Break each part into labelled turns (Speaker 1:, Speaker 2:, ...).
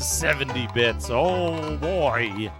Speaker 1: 70 bits. Oh boy.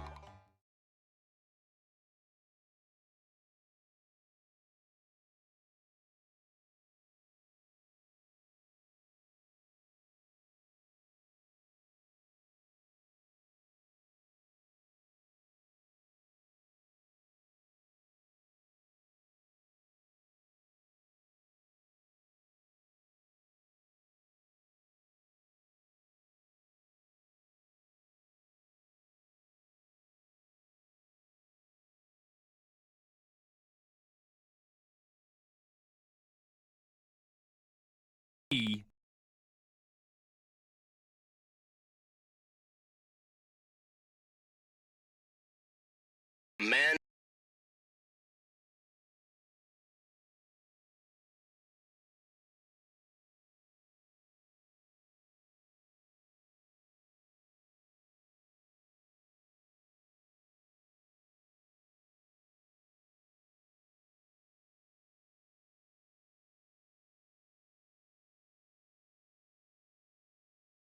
Speaker 2: Man.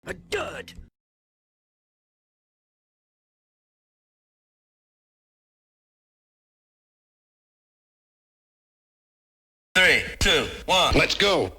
Speaker 2: A dud. Three, two, one. Let's go.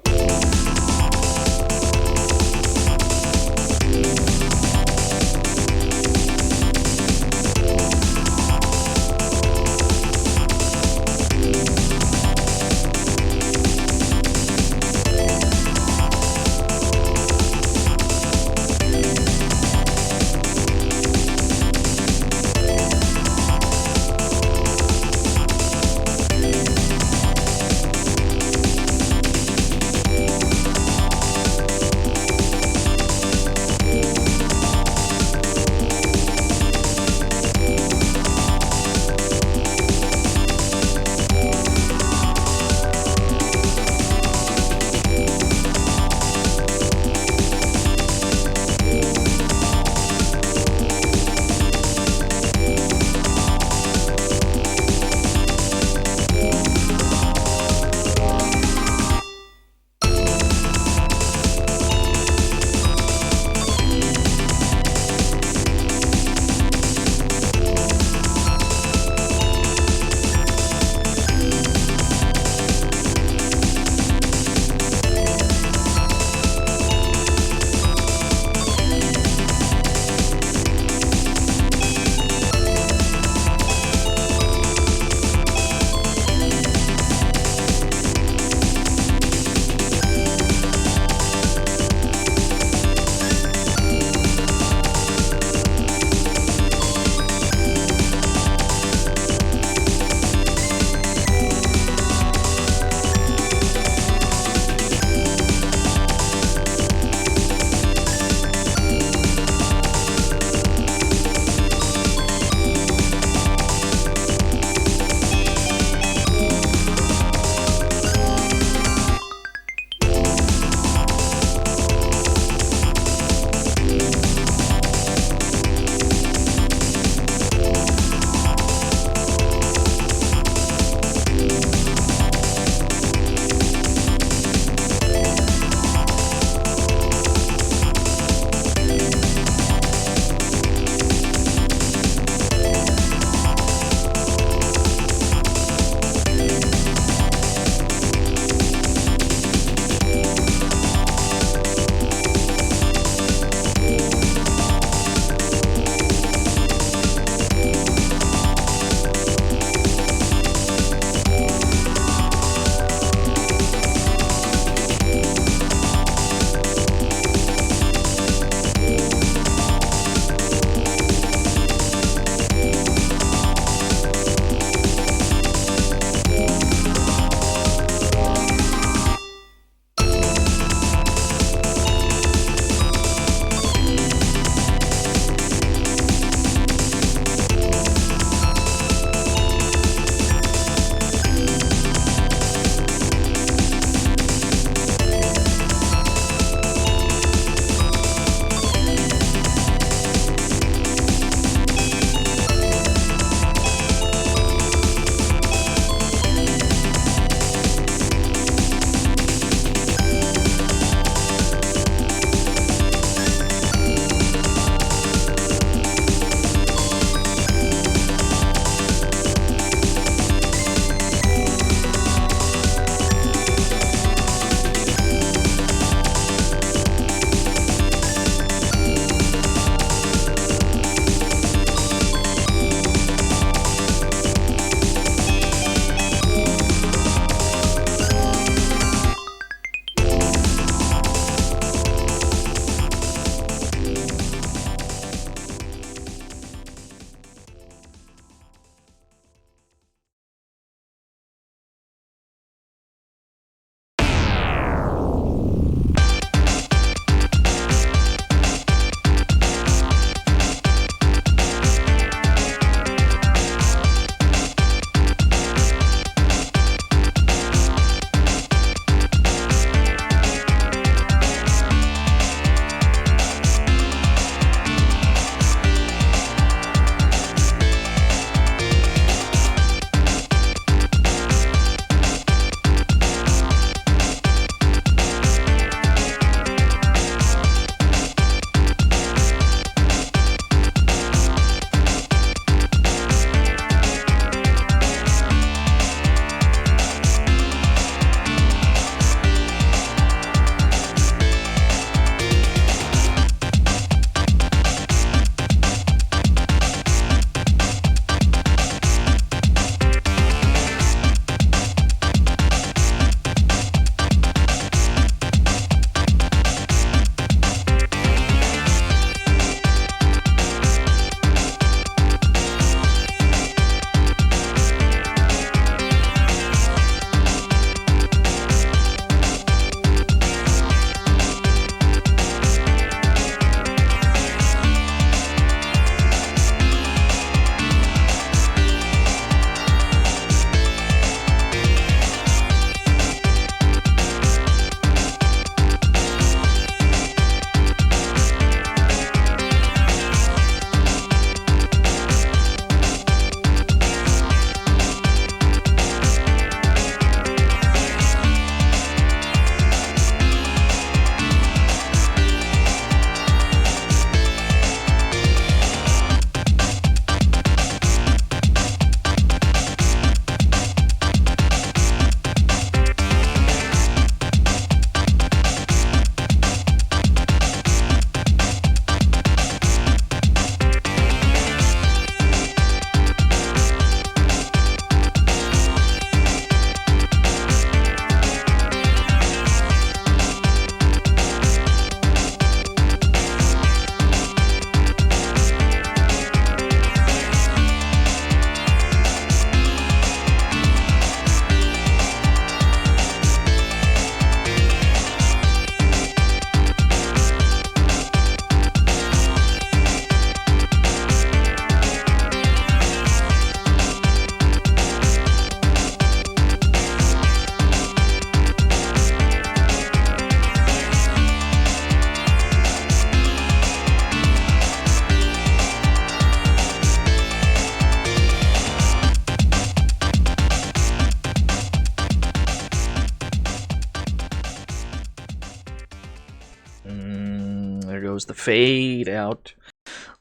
Speaker 3: the fade out.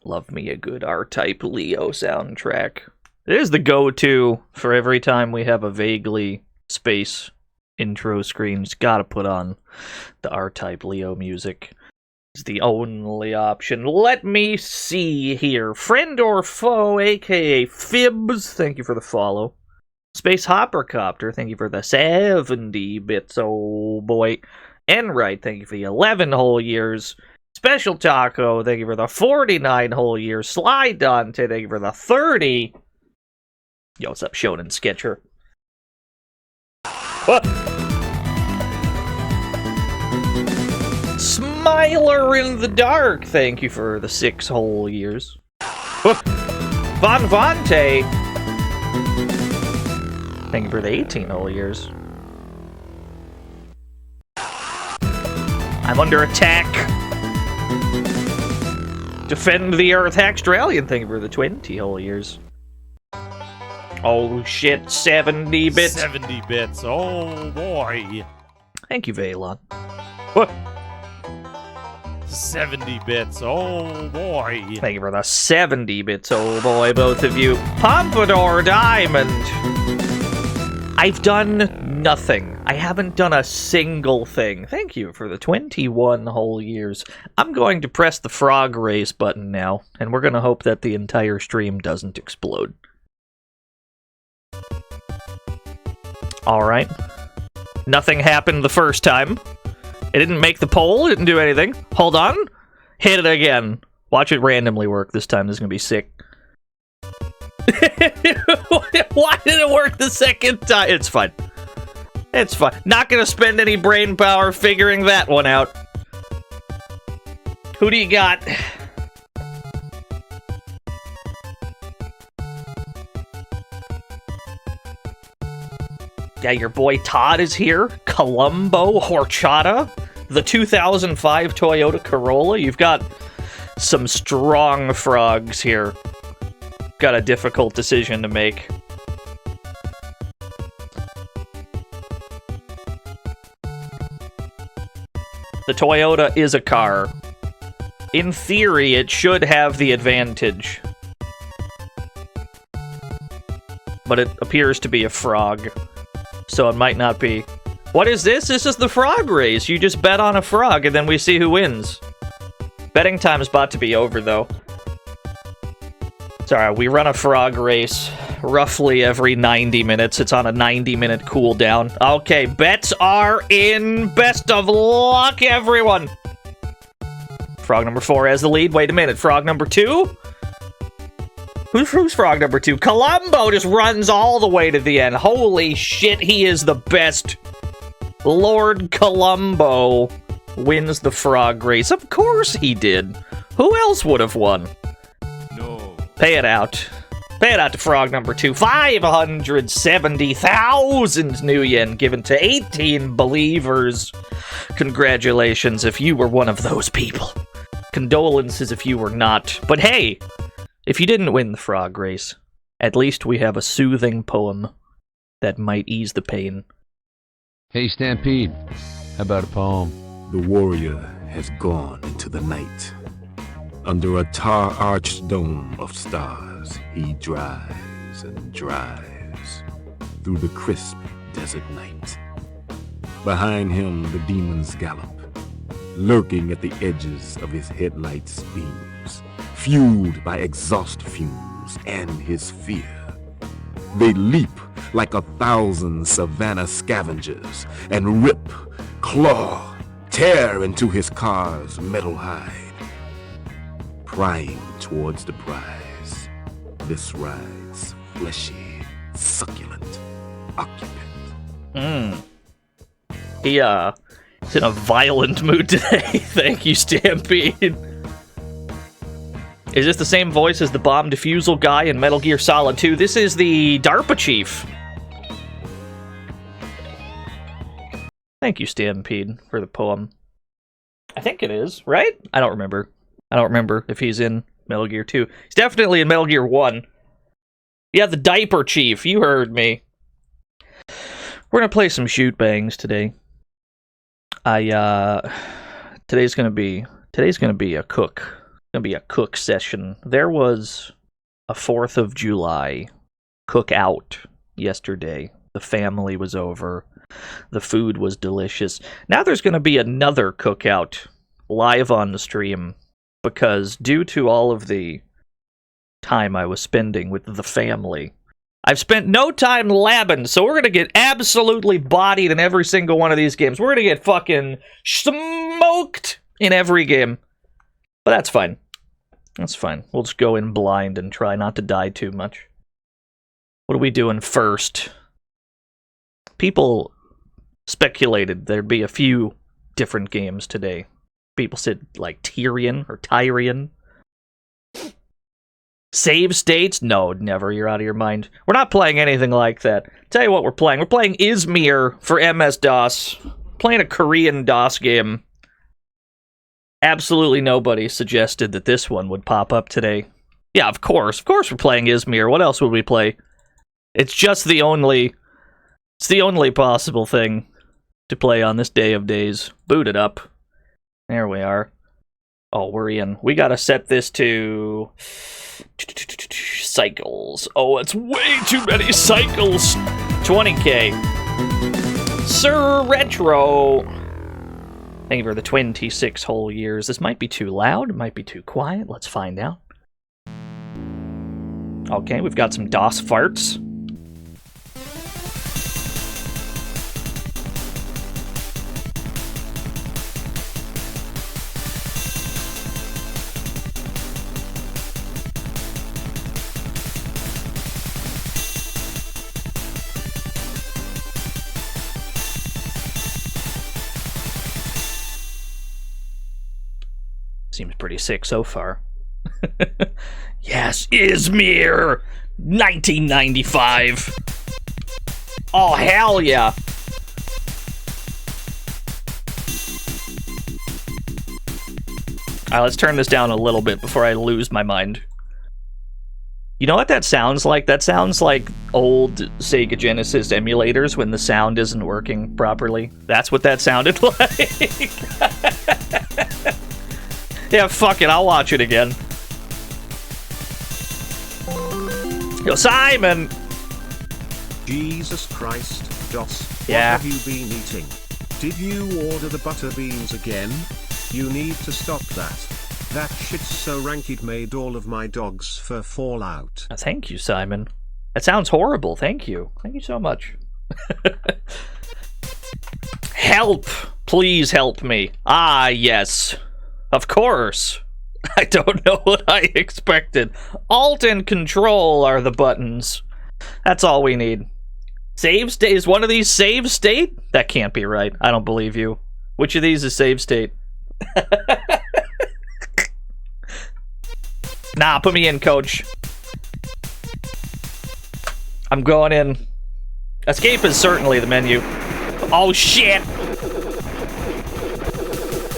Speaker 3: Love me a good R-Type Leo soundtrack. It is the go-to for every time we have a vaguely space intro screen. Just gotta put on the R-Type Leo music. It's the only option. Let me see here. Friend or foe, aka Fibs, thank you for the follow. Space Hoppercopter, thank you for the 70 bits, oh boy. Enright, thank you for the 11 whole years. Special Taco, thank you for the 49 whole years. Sly Dante, thank you for the 30. Yo, what's up, Shonen Sketcher? What? Smiler in the Dark, thank you for the 6 whole years. Von Vonte, thank you for the 18 whole years. I'm under attack. Defend the Earth, Hextralian, thank you for the 20 whole years. Oh shit, 70 bits.
Speaker 1: 70 bits, oh boy.
Speaker 3: Thank you, Valon. What?
Speaker 1: 70 bits, oh boy.
Speaker 3: Thank you for the 70 bits, oh boy, both of you. Pompadour Diamond. I've done nothing. I haven't done a single thing. Thank you for the 21 whole years. I'm going to press the frog race button now, and we're going to hope that the entire stream doesn't explode. Alright. Nothing happened the first time. It didn't make the poll, it didn't do anything. Hold on. Hit it again. Watch it randomly work this time. This is going to be sick. Why did it work the second time? It's fine. It's fine. Not gonna spend any brain power figuring that one out. Who do you got? Yeah, your boy Todd is here. Columbo Horchata. The 2005 Toyota Corolla. You've got some strong frogs here. Got a difficult decision to make. The Toyota is a car. In theory, it should have the advantage. But it appears to be a frog. So it might not be. What is this? This is the frog race. You just bet on a frog and then we see who wins. Betting time is about to be over, though. Sorry, we run a frog race roughly every 90 minutes. It's on a 90-minute cooldown. Okay, bets are in. Best of luck, everyone. Frog number 4 has the lead. Wait a minute, frog number 2? Who's frog number 2? Columbo just runs all the way to the end. Holy shit, he is the best. Lord Columbo wins the frog race. Of course he did. Who else would have won? Pay it out. Pay it out to frog number 2. 570,000 new yen given to 18 believers. Congratulations if you were one of those people. Condolences if you were not. But hey, if you didn't win the frog race, at least we have a soothing poem that might ease the pain.
Speaker 4: Hey, Stampede. How about a poem?
Speaker 5: The warrior has gone into the night. Under a tar-arched dome of stars, he drives and drives through the crisp desert night. Behind him, the demons gallop, lurking at the edges of his headlights' beams, fueled by exhaust fumes and his fear. They leap like 1,000 savannah scavengers and rip, claw, tear into his car's metal hide. Prying towards the prize, this ride's fleshy, succulent occupant.
Speaker 3: He's in a violent mood today. Thank you, Stampede. Is this the same voice as the bomb defusal guy in Metal Gear Solid 2? This is the DARPA chief. Thank you, Stampede, for the poem. I think it is, right? I don't remember. I don't remember if he's in Metal Gear 2. He's definitely in Metal Gear 1. Yeah, the diaper chief. You heard me. We're gonna play some shoot bangs today. Today's gonna be Today's gonna be a cook. Gonna be a cook session. There was a 4th of July cookout yesterday. The family was over. The food was delicious. Now there's gonna be another cookout live on the stream because due to all of the time I was spending with the family, I've spent no time labbing, so we're gonna get absolutely bodied in every single one of these games. We're gonna get fucking smoked in every game. But that's fine. That's fine. We'll just go in blind and try not to die too much. What are we doing first? People speculated there'd be a few different games today. People said, like, Tyrion or Tyrion. Save states? No, never. You're out of your mind. We're not playing anything like that. Tell you what we're playing. We're playing Izmir for MS-DOS. Playing a Korean DOS game. Absolutely nobody suggested that this one would pop up today. Yeah, of course. Of course we're playing Izmir. What else would we play? It's just the only... It's the only possible thing to play on this day of days. Boot it up. There we are. Oh, we're in. We gotta set this to... cycles. Oh, it's way too many cycles. 20k. Sir Retro. Thank you for the 26 whole years. This might be too loud. It might be too quiet. Let's find out. Okay, we've got some DOS farts. Seems pretty sick so far. Yes, Izmir! 1995! Oh, hell yeah! Alright, let's turn this down a little bit before I lose my mind. You know what that sounds like? That sounds like old Sega Genesis emulators when the sound isn't working properly. That's what that sounded like. Yeah, fuck it, I'll watch it again. Yo, Simon!
Speaker 6: Jesus Christ, DOS,
Speaker 3: Yeah.
Speaker 6: what have you been eating? Did you order the butter beans again? You need to stop that. That shit's so rank it made all of my dog's fur fall out.
Speaker 3: Thank you, Simon. That sounds horrible, thank you. Thank you so much. Help! Please help me. Ah, yes. Of course. I don't know what I expected. Alt and Control are the buttons. That's all we need. Save state? Is one of these save state? That can't be right. I don't believe you. Which of these is save state? Nah, put me in, coach. I'm going in. Escape is certainly the menu. Oh, shit!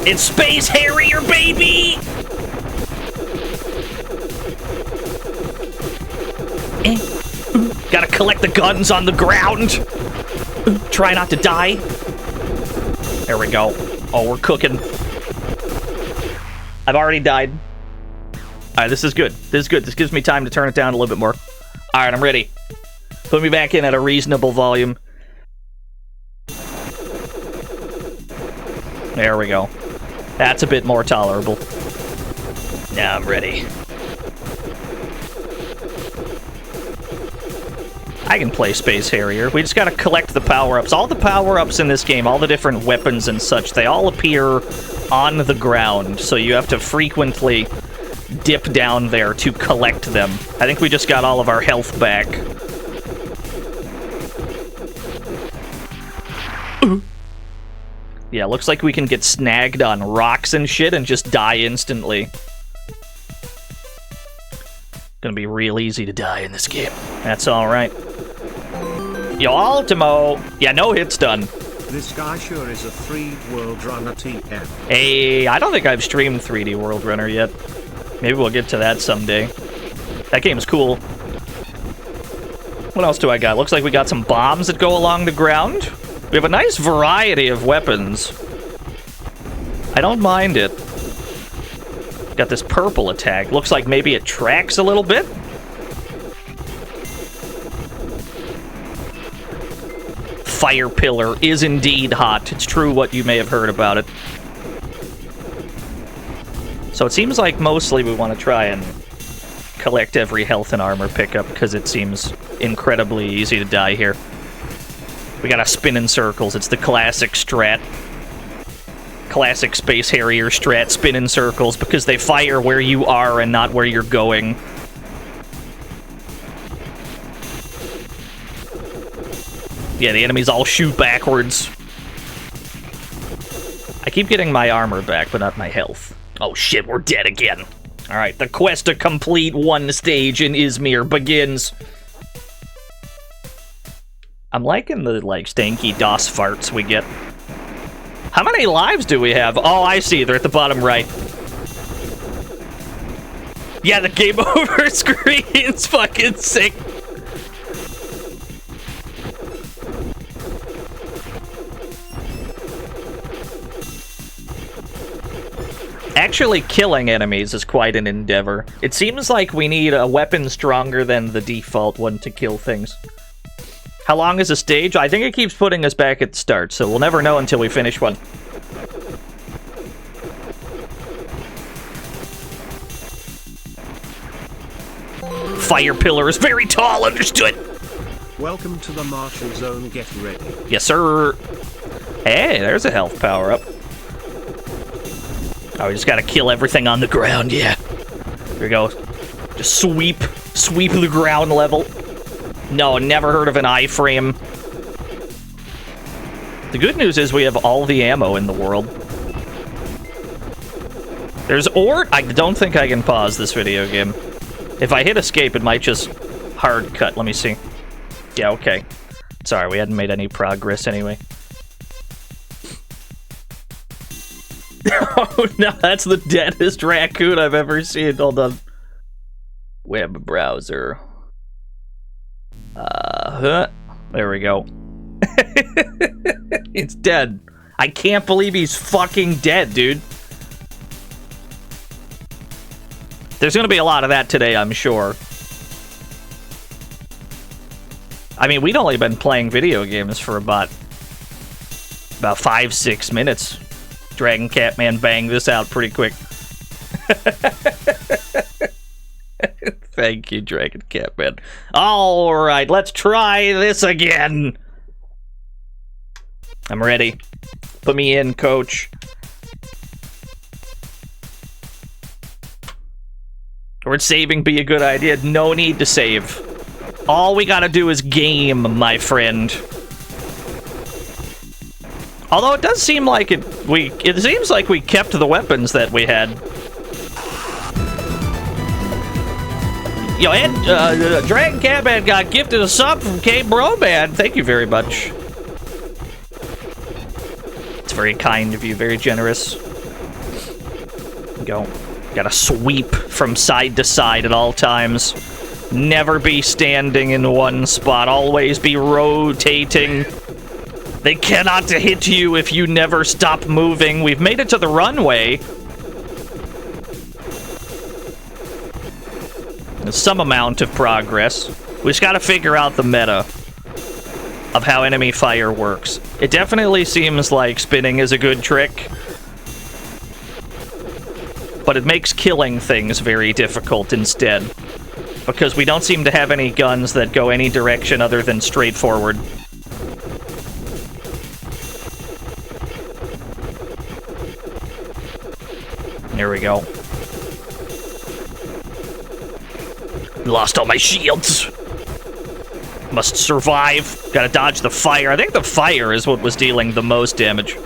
Speaker 3: It's Space Harrier, baby! Gotta collect the guns on the ground. Try not to die. There we go. Oh, we're cooking. I've already died. Alright, this is good. This is good. This gives me time to turn it down a little bit more. Alright, I'm ready. Put me back in at a reasonable volume. There we go. That's a bit more tolerable. Now I'm ready. I can play Space Harrier. We just gotta collect the power-ups. All the power-ups in this game, all the different weapons and such, they all appear on the ground, so you have to frequently dip down there to collect them. I think we just got all of our health back. Yeah, looks like we can get snagged on rocks and shit and just die instantly. Gonna be real easy to die in this game. That's alright. Yo, Ultimo! Yeah, no hits done.
Speaker 6: This guy sure is a 3D World Runner TM.
Speaker 3: Hey, I don't think I've streamed 3D World Runner yet. Maybe we'll get to that someday. That game's cool. What else do I got? Looks like we got some bombs that go along the ground. We have a nice variety of weapons. I don't mind it. Got this purple attack. Looks like maybe it tracks a little bit. Fire Pillar is indeed hot. It's true what you may have heard about it. So it seems like mostly we want to try and collect every health and armor pickup because it seems incredibly easy to die here. We gotta spin in circles. It's the classic strat. Classic Space Harrier strat. Spin in circles because they fire where you are and not where you're going. Yeah, the enemies all shoot backwards. I keep getting my armor back, but not my health. Oh shit, we're dead again. Alright, the quest to complete one stage in Izmir begins. I'm liking the, like, stanky DOS farts we get. How many lives do we have? Oh, I see. They're at the bottom right. Yeah, the game over screen's fucking sick. Actually killing enemies is quite an endeavor. It seems like we need a weapon stronger than the default one to kill things. How long is a stage? I think it keeps putting us back at the start, so we'll never know until we finish one. Fire Pillar is very tall, understood!
Speaker 6: Welcome to the Martian Zone, get ready.
Speaker 3: Yes, sir! Hey, there's a health power-up. Oh, we just gotta kill everything on the ground, yeah. Here we go. Just sweep the ground level. No, never heard of an iframe. The good news is we have all the ammo in the world. There's I don't think I can pause this video game. If I hit escape, it might just hard cut. Let me see. Yeah, okay. Sorry, we hadn't made any progress anyway. Oh no, that's the deadest raccoon I've ever seen. Hold on. Web browser. There we go. It's dead. I can't believe he's fucking dead, dude. There's gonna be a lot of that today, I'm sure. I mean, we'd only been playing video games for about 5-6 minutes. Dragon Catman banged this out pretty quick. Thank you, Dragon Catman. Alright, let's try this again. I'm ready. Put me in, coach. Would saving be a good idea? No need to save. All we gotta do is game, my friend. Although it does seem like it seems like we kept the weapons that we had. Yo, Ed, Dragon Catman got gifted a sub from K Broman. Thank you very much. It's very kind of you, very generous. Go. Gotta sweep from side to side at all times. Never be standing in one spot. Always be rotating. They cannot hit you if you never stop moving. We've made it to the runway. There's some amount of progress. We just gotta figure out the meta of how enemy fire works. It definitely seems like spinning is a good trick, but it makes killing things very difficult instead, because we don't seem to have any guns that go any direction other than straight forward. There we go. Lost all my shields. Must survive. Gotta dodge the fire. I think the fire is what was dealing the most damage.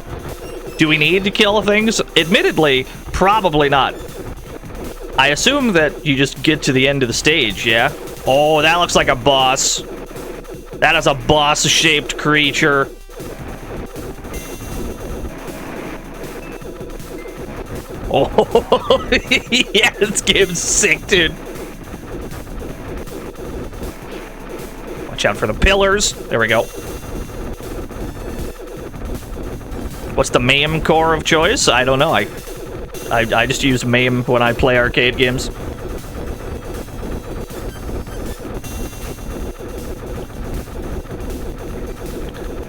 Speaker 3: Do we need to kill things? Admittedly, probably not. I assume that you just get to the end of the stage, yeah? Oh, that looks like a boss. That is a boss-shaped creature. Oh, yeah, this game's sick, dude. Watch out for the pillars. There we go. What's the MAME core of choice? I don't know. I just use MAME when I play arcade games.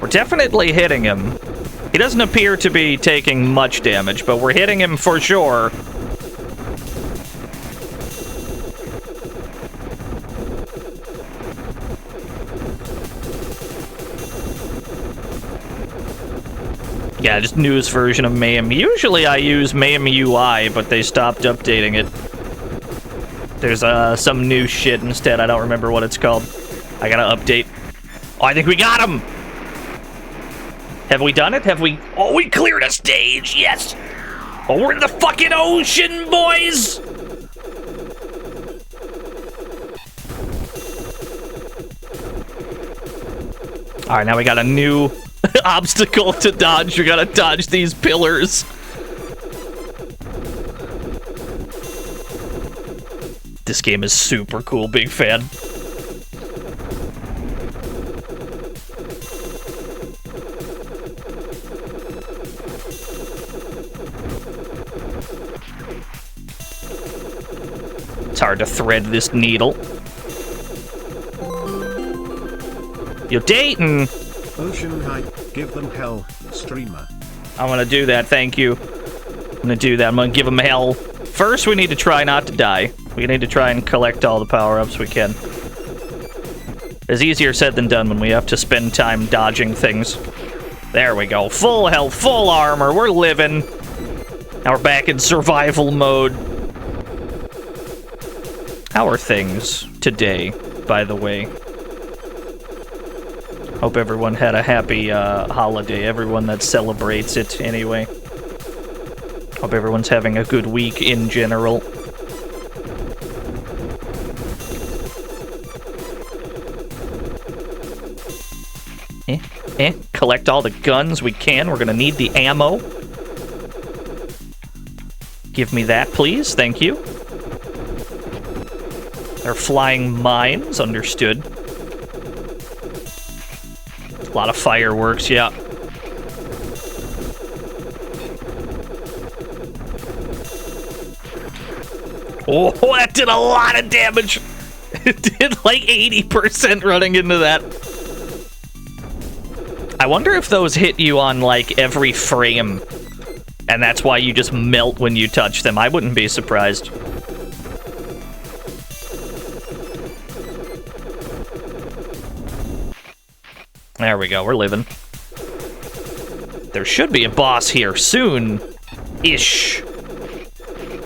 Speaker 3: We're definitely hitting him. He doesn't appear to be taking much damage, but we're hitting him for sure. Yeah, just newest version of MAME. Usually I use MAME UI, but they stopped updating it. There's some new shit instead. I don't remember what it's called. I gotta update. Oh, I think we got him! Have we done it? Have we... Oh, we cleared a stage! Yes! Oh, we're in the fucking ocean, boys! Alright, now we got a new obstacle to dodge. We gotta dodge these pillars. This game is super cool, big fan. It's hard to thread this needle. You're dating.
Speaker 6: Ocean hype, give them hell, streamer.
Speaker 3: I'm gonna do that, thank you. I'm gonna do that, I'm gonna give them hell. First, we need to try not to die. We need to try and collect all the power-ups we can. It's easier said than done when we have to spend time dodging things. There we go, full health, full armor, we're living. Now we're back in survival mode. How are things today, by the way? Hope everyone had a happy holiday, everyone that celebrates it anyway. Hope everyone's having a good week in general. Collect all the guns we can. We're gonna need the ammo. Give me that, please. Thank you. They're flying mines. Understood. A lot of fireworks, yeah. Oh, that did a lot of damage. It did like 80% running into that. I wonder if those hit you on like every frame, and that's why you just melt when you touch them. I wouldn't be surprised. There we go, we're living. There should be a boss here soon-ish.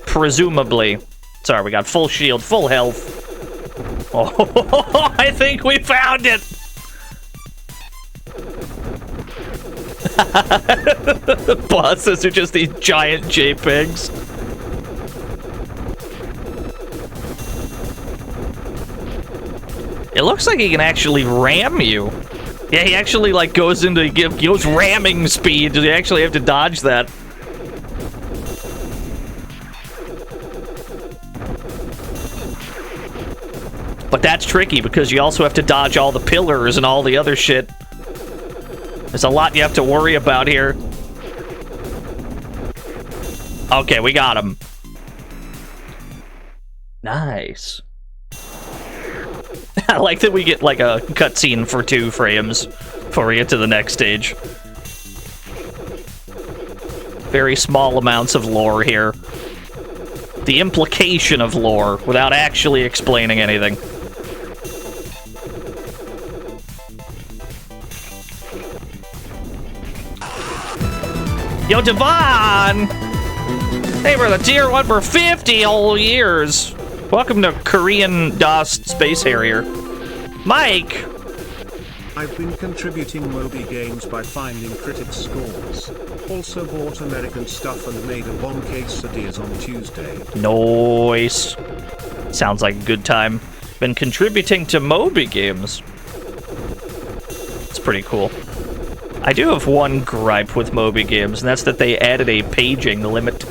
Speaker 3: Presumably. Sorry, we got full shield, full health. Oh, I think we found it! Bosses are just these giant JPEGs. It looks like he can actually ram you. Yeah, he actually like goes ramming speed. You actually have to dodge that. But that's tricky because you also have to dodge all the pillars and all the other shit. There's a lot you have to worry about here. Okay, we got him. Nice. I like that we get like a cutscene for 2 frames before we get to the next stage. Very small amounts of lore here. The implication of lore without actually explaining anything. Yo, Devon! Hey, we're the tier 1 for 50 whole years. Welcome to Korean DOS Space Harrier. Mike!
Speaker 6: I've been contributing Moby Games by finding critics' scores. Also bought American stuff and made a bomb quesadillas on Tuesday.
Speaker 3: Nice. Sounds like a good time. Been contributing to Moby Games. It's pretty cool. I do have one gripe with Moby Games, and that's that they added a paging limit.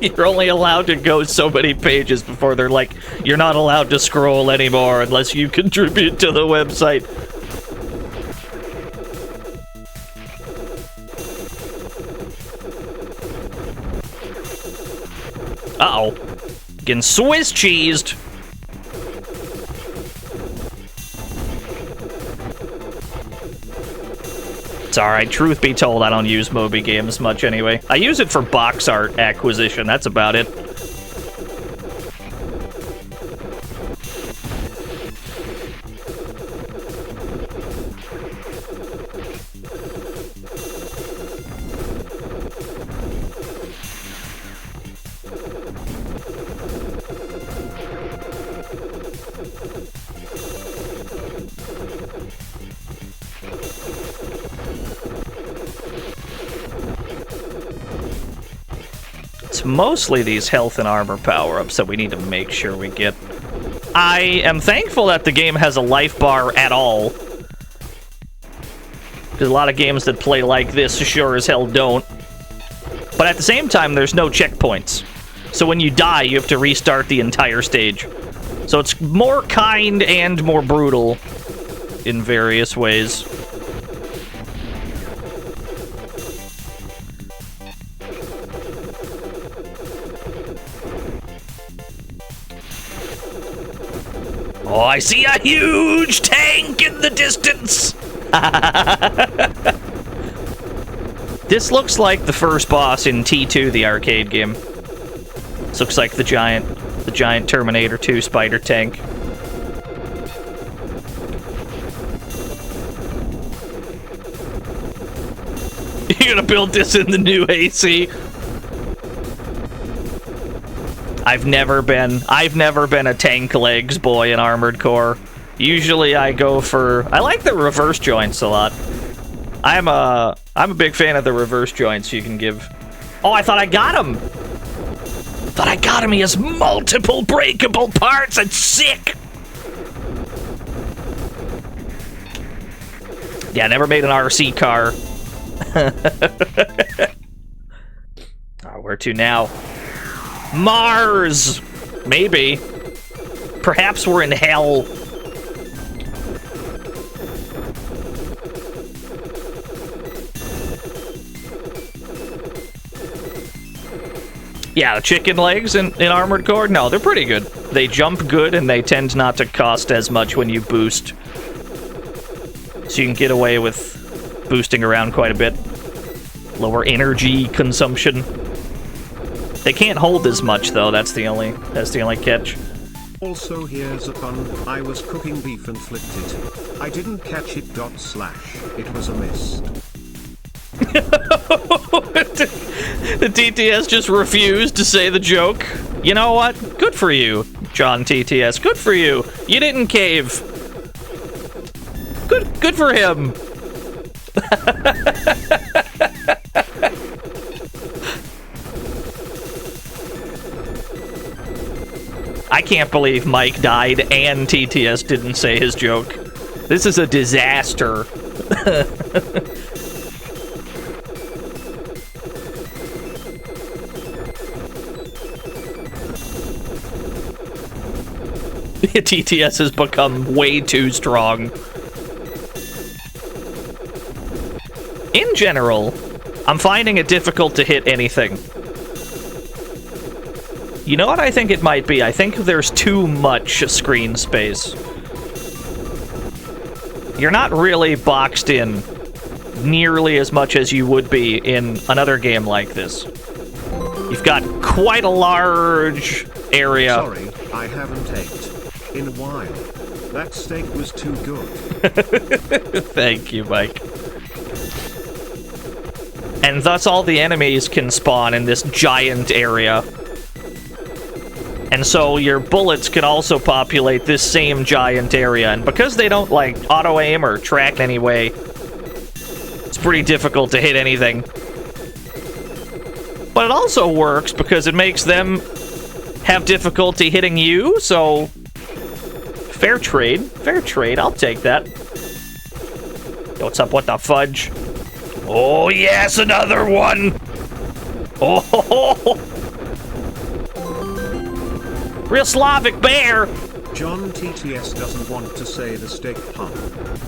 Speaker 3: You're only allowed to go so many pages before they're like, you're not allowed to scroll anymore unless you contribute to the website. Uh-oh. Getting Swiss cheesed. It's alright, truth be told, I don't use Moby Games much anyway. I use it for box art acquisition, that's about it. It's mostly these health and armor power-ups that we need to make sure we get. I am thankful that the game has a life bar at all. Because a lot of games that play like this sure as hell don't. But at the same time, there's no checkpoints. So when you die, you have to restart the entire stage. So it's more kind and more brutal in various ways. Oh, I see a huge tank in the distance! This looks like the first boss in T2, the arcade game. This looks like the giant Terminator 2 spider tank. You're gonna build this in the new AC? I've never been a tank legs boy in Armored Core. Usually I go for... I like the reverse joints a lot. I'm a big fan of the reverse joints you can give. Oh, I thought I got him! He has multiple breakable parts. That's sick! Yeah, I never made an RC car. Oh, where to now? Mars! Maybe. Perhaps we're in hell. Yeah, the chicken legs in Armored Core? No, they're pretty good. They jump good, and they tend not to cost as much when you boost. So you can get away with boosting around quite a bit. Lower energy consumption. They can't hold as much, though. That's the only catch.
Speaker 6: Also, here's a pun. I was cooking beef and flipped it. I didn't catch it. / It was a mist.
Speaker 3: The TTS just refused to say the joke. You know what? Good for you, John TTS. Good for you. You didn't cave. Good for him. I can't believe Mike died and TTS didn't say his joke. This is a disaster. TTS has become way too strong. In general, I'm finding it difficult to hit anything. You know what I think it might be? I think there's too much screen space. You're not really boxed in nearly as much as you would be in another game like this. You've got quite a large area.
Speaker 6: Sorry, I haven't ate in a while. That steak was too good.
Speaker 3: Thank you, Mike. And thus all the enemies can spawn in this giant area. And so your bullets can also populate this same giant area. And because they don't, like, auto-aim or track anyway, it's pretty difficult to hit anything. But it also works because it makes them have difficulty hitting you, so... Fair trade. Fair trade. I'll take that. Yo, what's up? What the fudge? Oh, yes, another one! Oh! Real Slavic bear!
Speaker 6: John TTS doesn't want to say the steak pun.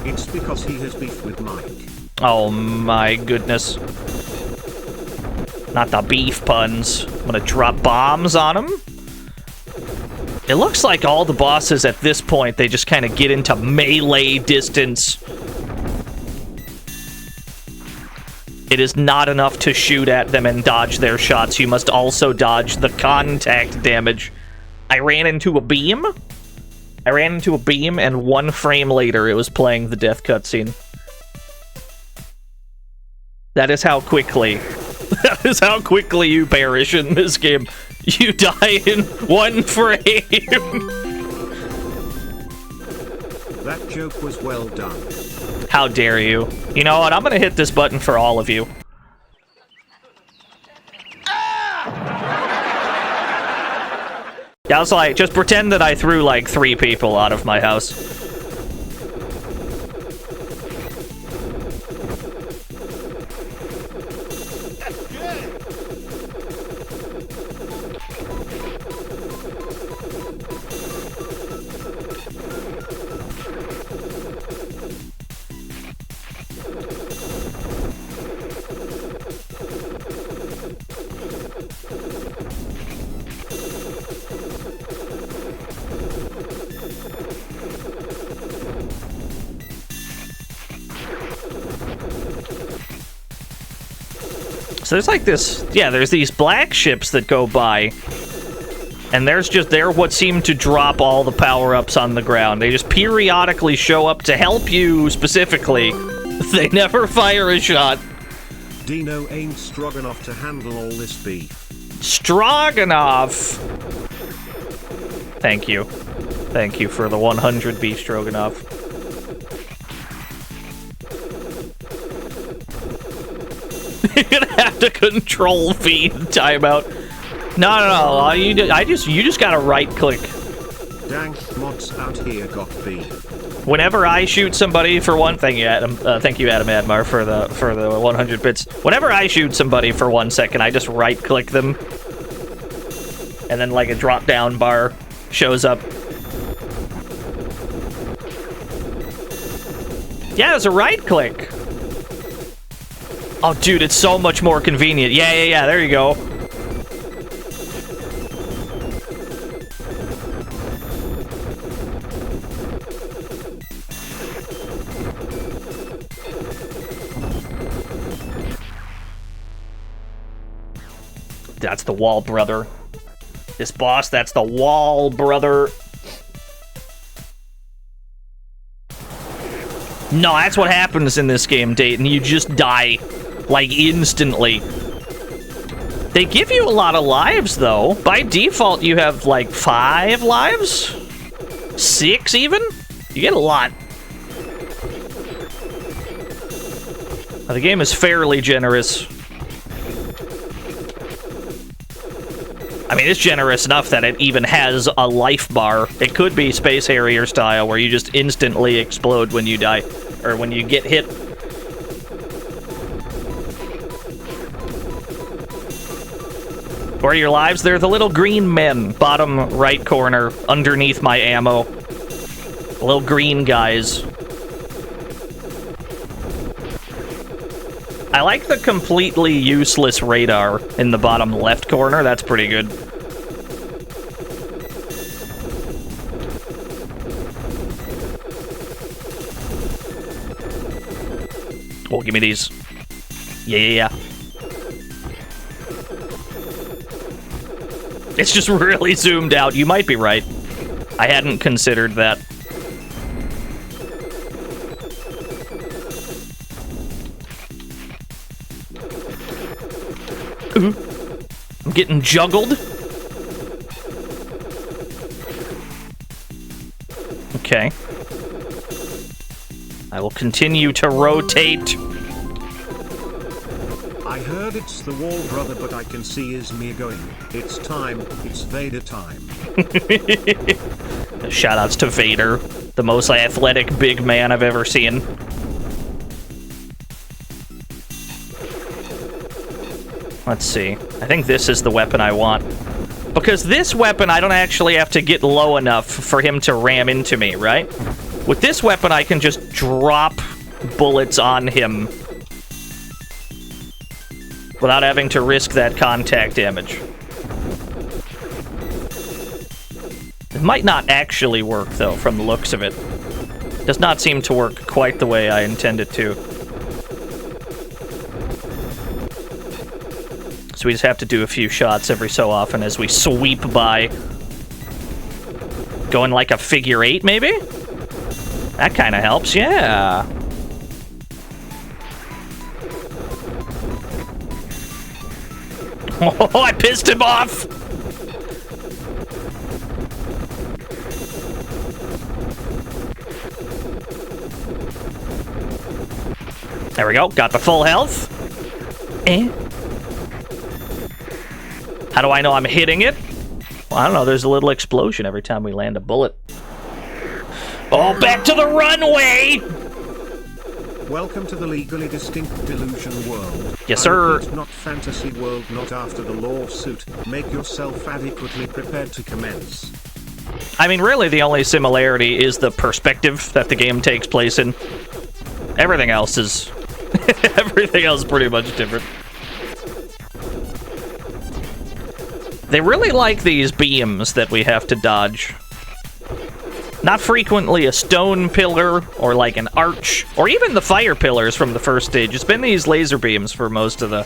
Speaker 6: It's because he has beef with Mike.
Speaker 3: Oh my goodness. Not the beef puns. I'm gonna drop bombs on him. It looks like all the bosses at this point, they just kind of get into melee distance. It is not enough to shoot at them and dodge their shots. You must also dodge the contact damage. I ran into a beam. And 1 frame later, it was playing the death cutscene. That is how quickly... That is how quickly you perish in this game. You die in 1 frame.
Speaker 6: That joke was well done.
Speaker 3: How dare you? You know what? I'm gonna hit this button for all of you. Yeah, I was like, just pretend that I threw like 3 people out of my house. So there's like this, yeah, there's these black ships that go by, and they're what seem to drop all the power-ups on the ground. They just periodically show up to help you specifically. They never fire a shot.
Speaker 6: Dino ain't Stroganoff to handle all this beef.
Speaker 3: Stroganoff! Thank you. Thank you for the 100 beef stroganoff. You're gonna have to control V timeout. No. You just gotta right click.
Speaker 6: Dang mods out here got beef.
Speaker 3: Whenever I shoot somebody for one, thank you Adam Admar for the 100 bits. Whenever I shoot somebody for 1 second, I just right click them, and then like a drop down bar shows up. Yeah, there's a right click. Oh, dude, it's so much more convenient. Yeah, there you go. That's the wall, brother. This boss, that's the wall, brother. No, that's what happens in this game, Dayton. You just die, like, instantly. They give you a lot of lives, though. By default, you have, like, 5 lives? 6, even? You get a lot. Now, the game is fairly generous. I mean, it's generous enough that it even has a life bar. It could be Space Harrier style, where you just instantly explode when you die, or when you get hit. Where are your lives? They're the little green men, bottom right corner, underneath my ammo. The little green guys. I like the completely useless radar in the bottom left corner. That's pretty good. Oh, give me these. Yeah. It's just really zoomed out. You might be right. I hadn't considered that. Ooh. I'm getting juggled. Okay. I will continue to rotate.
Speaker 6: I heard it's the wall, brother, but I can see Izmir going. It's time. It's Vader time.
Speaker 3: Shoutouts to Vader, the most athletic big man I've ever seen. Let's see. I think this is the weapon I want. Because this weapon, I don't actually have to get low enough for him to ram into me, right? With this weapon, I can just drop bullets on him. without having to risk that contact damage. It might not actually work, though, from the looks of it. Does not seem to work quite the way I intend it to. So we just have to do a few shots every so often as we sweep by. Going like a figure 8, maybe? That kind of helps, yeah. Oh, I pissed him off! There we go, got the full health. How do I know I'm hitting it? Well, I don't know, there's a little explosion every time we land a bullet. Oh, back to the runway!
Speaker 6: Welcome to the legally distinct delusion world.
Speaker 3: Yes, sir.
Speaker 6: Repeat, not fantasy world, not after the lawsuit. Make yourself adequately prepared to commence.
Speaker 3: I mean, really, the only similarity is the perspective that the game takes place in. Everything else is... everything else is pretty much different. They really like these beams that we have to dodge. Not frequently a stone pillar, or like an arch, or even the fire pillars from the first stage. It's been these laser beams for most of the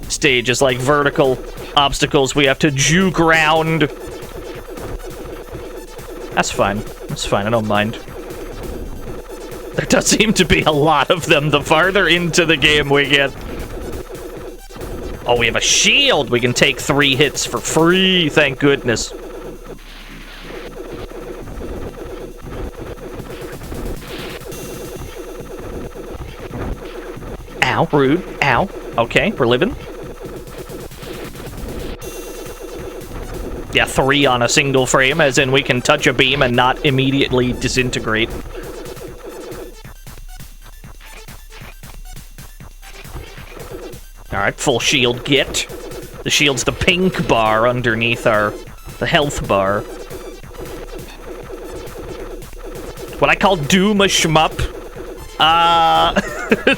Speaker 3: stages, like vertical obstacles we have to juke around. That's fine. That's fine, I don't mind. There does seem to be a lot of them the farther into the game we get. Oh, we have a shield! We can take 3 hits for free, thank goodness. Ow, rude. Ow. Okay, we're living. Yeah, 3 on a single frame, as in we can touch a beam and not immediately disintegrate. Alright, full shield get. The shield's the pink bar underneath the health bar. What I call Doom a shmup?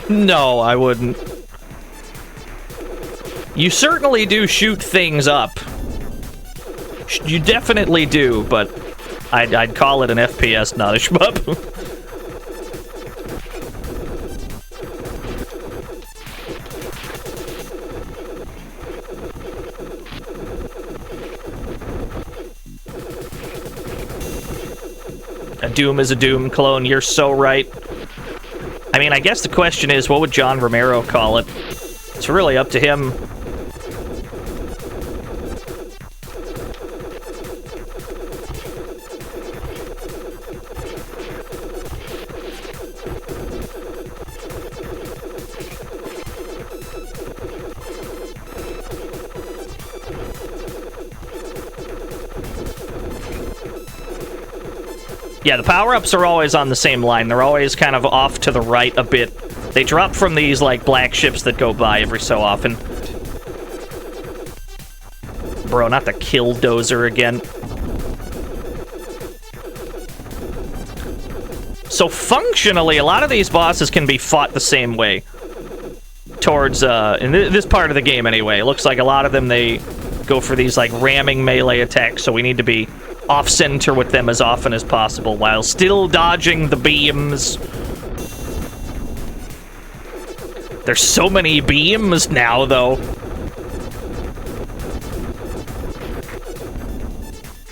Speaker 3: No, I wouldn't. You certainly do shoot things up. You definitely do, but I'd call it an FPS, not a shmup. A Doom is a Doom clone, you're so right. I mean, I guess the question is, what would John Romero call it? It's really up to him. Yeah, the power-ups are always on the same line. They're always kind of off to the right a bit. They drop from these, like, black ships that go by every so often. Bro, not the Killdozer again. So functionally, a lot of these bosses can be fought the same way. Towards, in this part of the game anyway. It looks like a lot of them, they go for these, like, ramming melee attacks, so we need to be off-center with them as often as possible, while still dodging the beams. There's so many beams now, though.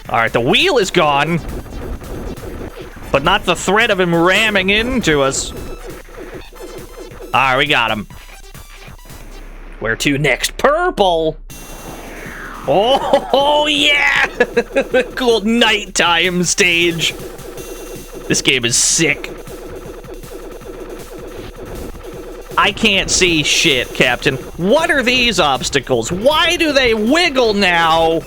Speaker 3: Alright, the wheel is gone. But not the threat of him ramming into us. Alright, we got him. Where to next? Purple! Oh, yeah! Cool nighttime stage. This game is sick. I can't see shit, Captain. What are these obstacles? Why do they wiggle now?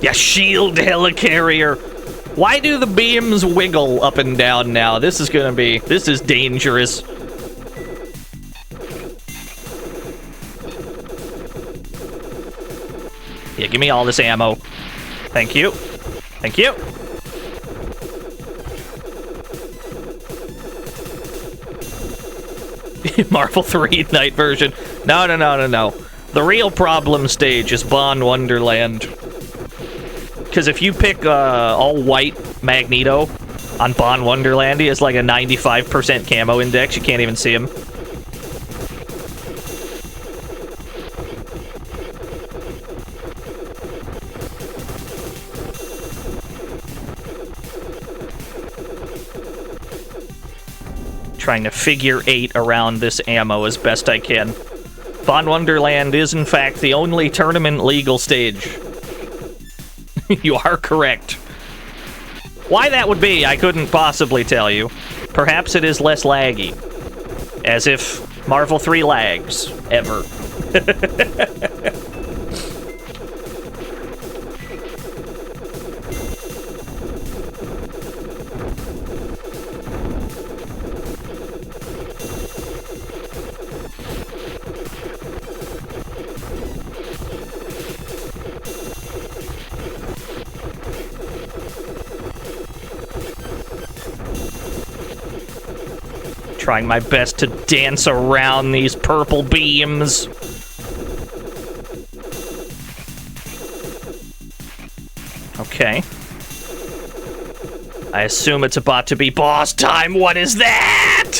Speaker 3: Yeah, shield helicarrier. Why do the beams wiggle up and down now? This is dangerous. Yeah, give me all this ammo. Thank you. Thank you. Marvel 3 night version. No. The real problem stage is Bond Wonderland. Because if you pick all white Magneto on Bond Wonderland, he has like a 95% camo index. You can't even see him. Trying to figure 8 around this ammo as best I can. Bond Wonderland is, in fact, the only tournament legal stage. You are correct. Why that would be, I couldn't possibly tell you. Perhaps it is less laggy. As if Marvel 3 lags, ever. Trying my best to dance around these purple beams. Okay. I assume it's about to be boss time. What is that?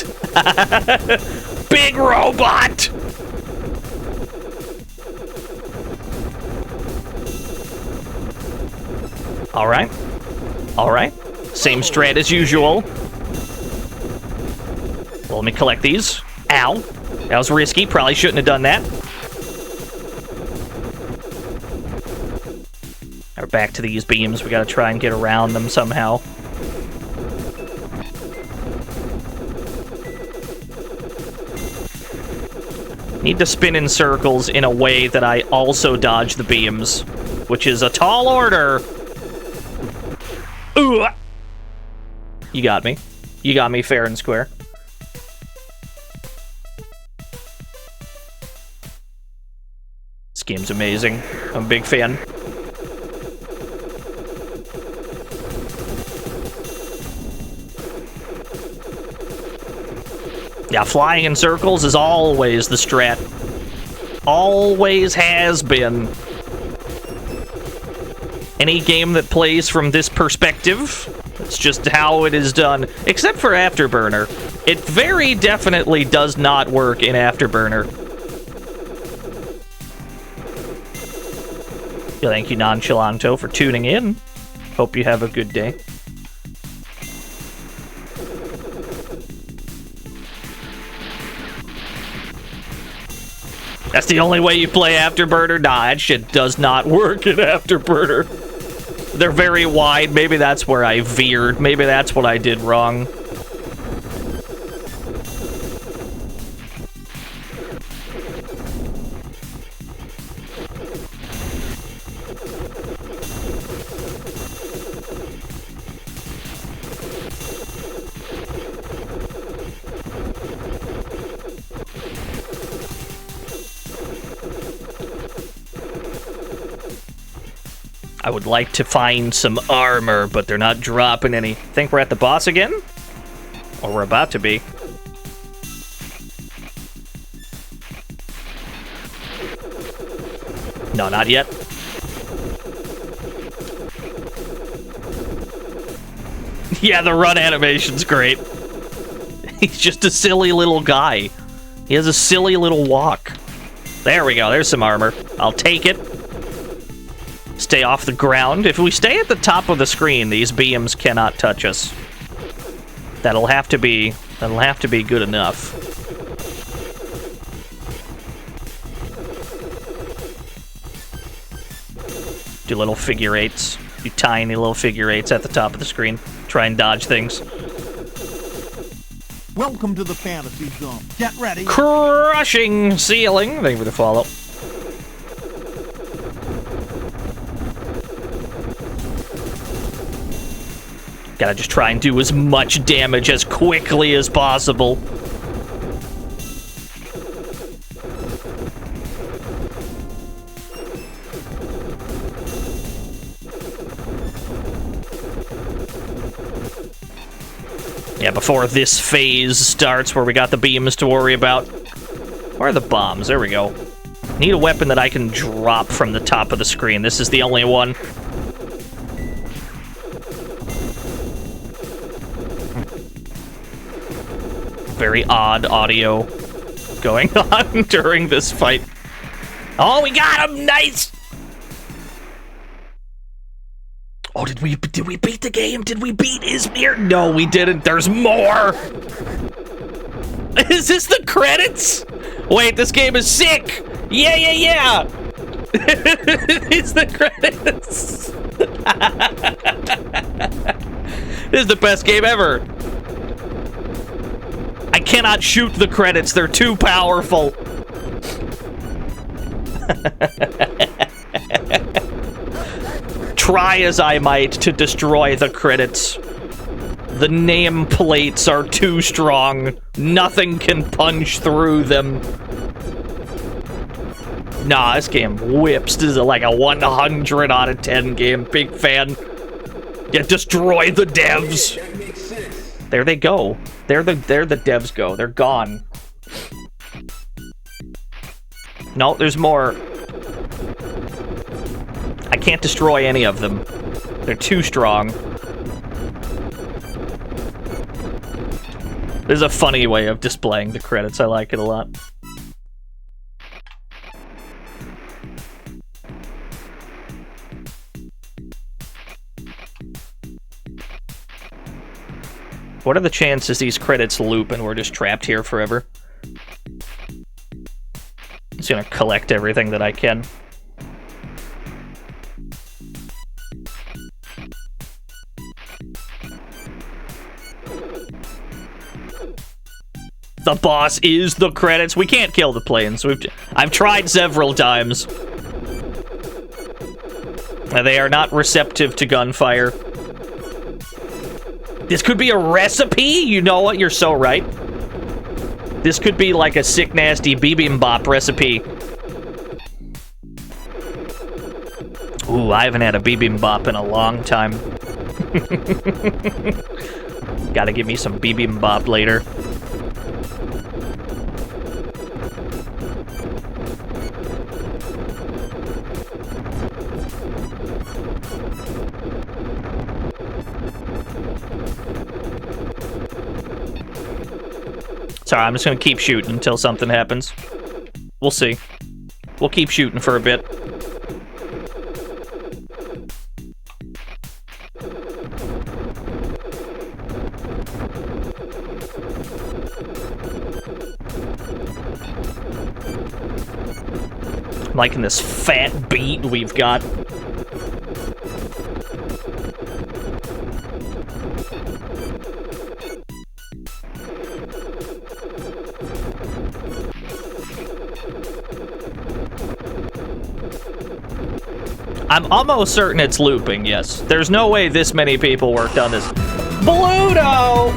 Speaker 3: Big robot! Alright. Alright. Same strat as usual. Well, let me collect these. Ow. That was risky. Probably shouldn't have done that. We're back to these beams. We gotta try and get around them somehow. Need to spin in circles in a way that I also dodge the beams, which is a tall order. Ooh. You got me. You got me fair and square. This game's amazing. I'm a big fan. Yeah, flying in circles is always the strat. Always has been. Any game that plays from this perspective, it's just how it is done. Except for Afterburner. It very definitely does not work in Afterburner. Thank you, Nonchalanto, for tuning in. Hope you have a good day. That's the only way you play Afterburner? Nah, that shit does not work in Afterburner. They're very wide. Maybe that's where I veered. Maybe that's what I did wrong. I would like to find some armor, but they're not dropping any. Think we're at the boss again? Or we're about to be. No, not yet. Yeah, the run animation's great. He's just a silly little guy. He has a silly little walk. There we go, there's some armor. I'll take it. Stay off the ground. If we stay at the top of the screen, these beams cannot touch us. That'll have to be good enough. Do little figure eights. Do tiny little figure eights at the top of the screen. Try and dodge things.
Speaker 7: Welcome to the fantasy zone. Get ready.
Speaker 3: Crushing ceiling. Thank you for the follow. Gotta just try and do as much damage as quickly as possible. Yeah, before this phase starts where we got the beams to worry about. Where are the bombs? There we go. Need a weapon that I can drop from the top of the screen. This is the only one. Very odd audio going on during this fight. Oh, we got him! Nice! Oh, did we beat the game? Did we beat Izmir? No, we didn't. There's more! Is this the credits? Wait, this game is sick! Yeah, yeah, yeah! It's the credits! This is the best game ever! I cannot shoot the credits, they're too powerful. Try as I might to destroy the credits. The nameplates are too strong. Nothing can punch through them. Nah, this game whips. This is like a 100 out of 10 game. Big fan. Yeah, destroy the devs. There they go. There the devs go. They're gone. No, there's more. I can't destroy any of them. They're too strong. This is a funny way of displaying the credits. I like it a lot. What are the chances these credits loop and we're just trapped here forever? I'm just gonna collect everything that I can. The boss is the credits. We can't kill the planes. I've tried several times. They are not receptive to gunfire. This could be a recipe? You know what? You're so right. This could be like a sick, nasty bibimbap recipe. Ooh, I haven't had a bibimbap in a long time. Gotta give me some bibimbap later. Sorry, I'm just gonna keep shooting until something happens. We'll see. We'll keep shooting for a bit. I'm liking this fat beat we've got. I'm almost certain it's looping, yes. There's no way this many people worked on this. Bluto!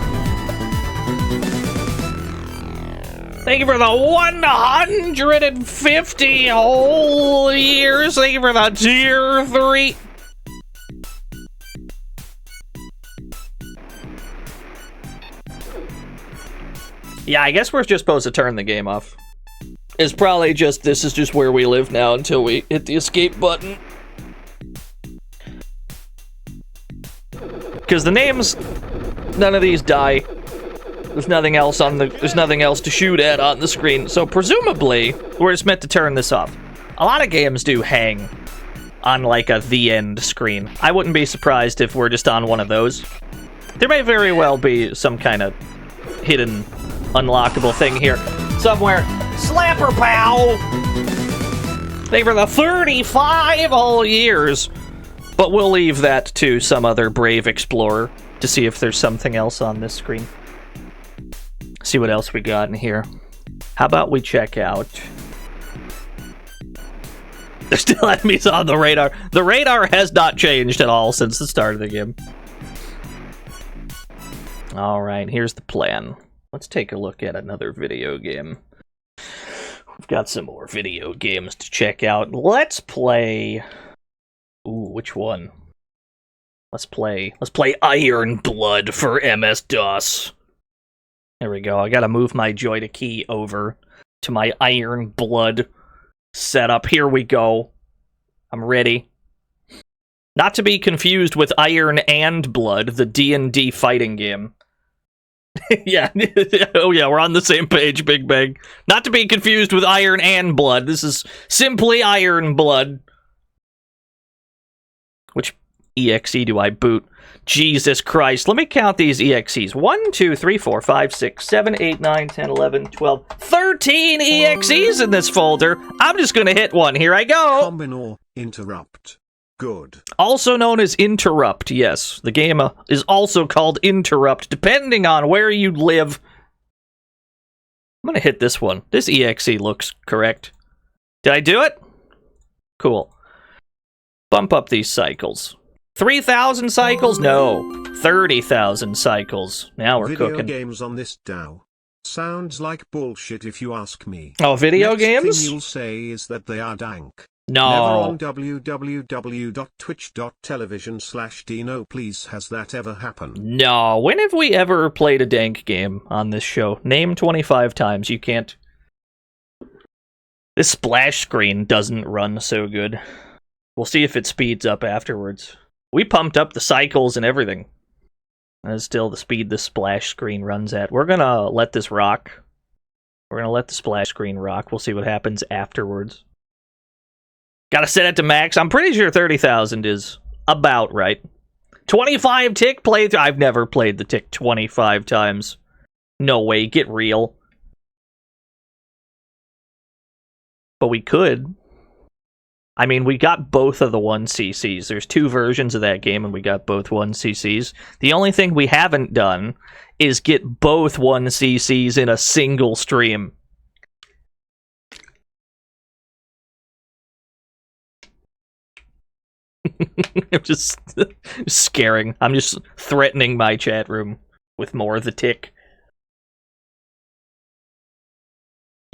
Speaker 3: Thank you for the 150 whole years. Thank you for the tier 3. Yeah, I guess we're just supposed to turn the game off. It's probably just, this is just where we live now until we hit the escape button. Because the names, none of these die. There's nothing else to shoot at on the screen. So presumably, we're just meant to turn this off. A lot of games do hang on like a the end screen. I wouldn't be surprised if we're just on one of those. There may very well be some kind of hidden, unlockable thing here somewhere. Slapper Pow! They were the 35 whole years. But we'll leave that to some other brave explorer to see if there's something else on this screen. See what else we got in here. How about we check out... There's still enemies on the radar. The radar has not changed at all since the start of the game. Alright, here's the plan. Let's take a look at another video game. We've got some more video games to check out. Let's play... Ooh, which one? Let's play Iron Blood for MS-DOS. There we go. I gotta move my Joy-to key over to my Iron Blood setup. Here we go. I'm ready. Not to be confused with Iron and Blood, the D&D fighting game. Yeah. Oh yeah, we're on the same page, Big Bang. Not to be confused with Iron and Blood. This is simply Iron Blood. Which EXE do I boot? Jesus Christ. Let me count these EXEs. 1, 2, 3, 4, 5, 6, 7, 8, 9, 10, 11, 12, 13 EXEs in this folder. I'm just gonna hit one. Here I go.
Speaker 6: Combinor, interrupt. Good.
Speaker 3: Also known as Interrupt, yes. The game is also called Interrupt, depending on where you live. I'm gonna hit this one. This EXE looks correct. Did I do it? Cool. Bump up these cycles. 3,000 cycles? No. 30,000 cycles. Now we're
Speaker 6: Video
Speaker 3: cooking.
Speaker 6: games on this DAO. Sounds like bullshit if you ask me.
Speaker 3: Oh, video
Speaker 6: Next
Speaker 3: games?
Speaker 6: thing you'll say is that they are dank.
Speaker 3: No.
Speaker 6: Never on www.twitch.tv/Dino, please, has that ever happened?
Speaker 3: No. When have we ever played a dank game on this show? Name 25 times. You can't. This splash screen doesn't run so good. We'll see if it speeds up afterwards. We pumped up the cycles and everything. That's still the speed the splash screen runs at. We're gonna let this rock. We're gonna let the splash screen rock. We'll see what happens afterwards. Gotta set it to max. I'm pretty sure 30,000 is about right. 25 tick playthrough. I've never played the tick 25 times. No way, get real. But we could. I mean, we got both of the 1cc's. There's 2 versions of that game, and we got both 1cc's. The only thing we haven't done is get both 1cc's in a single stream. I'm just scaring. I'm just threatening my chat room with more of the tick.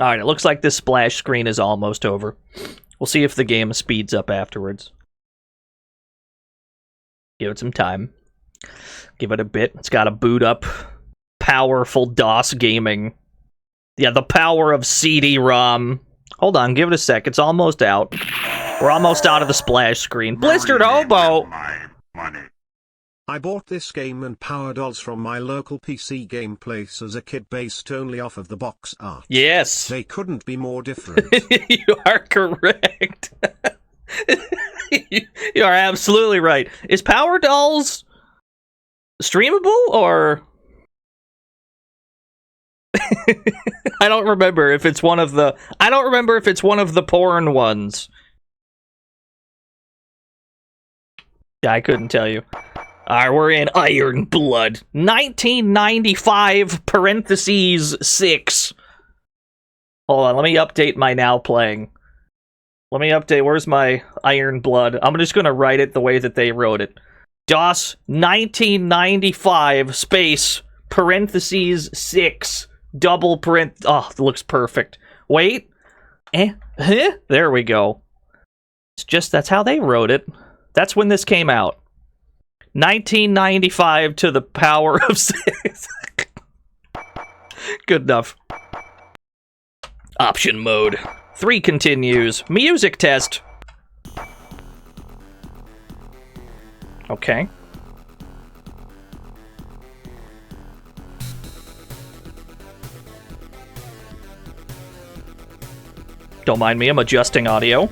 Speaker 3: Alright, it looks like this splash screen is almost over. We'll see if the game speeds up afterwards. Give it some time. Give it a bit. It's got to boot up. Powerful DOS gaming. Yeah, the power of CD-ROM. Hold on, give it a sec. It's almost out. We're almost out of the splash screen. Blistered Hobo!
Speaker 6: I bought this game and Power Dolls from my local PC game place as a kit based only off of the box art.
Speaker 3: Yes.
Speaker 6: They couldn't be more different.
Speaker 3: You are correct. You are absolutely right. Is Power Dolls streamable, or... I don't remember if it's one of the... I don't remember if it's one of the porn ones. Yeah, I couldn't tell you. Alright, we're in Iron Blood. 1995, parentheses, 6. Hold on, let me update my now playing. Let me update, where's my Iron Blood? I'm just gonna write it the way that they wrote it. DOS 1995, space, parentheses, 6, double parent... Oh, it looks perfect. Wait. There we go. It's just, that's how they wrote it. That's when this came out. 1995 to the power of 6. Good enough. Option mode. 3 continues. Music test. Okay. Don't mind me, I'm adjusting audio.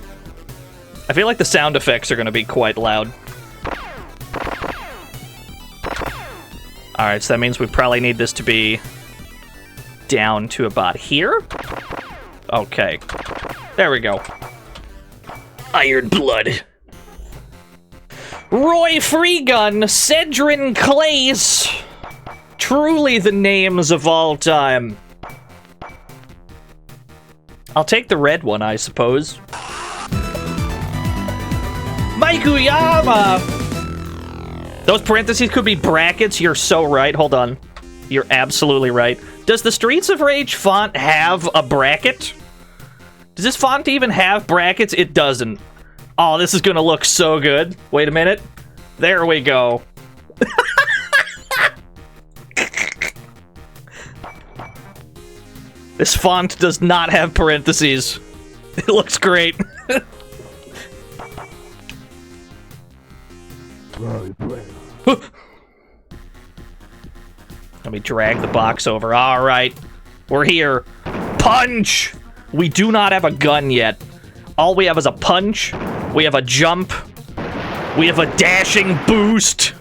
Speaker 3: I feel like the sound effects are going to be quite loud. Alright, so that means we probably need this to be down to about here? Okay. There we go. Iron Blood. Roy Freegun, Cedrin Clays. Truly the names of all time. I'll take the red one, I suppose. Maikuyama! Those parentheses could be brackets. You're so right. Hold on. You're absolutely right. Does the Streets of Rage font have a bracket? Does this font even have brackets? It doesn't. Oh, this is gonna look so good. Wait a minute. There we go. This font does not have parentheses. It looks great. Let me drag the box over. All right, we're here. Punch! We do not have a gun yet. All we have is a punch. We have a jump. We have a dashing boost.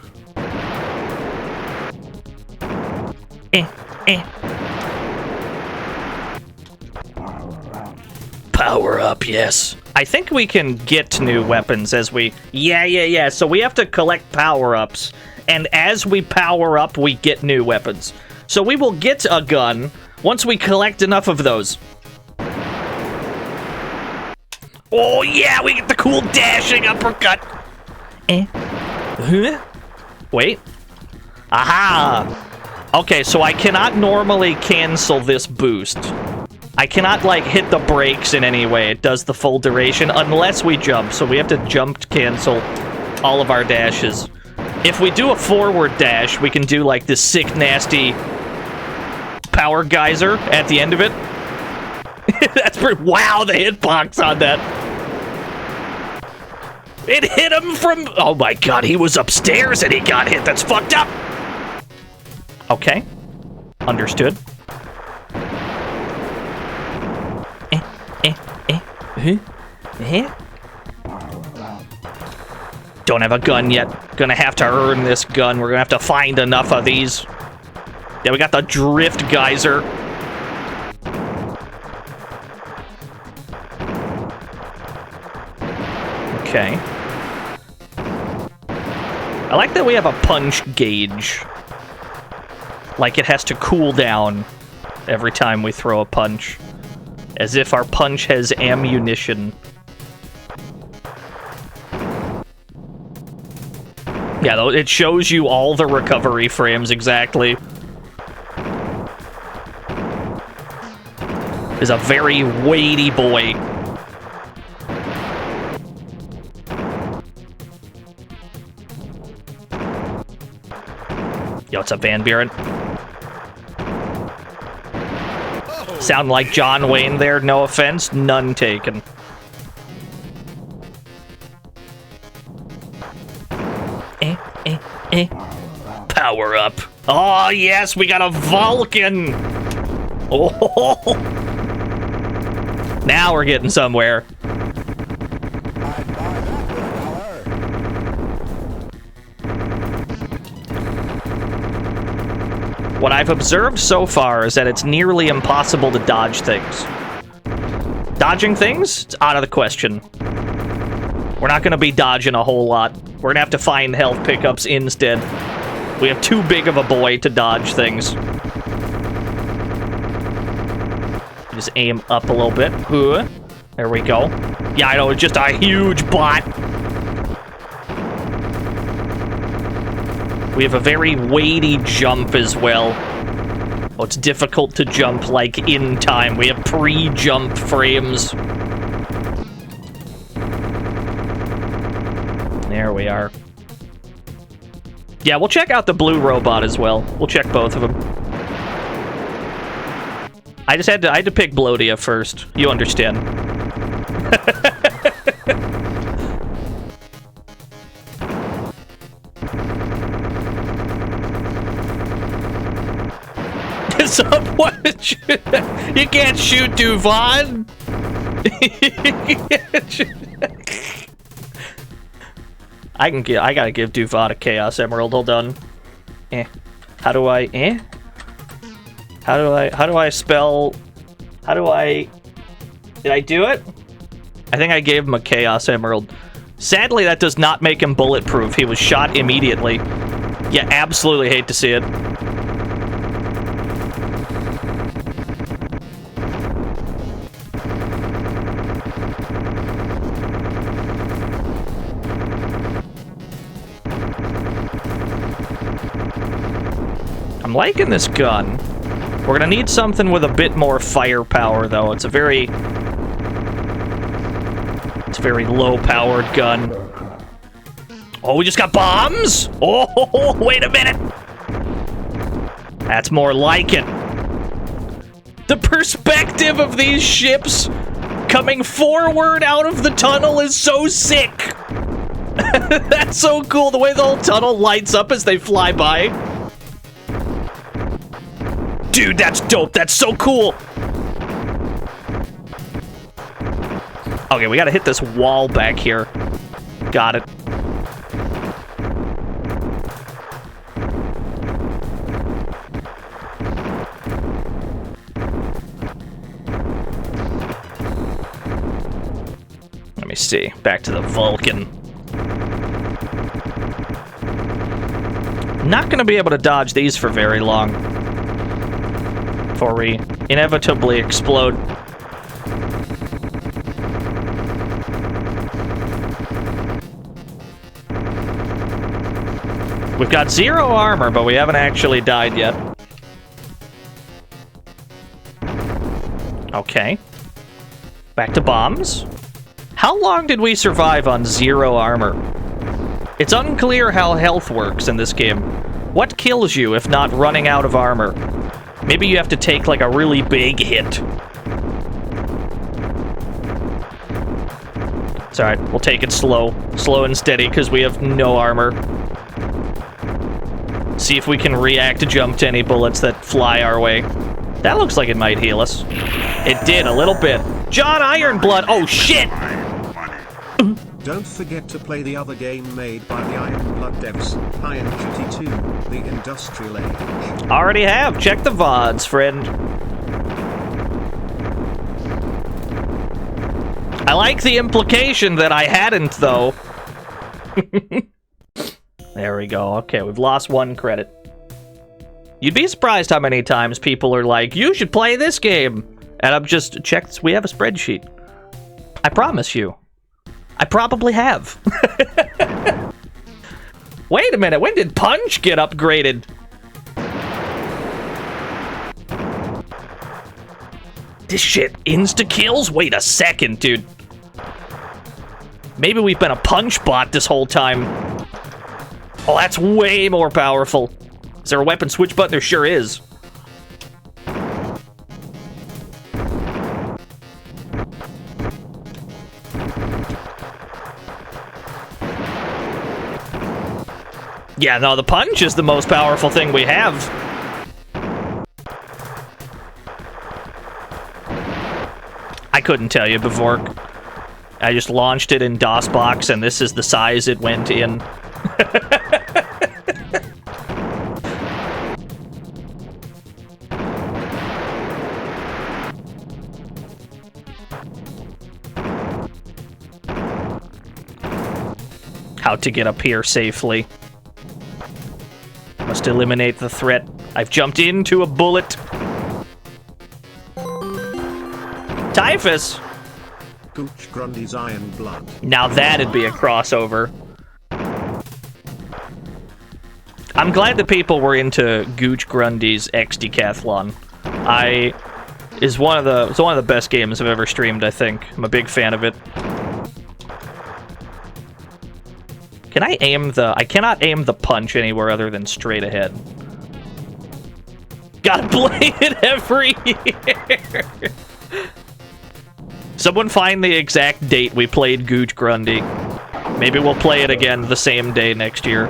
Speaker 3: Power up, yes. I think we can get new weapons as we... Yeah. So we have to collect power-ups. And as we power up, we get new weapons. So we will get a gun once we collect enough of those. Oh, yeah, we get the cool dashing uppercut. Wait. Aha! Okay, so I cannot normally cancel this boost. I cannot, like, hit the brakes in any way. It does the full duration unless we jump. So we have to jump to cancel all of our dashes. If we do a forward dash, we can do, like, this sick, nasty power geyser at the end of it. That's pretty... Wow, the hitbox on that. It hit him from... Oh, my God, he was upstairs and he got hit. That's fucked up. Okay. Understood. Don't have a gun yet. Gonna have to earn this gun. We're gonna have to find enough of these. Yeah, we got the drift geyser. Okay. I like that we have a punch gauge. Like it has to cool down every time we throw a punch. As if our punch has ammunition. Yeah, though, it shows you all the recovery frames exactly. Is a very weighty boy. Yo, what's up, Van Buren? Sound like John Wayne there, no offense, none taken. Power up. Oh, yes, we got a Vulcan. Oh, now we're getting somewhere. What I've observed so far is that it's nearly impossible to dodge things. Dodging things? It's out of the question. We're not going to be dodging a whole lot. We're going to have to find health pickups instead. We have too big of a boy to dodge things. Just aim up a little bit. There we go. Yeah, I know, it's just a huge bot. We have a very weighty jump as well. Oh, it's difficult to jump, like, in time. We have pre-jump frames. There we are. Yeah, we'll check out the blue robot as well. We'll check both of them. I had to pick Blodia first. You understand. Someone, you can't shoot Duvon. I gotta give Duvon a Chaos Emerald. Hold on. How do I spell? Did I do it? I think I gave him a Chaos Emerald. Sadly, that does not make him bulletproof. He was shot immediately. Yeah, absolutely hate to see it. I'm liking this gun. We're gonna need something with a bit more firepower, though. It's a very low-powered gun. Oh, we just got bombs? Oh, wait a minute. That's more like it. The perspective of these ships coming forward out of the tunnel is so sick. That's so cool, the way the whole tunnel lights up as they fly by. Dude, that's dope. That's so cool. Okay, we gotta hit this wall back here. Got it. Let me see. Back to the Vulcan. Not gonna be able to dodge these for very long before we inevitably explode. We've got 0 armor, but we haven't actually died yet. Okay. Back to bombs. How long did we survive on 0 armor? It's unclear how health works in this game. What kills you if not running out of armor? Maybe you have to take like a really big hit. It's alright, we'll take it slow. Slow and steady, because we have no armor. See if we can react to jump to any bullets that fly our way. That looks like it might heal us. It did, a little bit. John Ironblood! Oh, shit!
Speaker 6: Don't forget to play the other game made by the Ironblood devs, Iron Duty 2, The Industrial Age.
Speaker 3: Already have. Check the VODs, friend. I like the implication that I hadn't, though. There we go. Okay, we've lost 1 credit. You'd be surprised how many times people are like, you should play this game. And I'm just, checked, we have a spreadsheet. I promise you. I probably have. Wait a minute, when did Punch get upgraded? This shit insta-kills? Wait a second, dude. Maybe we've been a punch bot this whole time. Oh, that's way more powerful. Is there a weapon switch button? There sure is. Yeah, no, the punch is the most powerful thing we have. I couldn't tell you before. I just launched it in DOSBox, and this is the size it went in. How to get up here safely. Must eliminate the threat. I've jumped into a bullet. Typhus!
Speaker 6: Gooch Grundy's Iron Blood.
Speaker 3: Now that'd be a crossover. I'm glad that people were into Gooch Grundy's X Decathlon. It's one of the best games I've ever streamed, I think. I'm a big fan of it. Can I aim I cannot aim the punch anywhere other than straight ahead. Gotta play it every year. Someone find the exact date we played Gooch Grundy. Maybe we'll play it again the same day next year.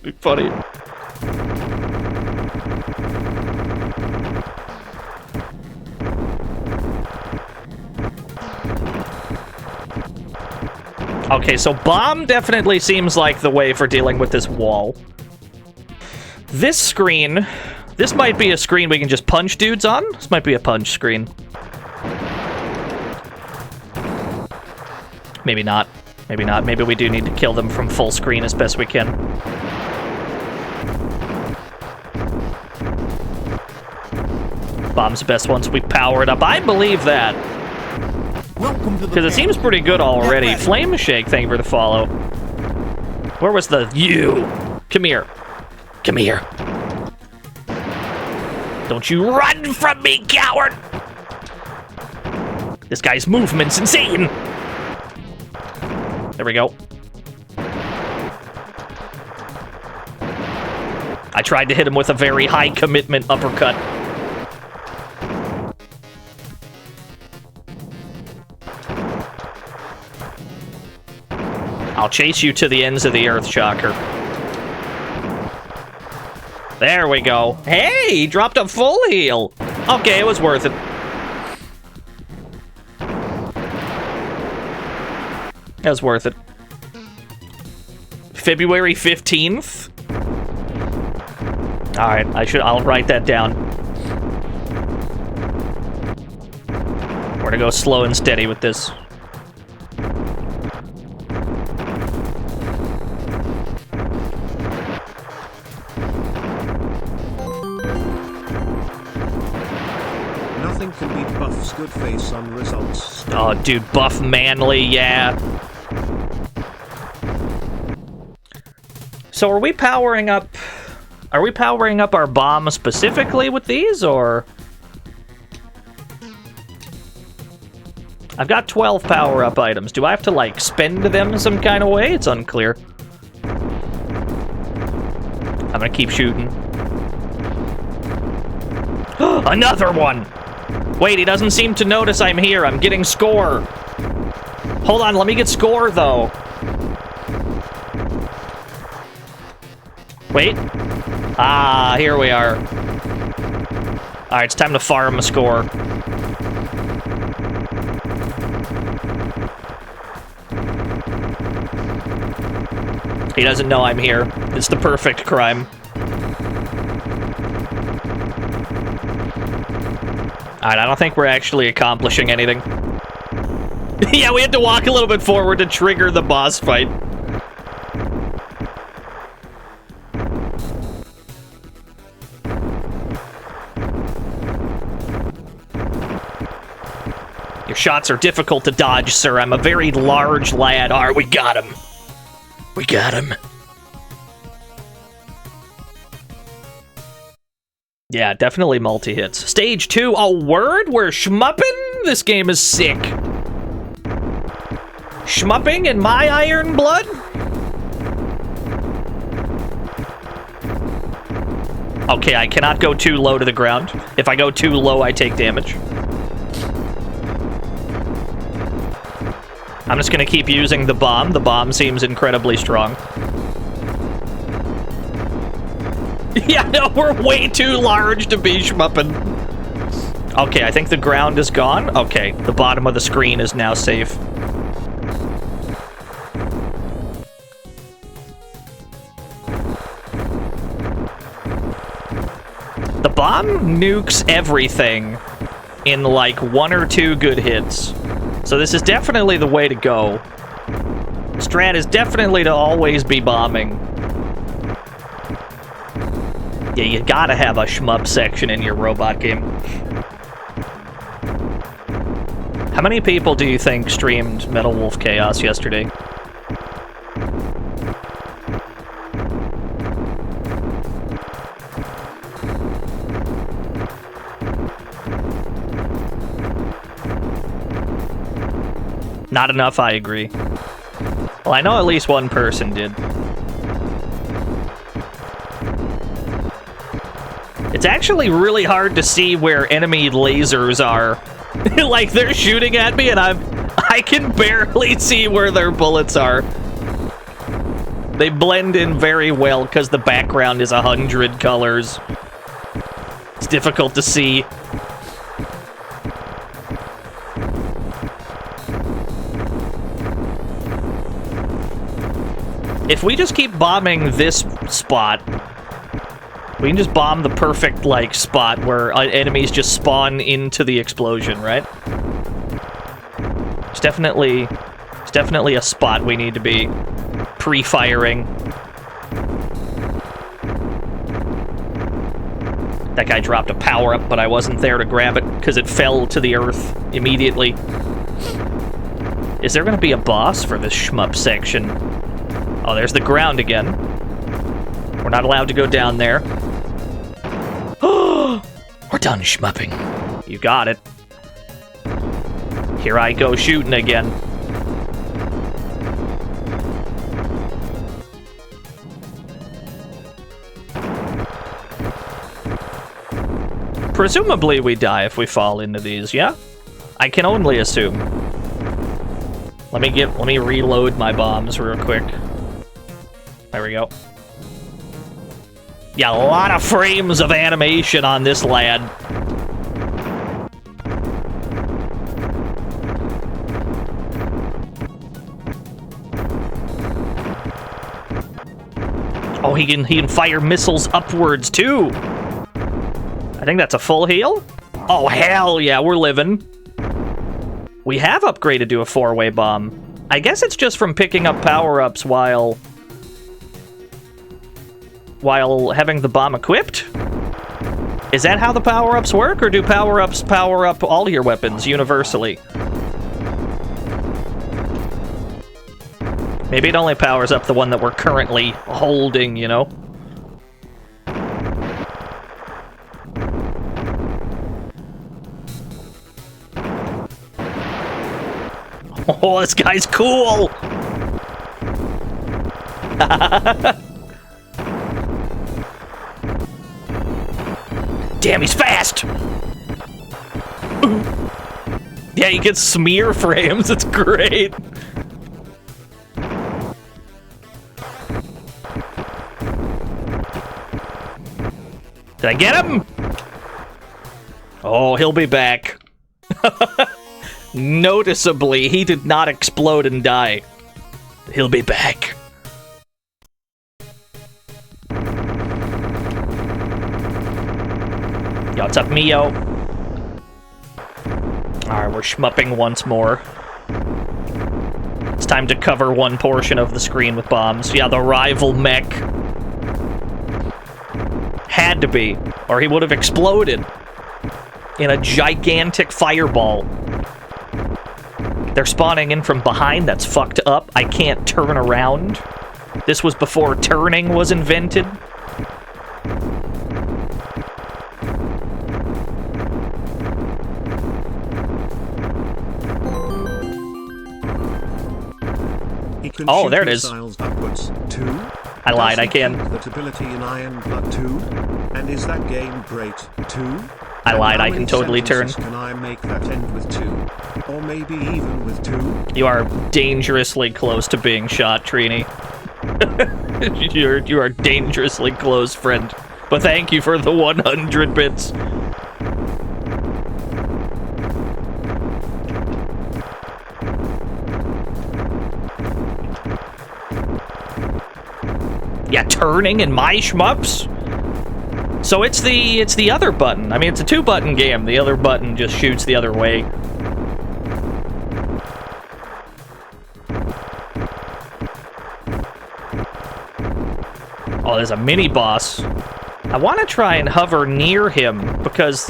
Speaker 3: Be funny. Okay, so bomb definitely seems like the way for dealing with this wall. This screen, this might be a screen we can just punch dudes on. This might be a punch screen. Maybe not. Maybe not. Maybe we do need to kill them from full screen as best we can. Bomb's best once we power it up. I believe that. Because it seems pretty good already. Flame Shake, thank you for the follow. Where was the you? Come here. Come here. Don't you run from me, coward! This guy's movement's insane! There we go. I tried to hit him with a very high commitment uppercut. I'll chase you to the ends of the earth, Shocker. There we go. Hey, he dropped a full heal. Okay, it was worth it. It was worth it. February 15th? Alright, I'll write that down. We're gonna go slow and steady with this.
Speaker 6: Nothing can beat Buff's good face on results.
Speaker 3: Oh, dude, Buff Manly, yeah. So are we powering up... Are we powering up our bomb specifically with these, or...? I've got 12 power-up items. Do I have to, like, spend them some kind of way? It's unclear. I'm gonna keep shooting. Another one! Wait, he doesn't seem to notice I'm here. I'm getting score. Hold on, let me get score, though. Wait. Ah, here we are. Alright, it's time to farm a score. He doesn't know I'm here. It's the perfect crime. Alright, I don't think we're actually accomplishing anything. Yeah, we had to walk a little bit forward to trigger the boss fight. Your shots are difficult to dodge, sir. I'm a very large lad. Alright, we got him. We got him. Yeah, definitely multi-hits. Stage 2, oh, word? We're shmupping? This game is sick. Shmupping in my iron blood? Okay, I cannot go too low to the ground. If I go too low, I take damage. I'm just gonna keep using the bomb. The bomb seems incredibly strong. Yeah, no, we're way too large to be shmupping. Okay, I think the ground is gone. Okay, the bottom of the screen is now safe. The bomb nukes everything in like 1 or 2 good hits. So this is definitely the way to go. Strat is definitely to always be bombing. Yeah, you gotta have a shmup section in your robot game. How many people do you think streamed Metal Wolf Chaos yesterday? Not enough, I agree. Well, I know at least one person did. It's actually really hard to see where enemy lasers are. Like, they're shooting at me and I can barely see where their bullets are. They blend in very well because the background is 100 colors. It's difficult to see. If we just keep bombing this spot, we can just bomb the perfect, like, spot where enemies just spawn into the explosion, right? It's definitely a spot we need to be pre-firing. That guy dropped a power-up, but I wasn't there to grab it because it fell to the earth immediately. Is there going to be a boss for this shmup section? Oh, there's the ground again. We're not allowed to go down there. We're done shmupping. You got it. Here I go shooting again. Presumably we die if we fall into these, yeah? I can only assume. Let me reload my bombs real quick. There we go. Yeah, a lot of frames of animation on this lad. Oh, he can fire missiles upwards too. I think that's a full heal. Oh, hell yeah, we're living. We have upgraded to a 4-way bomb. I guess it's just from picking up power-ups while having the bomb equipped? Is that how the power-ups work, or do power-ups power up all your weapons universally? Maybe it only powers up the one that we're currently holding, you know? Oh, this guy's cool! Damn, he's fast! Yeah, you get smear frames, it's great! Did I get him? Oh, he'll be back. Noticeably, he did not explode and die. He'll be back. Yo, what's up, Mio? Alright, we're shmupping once more. It's time to cover one portion of the screen with bombs. Yeah, the rival mech. Had to be, or he would have exploded in a gigantic fireball. They're spawning in from behind, that's fucked up. I can't turn around. This was before turning was invented.
Speaker 6: He can
Speaker 3: Oh,
Speaker 6: shoot
Speaker 3: there it is.
Speaker 6: missiles upwards, too?
Speaker 3: I lied,
Speaker 6: Does
Speaker 3: I
Speaker 6: he
Speaker 3: can.
Speaker 6: keep that ability in Iron Blood too? And is that game great too?
Speaker 3: I
Speaker 6: And
Speaker 3: lied,
Speaker 6: how
Speaker 3: I can
Speaker 6: many
Speaker 3: totally turn.
Speaker 6: sentences Can I make that end with 2? Or maybe even with 2?
Speaker 3: You are dangerously close to being shot, Trini. You are dangerously close, friend. But thank you for the 100 bits. Yeah, turning in my shmups? So it's the other button. I mean, it's a 2-button game. The other button just shoots the other way. Oh, there's a mini boss. I want to try and hover near him because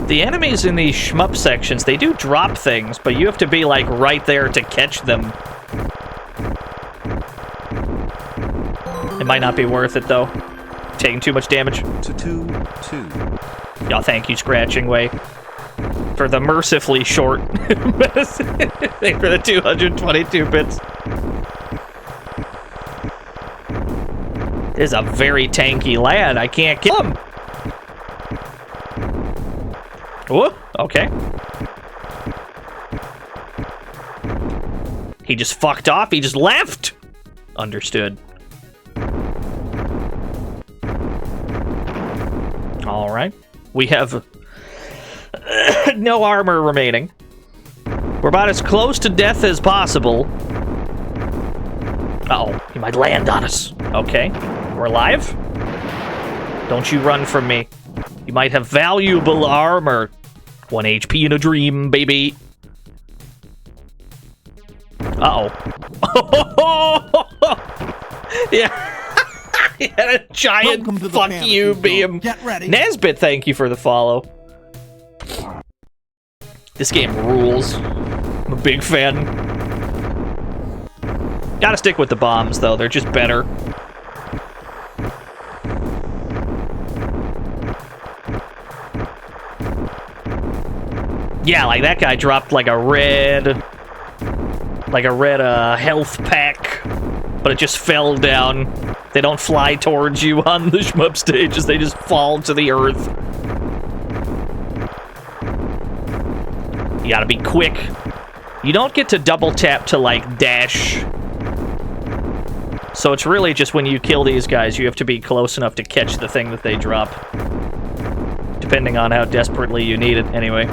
Speaker 3: the enemies in these shmup sections, they do drop things, but you have to be like right there to catch them. It might not be worth it though. Taking too much damage.
Speaker 6: To 2.
Speaker 3: Y'all, thank you, Scratching Way, for the mercifully short. Thank for the 222 bits. This is a very tanky lad. I can't kill him. Whoa, okay. He just fucked off. He just left. Understood. All right. We have no armor remaining. We're about as close to death as possible. Uh-oh, he might land on us. Okay, we're alive. Don't you run from me. You might have valuable armor. 1 HP in a dream, baby. Uh-oh. Yeah. He had a giant
Speaker 7: Welcome to the
Speaker 3: fuck
Speaker 7: fantasy
Speaker 3: you
Speaker 7: zone.
Speaker 3: beam.
Speaker 7: Get ready.
Speaker 3: Nesbit, thank you for the follow. This game rules. I'm a big fan. Gotta stick with the bombs, though. They're just better. Yeah, like that guy dropped like a red health pack, but it just fell down. They don't fly towards you on the shmup stages, they just fall to the earth. You gotta be quick. You don't get to double tap to, like, dash. So it's really just when you kill these guys, you have to be close enough to catch the thing that they drop. Depending on how desperately you need it, anyway.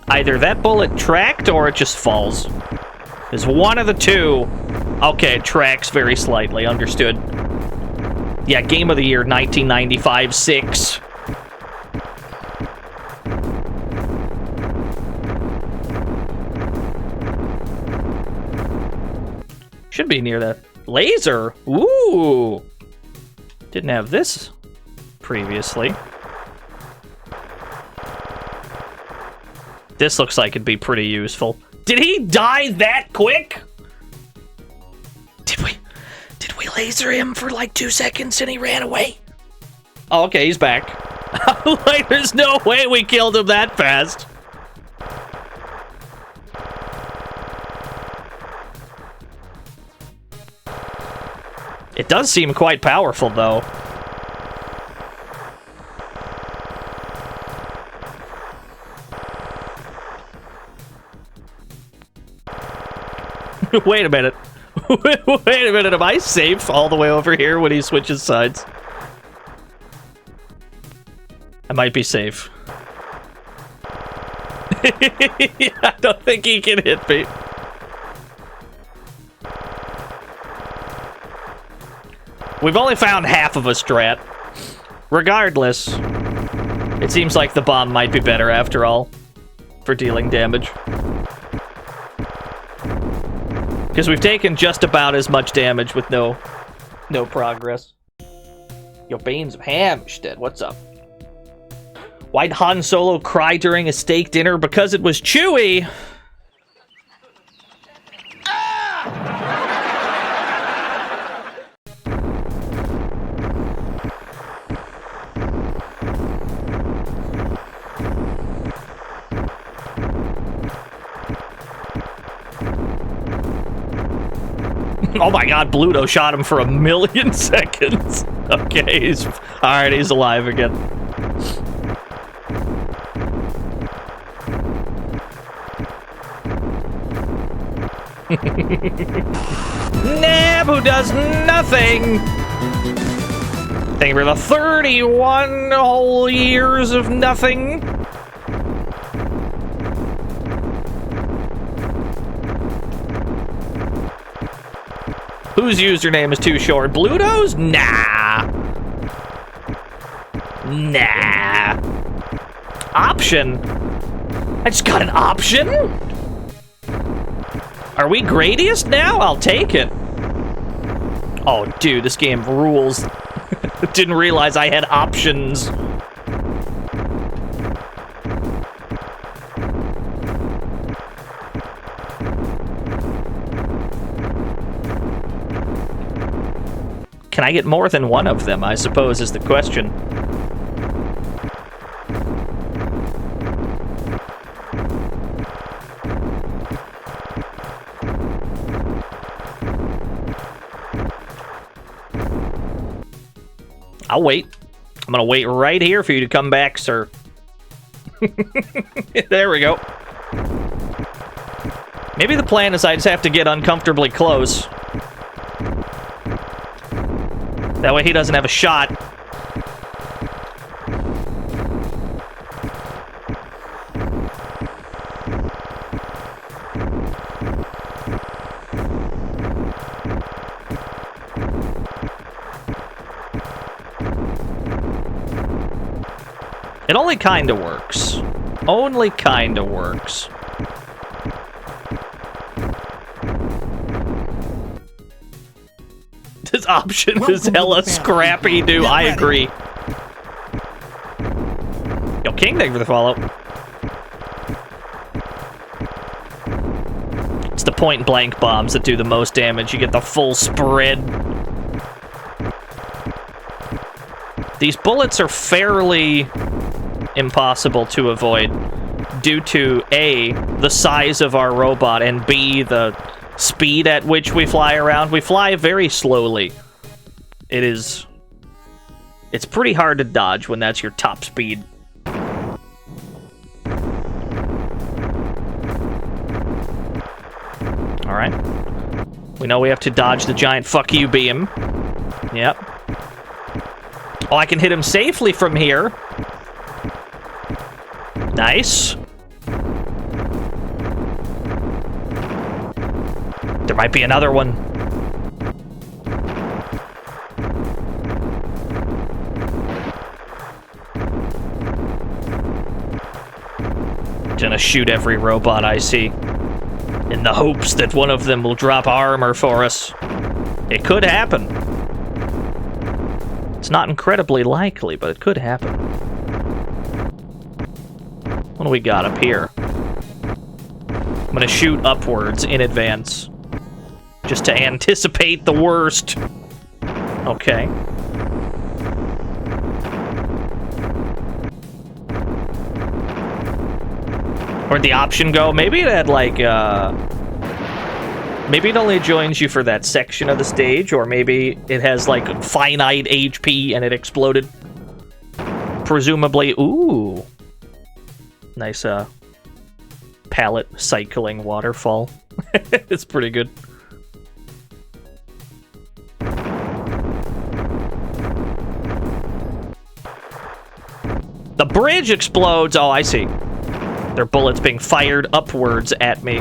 Speaker 3: Either that bullet tracked or it just falls. There's one of the two. Okay, it tracks very slightly. Understood. Yeah, Game of the Year 1995-6. Should be near that. Laser! Ooh! Didn't have this previously. This looks like it'd be pretty useful. Did he die that quick? Did we laser him for like 2 seconds and he ran away? Oh, okay, he's back. Like, there's no way we killed him that fast. It does seem quite powerful, though. Wait a minute. Wait a minute, am I safe all the way over here when he switches sides? I might be safe. I don't think he can hit me. We've only found half of a strat. Regardless, it seems like the bomb might be better after all for dealing damage. Because we've taken just about as much damage with no progress. Yo, Banes of Hamstead, what's up? Why'd Han Solo cry during a steak dinner? Because it was chewy! Oh my god, Bluto shot him for 1,000,000 seconds. Okay, he's alive again. Nab, who does nothing. Thank you for the 31 whole years of nothing. Whose username is too short? Bluto's? Nah. Nah. Option? I just got an option? Are we Gradiest now? I'll take it. Oh, dude, this game rules. Didn't realize I had options. Can I get more than one of them, I suppose, is the question. I'll wait. I'm gonna wait right here for you to come back, sir. There we go. Maybe the plan is I just have to get uncomfortably close. That way he doesn't have a shot. It only kinda works. Only kinda works. This option is hella scrappy, dude. I agree. Yo, King, thank you for the follow. point-blank bombs that do the most damage. You get the full spread. These bullets are fairly impossible to avoid due to A, the size of our robot, and B, the speed at which we fly around. We fly very slowly. It's pretty hard to dodge when that's your top speed. Alright. We know we have to dodge the giant fuck you beam. Yep. Oh, I can hit him safely from here. Nice. There might be another one. Gonna shoot every robot I see, in the hopes that one of them will drop armor for us. It could happen. It's not incredibly likely, but it could happen. What do we got up here? I'm gonna shoot upwards in advance, just to anticipate the worst. Okay. Where'd the option go? Maybe it had, like, maybe it only joins you for that section of the stage, or maybe it has, like, finite HP and it exploded. Presumably. Ooh. Nice, pallet cycling waterfall. It's pretty good. The bridge explodes! Oh, I see. There are bullets being fired upwards at me.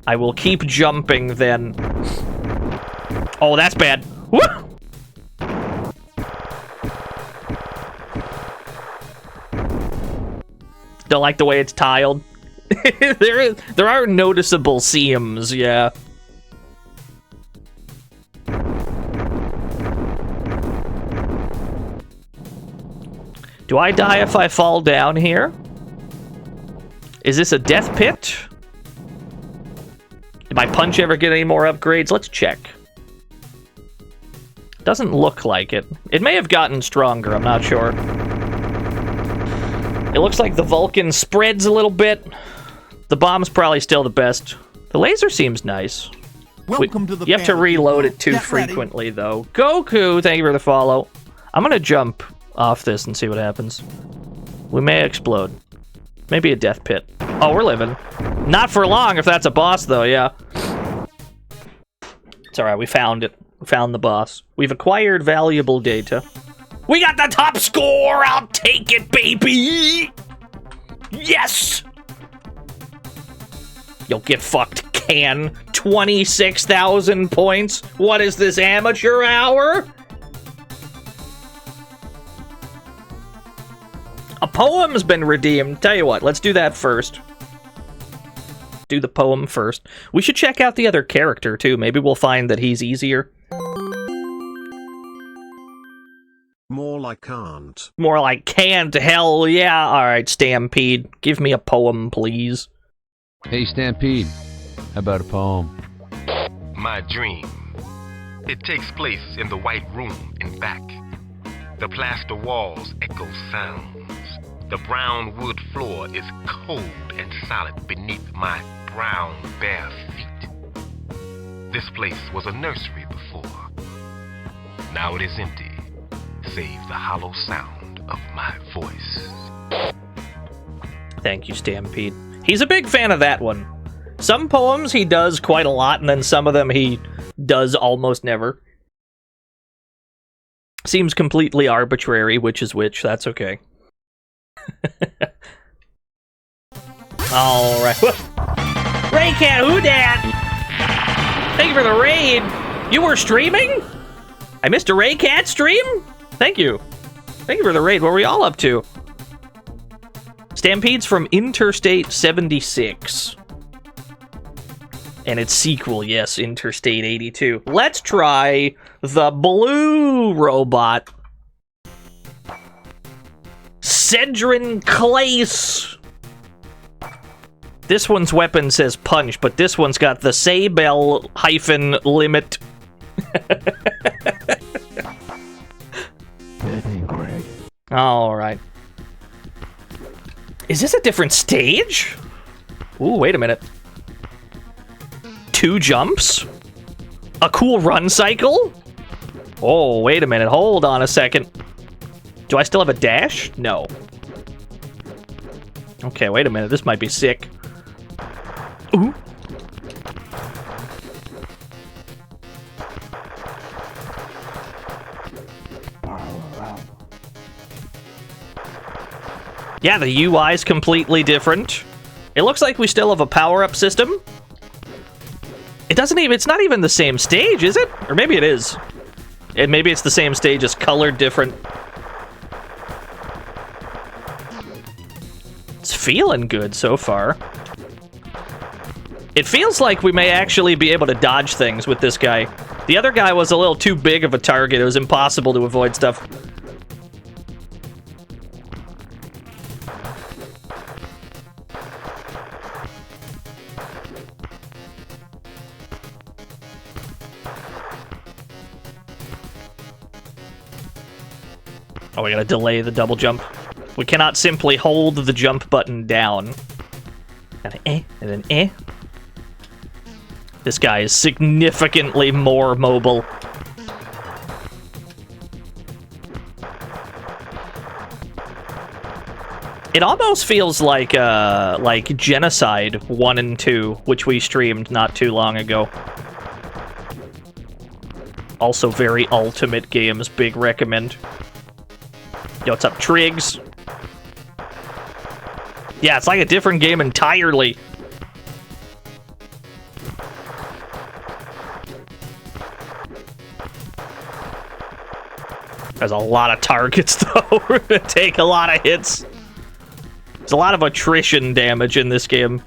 Speaker 3: I will keep jumping then. Oh, that's bad. Woo! Don't like the way it's tiled. There are noticeable seams, yeah. Do I die if I fall down here? Is this a death pit? Did my punch ever get any more upgrades? Let's check. Doesn't look like it. It may have gotten stronger, I'm not sure. It looks like the Vulcan spreads a little bit. The bomb's probably still the best. The laser seems nice.
Speaker 7: Welcome to the
Speaker 3: You have to reload it too frequently, though. Goku, thank you for the follow. I'm gonna jump off this and see what happens. We may explode. Maybe a death pit. Oh, we're living. Not for long if that's a boss, though, yeah. It's alright, we found it. We found the boss. We've acquired valuable data. We got the top score! I'll take it, baby! Yes! You'll get fucked, Can. 26,000 points? What is this, amateur hour? A poem's been redeemed. Tell you what, let's do that first. Do the poem first. We should check out the other character, too. Maybe we'll find that he's easier.
Speaker 6: More like can't.
Speaker 3: More like can't. Hell yeah. Alright, Stampede. Give me a poem, please.
Speaker 4: Hey, Stampede. How about a poem?
Speaker 8: My dream. It takes place in the white room in back. The plaster walls echo sounds. The brown wood floor is cold and solid beneath my brown bare feet. This place was a nursery before. Now it is empty, save the hollow sound of my voice.
Speaker 3: Thank you, Stampede. He's a big fan of that one. Some poems he does quite a lot, and then some of them he does almost never. Seems completely arbitrary, which is which, that's okay. Alright. Raycat, who dat? Thank you for the raid. You were streaming? I missed a Raycat stream? Thank you. Thank you for the raid. What were we all up to? Stampede's from Interstate 76. And its sequel, yes, Interstate 82. Let's try the blue robot. Cedrin Clace. This one's weapon says punch, but this one's got the Saybell -limit. Alright. Is this a different stage? Ooh, wait a minute. 2 jumps? A cool run cycle? Oh, wait a minute. Hold on a second. Do I still have a dash? No. Okay, wait a minute. This might be sick. Ooh. Yeah, the UI's completely different. It looks like we still have a power-up system. It doesn't even... It's not even the same stage, is it? Or maybe it is. And maybe it's the same stage, just colored different. It's feeling good so far. It feels like we may actually be able to dodge things with this guy. The other guy was a little too big of a target. It was impossible to avoid stuff. Oh, we gotta delay the double jump. We cannot simply hold the jump button down. Gotta and then This guy is significantly more mobile. It almost feels like Genocide 1 and 2, which we streamed not too long ago. Also very Ultimate Games, big recommend. Yo, what's up, Triggs? Yeah, it's like a different game entirely. There's a lot of targets, though. We're gonna take a lot of hits. There's a lot of attrition damage in this game.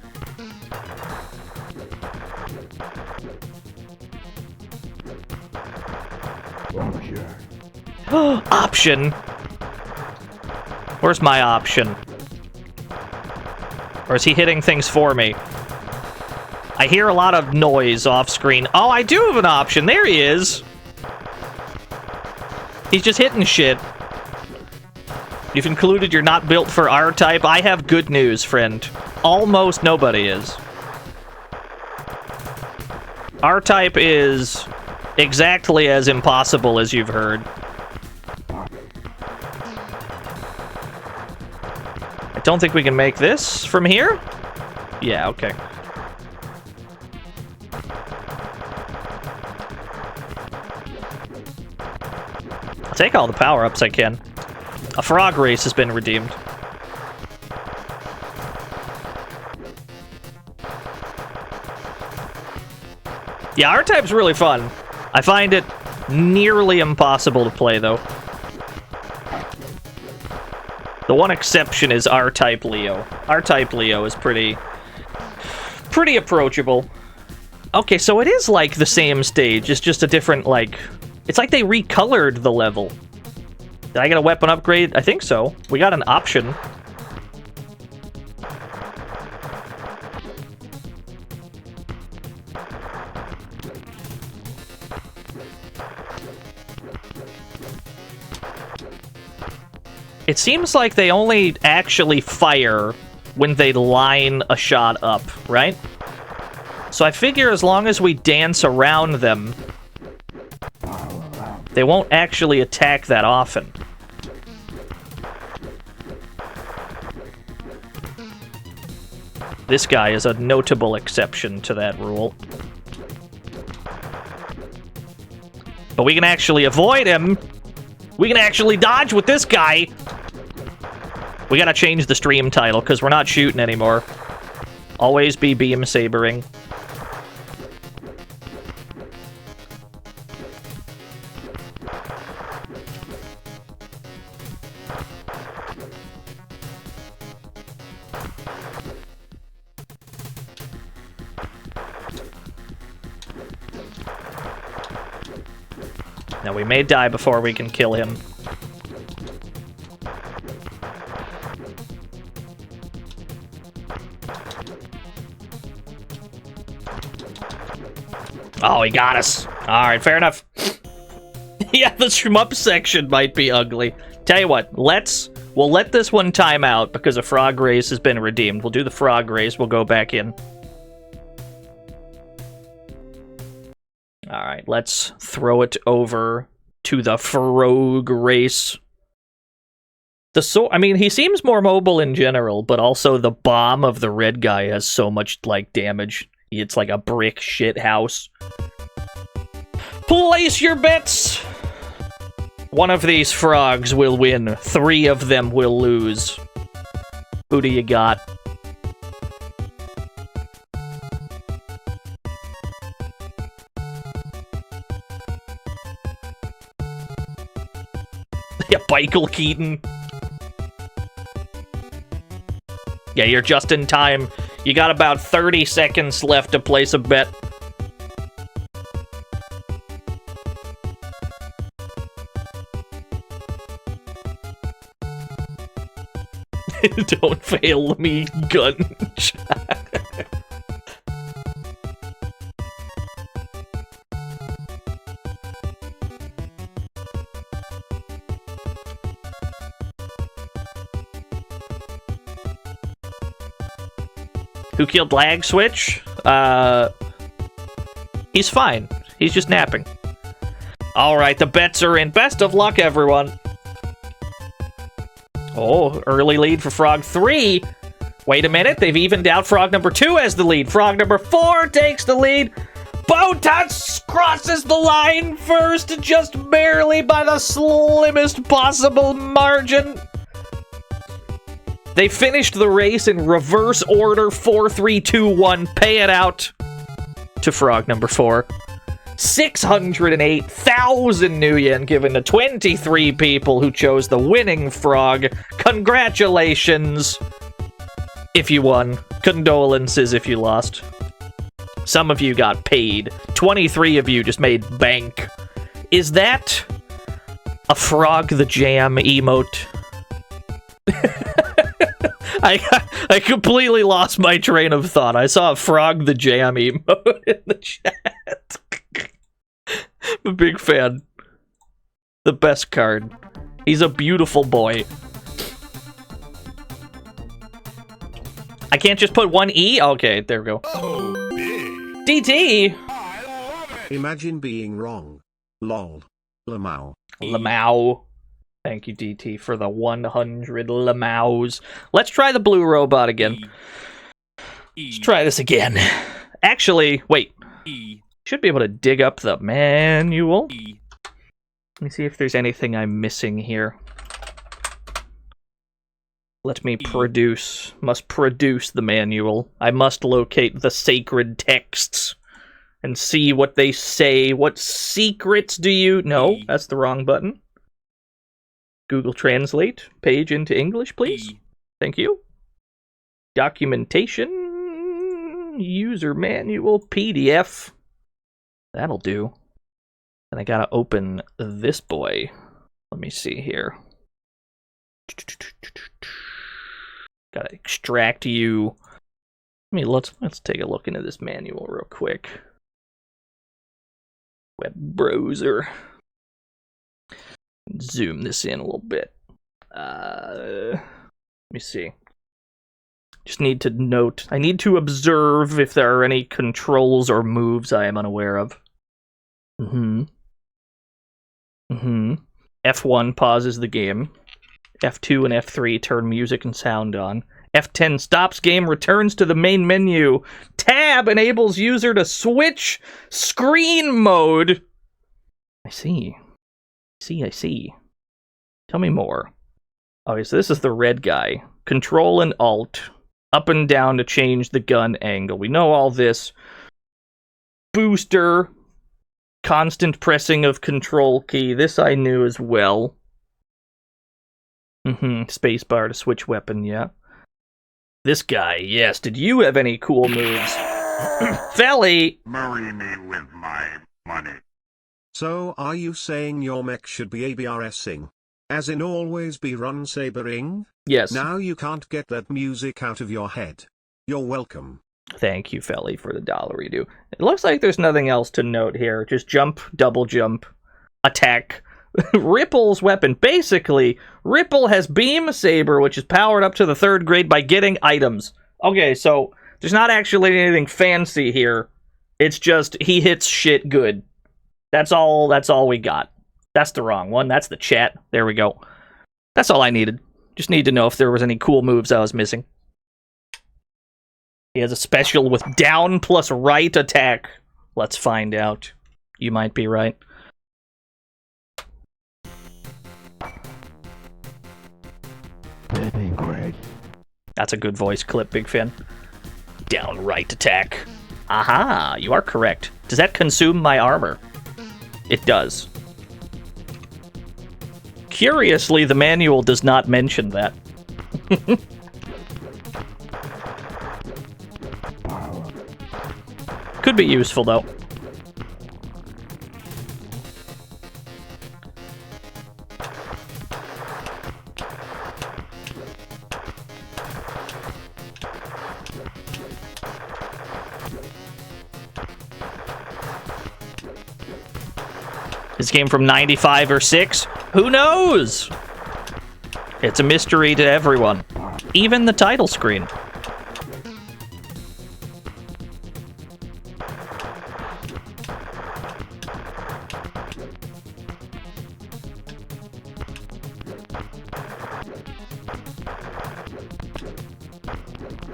Speaker 3: Option. Where's my option? Or is he hitting things for me? I hear a lot of noise off screen. Oh, I do have an option. There he is. He's just hitting shit. You've concluded you're not built for R-Type. I have good news, friend. Almost nobody is. R-Type is exactly as impossible as you've heard. I don't think we can make this from here? Yeah, okay. I'll take all the power-ups I can. A frog race has been redeemed. Yeah, R-Type's really fun. I find it nearly impossible to play, though. The one exception is R-Type Leo. R-Type Leo is pretty approachable. Okay, so it is like the same stage. It's just a different, like... It's like they recolored the level. Did I get a weapon upgrade? I think so. We got an option. It seems like they only actually fire when they line a shot up, right? So I figure as long as we dance around them, they won't actually attack that often. This guy is a notable exception to that rule. But we can actually avoid him. We can actually dodge with this guy. We gotta change the stream title, because we're not shooting anymore. Always be beam sabering. Now, we may die before we can kill him. Oh, he got us. Alright, fair enough. Yeah, the shmup section might be ugly. Tell you what, we'll let this one time out because a frog race has been redeemed. We'll do the frog race, we'll go back in. Alright, let's throw it over to the frog race. I mean, he seems more mobile in general, but also the bomb of the red guy has so much, like, damage. It's like a brick shit house. Place your bets! One of these frogs will win. 3 of them will lose. Who do you got? Yeah, Michael Keaton. Yeah, you're just in time. You got about 30 seconds left to place a bet. Don't fail me, Gunch. Who killed Lag Switch? He's fine. He's just napping. Alright, the bets are in. Best of luck, everyone. Oh, early lead for Frog 3. Wait a minute, they've evened out. Frog number 2 as the lead. Frog number 4 takes the lead. Bowtouch crosses the line first, just barely by the slimmest possible margin. They finished the race in reverse order, 4, 3, 2, 1. Pay it out to Frog number 4. 608,000 new yen given to 23 people who chose the winning frog. Congratulations if you won. Condolences if you lost. Some of you got paid. 23 of you just made bank. Is that a Frog the Jam emote? I completely lost my train of thought. I saw a Frog the Jam emote in the chat. I'm a big fan. The best card. He's a beautiful boy. I can't just put one E? Okay, there we go. Oh, DT!
Speaker 6: Imagine being wrong. Lol. Lamau.
Speaker 3: Lamau. Thank you, DT, for the 100 Lamaus. Let's try the blue robot again. Let's try this again. Actually, wait. Should be able to dig up the manual. Let me see if there's anything I'm missing here. Let me produce. Must produce the manual. I must locate the sacred texts and see what they say. What secrets do you... No, that's the wrong button. Google Translate. Page into English, please. Thank you. Documentation. User manual. PDF. That'll do. And I gotta open this boy. Let me see here. Gotta extract you. Let's take a look into this manual real quick. Web browser. Zoom this in a little bit. Let me see. Just need to note. I need to observe if there are any controls or moves I am unaware of. F1 pauses the game. F2 and F3 turn music and sound on. F10 stops game, returns to the main menu. Tab enables user to switch screen mode. I see. I see. Tell me more. Okay, so this is the red guy. Control and Alt. Up and down to change the gun angle. We know all this. Booster. Constant pressing of control key. This I knew as well. Spacebar to switch weapon, yeah. This guy, yes. Did you have any cool moves? Felly!
Speaker 9: Marry me with my money.
Speaker 6: So are you saying your mech should be ABRSing? As in always be run sabering?
Speaker 3: Yes.
Speaker 6: Now you can't get that music out of your head. You're welcome.
Speaker 3: Thank you, Felly, for the $1 redo. It looks like there's nothing else to note here. Just jump, double jump, attack. Ripple's weapon. Basically, Ripple has Beam Saber, which is powered up to the 3rd grade by getting items. Okay, so there's not actually anything fancy here. It's just he hits shit good. That's all we got. That's the wrong one. That's the chat. There we go. That's all I needed. Just need to know if there was any cool moves I was missing. He has a special with down plus right attack. Let's find out. You might be right. That's a good voice clip, Big Fin. Down right attack. Aha, you are correct. Does that consume my armor? It does. Curiously, the manual does not mention that. Could be useful, though. This game from 95 or 6? Who knows? It's a mystery to everyone. Even the title screen.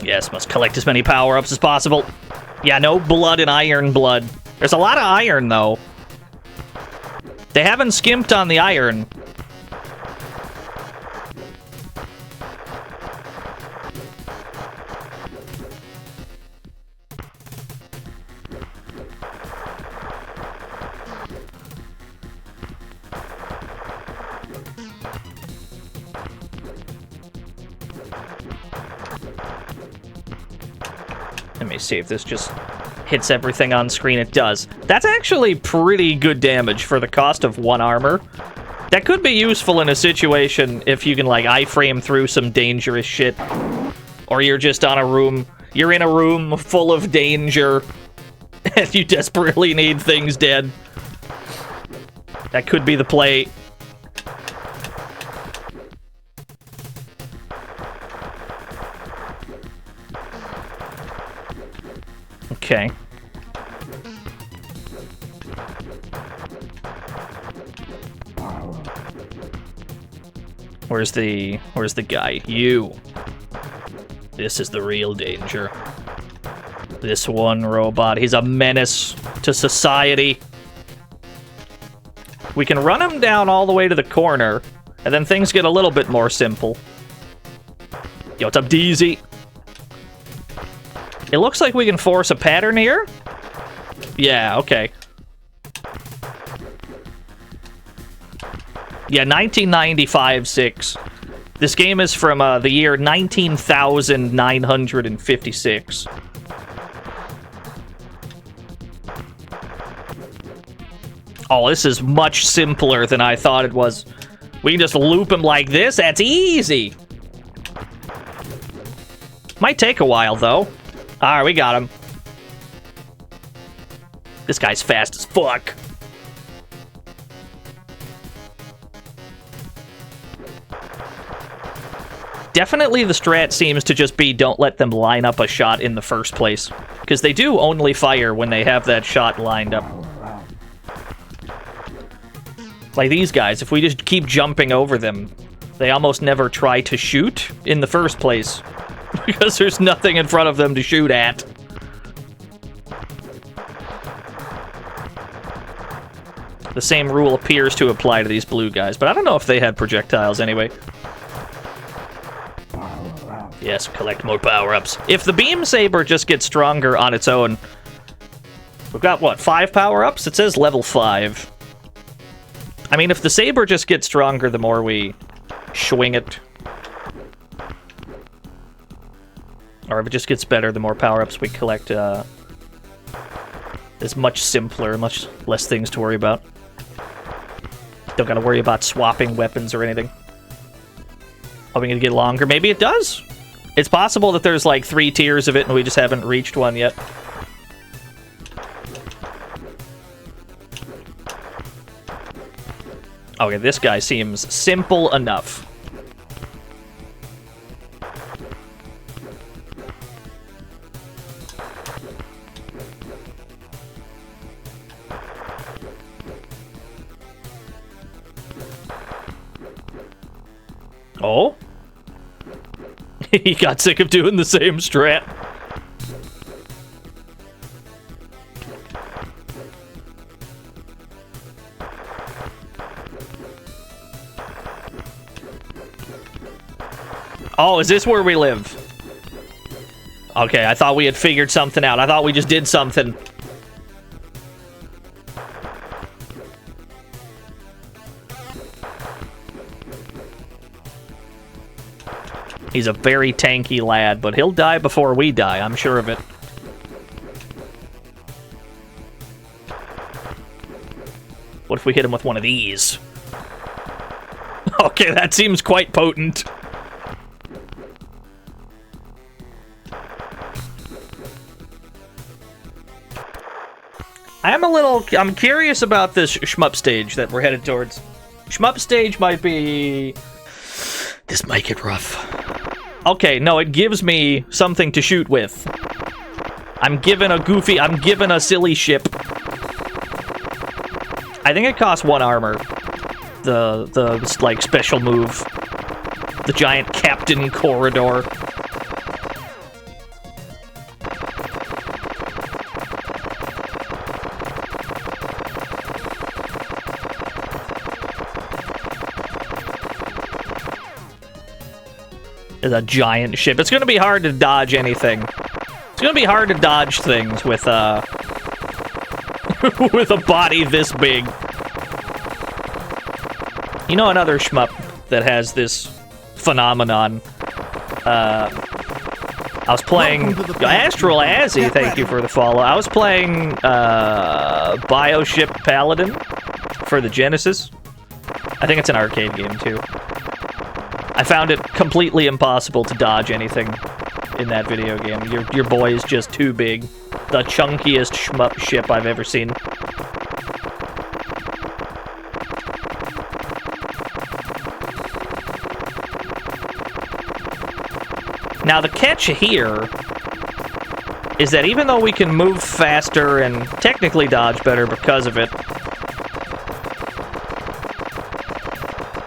Speaker 3: Yes, must collect as many power-ups as possible. Yeah, no blood and iron blood. There's a lot of iron, though. They haven't skimped on the iron. Let me see if this just hits everything on screen. It does. That's actually pretty good damage for the cost of 1 armor. That could be useful in a situation if you can, like, iframe through some dangerous shit. Or you're just on a room. You're in a room full of danger. And you desperately need things dead. That could be the play. Okay. Where's the guy? You. This is the real danger. This one robot, he's a menace to society. We can run him down all the way to the corner, and then things get a little bit more simple. Yo, what's up, DZ? It looks like we can force a pattern here. Yeah, okay. Yeah, 1995-6. This game is from the year 19,956. Oh, this is much simpler than I thought it was. We can just loop him like this. That's easy. Might take a while, though. Alright, we got him. This guy's fast as fuck. Definitely the strat seems to just be don't let them line up a shot in the first place. Because they do only fire when they have that shot lined up. Like these guys, if we just keep jumping over them, they almost never try to shoot in the first place. Because there's nothing in front of them to shoot at. The same rule appears to apply to these blue guys, but I don't know if they had projectiles anyway. Yes, collect more power-ups. If the Beam Saber just gets stronger on its own... We've got, what, 5 power-ups? It says level 5. I mean, if the Saber just gets stronger, the more we swing it. Or if it just gets better, the more power-ups we collect. It's much simpler, much less things to worry about. Don't gotta worry about swapping weapons or anything. Hoping it'll get longer. Maybe it does? It's possible that there's like 3 tiers of it and we just haven't reached one yet. Okay, this guy seems simple enough. Oh? He got sick of doing the same strat. Oh, is this where we live? Okay, I thought we had figured something out. I thought we just did something. He's a very tanky lad, but he'll die before we die, I'm sure of it. What if we hit him with one of these? Okay, that seems quite potent. I'm curious about this shmup stage that we're headed towards. Shmup stage might be... This might get rough. Okay, no, it gives me something to shoot with. I'm given a silly ship. I think it costs 1 armor. The like, special move. The giant captain corridor. Is a giant ship. It's gonna be hard to dodge anything. It's gonna be hard to dodge things with with a body this big. You know another shmup that has this phenomenon? I was playing Astral Azzy, thank you for the follow. I was playing Bioship Paladin for the Genesis. I think it's an arcade game too. I found it completely impossible to dodge anything in that video game. Your boy is just too big. The chunkiest shmup ship I've ever seen. Now the catch here is that even though we can move faster and technically dodge better because of it,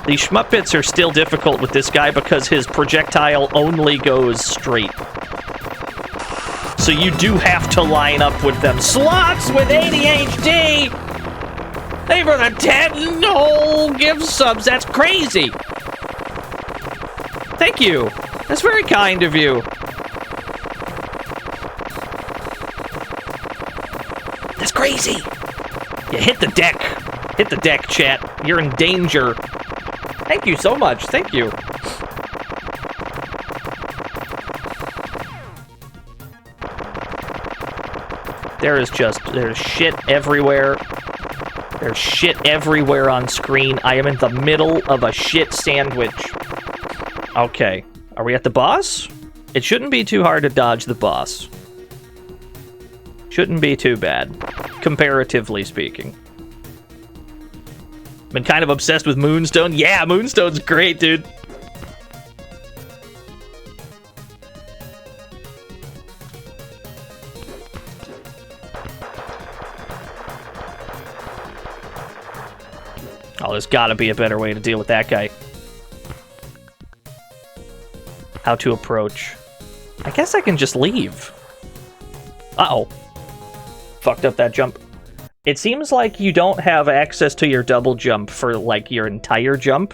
Speaker 3: these shmuppets are still difficult with this guy because his projectile only goes straight. So you do have to line up with them. Slots with ADHD! They for the 10 whole gift subs, that's crazy! Thank you. That's very kind of you. That's crazy! Yeah, hit the deck. Hit the deck, chat. You're in danger. Thank you so much. Thank you. There's shit everywhere. There's shit everywhere on screen. I am in the middle of a shit sandwich. Okay. Are we at the boss? It shouldn't be too hard to dodge the boss. Shouldn't be too bad, comparatively speaking. Been kind of obsessed with Moonstone. Yeah, Moonstone's great, dude. Oh, there's gotta be a better way to deal with that guy. How to approach. I guess I can just leave. Uh-oh. Fucked up that jump. It seems like you don't have access to your double jump for, like, your entire jump.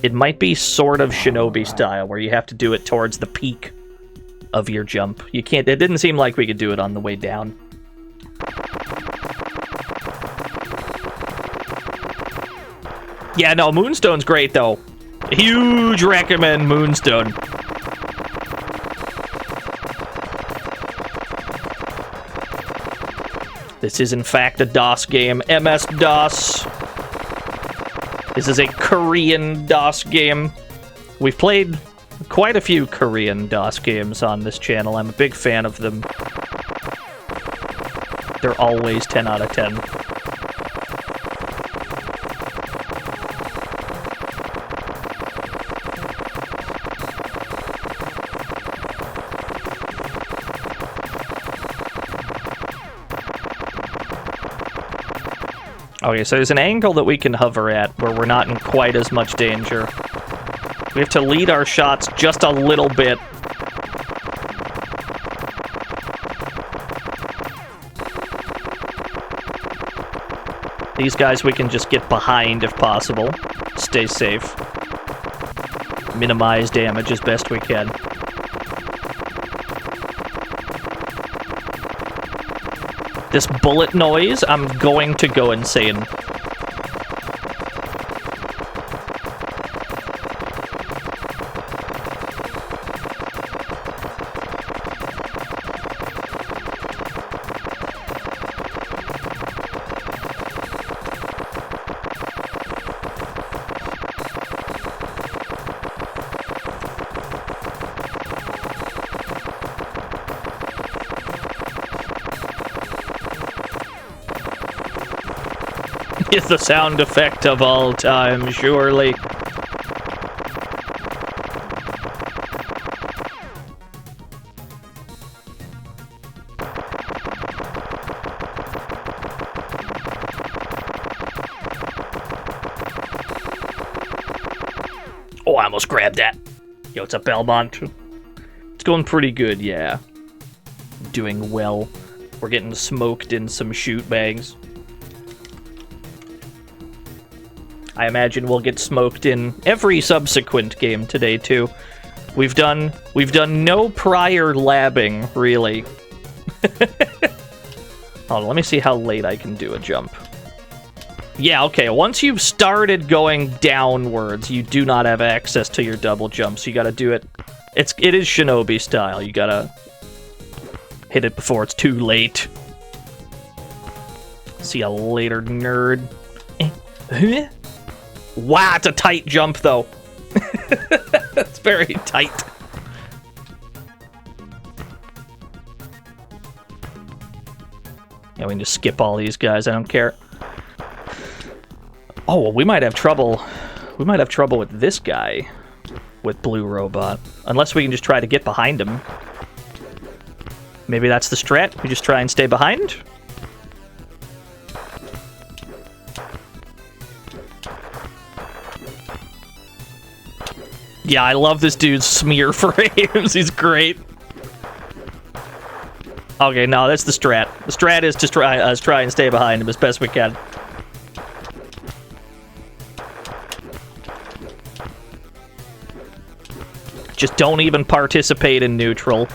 Speaker 3: It might be sort of Shinobi style, where you have to do it towards the peak of your jump. You can't... It didn't seem like we could do it on the way down. Yeah, no, Moonstone's great, though. Huge recommend Moonstone. This is, in fact, a DOS game. MS-DOS. This is a Korean DOS game. We've played quite a few Korean DOS games on this channel. I'm a big fan of them. They're always 10 out of 10. Okay, so there's an angle that we can hover at where we're not in quite as much danger. We have to lead our shots just a little bit. These guys we can just get behind if possible. Stay safe. Minimize damage as best we can. This bullet noise, I'm going to go insane. Is the sound effect of all time, surely. Oh, I almost grabbed that. Yo, what's up, Belmont? It's going pretty good, yeah. Doing well. We're getting smoked in some shoot bags. I imagine we'll get smoked in every subsequent game today too. We've done no prior labbing, really. Hold on, let me see how late I can do a jump. Yeah, okay, once you've started going downwards, you do not have access to your double jumps. You gotta do it. It is Shinobi style. You gotta hit it before it's too late. See ya later, nerd. Wow, it's a tight jump, though. It's very tight. Yeah, we can just skip all these guys. I don't care. Oh, well, we might have trouble. We might have trouble with this guy. With Blue Robot. Unless we can just try to get behind him. Maybe that's the strat. We just try and stay behind. Yeah, I love this dude's smear frames. He's great. Okay, no, that's the strat. The strat is to try and stay behind him as best we can. Just don't even participate in neutral.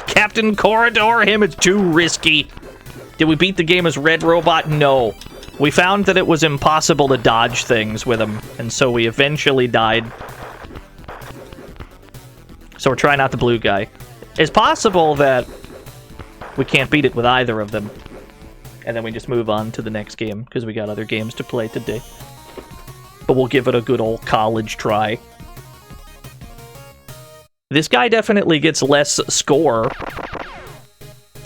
Speaker 3: Captain Corridor him, it's too risky. Did we beat the game as Red Robot? No. We found that it was impossible to dodge things with him, and so we eventually died. So we're trying out the blue guy. It's possible that we can't beat it with either of them. And then we just move on to the next game, because we got other games to play today. But we'll give it a good old college try. This guy definitely gets less score.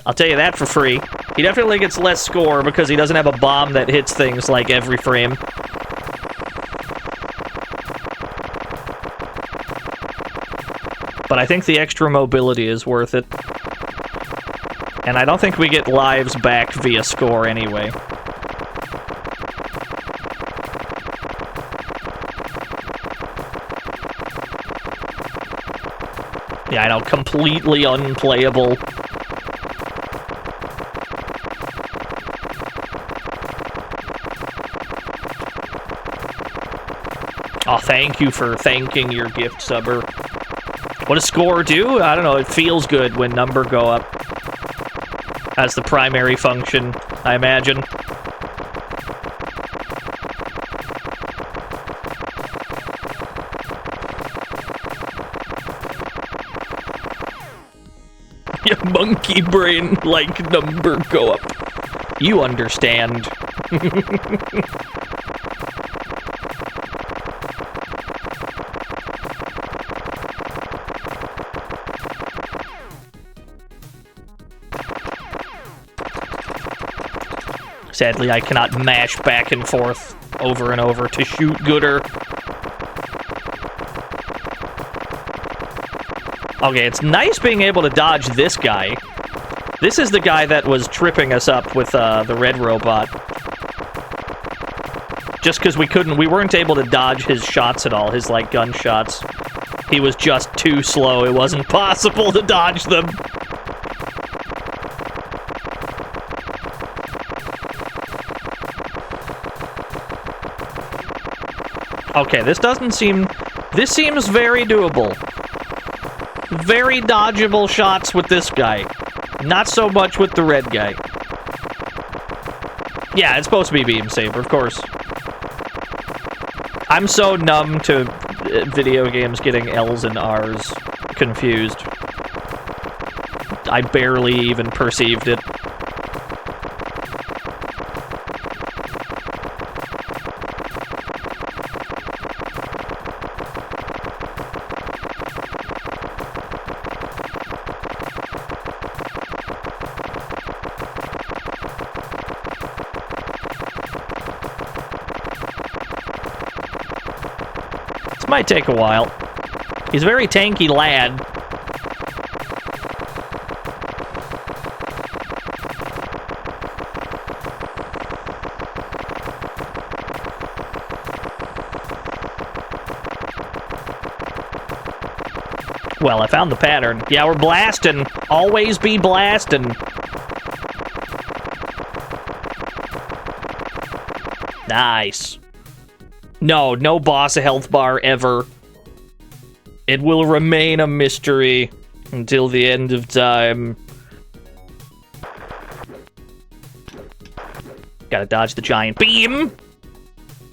Speaker 3: I'll tell you that for free. He definitely gets less score because he doesn't have a bomb that hits things like every frame. But I think the extra mobility is worth it. And I don't think we get lives back via score anyway. Yeah, I know, completely unplayable. Oh, thank you for thanking your gift subber. What does score do? I don't know, it feels good when number go up. As the primary function, I imagine. Monkey brain like number go up. You understand. Sadly, I cannot mash back and forth over and over to shoot gooder. Okay, it's nice being able to dodge this guy. This is the guy that was tripping us up with the red robot. Just because we weren't able to dodge his shots at all, his, like, gunshots. He was just too slow, it wasn't possible to dodge them. Okay, this seems very doable. Very dodgeable shots with this guy. Not so much with the red guy. Yeah, it's supposed to be Beam Saber, of course. I'm so numb to video games getting L's and R's confused. I barely even perceived it. Might take a while. He's a very tanky lad. Well, I found the pattern. Yeah, we're blasting. Always be blasting. Nice. No boss health bar ever. It will remain a mystery until the end of time. Gotta dodge the giant beam.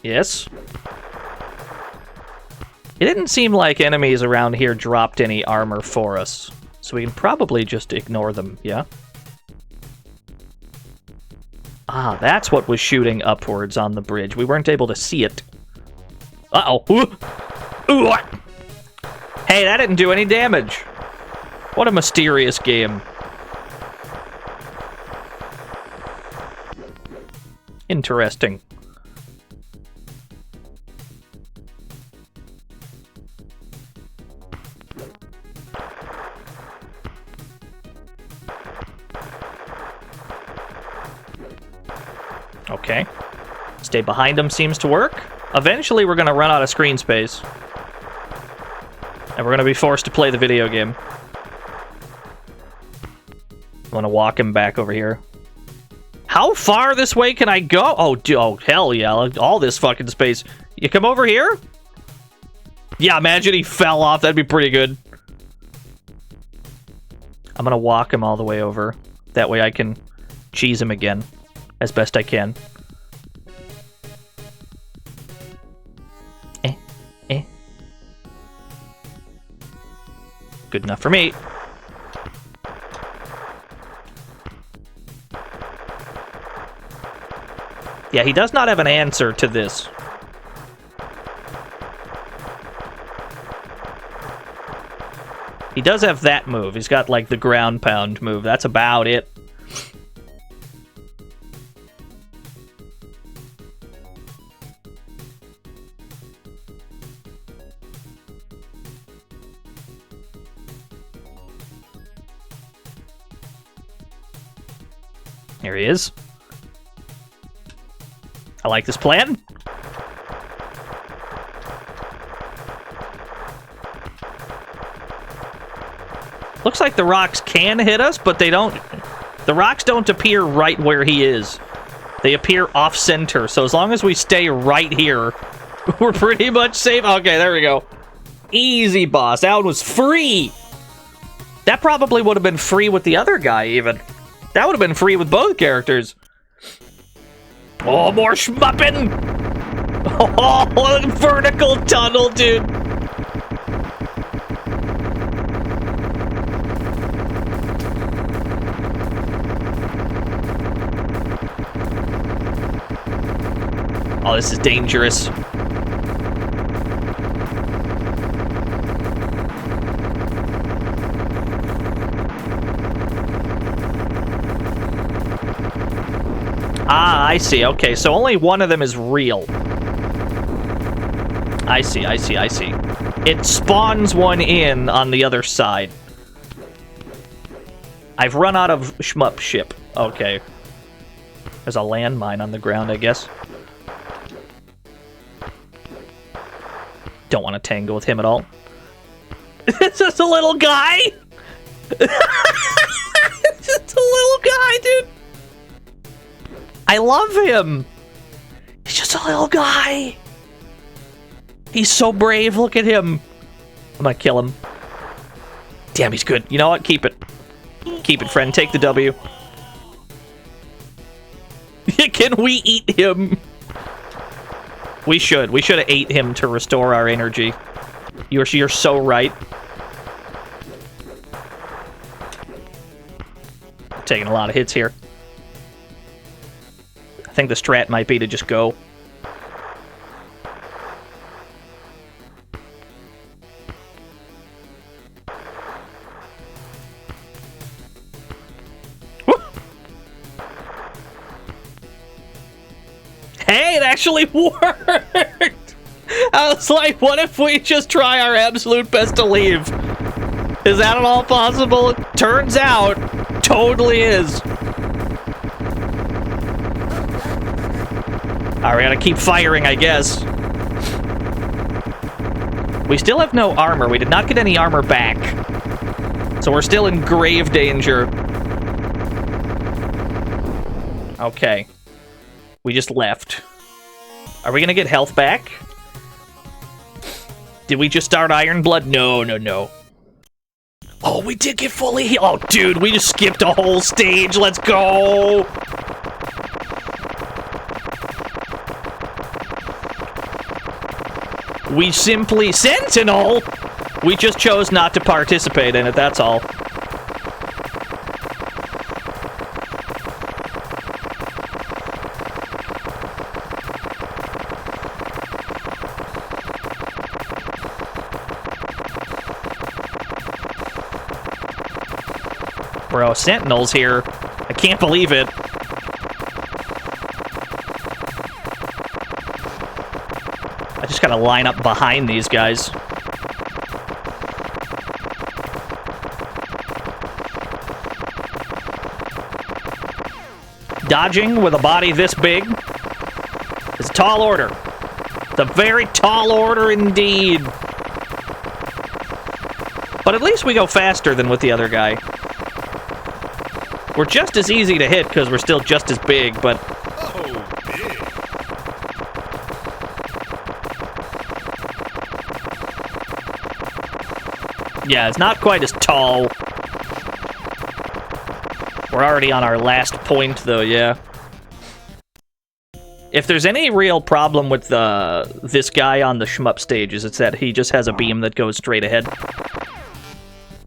Speaker 3: Yes. It didn't seem like enemies around here dropped any armor for us, so we can probably just ignore them, yeah? Ah, that's what was shooting upwards on the bridge. We weren't able to see it. Uh-oh. Ooh. Hey, that didn't do any damage. What a mysterious game. Interesting. Okay. Stay behind him seems to work. Eventually, we're going to run out of screen space. And we're going to be forced to play the video game. I'm going to walk him back over here. How far this way can I go? Oh, hell yeah. All this fucking space. You come over here? Yeah, imagine he fell off. That'd be pretty good. I'm going to walk him all the way over. That way I can cheese him again. As best I can. Good enough for me. Yeah, he does not have an answer to this. He does have that move. He's got, like, the ground pound move. That's about it. Here he is. I like this plan. Looks like the rocks can hit us, but they don't... The rocks don't appear right where he is. They appear off-center, so as long as we stay right here, we're pretty much safe. Okay, there we go. Easy, boss. That one was free! That probably would have been free with the other guy, even. That would have been free with both characters. Oh, more schmuppin'! Oh, vertical tunnel, dude! Oh, this is dangerous. Ah, I see. Okay, so only one of them is real. I see. It spawns one in on the other side. I've run out of shmup ship. Okay. There's a landmine on the ground, I guess. Don't want to tangle with him at all. It's just a little guy! It's just a little guy, dude! I love him! He's just a little guy! He's so brave, look at him! I'm gonna kill him. Damn, he's good. You know what? Keep it. Keep it, friend. Take the W. Can we eat him? We should. We should have ate him to restore our energy. You're so right. Taking a lot of hits here. I think the strat might be to just go. Hey, it actually worked! I was like, what if we just try our absolute best to leave? Is that at all possible? It turns out, totally is. Alright, we gotta keep firing, I guess. We still have no armor. We did not get any armor back. So we're still in grave danger. Okay. We just left. Are we gonna get health back? Did we just start Iron Blood? No. Oh, we did get fully healed. Oh, dude, we just skipped a whole stage. Let's go! We simply... Sentinel! We just chose not to participate in it, that's all. Bro, Sentinel's here. I can't believe it. I just gotta line up behind these guys. Dodging with a body this big is a tall order. It's a very tall order indeed. But at least we go faster than with the other guy. We're just as easy to hit because we're still just as big, but... Yeah, it's not quite as tall. We're already on our last point, though, yeah. If there's any real problem with this guy on the shmup stages, it's that he just has a beam that goes straight ahead.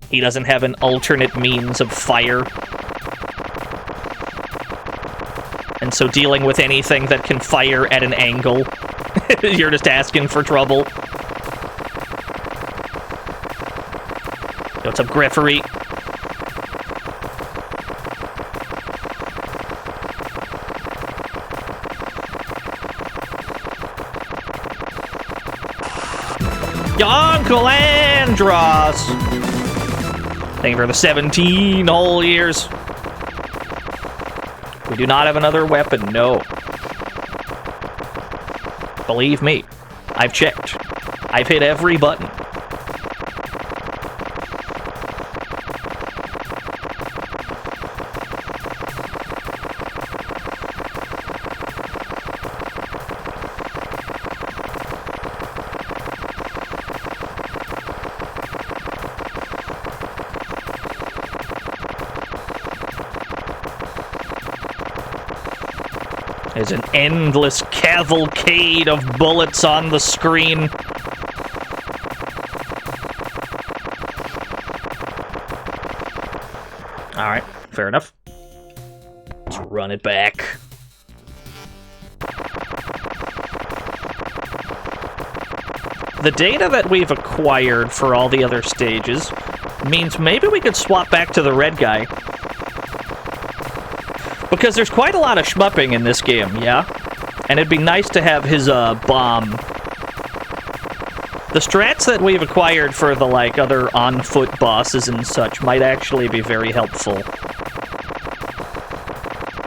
Speaker 3: He doesn't have an alternate means of fire. And so dealing with anything that can fire at an angle, you're just asking for trouble. Yo, what's up, Greffery? Uncle Andros! Thank you for the 17 whole years. We do not have another weapon, no. Believe me, I've checked. I've hit every button. There's an endless cavalcade of bullets on the screen. Alright, fair enough. Let's run it back. the data that we've acquired for all the other stages means maybe we could swap back to the red guy. Because there's quite a lot of shmupping in this game, yeah? And it'd be nice to have his, bomb. The strats that we've acquired for the, like, other on-foot bosses and such might actually be very helpful.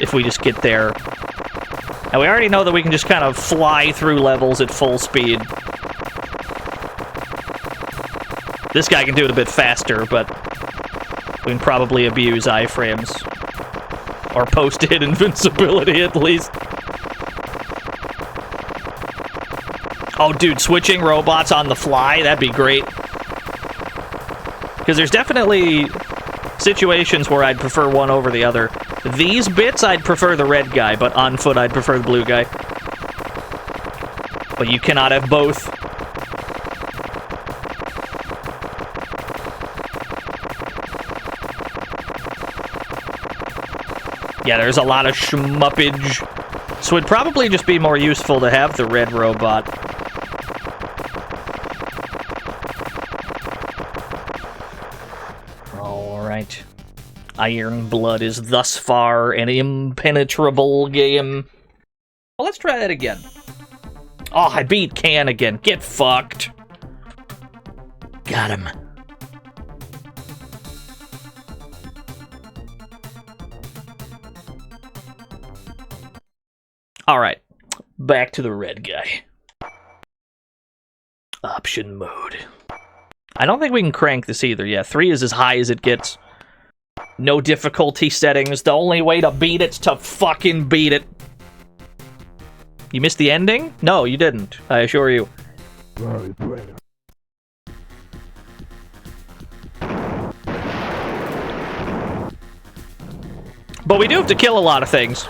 Speaker 3: If we just get there. And we already know that we can just kind of fly through levels at full speed. This guy can do it a bit faster, but we can probably abuse iframes. Or post-hit invincibility, at least. Oh, dude, switching robots on the fly, that'd be great. Because there's definitely situations where I'd prefer one over the other. These bits, I'd prefer the red guy, but on foot, I'd prefer the blue guy. But you cannot have both. Yeah, there's a lot of shmuppage. So it'd probably just be more useful to have the red robot. Alright. Iron Blood is thus far an impenetrable game. Well, let's try that again. Oh, I beat Can again. Get fucked. Got him. Alright, back to the red guy. Option mode. I don't think we can crank this either. Yeah, 3 is as high as it gets. No difficulty settings. The only way to beat it's to fucking beat it. You missed the ending? No, you didn't. I assure you. But we do have to kill a lot of things.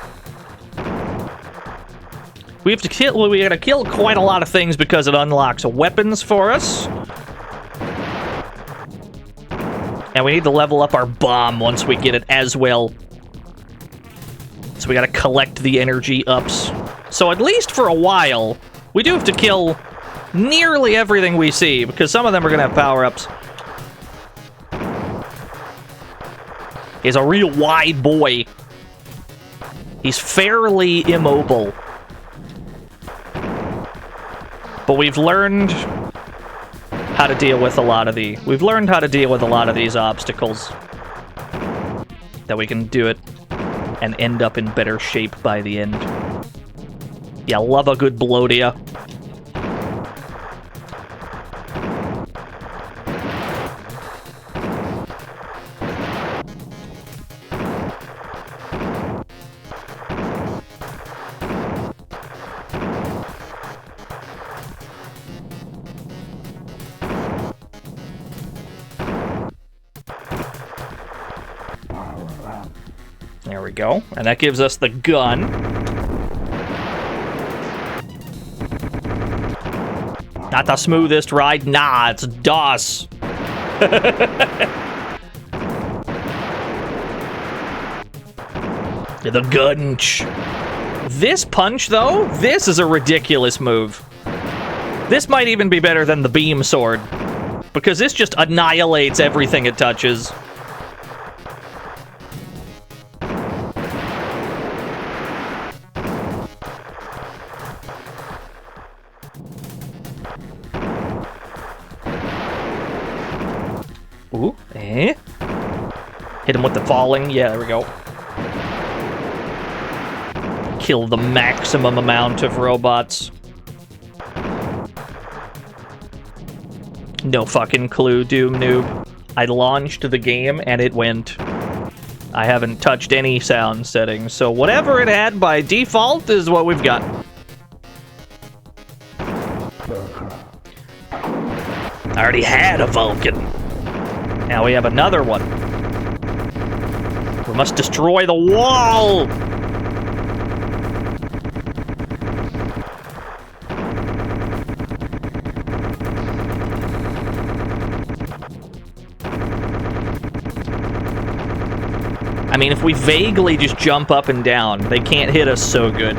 Speaker 3: We gotta kill quite a lot of things because it unlocks weapons for us. And we need to level up our bomb once we get it as well. So we gotta collect the energy ups. So at least for a while, we do have to kill nearly everything we see, because some of them are gonna have power-ups. He's a real wide boy. He's fairly immobile. But we've learned how to deal with a lot of these obstacles. That we can do it and end up in better shape by the end. Yeah, love a good bloatia. There we go. And that gives us the gun. Not the smoothest ride. Nah, it's DOS. The gunch. This punch, though, this is a ridiculous move. This might even be better than the beam sword. Because this just annihilates everything it touches. Ooh, eh? Hit him with the falling. Yeah, there we go. Kill the maximum amount of robots. No fucking clue, Doom Noob. I launched the game and it went. I haven't touched any sound settings, so whatever it had by default is what we've got. I already had a Vulcan. Now we have another one. We must destroy the wall! I mean, if we vaguely just jump up and down, they can't hit us so good.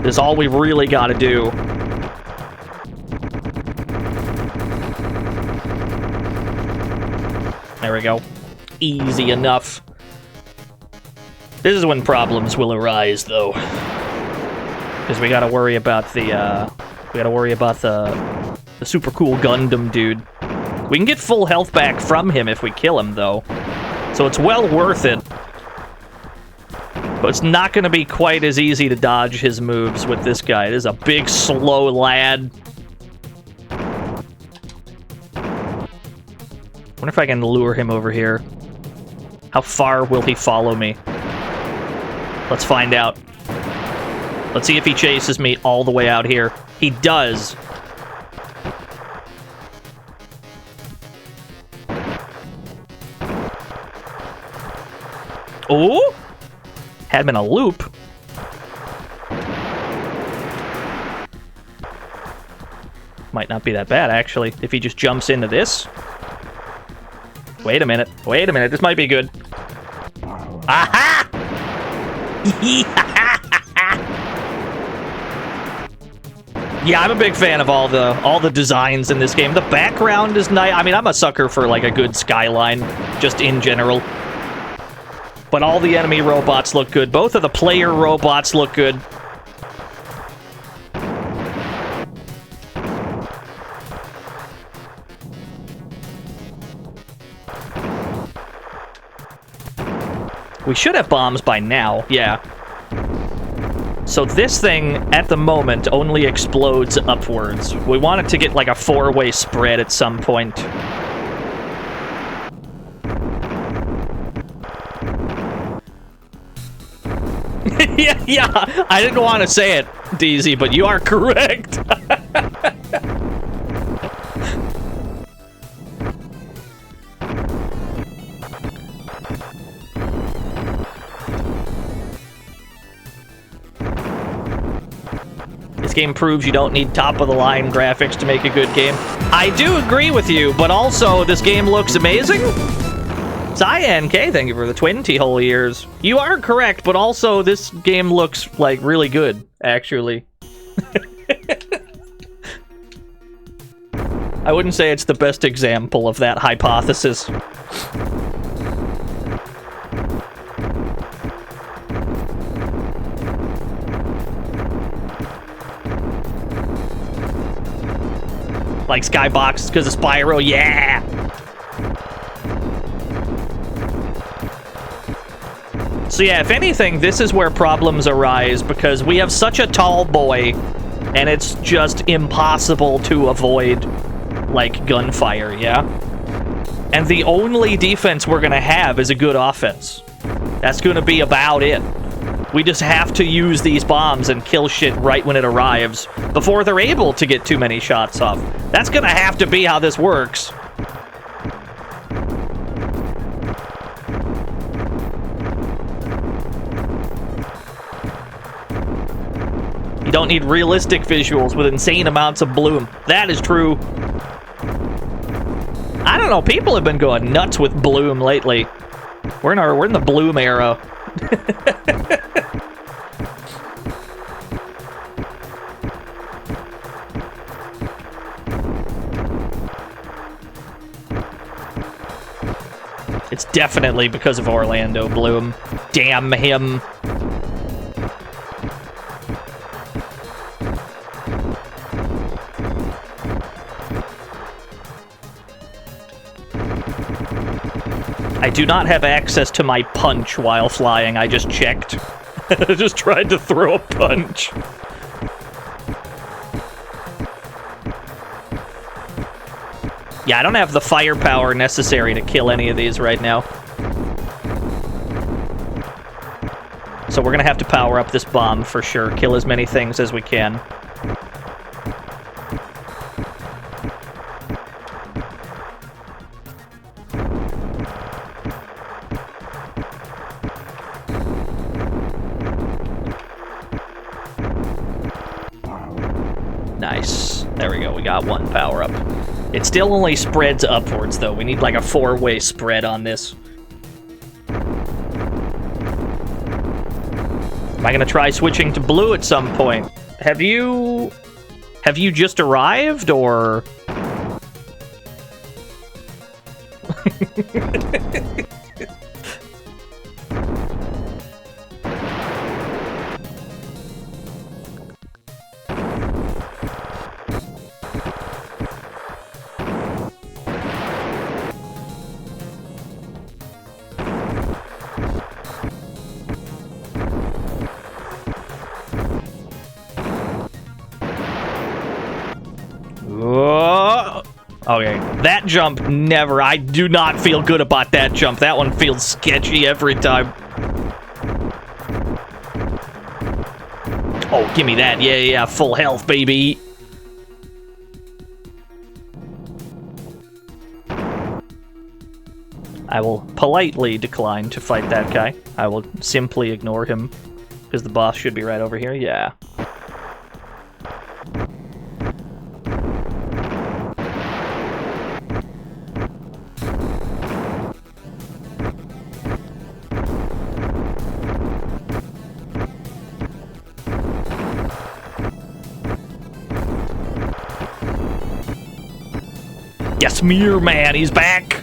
Speaker 3: This is all we really gotta do. There we go. Easy enough. This is when problems will arise, though. Because we gotta worry about the, the super cool Gundam dude. We can get full health back from him if we kill him, though. So it's well worth it. But it's not gonna be quite as easy to dodge his moves with this guy. This is a big, slow lad. Wonder if I can lure him over here. How far will he follow me? Let's find out. Let's see if he chases me all the way out here. He does. Oh! Had him in a loop. Might not be that bad, actually, if he just jumps into this. Wait a minute. Wait a minute. This might be good. Aha! Yeah, I'm a big fan of all the designs in this game. The background is nice. I mean, I'm a sucker for like a good skyline, just in general. But all the enemy robots look good. Both of the player robots look good. We should have bombs by now, yeah. So this thing, at the moment, only explodes upwards. We want it to get like a 4-way spread at some point. yeah, I didn't want to say it, DZ, but you are correct. This game proves you don't need top-of-the-line graphics to make a good game. I do agree with you, but also this game looks amazing. Cyan K, thank you for the 20 whole years. You are correct, but also this game looks, like, really good, actually. I wouldn't say it's the best example of that hypothesis. Like Skybox because of Spyro, yeah! So yeah, if anything, this is where problems arise because we have such a tall boy and it's just impossible to avoid, like, gunfire, yeah? And the only defense we're gonna have is a good offense. That's gonna be about it. We just have to use these bombs and kill shit right when it arrives before they're able to get too many shots off. That's gonna have to be how this works. You don't need realistic visuals with insane amounts of bloom. That is true. I don't know, people have been going nuts with bloom lately. We're in the bloom era. It's definitely because of Orlando Bloom. Damn him. I do not have access to my punch while flying. I just checked. I just tried to throw a punch. Yeah, I don't have the firepower necessary to kill any of these right now. So we're gonna have to power up this bomb for sure. Kill as many things as we can. Nice. There we go. We got one power up. It still only spreads upwards, though. We need like a 4-way spread on this. Am I gonna try switching to blue at some point? Have you just arrived, or? Okay, that jump never. I do not feel good about that jump. That one feels sketchy every time. Oh, give me that. Yeah, full health, baby. I will politely decline to fight that guy. I will simply ignore him, because the boss should be right over here. Yeah. Yes, Izmir, man, he's back!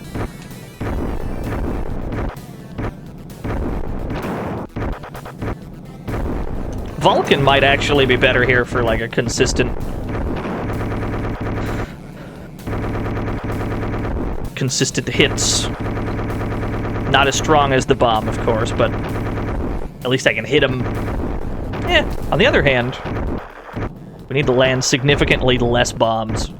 Speaker 3: Vulcan might actually be better here for, like, a consistent hits. Not as strong as the bomb, of course, but at least I can hit him. On the other hand, we need to land significantly less bombs.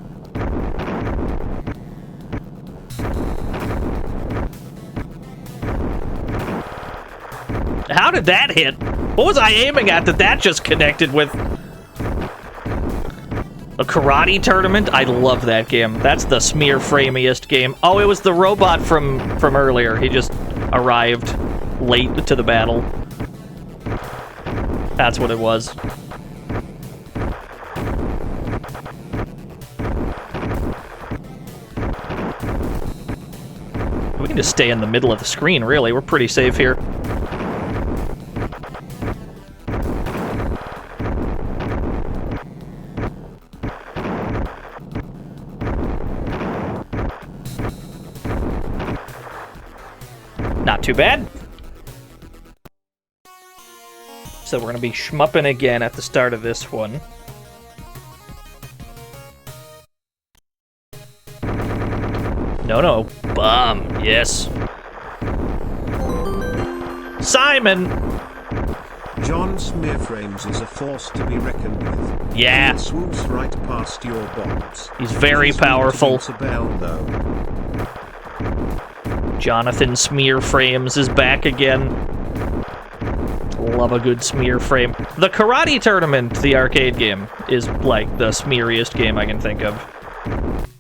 Speaker 3: How did that hit? What was I aiming at that just connected with? A karate tournament? I love that game. That's the smear framiest game. Oh, it was the robot from earlier. He just arrived late to the battle. That's what it was. We can just stay in the middle of the screen, really. We're pretty safe here. Not too bad. So we're going to be shmupping again at the start of this one. No. Bomb. Yes. Simon!
Speaker 6: John Smearframes is a force to be reckoned with.
Speaker 3: Yeah.
Speaker 6: He swoops right past your bombs.
Speaker 3: He's very powerful.
Speaker 6: A bell, though.
Speaker 3: Jonathan Smearframes is back again. Love a good smear frame. The Karate Tournament, the arcade game, is like the smeariest game I can think of.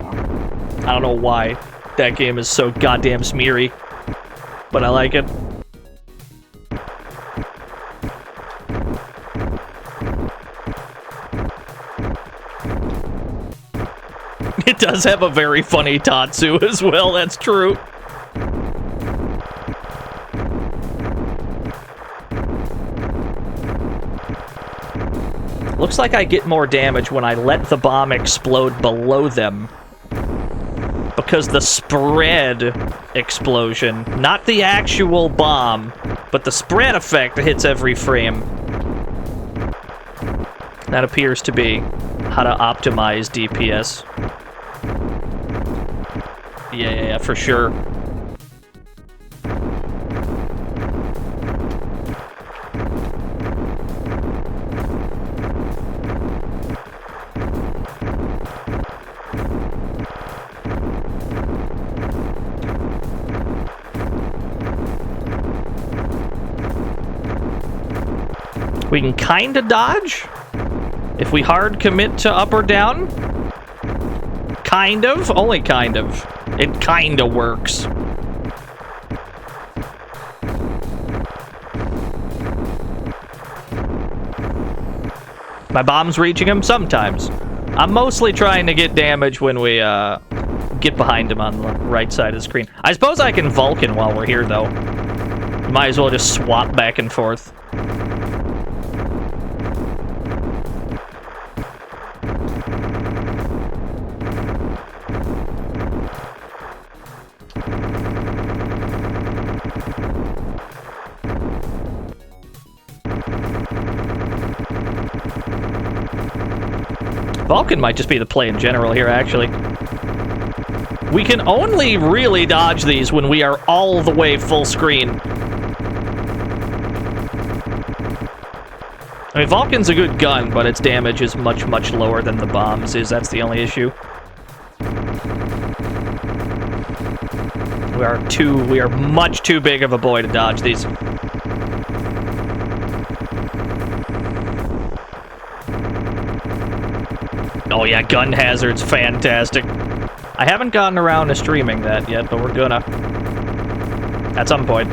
Speaker 3: I don't know why that game is so goddamn smeary, but I like it. It does have a very funny Tatsu as well, that's true. Looks like I get more damage when I let the bomb explode below them. Because the spread explosion, not the actual bomb, but the spread effect hits every frame. That appears to be how to optimize DPS. Yeah, for sure. We can kinda dodge if we hard commit to up or down. Kind of, only kind of. It kinda works. My bomb's reaching him sometimes. I'm mostly trying to get damage when we get behind him on the right side of the screen. I suppose I can Vulcan while we're here, though. Might as well just swap back and forth. Vulcan might just be the play in general here, actually. We can only really dodge these when we are all the way full screen. I mean, Vulcan's a good gun, but its damage is much, much lower than the bombs is. That's the only issue. We are much too big of a boy to dodge these. Oh yeah, gun hazard's fantastic. I haven't gotten around to streaming that yet, but we're gonna. At some point.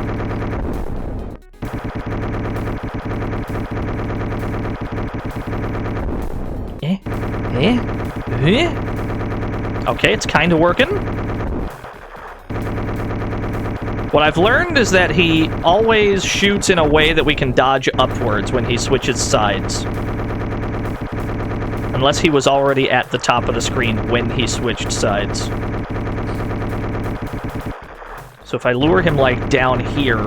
Speaker 3: Okay, it's kind of working. What I've learned is that he always shoots in a way that we can dodge upwards when he switches sides. Unless he was already at the top of the screen when he switched sides. So if I lure him, like, down here,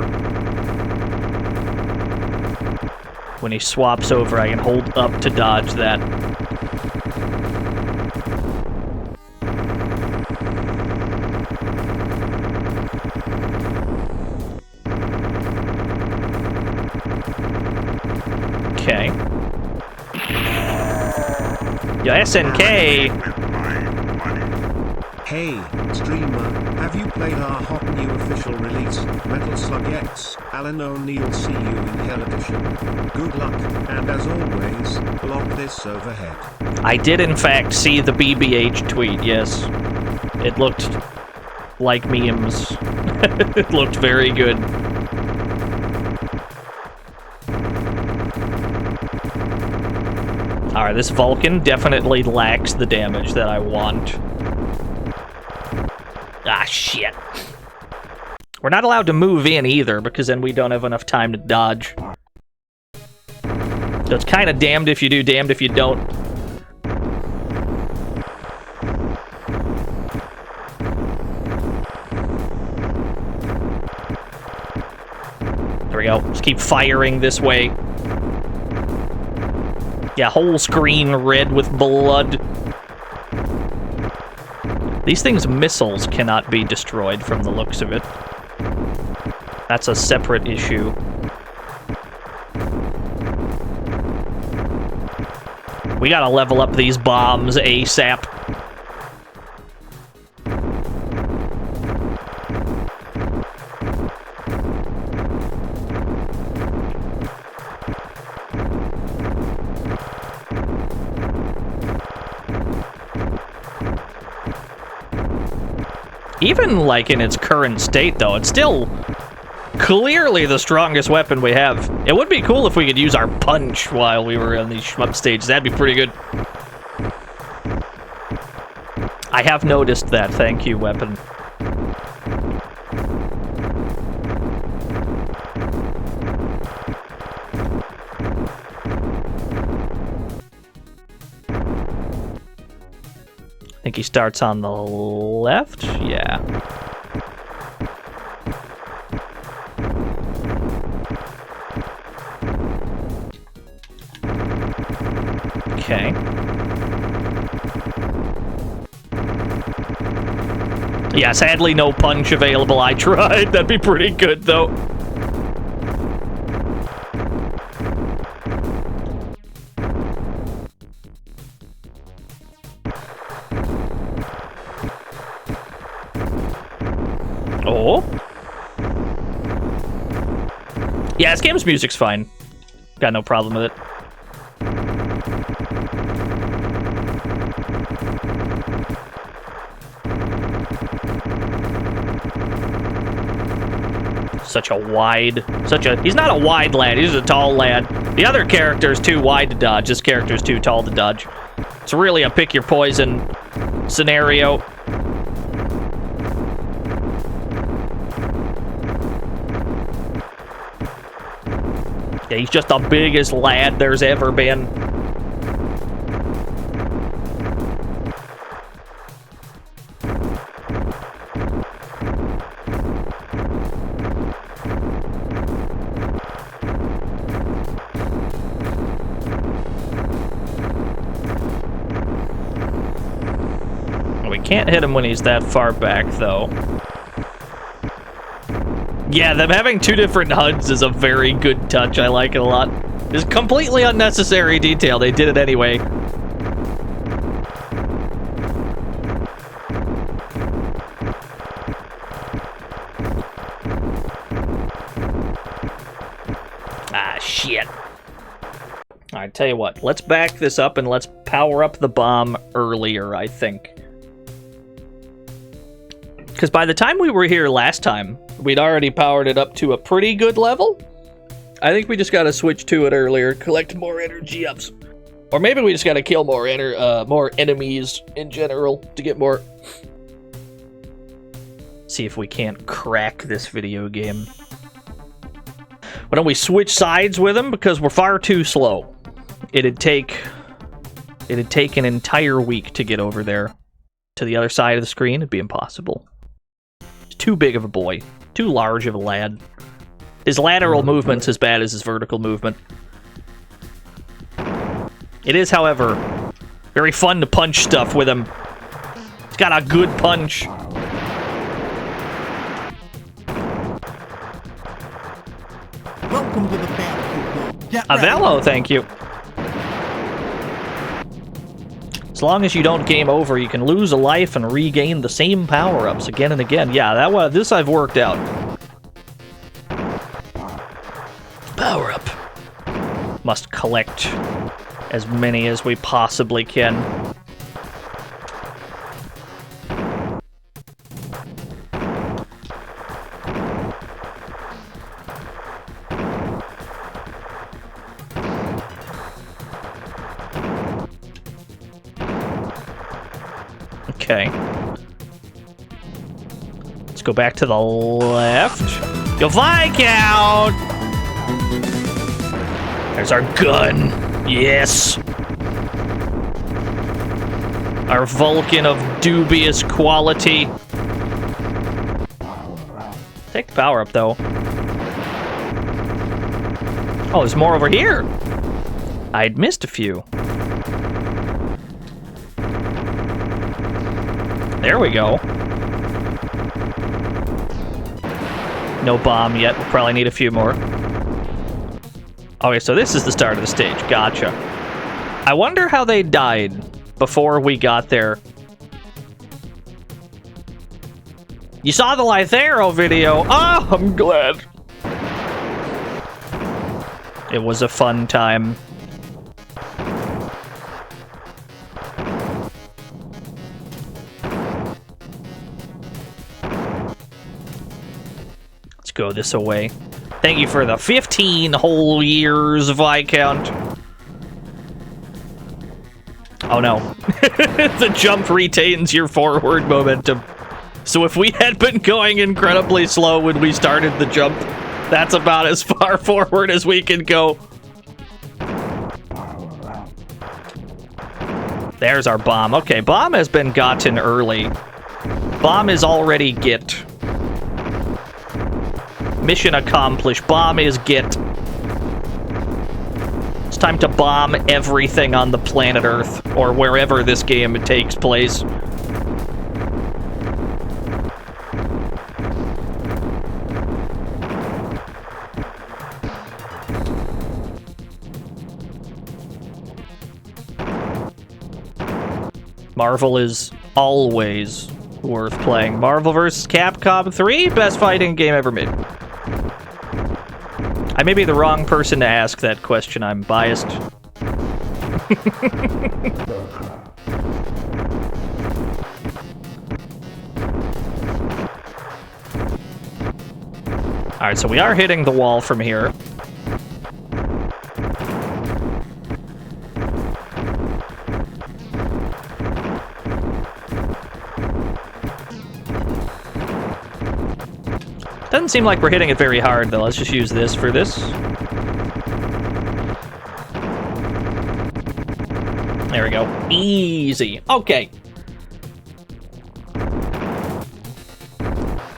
Speaker 3: when he swaps over, I can hold up to dodge that. Okay. Yeah, SNK!
Speaker 6: Hey, streamer, have you played our hot new official release, Metal Slug X? Alan O'Neill, see you in Hell Edition. Good luck, and as always, block this overhead.
Speaker 3: I did in fact see the BBH tweet, yes. It looked like memes. It looked very good. Alright, this Vulcan definitely lacks the damage that I want. Ah, shit. We're not allowed to move in either, because then we don't have enough time to dodge. So it's kind of damned if you do, damned if you don't. There we go. Just keep firing this way. Yeah, whole screen red with blood. These things' missiles cannot be destroyed from the looks of it. That's a separate issue. We gotta level up these bombs ASAP. Even, like, in its current state, though, it's still clearly the strongest weapon we have. It would be cool if we could use our punch while we were on these shmup stages. That'd be pretty good. I have noticed that. Thank you, weapon. I think he starts on the left? Yeah. Okay. Yeah, sadly no punch available. I tried. That'd be pretty good, though. Oh. Yeah, this game's music's fine. Got no problem with it. He's not a wide lad, he's a tall lad. The other character is too wide to dodge, this character is too tall to dodge. It's really a pick your poison scenario. Yeah, he's just the biggest lad there's ever been. Can't hit him when he's that far back, though. Yeah, them having two different HUDs is a very good touch. I like it a lot. It's completely unnecessary detail. They did it anyway. Ah, shit. Alright, tell you what. Let's back this up and let's power up the bomb earlier, I think. Because by the time we were here last time, we'd already powered it up to a pretty good level. I think we just gotta switch to it earlier, collect more energy ups. Or maybe we just gotta kill more enemies in general to get more... See if we can't crack this video game. Why don't we switch sides with them? Because we're far too slow. It'd take an entire week to get over there. To the other side of the screen, it'd be impossible. Too big of a boy. Too large of a lad. His lateral movement's as bad as his vertical movement. It is, however, very fun to punch stuff with him. He's got a good punch.
Speaker 7: Welcome to the fantasy zone. Get ready.
Speaker 3: Avello, thank you. As long as you don't game over, you can lose a life and regain the same power-ups again and again. Yeah, this I've worked out. Power-up. Must collect as many as we possibly can. Okay. Let's go back to the left. Go Viscount! There's our gun. Yes. Our Vulcan of dubious quality. Take the power up, though. Oh, there's more over here. I'd missed a few. There we go. No bomb yet. We'll probably need a few more. Okay, so this is the start of the stage. Gotcha. I wonder how they died before we got there. You saw the Lythero video. Oh, I'm glad. It was a fun time. Go this away. Thank you for the 15 whole years, Viscount. Oh no. The jump retains your forward momentum. So if we had been going incredibly slow when we started the jump, that's about as far forward as we can go. There's our bomb. Okay, bomb has been gotten early. Bomb is already get. Mission accomplished. Bomb is get. It's time to bomb everything on the planet Earth, or wherever this game takes place. Marvel is always worth playing. Marvel vs. Capcom 3, best fighting game ever made. I may be the wrong person to ask that question. I'm biased. Alright, so we are hitting the wall from here. Doesn't seem like we're hitting it very hard, though. Let's just use this for this. There we go. Easy. Okay.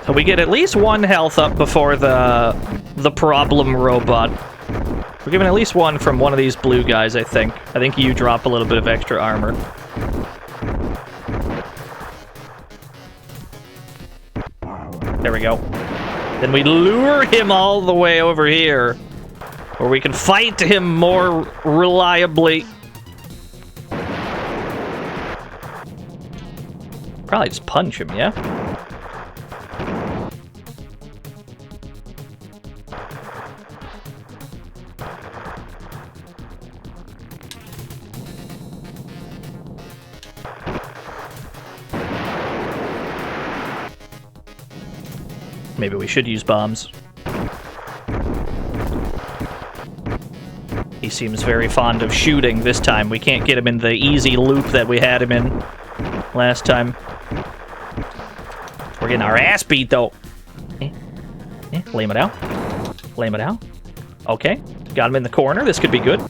Speaker 3: So we get at least one health up before the problem robot. We're given at least one from one of these blue guys, I think. I think you drop a little bit of extra armor. There we go. Then we lure him all the way over here, where we can fight him more reliably. Probably just punch him, yeah? Maybe we should use bombs. He seems very fond of shooting this time. We can't get him in the easy loop that we had him in last time. We're getting our ass beat, though. Lame it out. Lame it out. Okay. Got him in the corner. This could be good.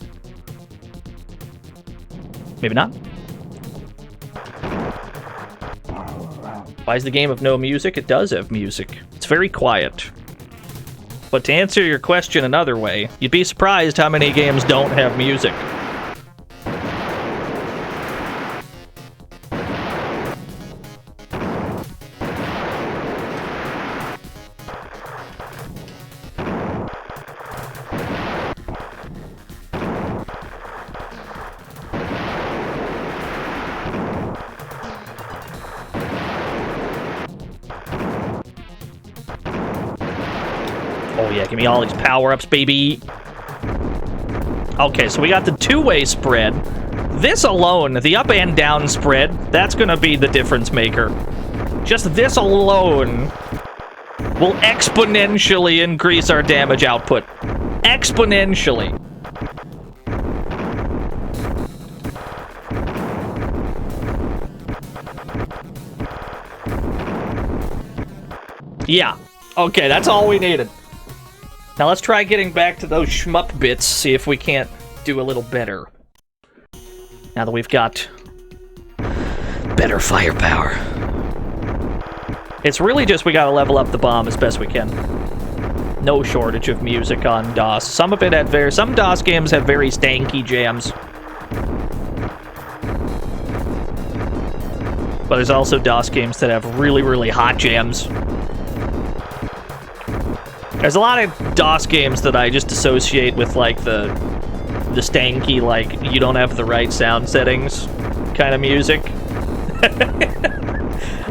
Speaker 3: Maybe not. Why is the game of no music? It does have music. It's very quiet. But to answer your question another way, you'd be surprised how many games don't have music. Oh yeah, give me all these power-ups, baby. Okay, so we got the two-way spread. This alone, the up and down spread, that's gonna be the difference maker. Just this alone will exponentially increase our damage output. Exponentially. Yeah. Okay, that's all we needed. Now let's try getting back to those shmup bits, see if we can't do a little better. Now that we've got better firepower. It's really just we gotta level up the bomb as best we can. No shortage of music on DOS. Some of it had some DOS games have very stanky jams. But there's also DOS games that have really, really hot jams. There's a lot of DOS games that I just associate with, like, the stanky, like, you don't have the right sound settings kind of music.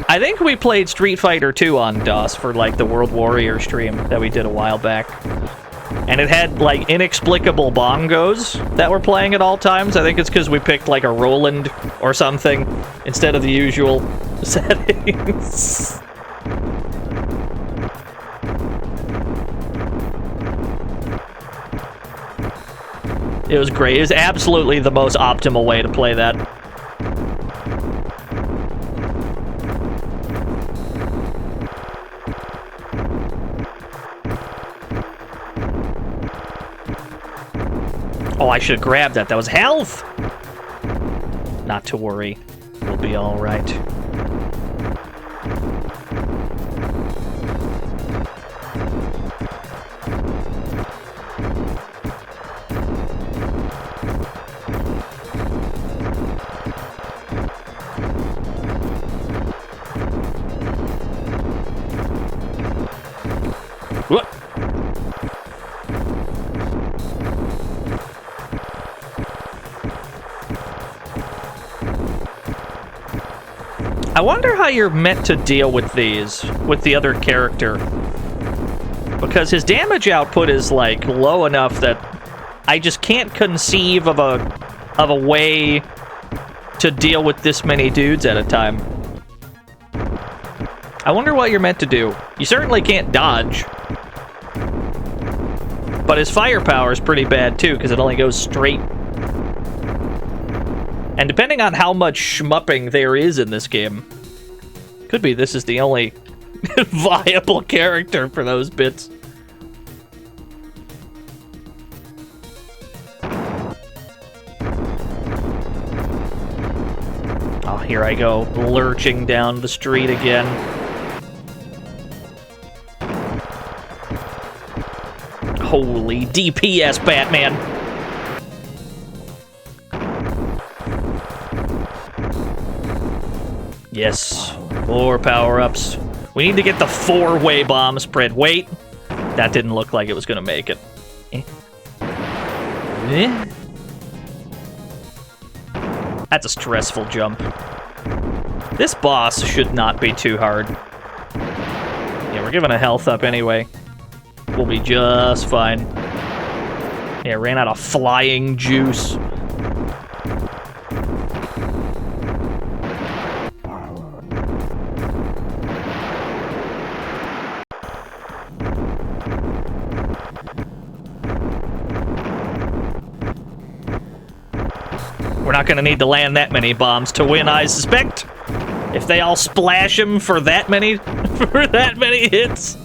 Speaker 3: I think we played Street Fighter 2 on DOS for, like, the World Warrior stream that we did a while back. And it had, like, inexplicable bongos that were playing at all times. I think it's because we picked, like, a Roland or something instead of the usual settings. It was great. It was absolutely the most optimal way to play that. Oh, I should have grabbed that. That was health! Not to worry. We'll be alright. I wonder how you're meant to deal with these, with the other character. Because his damage output is, like, low enough that I just can't conceive of a way to deal with this many dudes at a time. I wonder what you're meant to do. You certainly can't dodge. But his firepower is pretty bad, too, because it only goes straight. And depending on how much shmupping there is in this game, could be this is the only viable character for those bits. Oh, here I go, lurching down the street again. Holy DPS, Batman! Yes, more power-ups. We need to get the 4-way bomb spread. Wait. That didn't look like it was going to make it. That's a stressful jump. This boss should not be too hard. Yeah, we're giving a health up anyway. We'll be just fine. Yeah, ran out of flying juice. We're not gonna need to land that many bombs to win, I suspect. If they all splash him for that many hits.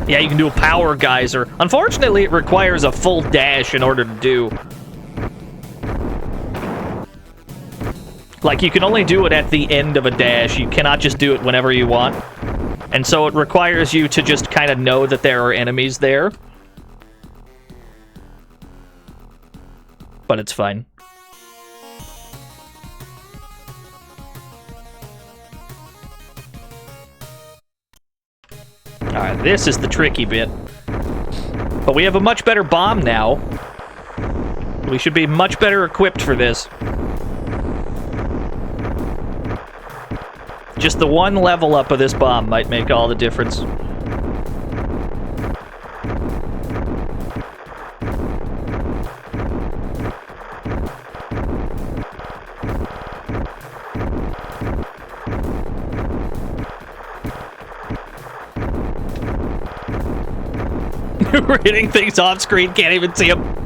Speaker 3: Yeah, you can do a power geyser. Unfortunately, it requires a full dash in order to do. Like, you can only do it at the end of a dash. You cannot just do it whenever you want. And so it requires you to just kind of know that there are enemies there. But it's fine. Alright, this is the tricky bit. But we have a much better bomb now. We should be much better equipped for this. Just the one level up of this bomb might make all the difference. We're hitting things off screen, can't even see them.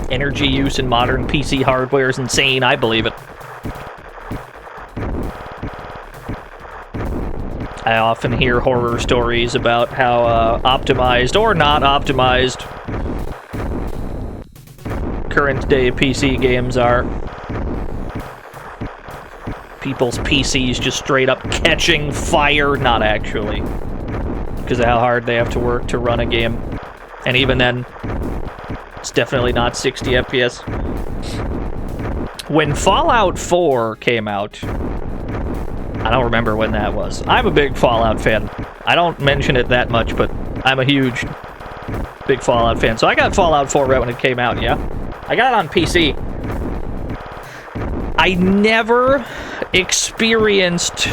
Speaker 3: Energy use in modern PC hardware is insane, I believe it. I often hear horror stories about how optimized or not optimized current day PC games are. People's PCs just straight up catching fire, not actually, because of how hard they have to work to run a game. And even then, it's definitely not 60 FPS. When Fallout 4 came out, I don't remember when that was. I'm a big Fallout fan. I don't mention it that much, but I'm a huge, big Fallout fan. So I got Fallout 4 right when it came out, yeah? I got it on PC. I never experienced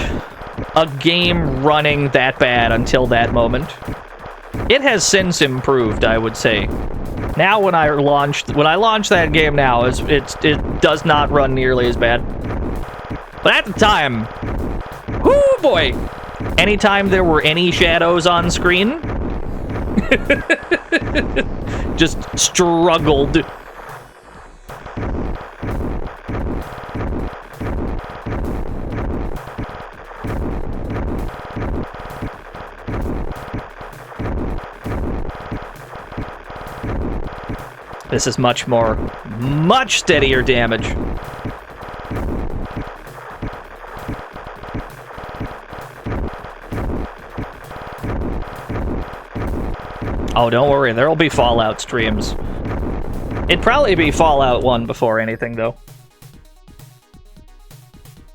Speaker 3: a game running that bad until that moment. It has since improved, I would say. Now when I launch that game now, it does not run nearly as bad. But at the time, whoo boy, anytime there were any shadows on screen, just struggled. This is much steadier damage. Oh, don't worry, there'll be Fallout streams. It'd probably be Fallout 1 before anything, though.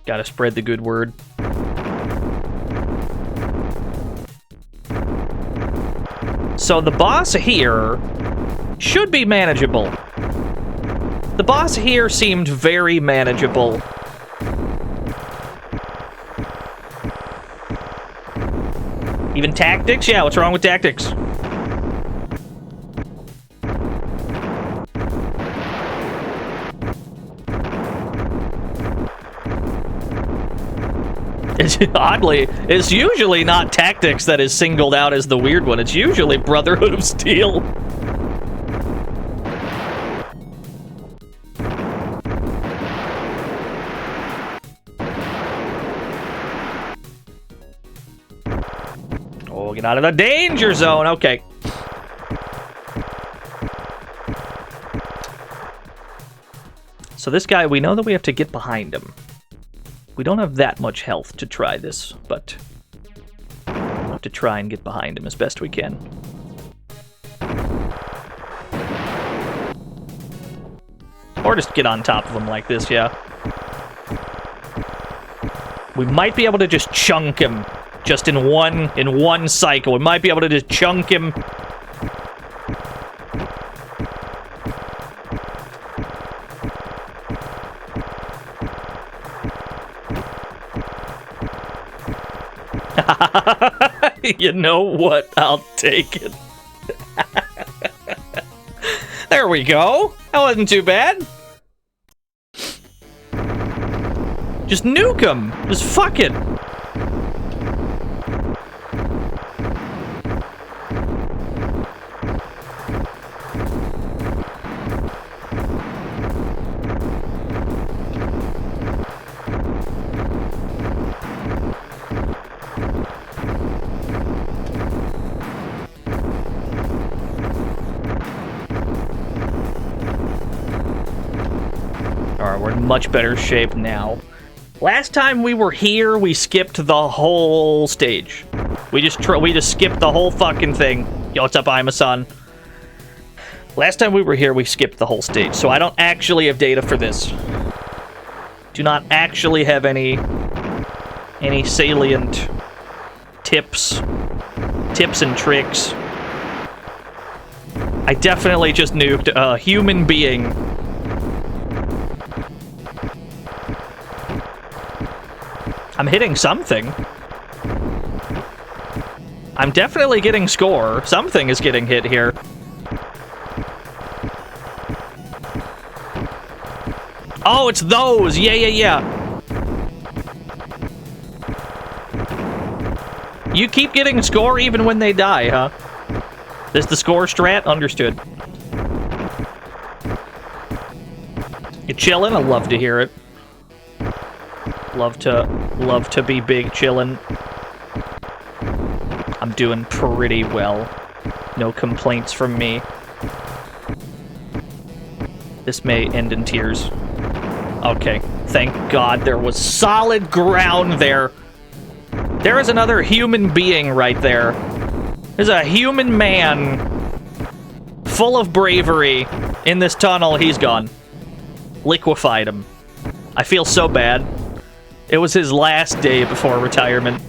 Speaker 3: Gotta spread the good word. So the boss here should be manageable. The boss here seemed very manageable. Even tactics? Yeah, what's wrong with tactics? Oddly, it's usually not tactics that is singled out as the weird one. It's usually Brotherhood of Steel. Oh, get out of the danger zone. Okay. So this guy, we know that we have to get behind him. We don't have that much health to try this, but we'll have to try and get behind him as best we can. Or just get on top of him like this, yeah. We might be able to just chunk him. Just in one cycle. We might be able to just chunk him. You know what? I'll take it. There we go. That wasn't too bad. Just nuke him. Just fuck it. Alright, we're in much better shape now. Last time we were here, we skipped the whole stage. We just skipped the whole fucking thing. Yo, what's up, Imasan? Last time we were here, we skipped the whole stage, so I don't actually have data for this. Do not actually have any salient tips and tricks. I definitely just nuked a human being. I'm hitting something. I'm definitely getting score. Something is getting hit here. Oh, it's those! Yeah. You keep getting score even when they die, huh? This the score strat? Understood. You chillin'? I love to hear it. Love to be big chillin'. I'm doing pretty well. No complaints from me. This may end in tears. Okay, thank God there was solid ground there. There is another human being right there. There's a human man full of bravery in this tunnel. He's gone. Liquefied him. I feel so bad. It was his last day before retirement.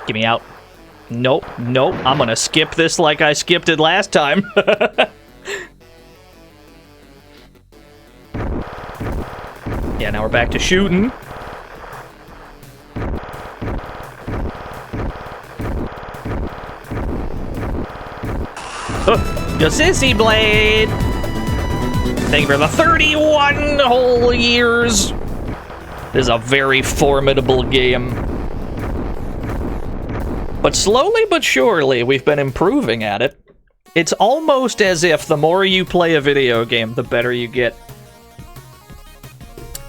Speaker 3: Get me out. Nope. I'm gonna skip this like I skipped it last time. Yeah, now we're back to shooting. Your sissy blade! Thank you for the 31 whole years! This is a very formidable game. But slowly but surely, we've been improving at it. It's almost as if the more you play a video game, the better you get.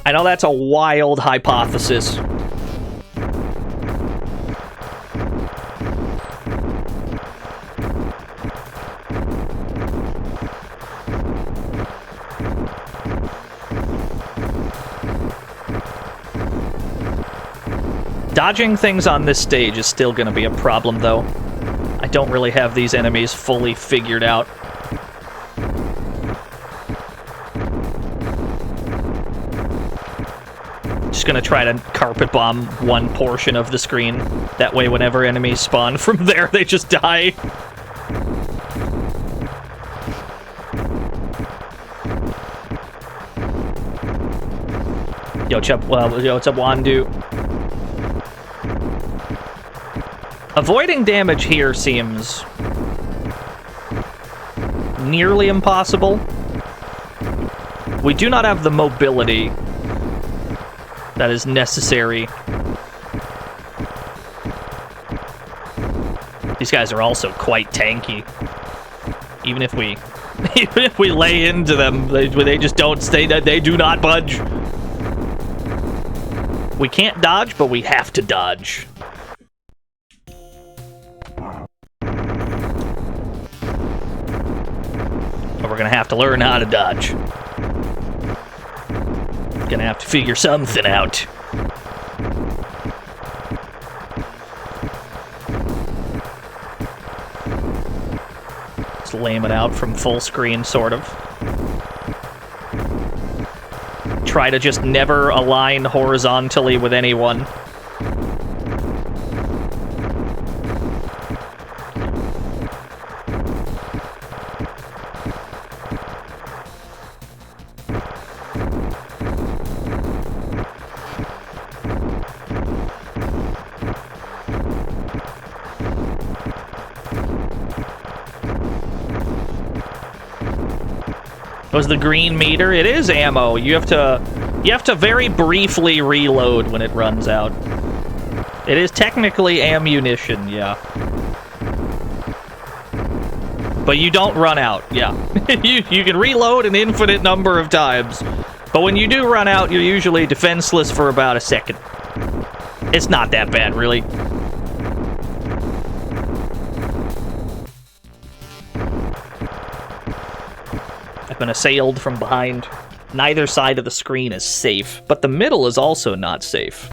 Speaker 3: I know that's a wild hypothesis. Dodging things on this stage is still going to be a problem, though. I don't really have these enemies fully figured out. Just going to try to carpet bomb one portion of the screen. That way, whenever enemies spawn from there, they just die. Yo, what's up, Wandu? Avoiding damage here seems nearly impossible. We do not have the mobility that is necessary. These guys are also quite tanky. Even if we lay into them, they just don't stay. They do not budge. We can't dodge, but we have to dodge. But we're gonna have to learn how to dodge. Gonna have to figure something out. Just lame it out from full screen, sort of. Try to just never align horizontally with anyone. Was the green meter? It is ammo. You have to very briefly reload when it runs out. It is technically ammunition, yeah. But you don't run out, yeah. you can reload an infinite number of times. But when you do run out, you're usually defenseless for about a second. It's not that bad, really. I've been assailed from behind. Neither side of the screen is safe, but the middle is also not safe.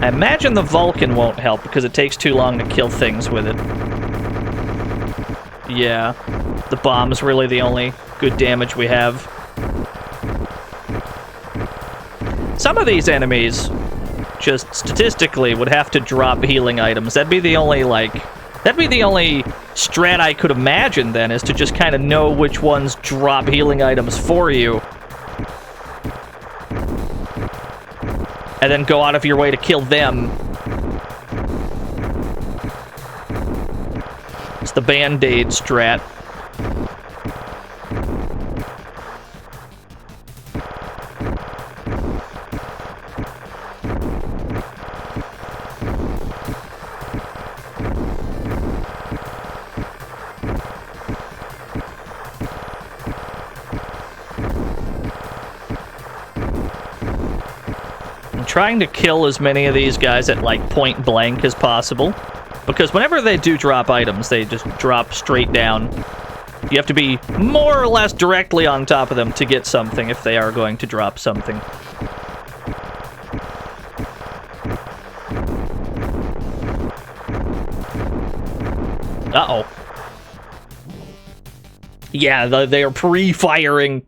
Speaker 3: I imagine the Vulcan won't help because it takes too long to kill things with it. Yeah, the bomb's really the only good damage we have. Some of these enemies, just statistically, would have to drop healing items. That'd be the only, strat I could imagine, then, is to just kind of know which ones drop healing items for you. And then go out of your way to kill them. It's the Band-Aid strat. Trying to kill as many of these guys at, like, point blank as possible. Because whenever they do drop items, they just drop straight down. You have to be more or less directly on top of them to get something if they are going to drop something. Uh-oh. Yeah, they are pre-firing.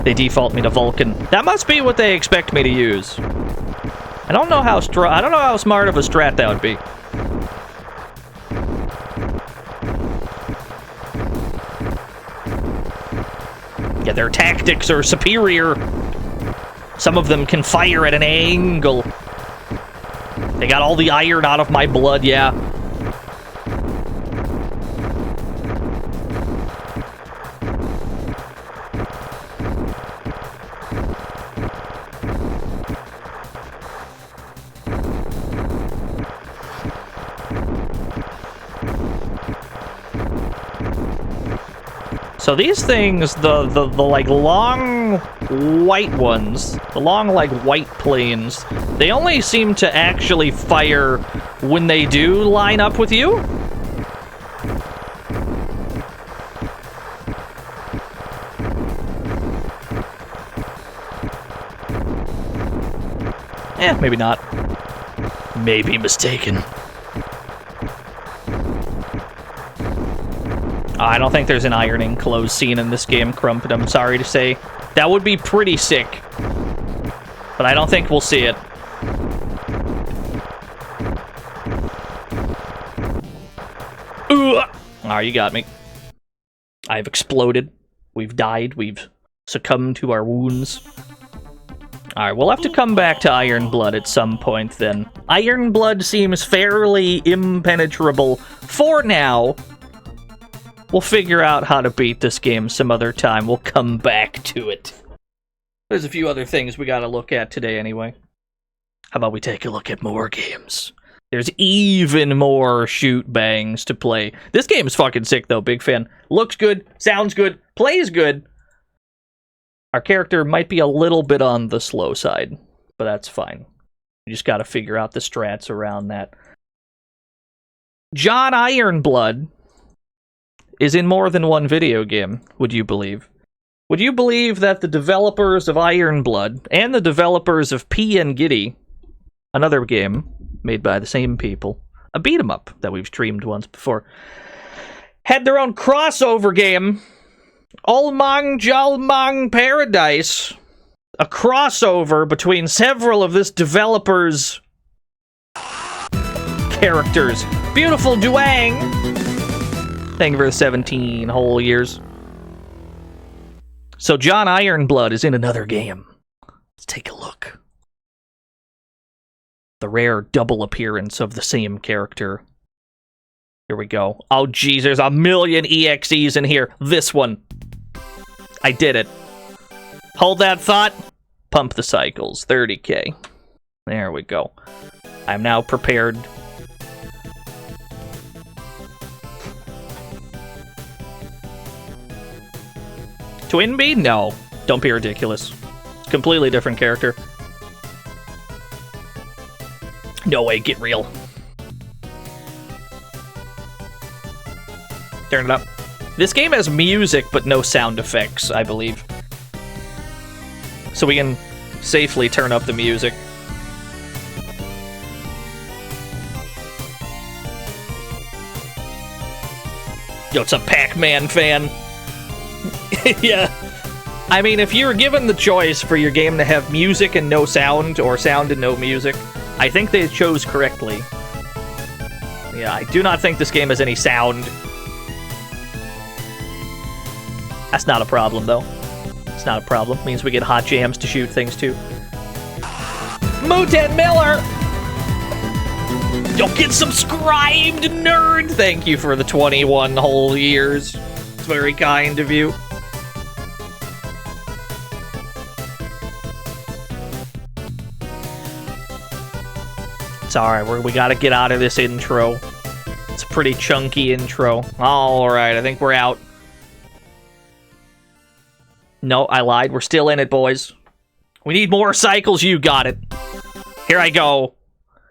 Speaker 3: They default me to Vulcan. That must be what they expect me to use. I don't know how smart of a strat that would be. Yeah, their tactics are superior. Some of them can fire at an angle. They got all the iron out of my blood, yeah. So these things, the like long white ones, the long like white planes, they only seem to actually fire when they do line up with you. Maybe not. Maybe mistaken. I don't think there's an ironing clothes scene in this game, Crumpet, I'm sorry to say. That would be pretty sick. But I don't think we'll see it. Ah, you got me. I've exploded. We've died. We've succumbed to our wounds. Alright, we'll have to come back to Iron Blood at some point then. Iron Blood seems fairly impenetrable for now. We'll figure out how to beat this game some other time. We'll come back to it. There's a few other things we gotta look at today anyway. How about we take a look at more games? There's even more shoot bangs to play. This game is fucking sick, though. Big fan. Looks good, sounds good, plays good. Our character might be a little bit on the slow side, but that's fine. You just gotta figure out the strats around that. John Ironblood is in more than one video game, would you believe? Would you believe that the developers of Ironblood and the developers of P and Giddy, another game made by the same people, a beat-em-up that we've streamed once before, had their own crossover game, Olmang-Jalmang Paradise, a crossover between several of this developer's characters. Beautiful Duang! Thank you for the 17 whole years. So John Ironblood is in another game. Let's take a look. The rare double appearance of the same character. Here we go. Oh, geez, there's a million EXEs in here. This one. I did it. Hold that thought. Pump the cycles. 30k. There we go. I'm now prepared. Twinbee? No. Don't be ridiculous. Completely different character. No way, get real. Turn it up. This game has music, but no sound effects, I believe. So we can safely turn up the music. Yo, it's a Pac-Man fan. Yeah. I mean, if you were given the choice for your game to have music and no sound, or sound and no music, I think they chose correctly. Yeah, I do not think this game has any sound. That's not a problem, though. It's not a problem. It means we get hot jams to shoot things, too. Mooten Miller! Yo, get subscribed, nerd! Thank you for the 21 whole years. It's very kind of you. It's alright, we gotta get out of this intro. It's a pretty chunky intro. Alright, I think we're out. No, I lied. We're still in it, boys. We need more cycles. You got it. Here I go.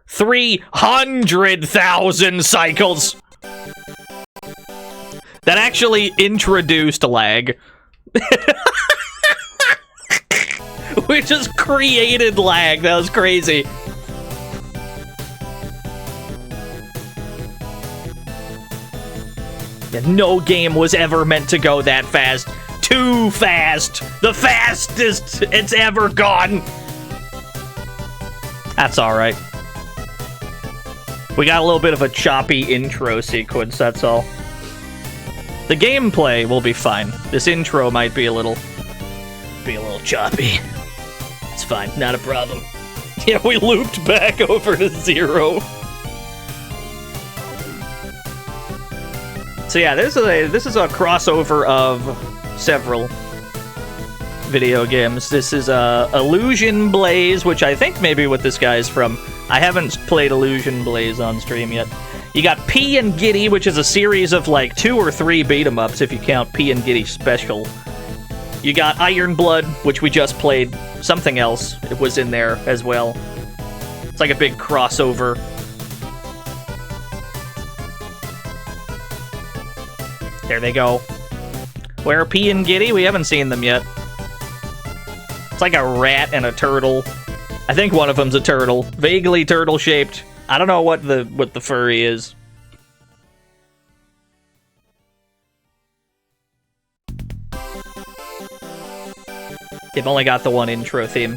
Speaker 3: 300,000 cycles. That actually introduced lag. We just created lag. That was crazy. Yeah, no game was ever meant to go that fast. Too fast. The fastest it's ever gone. That's alright. We got a little bit of a choppy intro sequence, that's all. The gameplay will be fine. This intro might be a little choppy. It's fine, not a problem. Yeah, we looped back over to 0. So yeah, this is a crossover of several video games. This is Illusion Blaze, which I think maybe what this guy's from. I haven't played Illusion Blaze on stream yet. You got P and Giddy, which is a series of like 2 or 3 beat-em-ups if you count P and Giddy Special. You got Ironblood, which we just played. Something else, it was in there as well. It's like a big crossover. There they go. Where are P and Giddy? We haven't seen them yet. It's like a rat and a turtle. I think one of them's a turtle. Vaguely turtle-shaped. I don't know what the furry is. They've only got the one intro theme.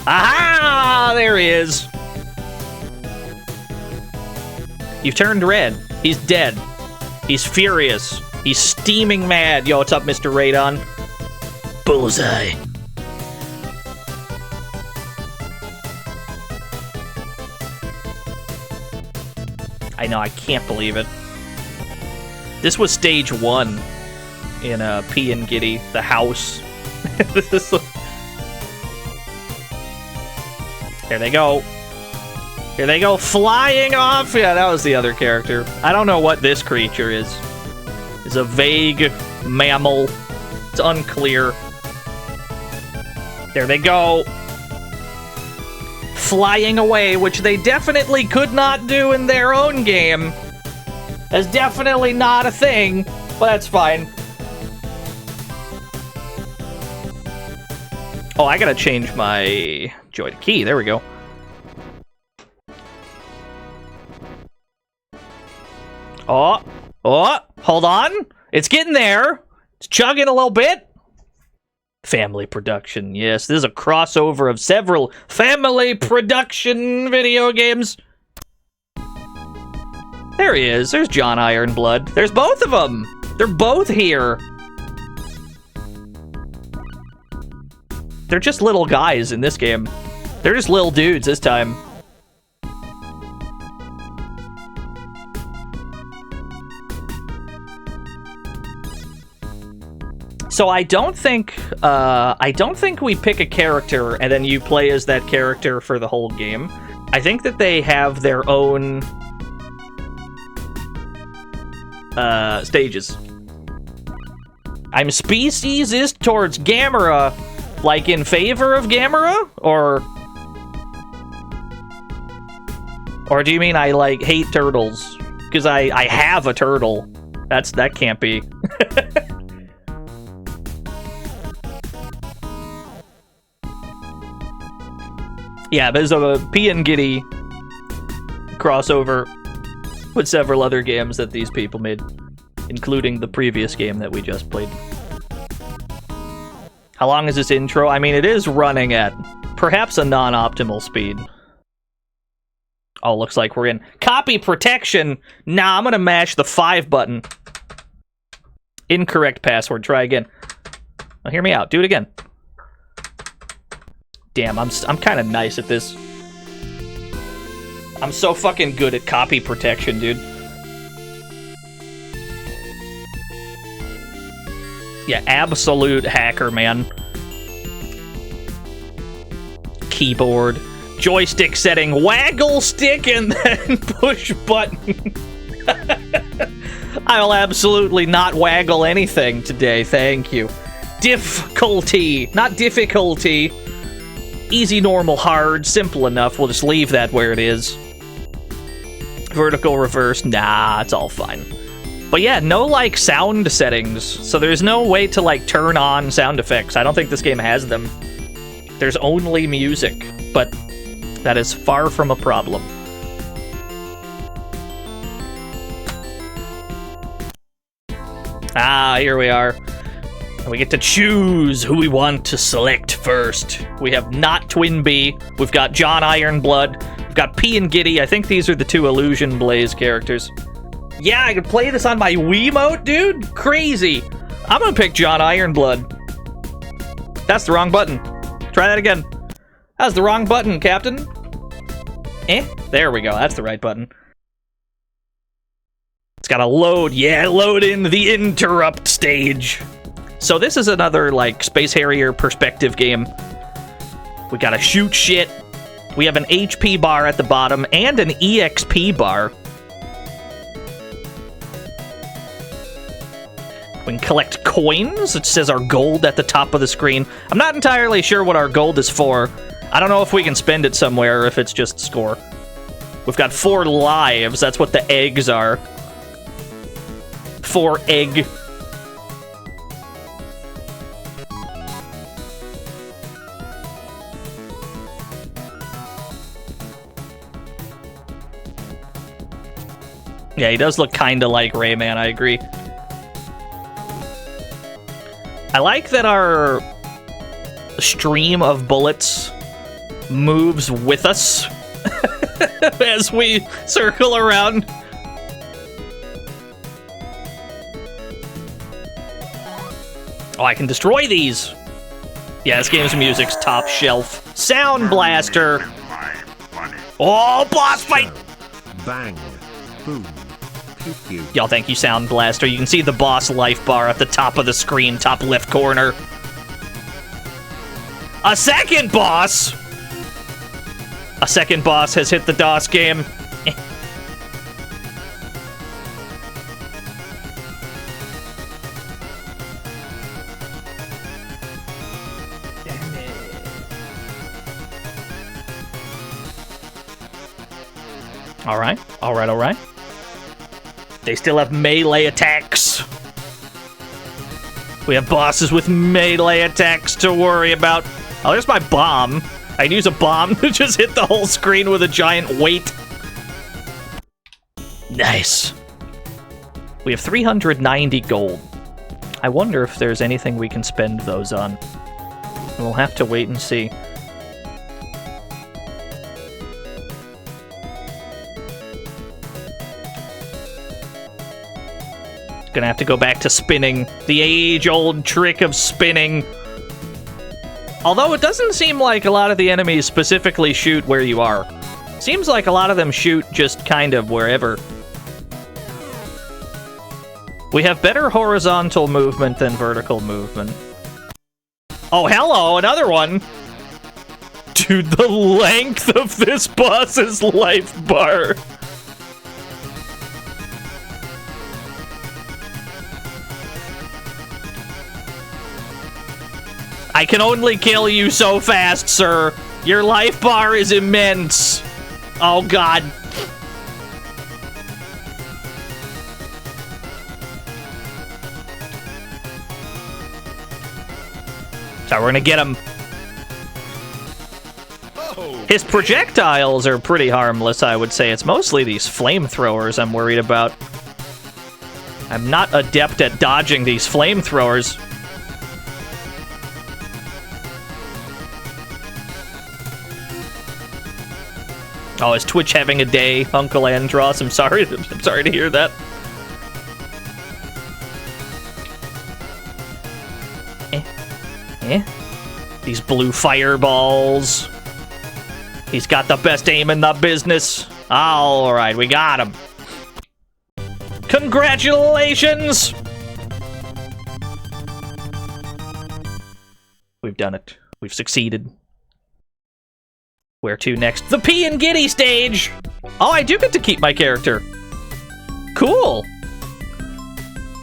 Speaker 3: Aha! There he is. You've turned red. He's dead. He's furious. He's steaming mad. Yo, what's up, Mr. Radon? Bullseye. I know, I can't believe it. This was stage 1 in P and Giddy, the house. This is There they go. Here they go, flying off! Yeah, that was the other character. I don't know what this creature is. It's a vague mammal. It's unclear. There they go. Flying away, which they definitely could not do in their own game. That's definitely not a thing, but that's fine. Oh, I gotta change my joy to key. There we go. Oh, hold on. It's getting there. It's chugging a little bit. Family production. Yes, this is a crossover of several family production video games. There he is. There's John Ironblood. There's both of them. They're both here. They're just little guys in this game. They're just little dudes this time. So I don't think we pick a character and then you play as that character for the whole game. I think that they have their own stages. I'm speciesist towards Gamera, like in favor of Gamera, or do you mean I like hate turtles? Because I have a turtle. That can't be. Yeah, there's a P and Giddy crossover with several other games that these people made, including the previous game that we just played. How long is this intro? I mean, it is running at perhaps a non-optimal speed. Oh, looks like we're in copy protection. Nah, I'm gonna mash the 5 button. Incorrect password. Try again. Now, hear me out. Do it again. Damn, I'm kind of nice at this. I'm so fucking good at copy protection, dude. Yeah, absolute hacker, man. Keyboard. Joystick setting. Waggle stick and then push button. I'll absolutely not waggle anything today, thank you. Difficulty. Not difficulty. Easy, normal, hard, simple enough. We'll just leave that where it is. Vertical, reverse, nah, it's all fine. But yeah, no, like, sound settings. So there's no way to, like, turn on sound effects. I don't think this game has them. There's only music, but that is far from a problem. Ah, here we are. We get to choose who we want to select first. We have not Twin B. We've got John Ironblood. We've got P and Giddy. I think these are the 2 Illusion Blaze characters. Yeah, I could play this on my Wiimote, dude. Crazy. I'm gonna pick John Ironblood. That's the wrong button. Try that again. That's the wrong button, Captain. There we go. That's the right button. It's gotta load. Yeah, load in the interrupt stage. So this is another, like, Space Harrier perspective game. We gotta shoot shit. We have an HP bar at the bottom and an EXP bar. We can collect coins. It says our gold at the top of the screen. I'm not entirely sure what our gold is for. I don't know if we can spend it somewhere or if it's just score. We've got 4 lives. That's what the eggs are. 4 egg. Yeah, he does look kind of like Rayman, I agree. I like that our stream of bullets moves with us as we circle around. Oh, I can destroy these. Yeah, this game's music's top shelf. Sound Blaster. Oh, boss fight.
Speaker 6: Bang. Boom. Pew pew.
Speaker 3: Y'all, thank you, Sound Blaster. You can see the boss life bar at the top of the screen, top left corner. A second boss? A second boss has hit the DOS game. Alright, alright, alright. They still have melee attacks. We have bosses with melee attacks to worry about. Oh, there's my bomb. I can use a bomb to just hit the whole screen with a giant weight. Nice. We have 390 gold. I wonder if there's anything we can spend those on. We'll have to wait and see. Gonna have to go back to spinning. The age-old trick of spinning. Although it doesn't seem like a lot of the enemies specifically shoot where you are. Seems like a lot of them shoot just kind of wherever. We have better horizontal movement than vertical movement. Oh, hello, another one! Dude, the length of this boss's life bar. I can only kill you so fast, sir. Your life bar is immense. Oh, God. So we're gonna get him. His projectiles are pretty harmless, I would say. It's mostly these flamethrowers I'm worried about. I'm not adept at dodging these flamethrowers. Oh, is Twitch having a day, Uncle Andros? I'm sorry to hear that. These blue fireballs. He's got the best aim in the business. All right, we got him. Congratulations! We've done it. We've succeeded. Where to next? The Pea and Giddy stage! Oh, I do get to keep my character. Cool.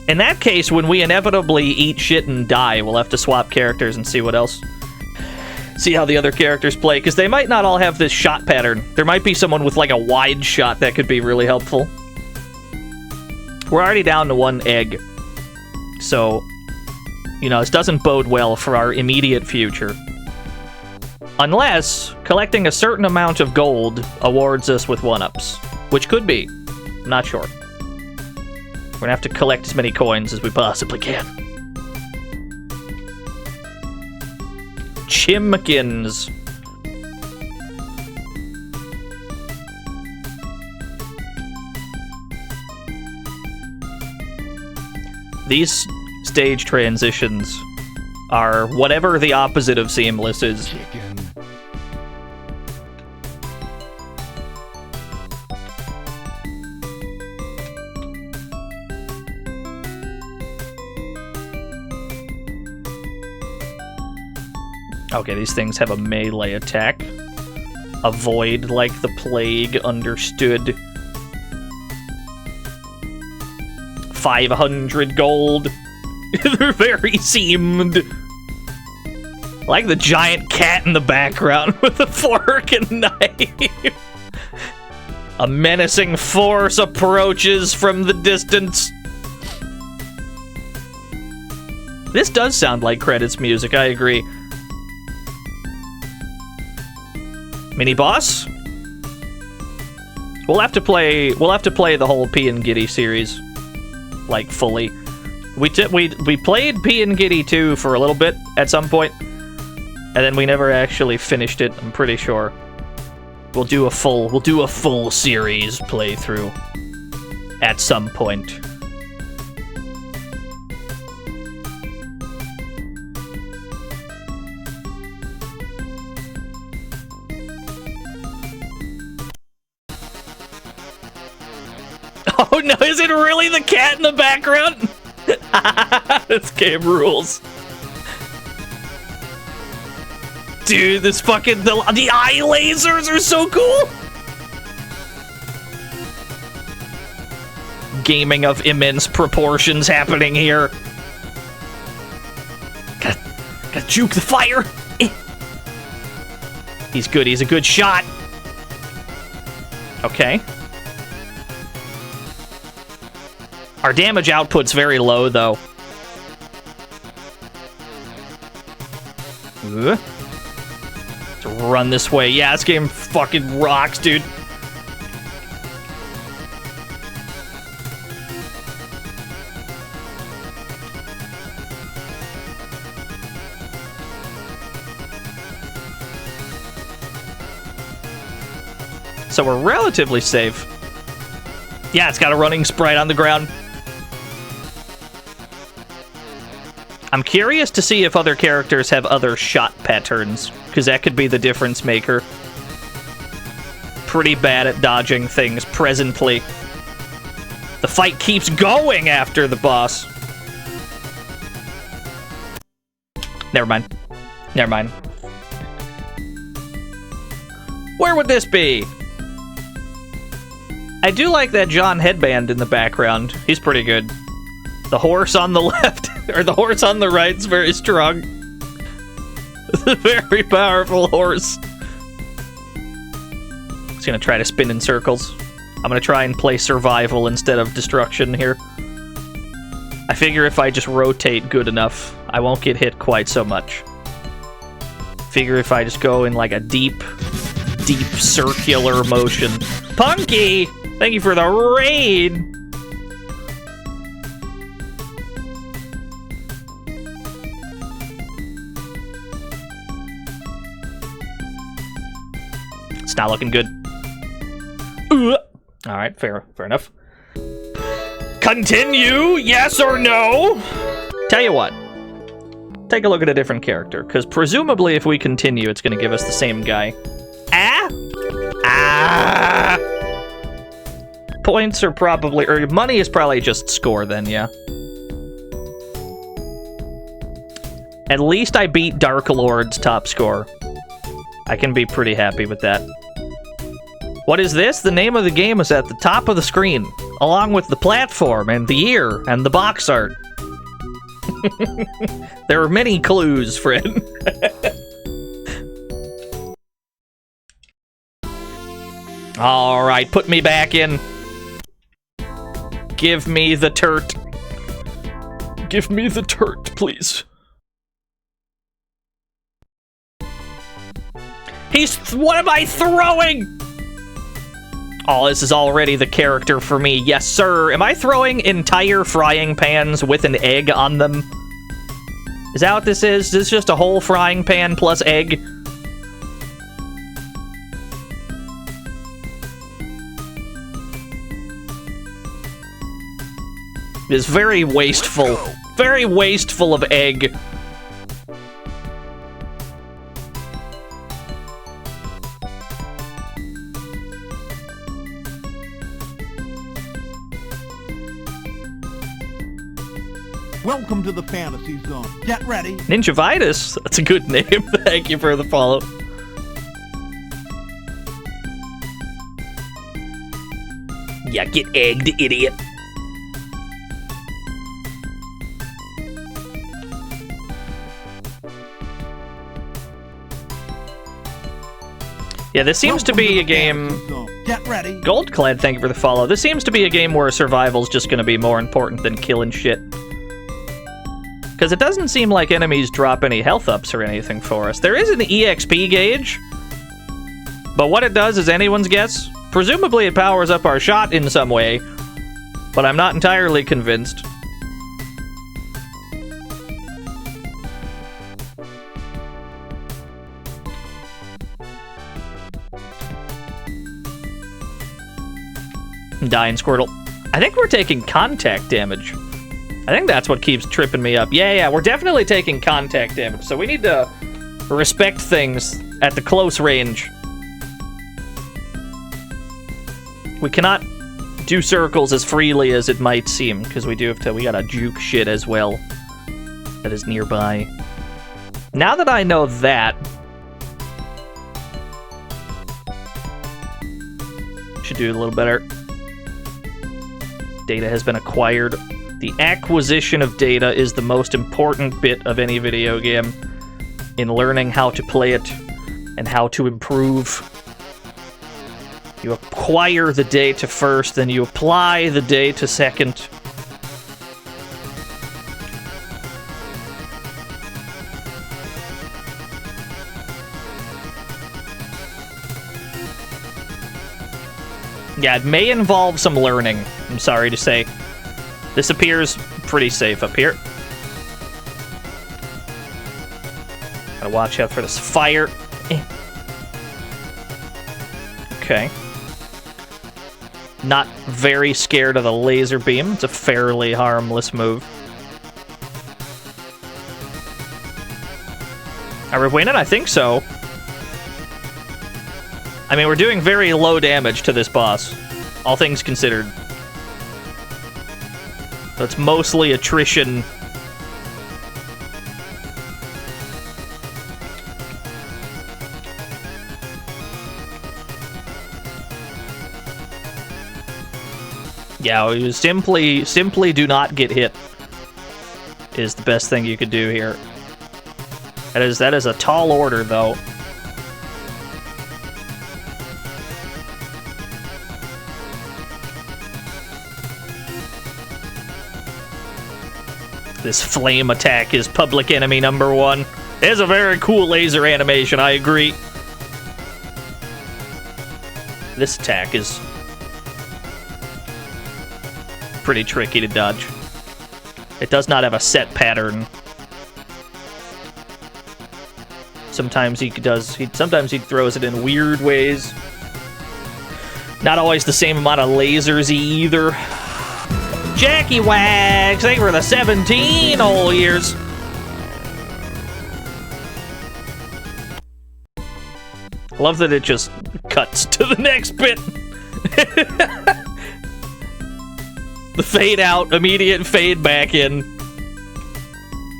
Speaker 3: In that case, when we inevitably eat shit and die, we'll have to swap characters and see what else. See how the other characters play, because they might not all have this shot pattern. There might be someone with like a wide shot that could be really helpful. We're already down to 1 egg. So, you know, this doesn't bode well for our immediate future. Unless collecting a certain amount of gold awards us with 1-ups. Which could be. I'm not sure. We're gonna have to collect as many coins as we possibly can. Chimkins. These stage transitions are whatever the opposite of seamless is. Okay, these things have a melee attack. Avoid like the plague, understood. 500 gold. They're very seamed. I like the giant cat in the background with a fork and knife. A menacing force approaches from the distance. This does sound like credits music, I agree. Mini boss? We'll have to play the whole Pea and Giddy series, like fully. We played Pea and Giddy 2 for a little bit at some point, and then we never actually finished it. I'm pretty sure. We'll do a full series playthrough at some point. Oh no, is it really the cat in the background? This game rules. dude, this fucking... The eye lasers are so cool! Gaming of immense proportions happening here. Gotta juke the fire. He's good. He's a good shot. Okay. Our damage output's very low, though. Let's run this way. Yeah, this game fucking rocks, dude. So we're relatively safe. Yeah, it's got a running sprite on the ground. I'm curious to see if other characters have other shot patterns, because that could be the difference maker. Pretty bad at dodging things presently. The fight keeps going after the boss. Never mind. Never mind. Where would this be? I do like that John headband in the background. He's pretty good. The horse on the left, or the horse on the right is very strong. It's a very powerful horse. He's gonna try to spin in circles. I'm gonna try and play survival instead of destruction here. I figure if I just rotate good enough, I won't get hit quite so much. Figure if I just go in like a deep circular motion. Punky! Thank you for the raid! It's not looking good. Alright, fair enough. Continue, yes or no? Tell you what. Take a look at a different character, because presumably if we continue, it's going to give us the same guy. Points are probably, or money is probably just score then, yeah. At least I beat Dark Lord's top score. I can be pretty happy with that. What is this? The name of the game is at the top of the screen, along with the platform and the year and the box art. There are many clues, friend. Alright, put me back in. Give me the turt. Give me the turt, please. What am I throwing? Oh, this is already the character for me. Yes, sir. Am I throwing entire frying pans with an egg on them? Is that what this is? Is this just a whole frying pan plus egg? It's very wasteful. Very wasteful of egg.
Speaker 7: Welcome to the fantasy zone. Get ready.
Speaker 3: Ninjavitis? That's a good name. Thank you for the follow. Yeah, get egged, idiot. Yeah, this seems to be a game...
Speaker 7: Get ready.
Speaker 3: Goldclad, thank you for the follow. This seems to be a game where survival's just going to be more important than killing shit. Because it doesn't seem like enemies drop any health ups or anything for us. There is an EXP gauge, but what it does is anyone's guess. Presumably it powers up our shot in some way, but I'm not entirely convinced. Dying Squirtle. I think we're taking contact damage. I think that's what keeps tripping me up. Yeah, we're definitely taking contact damage, so we need to respect things at the close range. We cannot do circles as freely as it might seem, because we gotta juke shit as well that is nearby. Now that I know that, Should do a little better. Data has been acquired. The acquisition of data is the most important bit of any video game in learning how to play it and how to improve. You acquire the data first, then you apply the data second. Yeah, it may involve some learning, I'm sorry to say. This appears pretty safe up here. Gotta watch out for this fire. Okay. Not very scared of the laser beam. It's a fairly harmless move. Are we winning? I think so. I mean, we're doing very low damage to this boss, all things considered. So it's mostly attrition. Yeah, you simply do not get hit is the best thing you could do here. That is a tall order, though. This flame attack is public enemy number 1. It is a very cool laser animation, I agree. This attack is pretty tricky to dodge. It does not have a set pattern. Sometimes he throws it in weird ways. Not always the same amount of lasers either. Jackie Wags, thank you for the 17 whole years. Love that it just cuts to the next bit. The fade out, immediate fade back in.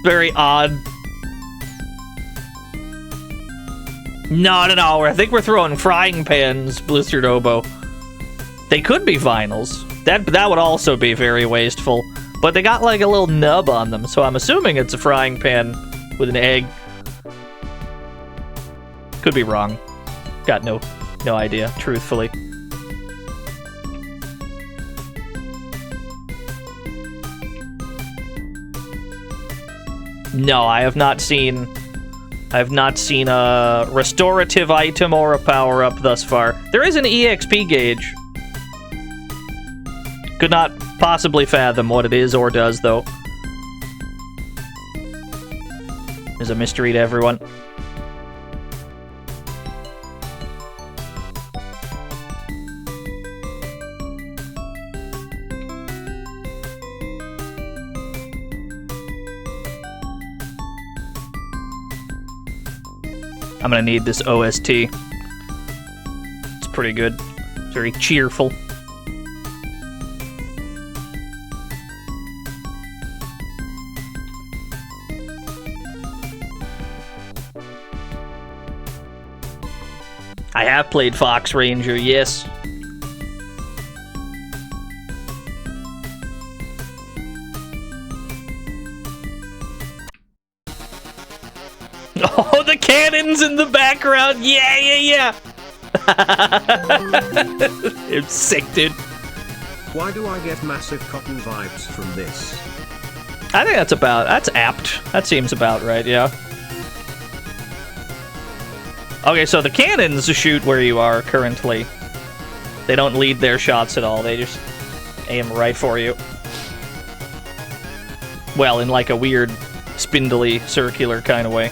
Speaker 3: Very odd. No, I think we're throwing frying pans, Blistered Oboe. They could be vinyls. That would also be very wasteful. But they got like a little nub on them, so I'm assuming it's a frying pan with an egg. Could be wrong. Got no idea, truthfully. No, I have not seen a restorative item or a power-up thus far. There is an EXP gauge. Could not possibly fathom what it is or does, though. There's a mystery to everyone. I'm gonna need this OST. It's pretty good. It's very cheerful. I have played Fox Ranger, yes. Oh, the cannons in the background! Yeah! It's sick, dude.
Speaker 6: Why do I get massive cotton vibes from this?
Speaker 3: I think that's apt. That seems about right, yeah. Okay, so the cannons shoot where you are currently. They don't lead their shots at all. They just aim right for you. Well, in like a weird, spindly, circular kind of way.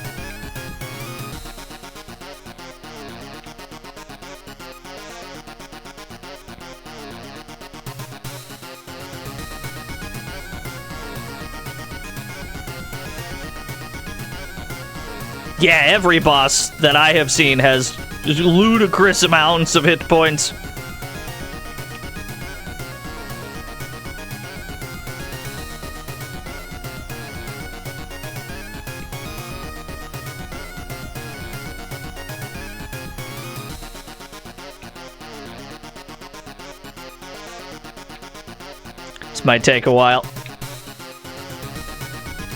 Speaker 3: Yeah, every boss that I have seen has ludicrous amounts of hit points. might take a while.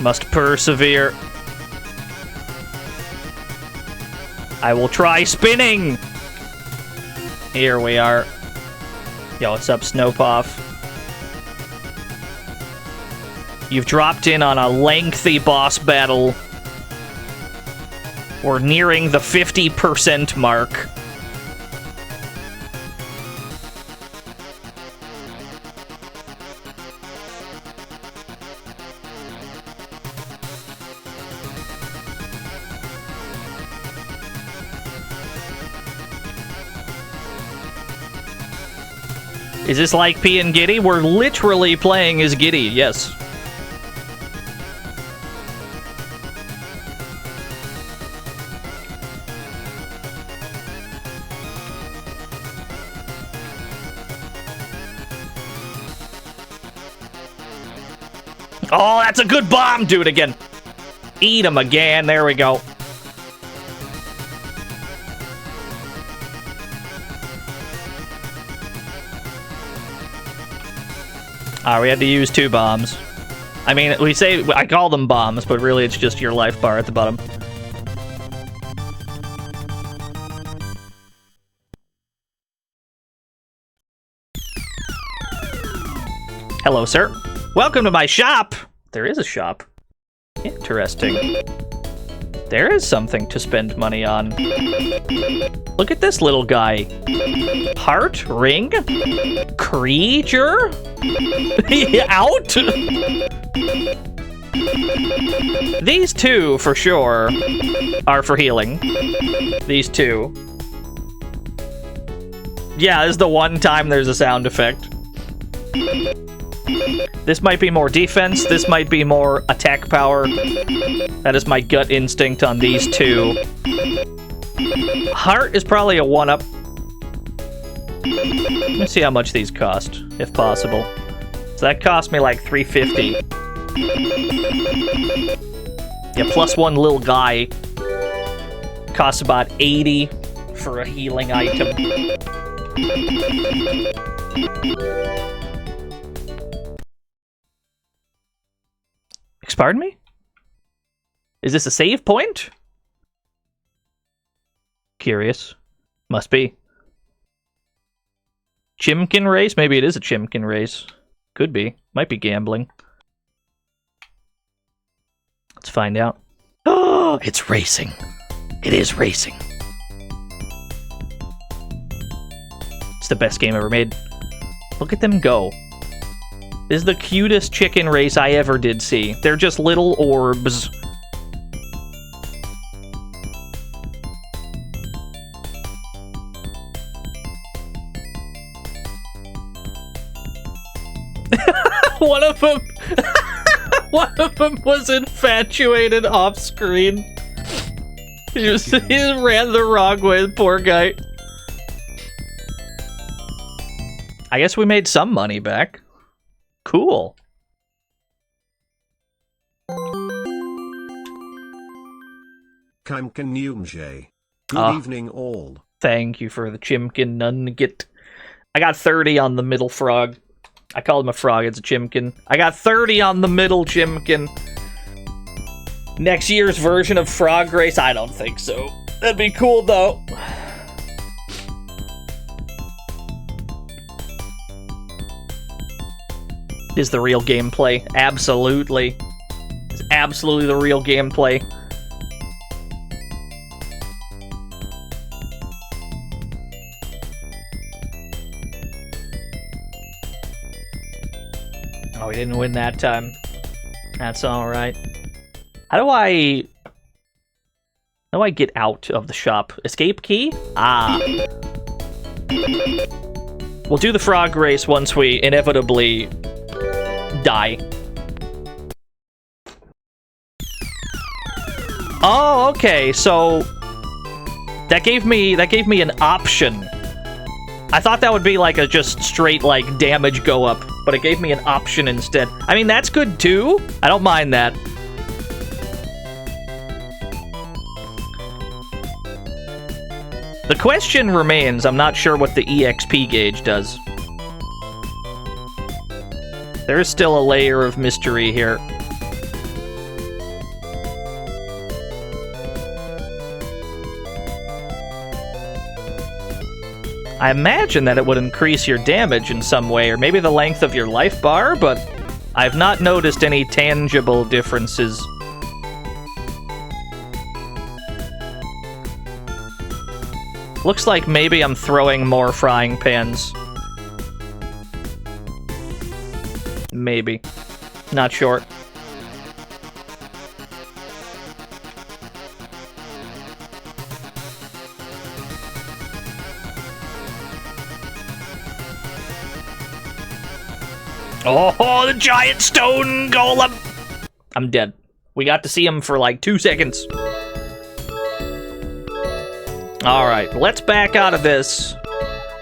Speaker 3: Must persevere. I will try spinning! Here we are. Yo, what's up, Snowpuff? You've dropped in on a lengthy boss battle. We're nearing the 50% mark. Is this like P and Giddy? We're literally playing as Giddy, yes. Oh, that's a good bomb! Do it again. Eat him again. There we go. We had to use 2 bombs. I mean, I call them bombs, but really it's just your life bar at the bottom. Hello, sir. Welcome to my shop! There is a shop. Interesting. There is something to spend money on. Look at this little guy. Heart? Ring? Creature? Out? These 2, for sure, are for healing. These 2. Yeah, this is the one time there's a sound effect. This might be more defense, this might be more attack power. That is my gut instinct on these 2. Heart is probably a 1-up. Let's see how much these cost, if possible. So that cost me like $350. Yeah, plus 1 little guy. Costs about $80 for a healing item. Pardon me? Is this a save point? Curious. Must be. Chimkin race? Maybe it is a Chimkin race. Could be. Might be gambling. Let's find out. Oh, it's racing. It is racing. It's the best game ever made. Look at them go. This is the cutest chicken race I ever did see. They're just little orbs. One of them... one of them was infatuated off screen. He ran the wrong way, poor guy. I guess we made some money back. Cool.
Speaker 6: Good evening, all.
Speaker 3: Thank you for the Chimkin nugget. I got 30 on the middle frog. I called him a frog, it's a Chimkin. I got 30 on the middle Chimkin. Next year's version of Frog Race? I don't think so. That'd be cool, though. Is the real gameplay. Absolutely. It's absolutely the real gameplay. Oh, we didn't win that time. That's alright. How do I get out of the shop? Escape key? Ah. We'll do the frog race once we inevitably die. Oh, okay. So that gave me an option. I thought that would be like a just straight like damage go up, but it gave me an option instead. I mean, that's good too. I don't mind that. The question remains, I'm not sure what the EXP gauge does. There is still a layer of mystery here. I imagine that it would increase your damage in some way, or maybe the length of your life bar, but I've not noticed any tangible differences. Looks like maybe I'm throwing more frying pans. Maybe. Not sure. Oh, the giant stone golem! I'm dead. We got to see him for like 2 seconds. Alright, let's back out of this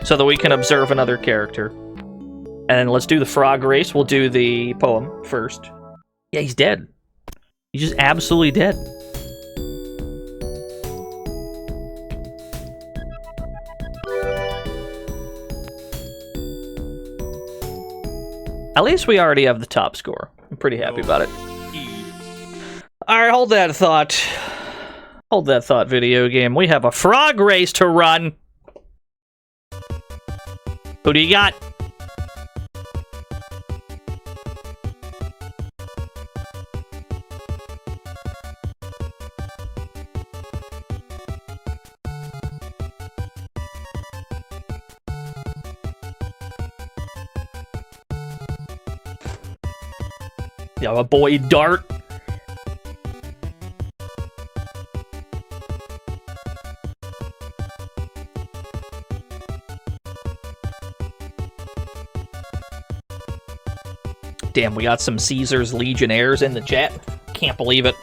Speaker 3: so that we can observe another character. And let's do the frog race. We'll do the poem first. Yeah, he's dead. He's just absolutely dead. At least we already have the top score. I'm pretty happy about it. Alright, hold that thought. Hold that thought, video game. We have a frog race to run. Who do you got? Yeah, a boy Dart. Damn, we got some Caesar's Legionnaires in the chat. Can't believe it.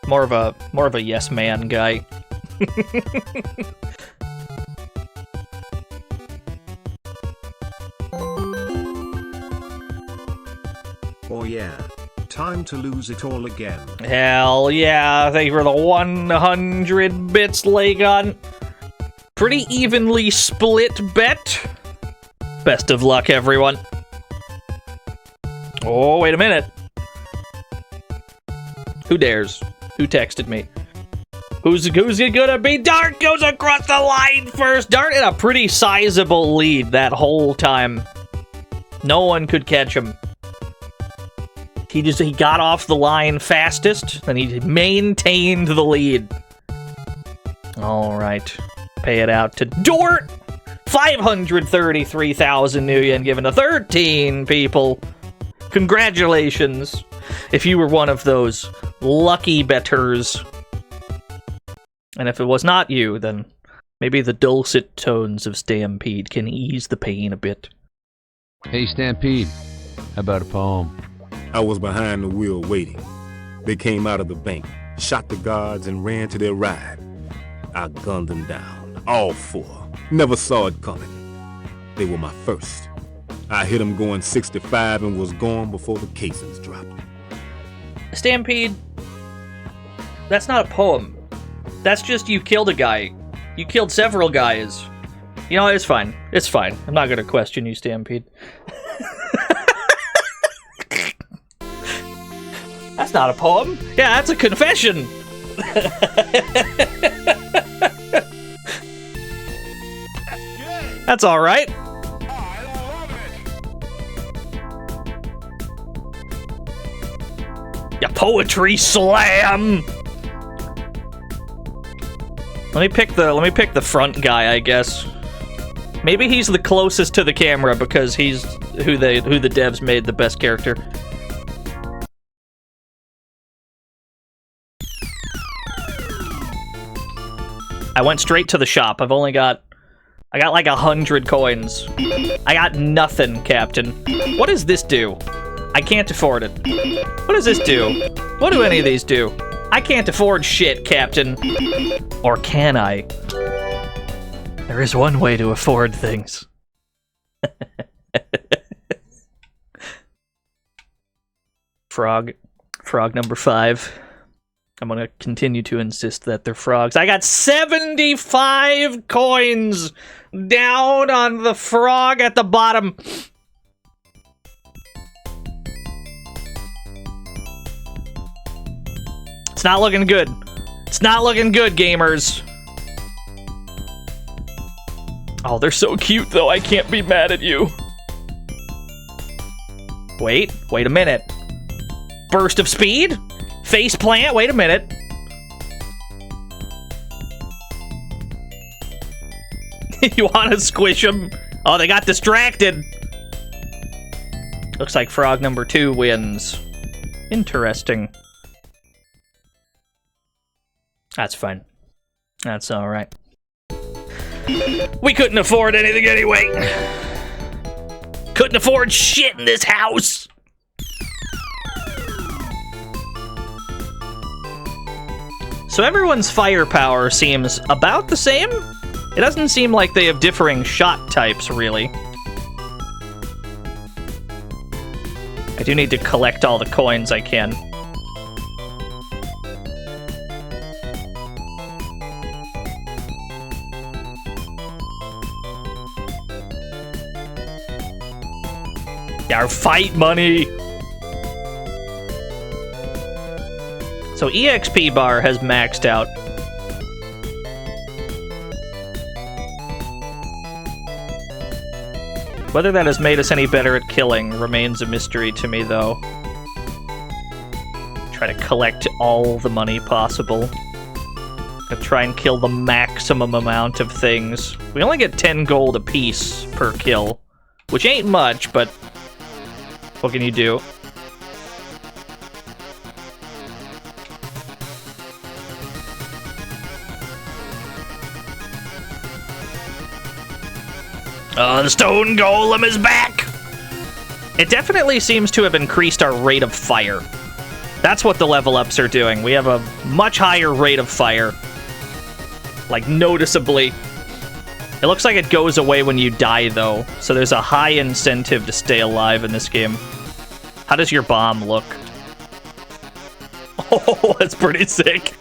Speaker 3: More of a yes man guy.
Speaker 6: Oh yeah. Time to lose it all again.
Speaker 3: Hell yeah, thank you for the 100 bits, Lagon. Pretty evenly split bet. Best of luck, everyone. Oh, wait a minute. Who dares? Who texted me? Who's it gonna be? Dart goes across the line first. Dart in a pretty sizable lead that whole time. No one could catch him. He got off the line fastest, and he maintained the lead. All right, pay it out to Dort. 533,000 new yen given to 13 people. Congratulations, if you were one of those lucky betters. And if it was not you, then maybe the dulcet tones of Stampede can ease the pain a bit.
Speaker 4: Hey, Stampede, how about a poem?
Speaker 5: I was behind the wheel waiting. They came out of the bank, shot the guards, and ran to their ride. I gunned them down, all four. Never saw it coming. They were my first. I hit them going 65 and was gone before the casings dropped.
Speaker 3: Stampede, that's not a poem. That's just you killed a guy. You killed several guys. You know, it's fine. It's fine. I'm not gonna question you, Stampede. That's not a poem. Yeah, that's a confession. That's all right. Yeah, poetry slam. Let me pick the front guy, I guess. Maybe he's the closest to the camera because he's who the devs made the best character. I went straight to the shop. I got like 100 coins. I got nothing, Captain. What does this do? I can't afford it. What does this do? What do any of these do? I can't afford shit, Captain. Or can I? There is one way to afford things. Frog number 5. I'm gonna continue to insist that they're frogs. I got 75 coins down on the frog at the bottom. It's not looking good. It's not looking good, gamers. Oh, they're so cute, though. I can't be mad at you. Wait a minute. Burst of speed? Face plant? Wait a minute. You want to squish them? Oh, they got distracted. Looks like frog number 2 wins. Interesting. That's fine. That's alright. We couldn't afford anything anyway. Couldn't afford shit in this house. So everyone's firepower seems about the same? It doesn't seem like they have differing shot types, really. I do need to collect all the coins I can. Our fight money! So EXP bar has maxed out. Whether that has made us any better at killing remains a mystery to me, though. Try to collect all the money possible. Gonna try and kill the maximum amount of things. We only get 10 gold apiece per kill, which ain't much, but what can you do? The stone golem is back! It definitely seems to have increased our rate of fire. That's what the level ups are doing. We have a much higher rate of fire. Like, noticeably. It looks like it goes away when you die, though, so there's a high incentive to stay alive in this game. How does your bomb look? Oh, that's pretty sick.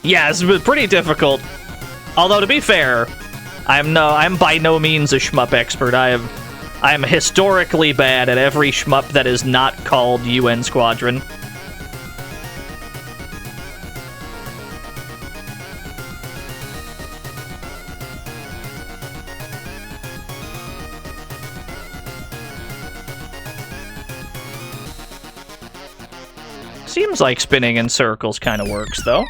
Speaker 3: Yeah, it's pretty difficult. Although, to be fair, I'm by no means a shmup expert. I am historically bad at every shmup that is not called UN Squadron. Seems like spinning in circles kind of works, though.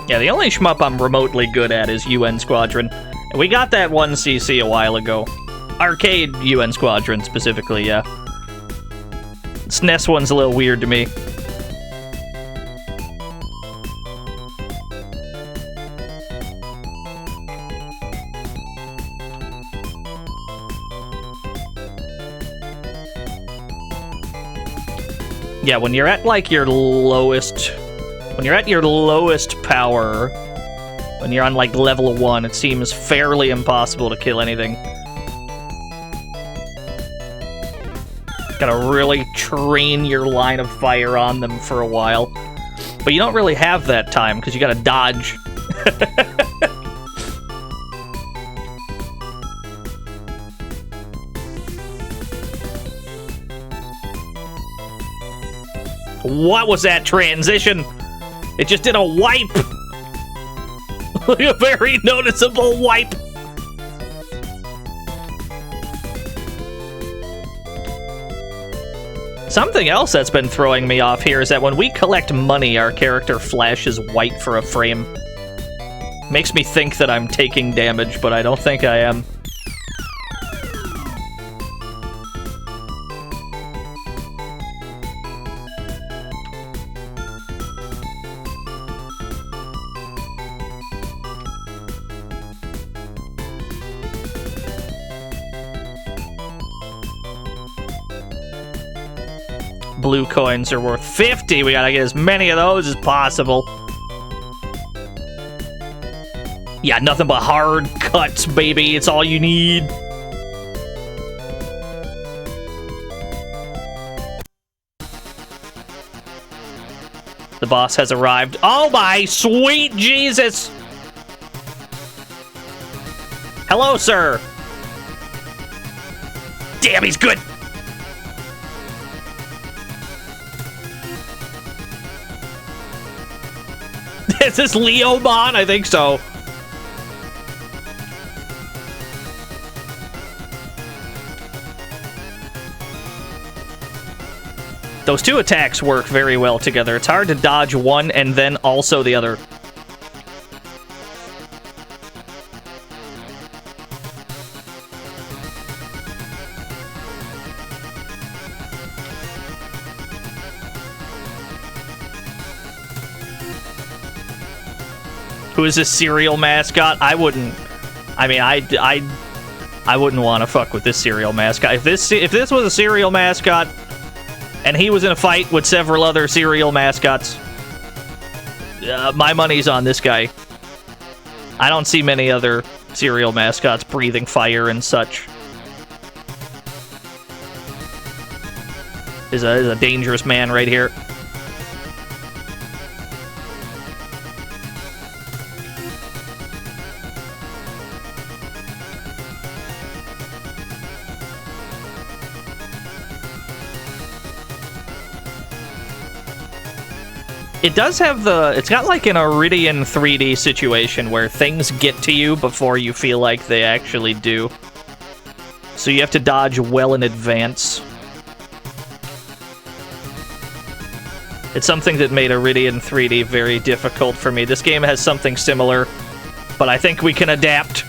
Speaker 3: Yeah, the only shmup I'm remotely good at is UN Squadron. We got that 1cc a while ago. Arcade UN Squadron, specifically, yeah. SNES one's a little weird to me. Yeah, when you're at, like, your lowest... When you're at your lowest power, when you're on, like, level 1, it seems fairly impossible to kill anything. Gotta really train your line of fire on them for a while. But you don't really have that time, because you gotta dodge. What was that transition? It just did a wipe. A very noticeable wipe. Something else that's been throwing me off here is that when we collect money, our character flashes white for a frame. Makes me think that I'm taking damage, but I don't think I am. Blue coins are worth 50. We gotta get as many of those as possible. Yeah, nothing but hard cuts, baby. It's all you need. The boss has arrived. Oh my sweet Jesus! Hello, sir! Damn, he's good! Is this Leomon? I think so. Those two attacks work very well together. It's hard to dodge one and then also the other. Who is this cereal mascot? I wouldn't. I mean, I wouldn't want to fuck with this cereal mascot. If this was a cereal mascot, and he was in a fight with several other cereal mascots, my money's on this guy. I don't see many other cereal mascots breathing fire and such. Is a dangerous man right here. It does have it's got like an Iridian 3D situation where things get to you before you feel like they actually do. So you have to dodge well in advance. It's something that made Iridian 3D very difficult for me. This game has something similar, but I think we can adapt.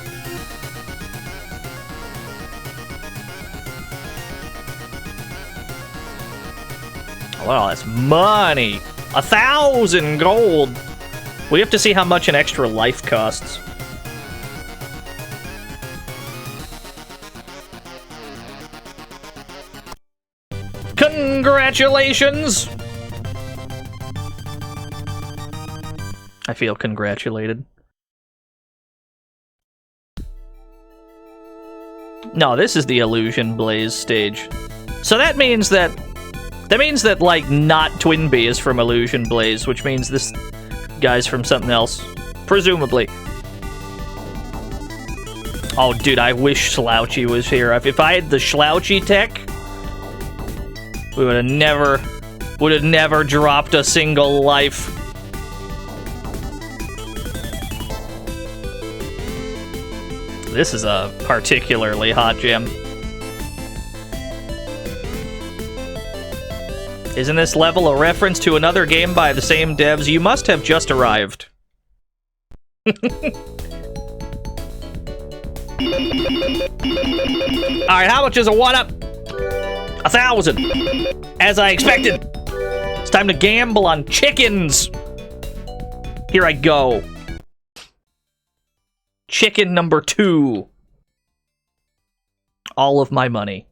Speaker 3: Wow, that's money! 1,000 gold! We have to see how much an extra life costs. Congratulations! I feel congratulated. No, this is the Illusion Blaze stage. So that means that like not Twinbee is from Illusion Blaze, which means this guy's from something else, presumably. Oh, dude, I wish Slouchy was here. If I had the Slouchy tech, we would have never dropped a single life. This is a particularly hot gem. Isn't this level a reference to another game by the same devs? You must have just arrived. Alright, how much is a 1-up? 1,000! As I expected! It's time to gamble on chickens! Here I go. Chicken number 2. All of my money.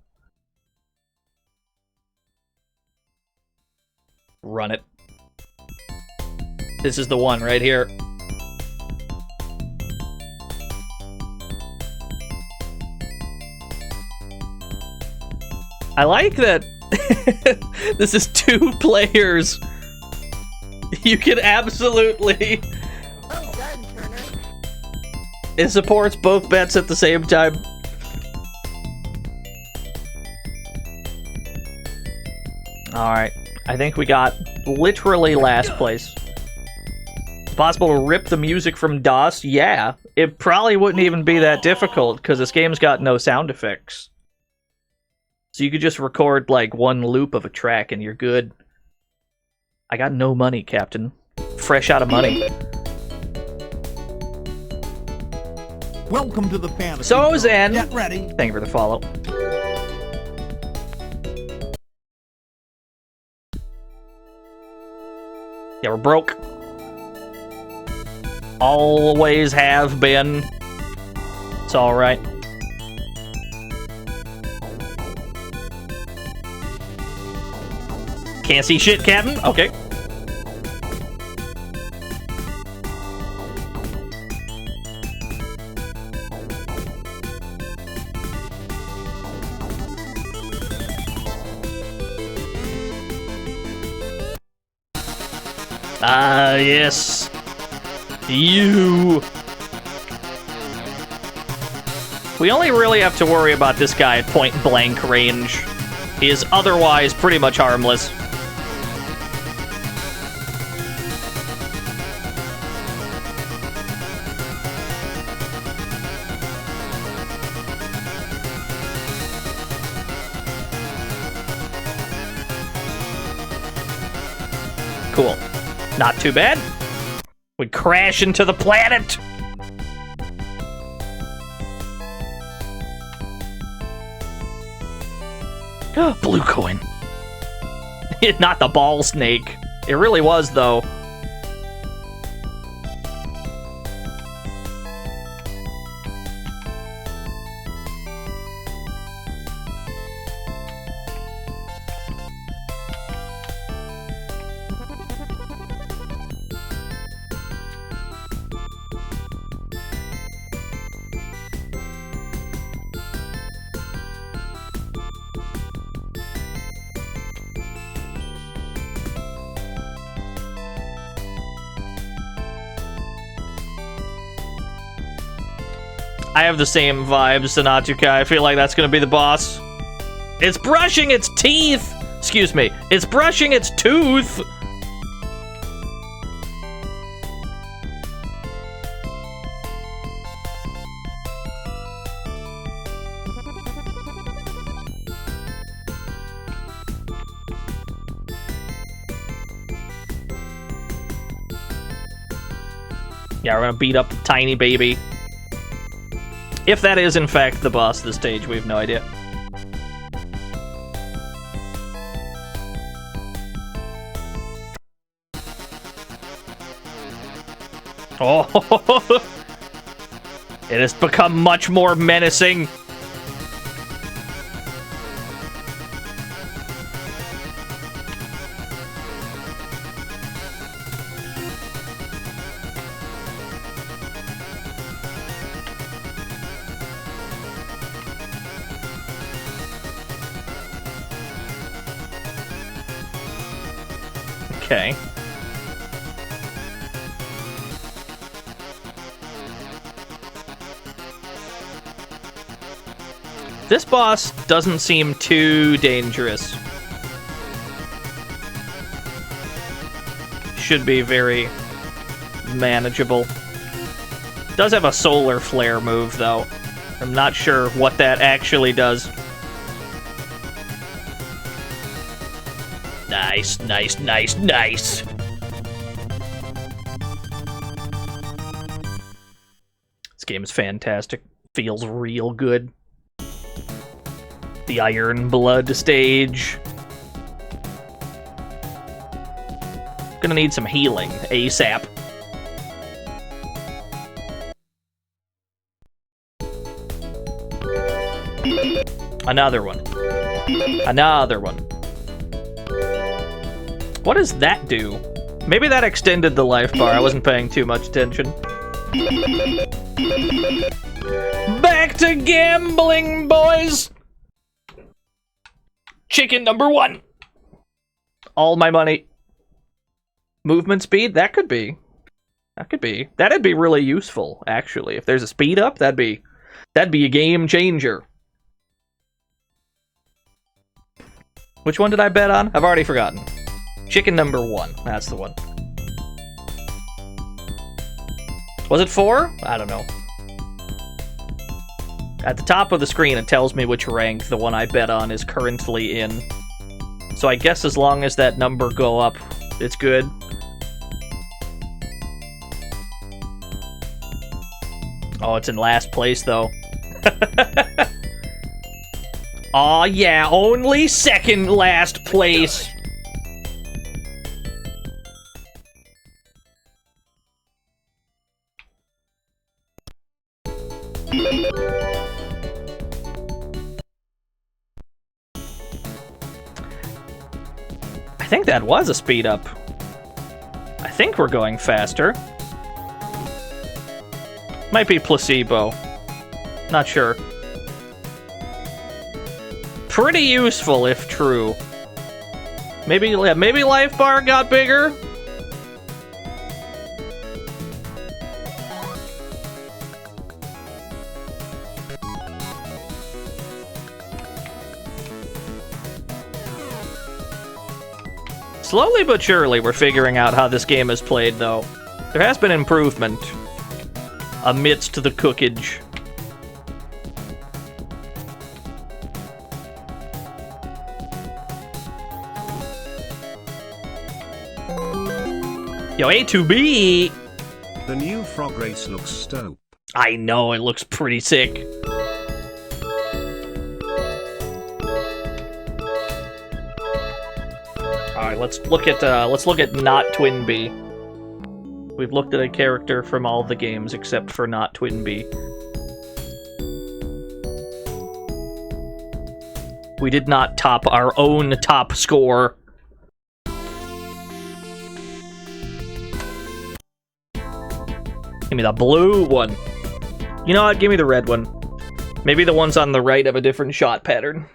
Speaker 3: Run it. This is the one right here. I like that this is 2 players. You can absolutely...
Speaker 7: Well done, Turner.
Speaker 3: It supports both bets at the same time. Alright. I think we got literally last place. It's possible to rip the music from DOS? Yeah. It probably wouldn't even be that difficult, because this game's got no sound effects. So you could just record, like, one loop of a track and you're good. I got no money, Captain. Fresh out of money.
Speaker 7: Welcome to the fantasy.
Speaker 3: So, Zen.
Speaker 7: Get ready.
Speaker 3: Thank you for the follow. Yeah, we're broke. Always have been. It's alright. Can't see shit, Captain? Okay. Ah, yes. You. We only really have to worry about this guy at point-blank range. He is otherwise pretty much harmless. Cool. Not too bad. We crash into the planet. Blue coin. Not the ball snake. It really was, though. I have the same vibes, Sanatuka. I feel like that's gonna be the boss. It's brushing its teeth! Excuse me. It's brushing its tooth! Yeah, we're gonna beat up the tiny baby. If that is, in fact, the boss of the stage, we have no idea. Oh! It has become much more menacing. Okay. This boss doesn't seem too dangerous. Should be very manageable. Does have a solar flare move, though. I'm not sure what that actually does. Nice, nice, nice, nice. This game is fantastic. Feels real good. The Iron Blood stage. Gonna need some healing ASAP. Another one. Another one. What does that do? Maybe that extended the life bar. I wasn't paying too much attention. Back to gambling, boys! Chicken number 1. All my money. Movement speed? That could be. That could be. That'd be really useful, actually. If there's a speed up, that'd be a game changer. Which one did I bet on? I've already forgotten. Chicken number 1. That's the one. Was it 4? I don't know. At the top of the screen, it tells me which rank the one I bet on is currently in. So I guess as long as that number go up, it's good. Oh, it's in last place, though. Aw, yeah, only second last place. I think that was a speed up. I think we're going faster. Might be placebo. Not sure. Pretty useful if true. Maybe life bar got bigger? Slowly but surely, we're figuring out how this game is played, though. There has been improvement amidst the cookage. Yo, A to B!
Speaker 6: The new frog race looks dope.
Speaker 3: I know, it looks pretty sick. Alright, let's look at not Twin B. We've looked at a character from all the games except for not Twin B. We did not top our own top score. Give me the blue one. You know what? Give me the red one. Maybe the ones on the right have a different shot pattern.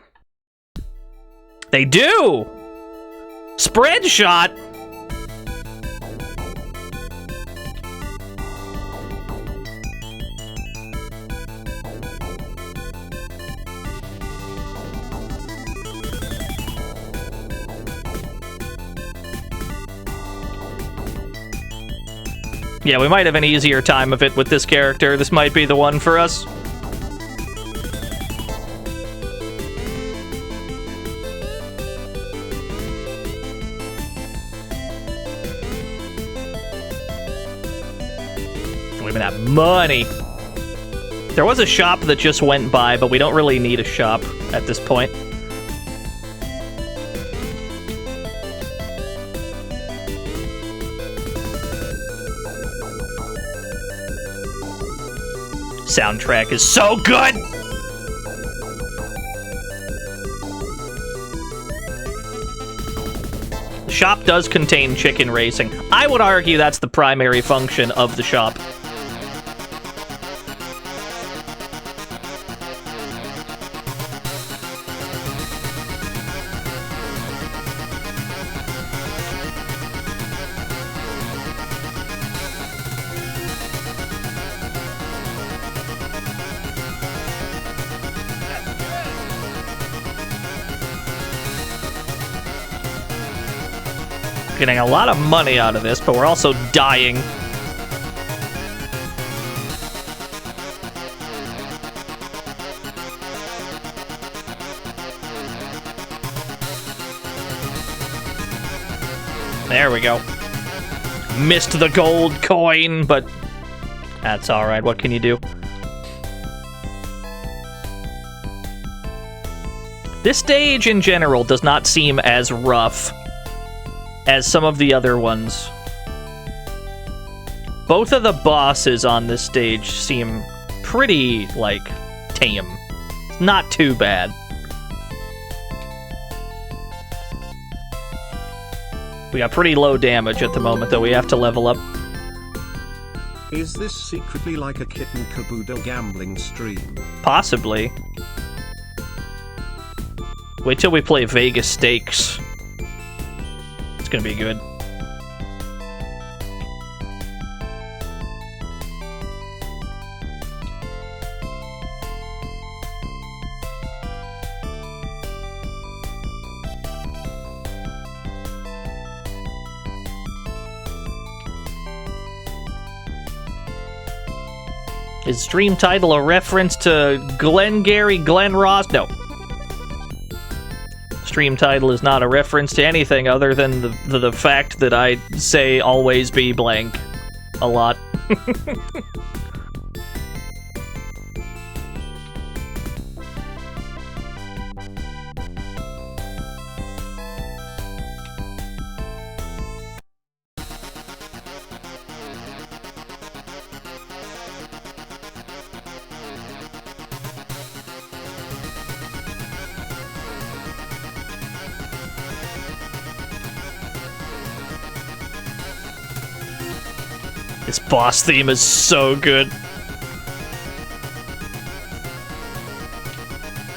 Speaker 3: They do! Spread shot! Yeah, we might have an easier time of it with this character. This might be the one for us. We even have money. There was a shop that just went by, but we don't really need a shop at this point. Soundtrack is so good! The shop does contain chicken racing. I would argue that's the primary function of the shop. Getting a lot of money out of this, but we're also dying. There we go. Missed the gold coin, but that's alright. What can you do? This stage in general does not seem as rough as some of the other ones. Both of the bosses on this stage seem pretty, like, tame. It's not too bad. We got pretty low damage at the moment, though. We have to level up.
Speaker 6: Is this secretly like a Kitten Kabuto gambling stream?
Speaker 3: Possibly. Wait till we play Vegas Stakes. It's gonna be good. Is stream title a reference to Glengarry Glen Ross? No. Stream title is not a reference to anything other than the fact that I say always be blank a lot. This boss theme is so good.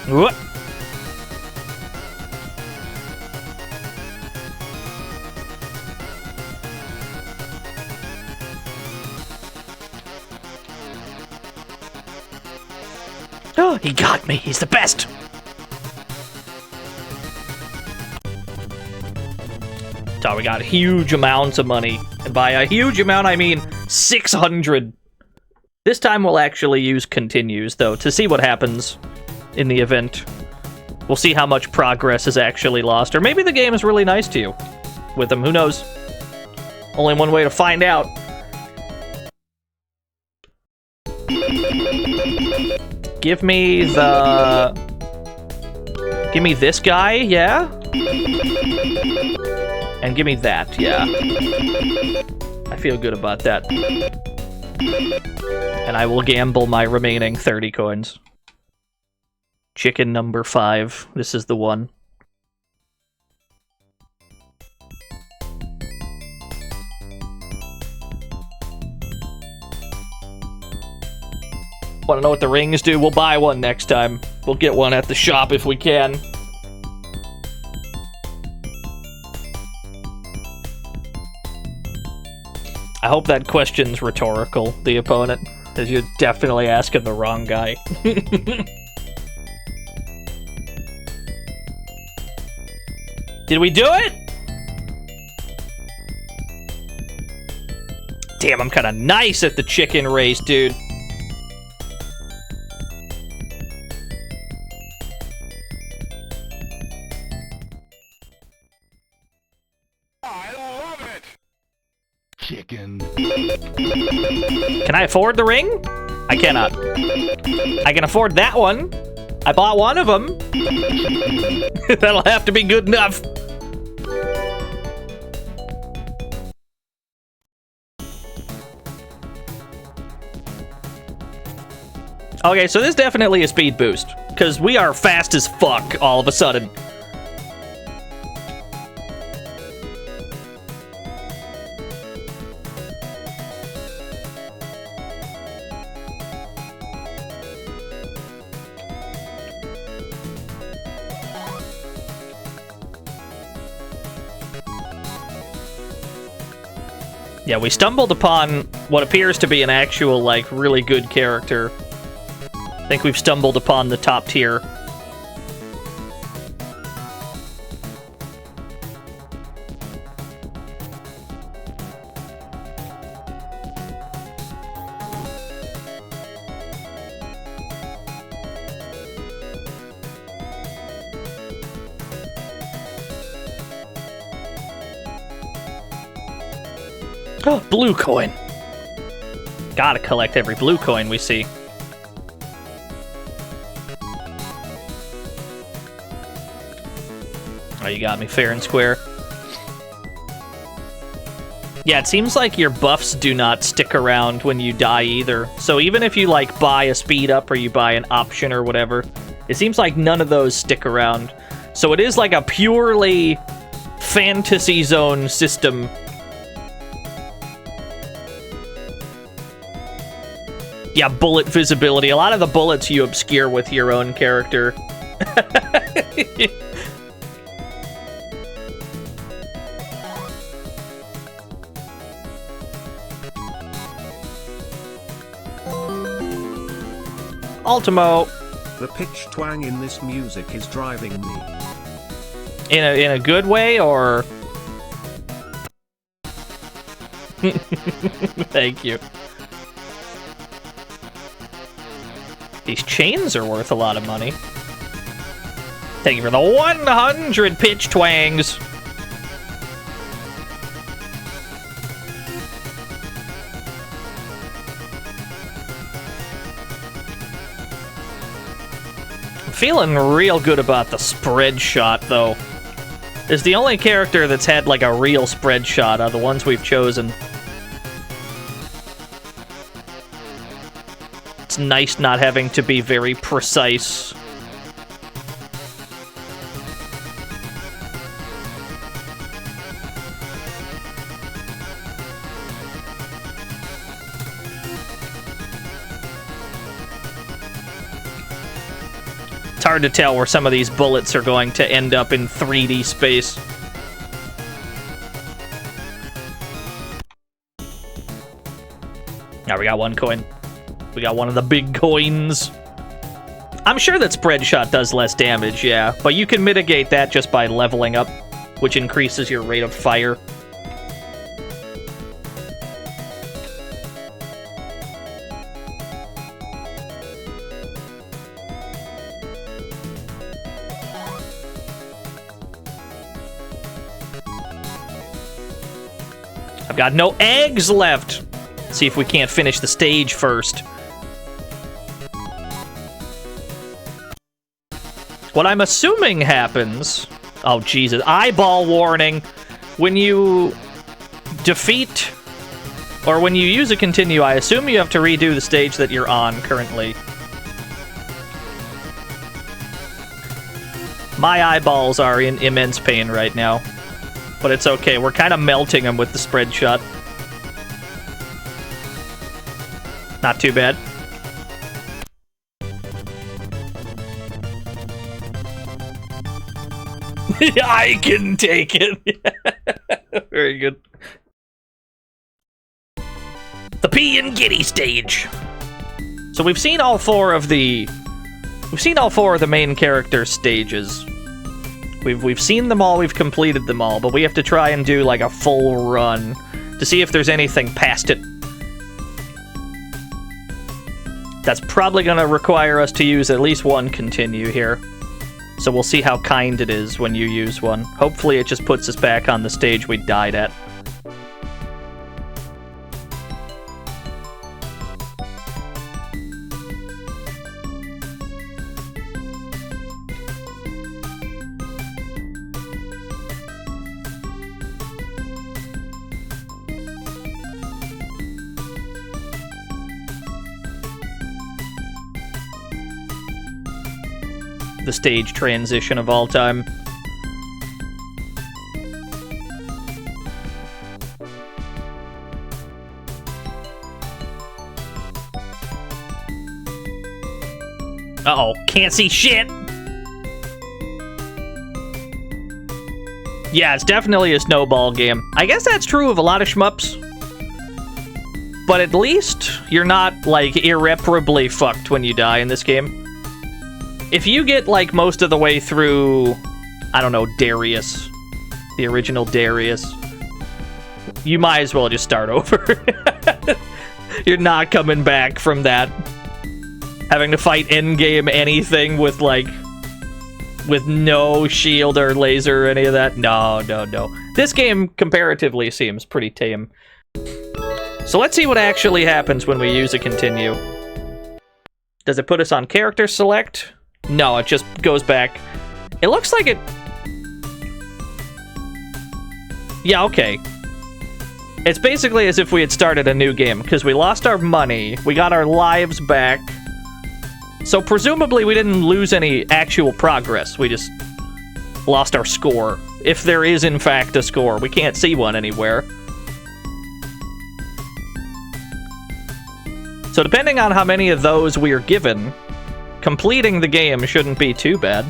Speaker 3: What? Oh, he got me. He's the best. Oh, we got huge amounts of money. And by a huge amount, I mean 600. This time we'll actually use continues, though, to see what happens in the event. We'll see how much progress is actually lost. Or maybe the game is really nice to you with them. Who knows? Only one way to find out. Give me this guy, yeah? And give me that, yeah. I feel good about that. And I will gamble my remaining 30 coins. Chicken number 5. This is the one. Want to know what the rings do? We'll buy one next time. We'll get one at the shop if we can. I hope that question's rhetorical, the opponent, because you're definitely asking the wrong guy. Did we do it? Damn, I'm kind of nice at the chicken race, dude.
Speaker 4: Chicken.
Speaker 3: Can I afford the ring? I cannot. I can afford that one. I bought one of them. That'll have to be good enough. Okay, so this is definitely a speed boost, because we are fast as fuck all of a sudden. Yeah, we stumbled upon what appears to be an actual, like, really good character. I think we've stumbled upon the top tier. Oh, blue coin. Gotta collect every blue coin we see. Oh, you got me fair and square. Yeah, it seems like your buffs do not stick around when you die either. So even if you, like, buy a speed up or you buy an option or whatever, it seems like none of those stick around. So it is like a purely fantasy zone system. Yeah, bullet visibility. A lot of the bullets you obscure with your own character. Ultimo.
Speaker 6: The pitch twang in this music is driving me.
Speaker 3: In a good way, or? Thank you. These chains are worth a lot of money. Thank you for the 100 pitch twangs. I'm feeling real good about the spread shot, though. It's the only character that's had, like, a real spread shot out of the ones we've chosen. It's nice not having to be very precise. It's hard to tell where some of these bullets are going to end up in 3D space. Now we got one coin. We got one of the big coins. I'm sure that spread shot does less damage, yeah, but you can mitigate that just by leveling up. which increases your rate of fire. I've got no eggs left. See if we can't finish the stage first. What I'm assuming happens... Oh, Jesus. Eyeball warning. When you defeat... Or when you use a continue, I assume you have to redo the stage that you're on currently. My eyeballs are in immense pain right now. But it's okay. We're kind of melting them with the spread shot. Not too bad. I can take it. Very good. The Pea and Giddy stage. So we've seen all four of the main character stages. We've seen them all, we've completed them all, but we have to try and do like a full run to see if there's anything past it. That's probably going to require us to use at least one continue here. So we'll see how kind it is when you use one. Hopefully it just puts us back on the stage we died at. The stage transition of all time. Uh-oh, can't see shit! Yeah, it's definitely a snowball game. I guess that's true of a lot of shmups. But at least you're not, like, irreparably fucked when you die in this game. If you get, like, most of the way through, I don't know, Darius, the original Darius, you might as well just start over. You're not coming back from that. Having to fight endgame anything with, like, with no shield or laser or any of that. No, no, no. This game comparatively seems pretty tame. So let's see what actually happens when we use a continue. Does it put us on character select? No, it just goes back. It looks like it... Yeah, okay. It's basically as if we had started a new game, because we lost our money, we got our lives back, so presumably we didn't lose any actual progress, we just lost our score. If there is in fact a score, we can't see one anywhere. So depending on how many of those we are given, completing the game shouldn't be too bad.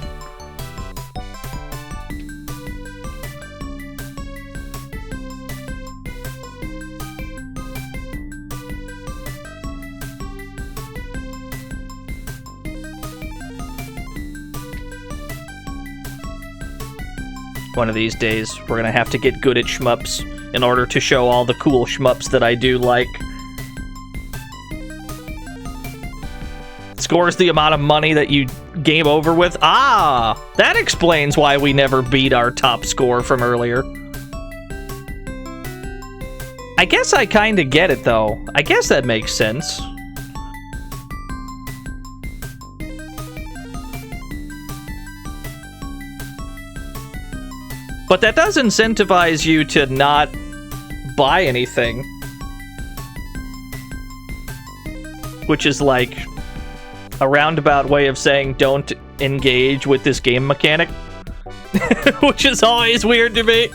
Speaker 3: One of these days, we're gonna have to get good at shmups in order to show all the cool shmups that I do like. Scores the amount of money that you game over with. Ah! That explains why we never beat our top score from earlier. I guess I kinda get it, though. I guess that makes sense. But that does incentivize you to not buy anything. Which is like a roundabout way of saying don't engage with this game mechanic. Which is always weird to me.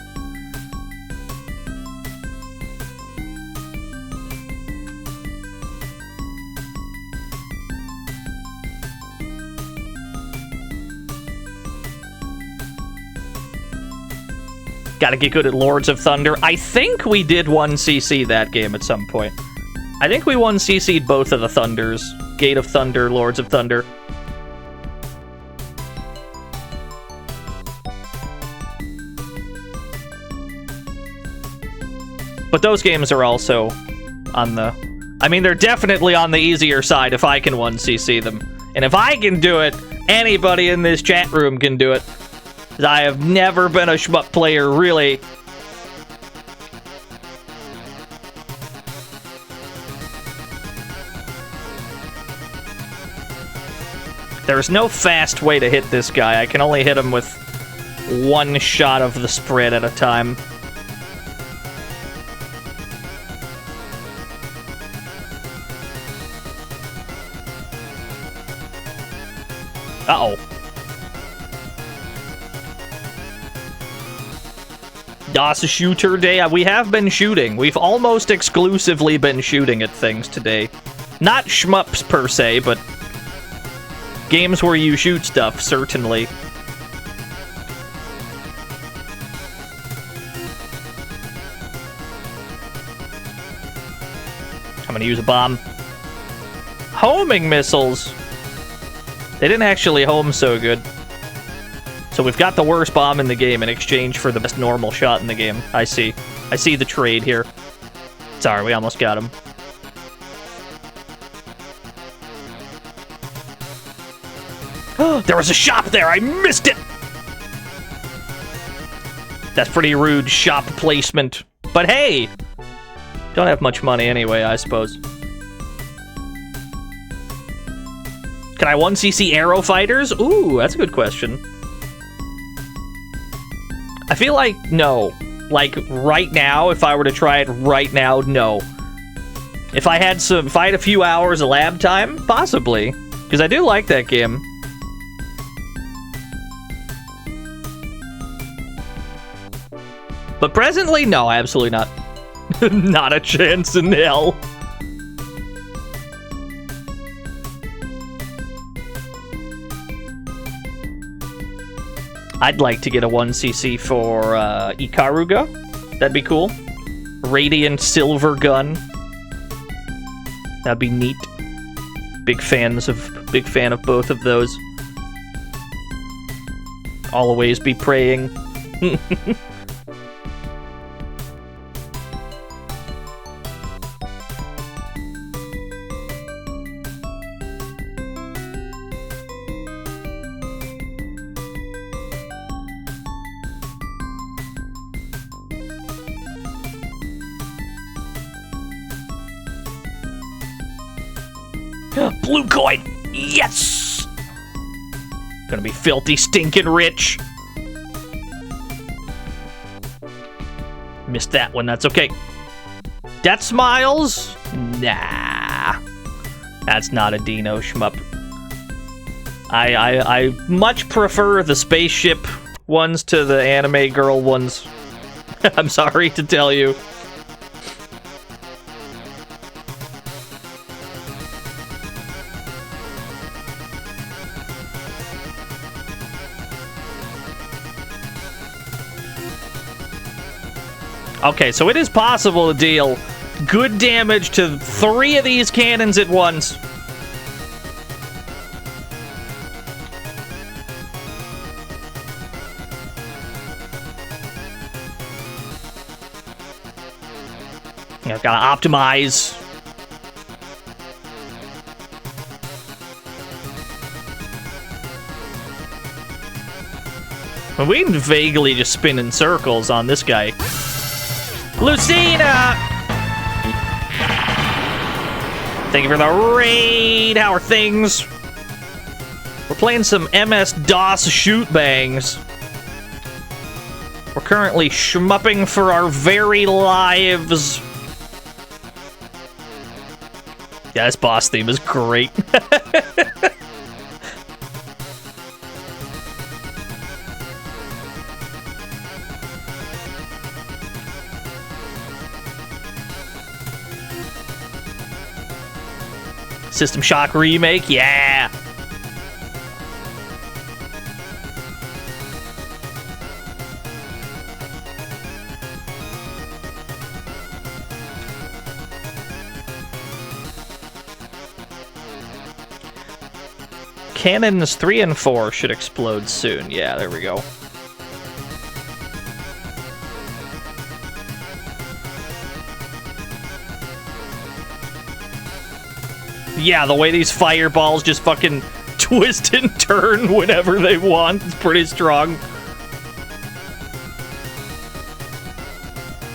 Speaker 3: Gotta get good at Lords of Thunder. I think we did 1cc that game at some point. I think we 1cc'd both of the Thunders. Gate of Thunder, Lords of Thunder. But those games are also on the... I mean, they're definitely on the easier side if I can 1cc them. And if I can do it, anybody in this chat room can do it. I have never been a shmup player, really. There's no fast way to hit this guy. I can only hit him with one shot of the spread at a time. Uh-oh. DOS shooter day. We have been shooting. We've almost exclusively been shooting at things today. Not shmups per se, but games where you shoot stuff, certainly. I'm gonna use a bomb. Homing missiles! They didn't actually home so good. So we've got the worst bomb in the game in exchange for the best normal shot in the game. I see. I see the trade here. Sorry, we almost got him. There was a shop there! I missed it! That's pretty rude shop placement. But hey! Don't have much money anyway, I suppose. Can I 1cc arrow fighters? Ooh, that's a good question. I feel like no. Like right now, if I were to try it right now, no. If I had a few hours of lab time, possibly. Because I do like that game. But presently, no, absolutely not. Not a chance in hell. I'd like to get a 1cc for Ikaruga. That'd be cool. Radiant Silver Gun. That'd be neat. Big fan of both of those. Always be praying. Blue coin! Yes! Gonna be filthy, stinking rich. Missed that one, that's okay. Death Smiles? Nah. That's not a Dino shmup. I much prefer the spaceship ones to the anime girl ones. I'm sorry to tell you. Okay, so it is possible to deal good damage to 3 of these cannons at once. Yeah, gotta optimize. We can vaguely just spin in circles on this guy. Lucina! Thank you for the raid. How are things? We're playing some MS-DOS shoot bangs. We're currently shmupping for our very lives. Yeah, this boss theme is great. System Shock remake, yeah! Cannons 3 and 4 should explode soon. Yeah, there we go. Yeah, the way these fireballs just fucking twist and turn whenever they want is pretty strong.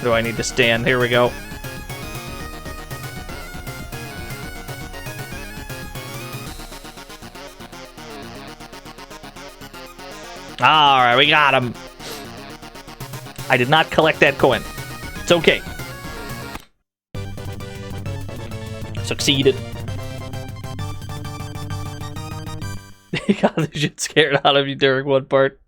Speaker 3: Do I need to stand? Here we go. Alright, we got him. I did not collect that coin. It's okay. Succeeded. You got the shit scared out of you during one part.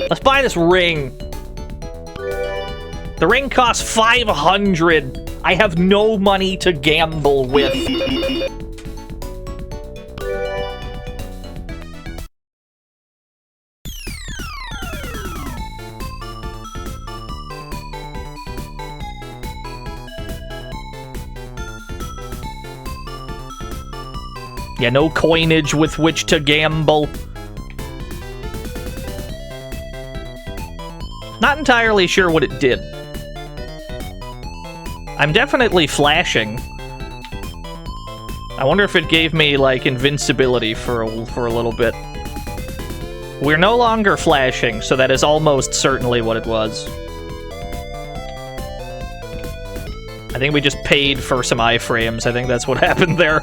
Speaker 3: Let's buy this ring. The ring costs 500. I have no money to gamble with. Yeah, no coinage with which to gamble. Not entirely sure what it did. I'm definitely flashing. I wonder if it gave me, like, invincibility for a little bit. We're no longer flashing, so that is almost certainly what it was. I think we just paid for some iframes. I think that's what happened there.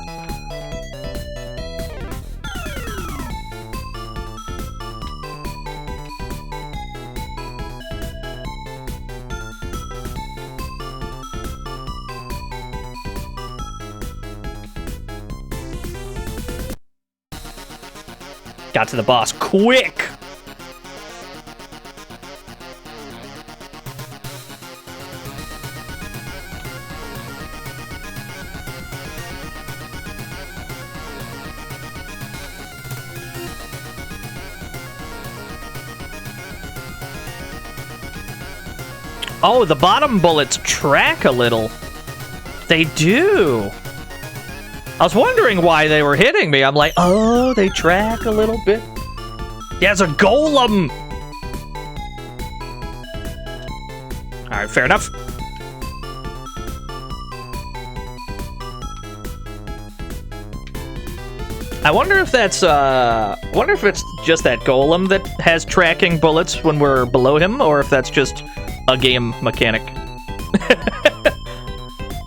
Speaker 3: Got to the boss quick! Oh, the bottom bullets track a little. They do. I was wondering why they were hitting me. I'm like, oh, they track a little bit. Yeah, it's a golem. All right, fair enough. I wonder if that's, wonder if it's just that golem that has tracking bullets when we're below him, or if that's just a game mechanic.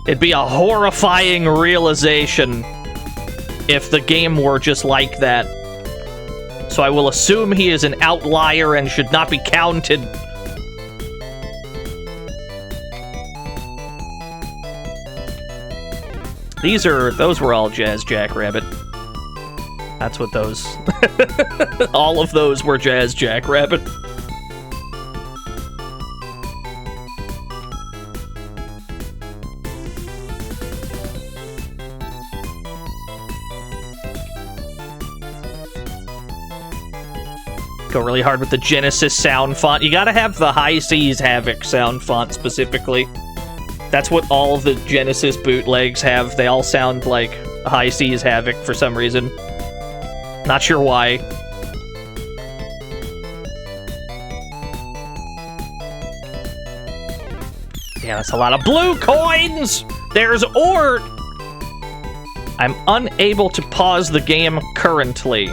Speaker 3: It'd be a horrifying realization if the game were just like that. So I will assume he is an outlier and should not be counted. Those were all Jazz Jackrabbit. That's what those... all of those were Jazz Jackrabbit. Go really hard with the Genesis sound font. You gotta have the High Seas Havoc sound font specifically. That's what all the Genesis bootlegs have. They all sound like High Seas Havoc for some reason. Not sure why. Yeah, that's a lot of blue coins! There's ore! I'm unable to pause the game currently,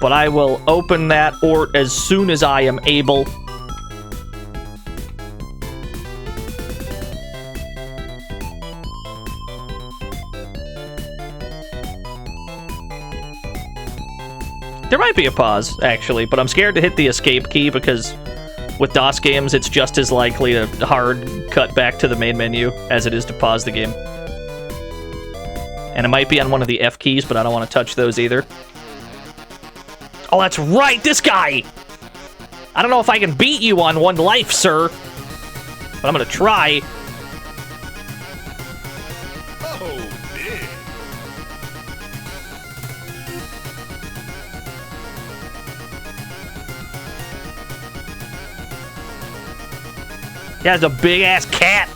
Speaker 3: but I will open that ort as soon as I am able. There might be a pause, actually, but I'm scared to hit the escape key because with DOS games, it's just as likely to hard cut back to the main menu as it is to pause the game. And it might be on one of the F keys, but I don't want to touch those either. Oh, that's right, this guy! I don't know if I can beat you on one life, sir. But I'm gonna try.
Speaker 2: Oh, yeah.
Speaker 3: Yeah, it's a big-ass cat.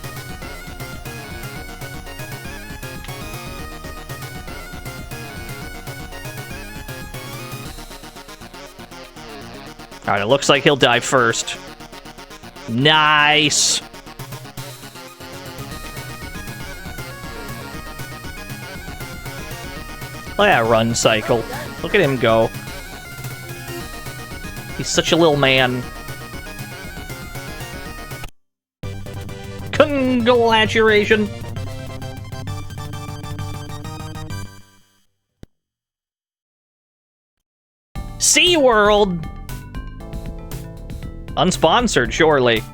Speaker 3: Alright, it looks like he'll die first. Nice! Look at that run cycle. Look at him go. He's such a little man. Congratulations! SeaWorld! Unsponsored, surely.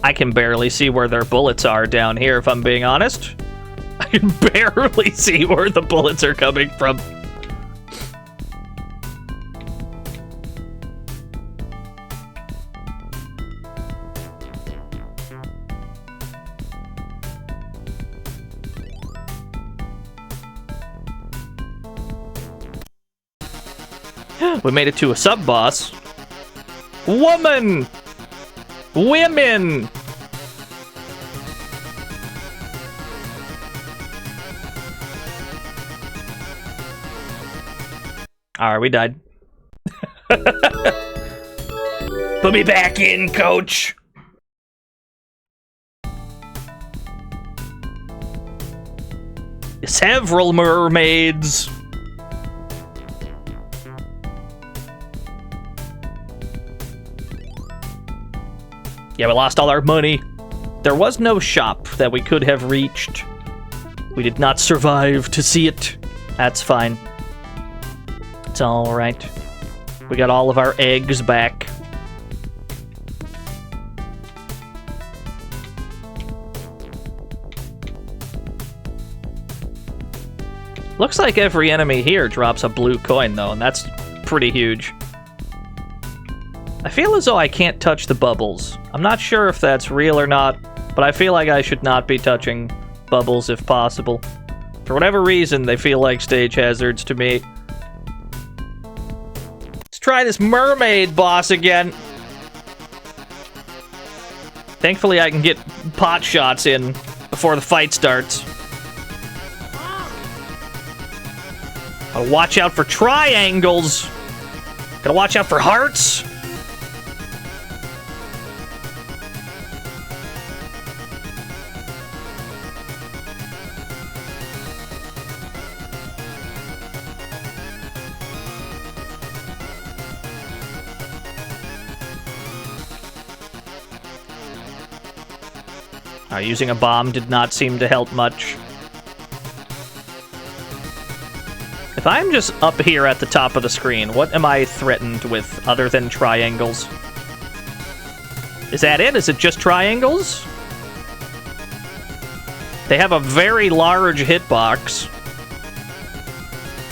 Speaker 3: I can barely see where their bullets are down here, if I'm being honest. I can barely see where the bullets are coming from. We made it to a sub-boss. Woman! Women! Alright, we died. Put me back in, coach! Several mermaids! Yeah, we lost all our money. There was no shop that we could have reached. We did not survive to see it. That's fine. It's alright. We got all of our eggs back. Looks like every enemy here drops a blue coin, though, and that's pretty huge. I feel as though I can't touch the bubbles. I'm not sure if that's real or not, but I feel like I should not be touching bubbles if possible. For whatever reason, they feel like stage hazards to me. Let's try this mermaid boss again. Thankfully, I can get pot shots in before the fight starts. Gotta watch out for triangles. Gotta watch out for hearts. Using a bomb did not seem to help much. If I'm just up here at the top of the screen, what am I threatened with other than triangles? Is that it? Is it just triangles? They have a very large hitbox.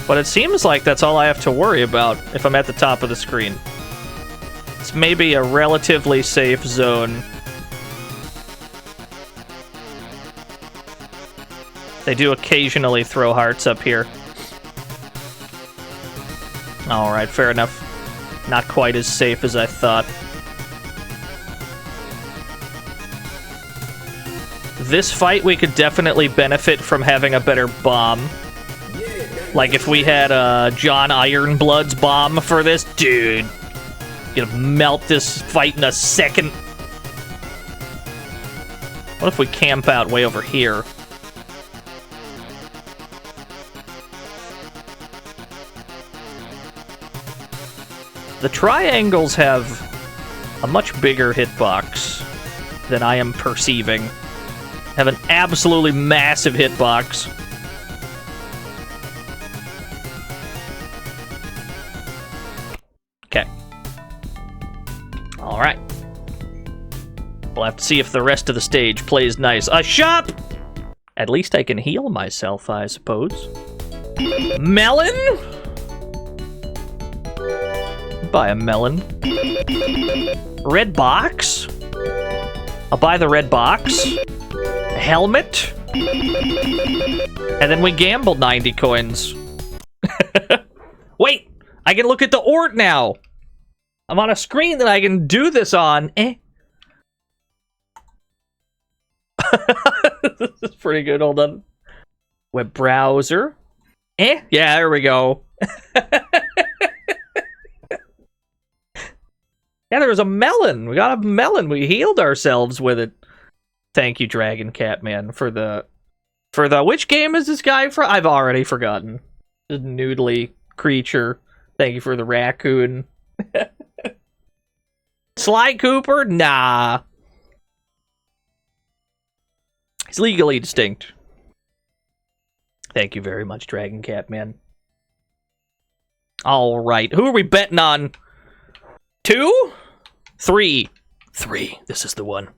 Speaker 3: But it seems like that's all I have to worry about if I'm at the top of the screen. It's maybe a relatively safe zone. They do occasionally throw hearts up here. Alright, fair enough. Not quite as safe as I thought. This fight, we could definitely benefit from having a better bomb. Like if we had John Ironblood's bomb for this. Dude, gonna melt this fight in a second. What if we camp out way over here? The triangles have a much bigger hitbox than I am perceiving. Have an absolutely massive hitbox. Okay. Alright. We'll have to see if the rest of the stage plays nice. A shop! At least I can heal myself, I suppose. Melon? Buy a melon. Red box? I'll buy the red box. A helmet. And then we gamble 90 coins. Wait! I can look at the ort now! I'm on a screen that I can do this on. This is pretty good, hold on. Web browser. Yeah, there we go. Yeah, there was a melon. We got a melon. We healed ourselves with it. Thank you, Dragon Catman, for the... Which game is this guy from? I've already forgotten. The noodly creature. Thank you for the raccoon. Sly Cooper? Nah. He's legally distinct. Thank you very much, Dragon Catman. Alright, who are we betting on? 2? 3. 3. This is the one.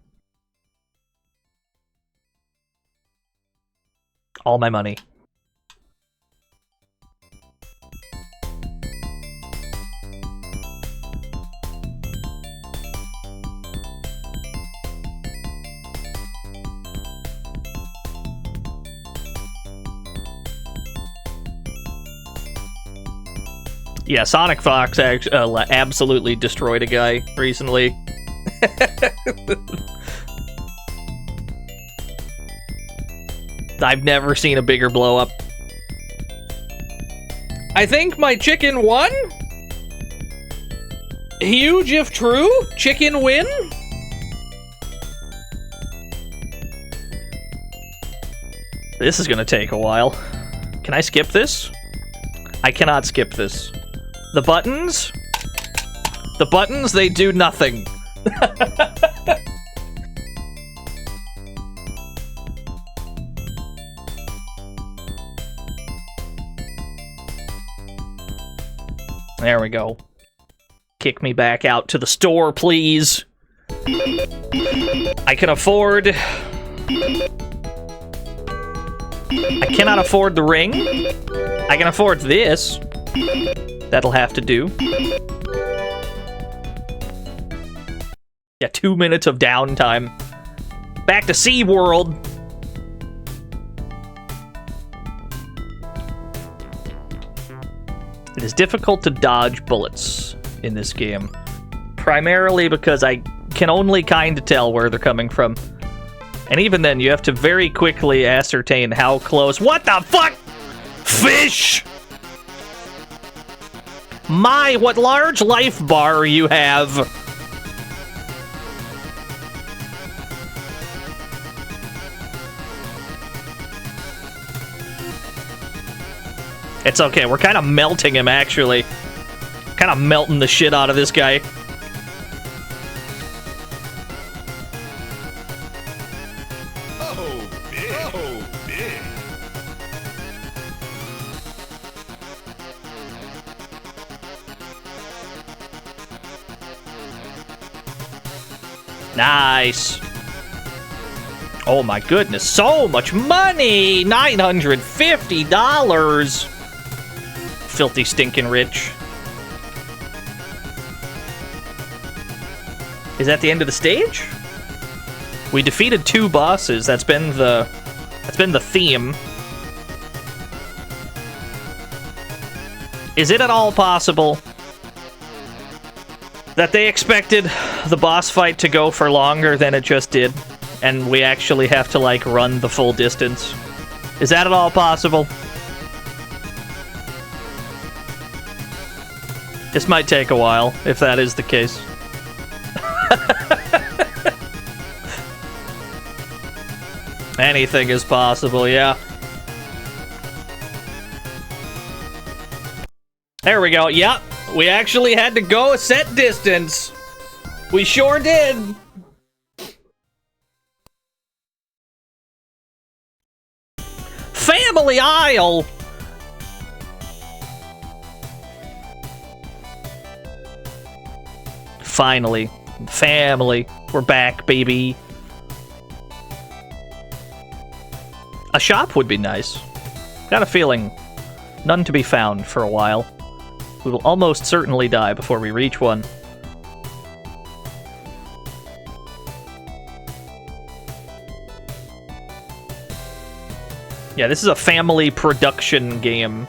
Speaker 3: All my money. Yeah, Sonic Fox absolutely destroyed a guy recently. I've never seen a bigger blow up. I think my chicken won? Huge if true? Chicken win? This is gonna take a while. Can I skip this? I cannot skip this. The buttons? The buttons, they do nothing. There we go. Kick me back out to the store, please. I can afford... I cannot afford the ring. I can afford this. That'll have to do. Yeah, 2 minutes of downtime. Back to SeaWorld. It is difficult to dodge bullets in this game. Primarily because I can only kind of tell where they're coming from. And even then, you have to very quickly ascertain how close... What the fuck? Fish! My, what large life bar you have! It's okay, we're kind of melting him, actually. Kind of melting the shit out of this guy.
Speaker 2: Oh, big. Oh, big.
Speaker 3: Nice. Oh my goodness, so much money! $950! Filthy stinking rich. Is that the end of the stage? We defeated 2 bosses. That's been the theme. Is it at all possible that they expected the boss fight to go for longer than it just did, and we actually have to, like, run the full distance? Is that at all possible? This might take a while, if that is the case. Anything is possible, yeah. There we go, yep. We actually had to go a set distance. We sure did. Family Aisle. Finally. Family. We're back, baby. A shop would be nice. Got a feeling none to be found for a while. We will almost certainly die before we reach one. Yeah, this is a family production game.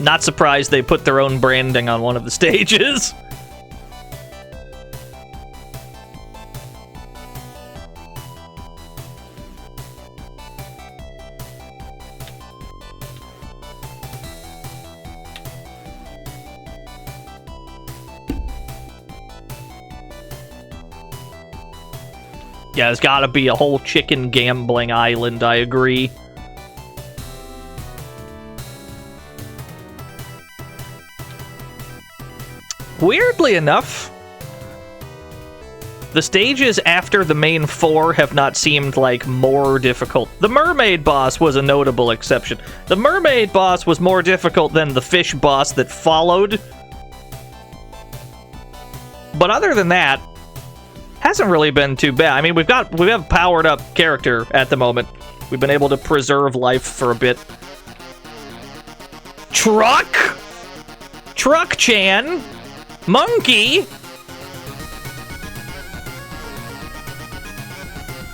Speaker 3: Not surprised they put their own branding on one of the stages. Yeah, there's gotta be a whole chicken gambling island, I agree. Weirdly enough, the stages after the main 4 have not seemed like more difficult. The mermaid boss was a notable exception. The mermaid boss was more difficult than the fish boss that followed. But other than that, hasn't really been too bad. I mean, we have powered up character at the moment. We've been able to preserve life for a bit. Truck-chan! Monkey!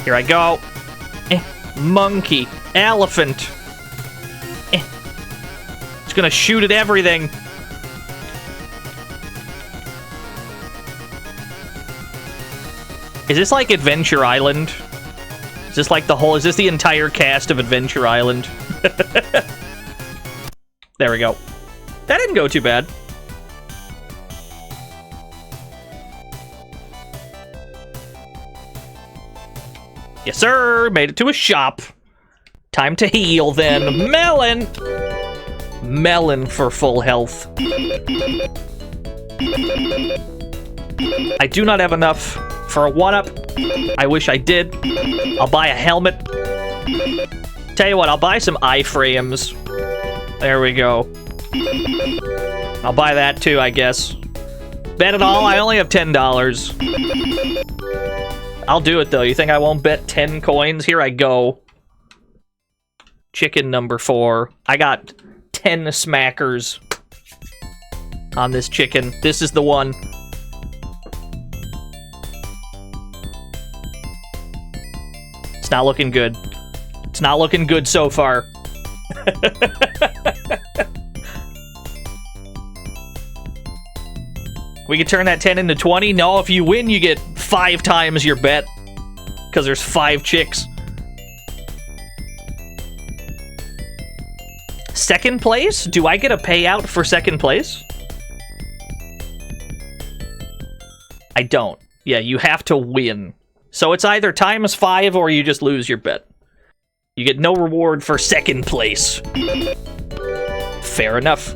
Speaker 3: Here I go. Monkey. Elephant. It's gonna shoot at everything. Is this like Adventure Island? Is this like is this the entire cast of Adventure Island? There we go. That didn't go too bad. Yes, sir! Made it to a shop. Time to heal, then. Melon! Melon for full health. I do not have enough for a 1-up. I wish I did. I'll buy a helmet. Tell you what, I'll buy some iframes. There we go. I'll buy that too, I guess. Bet it all? I only have $10. I'll do it, though. You think I won't bet 10 coins? Here I go. Chicken number 4. I got 10 smackers on this chicken. This is the one. It's not looking good. It's not looking good so far. We could turn that 10 into 20? No, if you win, you get 5 times your bet. Because there's 5 chicks. Second place? Do I get a payout for second place? I don't. Yeah, you have to win. So it's either times 5 or you just lose your bet. You get no reward for second place. Fair enough.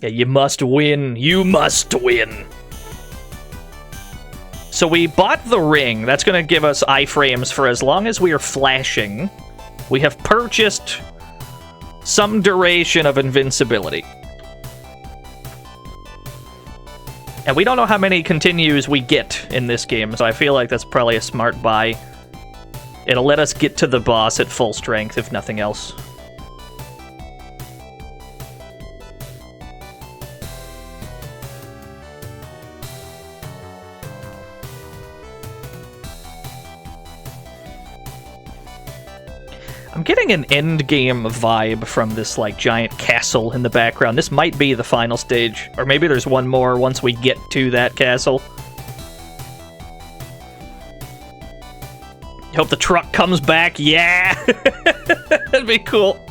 Speaker 3: Yeah, you must win. You must win. So we bought the ring. That's going to give us iframes for as long as we are flashing. We have purchased some duration of invincibility. And we don't know how many continues we get in this game, so I feel like that's probably a smart buy. It'll let us get to the boss at full strength, if nothing else. I'm getting an endgame vibe from this, like, giant castle in the background. This might be the final stage. Or maybe there's one more once we get to that castle. Hope the truck comes back. Yeah! That'd be cool.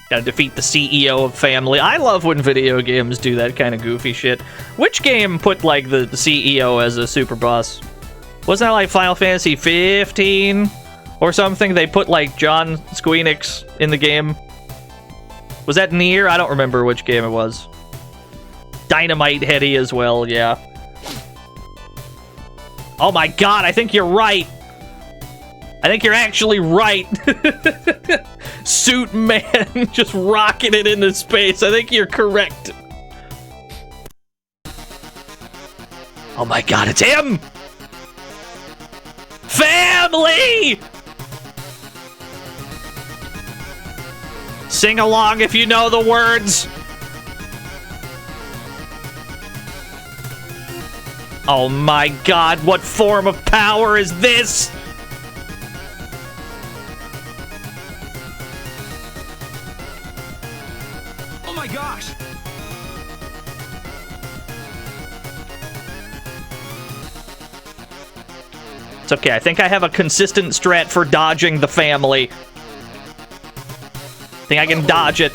Speaker 3: Gotta defeat the CEO of family. I love when video games do that kind of goofy shit. Which game put, like, the CEO as a super boss? Wasn't that, like, Final Fantasy 15 or something? They put, like, John Squeenix in the game. Was that Nier? I don't remember which game it was. Dynamite Heady as well, yeah. Oh my god, I think you're right! I think you're actually right. Suit Man just rocking it into space. I think you're correct. Oh my god, it's him! Family! Sing along if you know the words. Oh my god, what form of power is this?
Speaker 2: Oh my gosh!
Speaker 3: It's okay, I think I have a consistent strat for dodging the family. I think I can dodge it.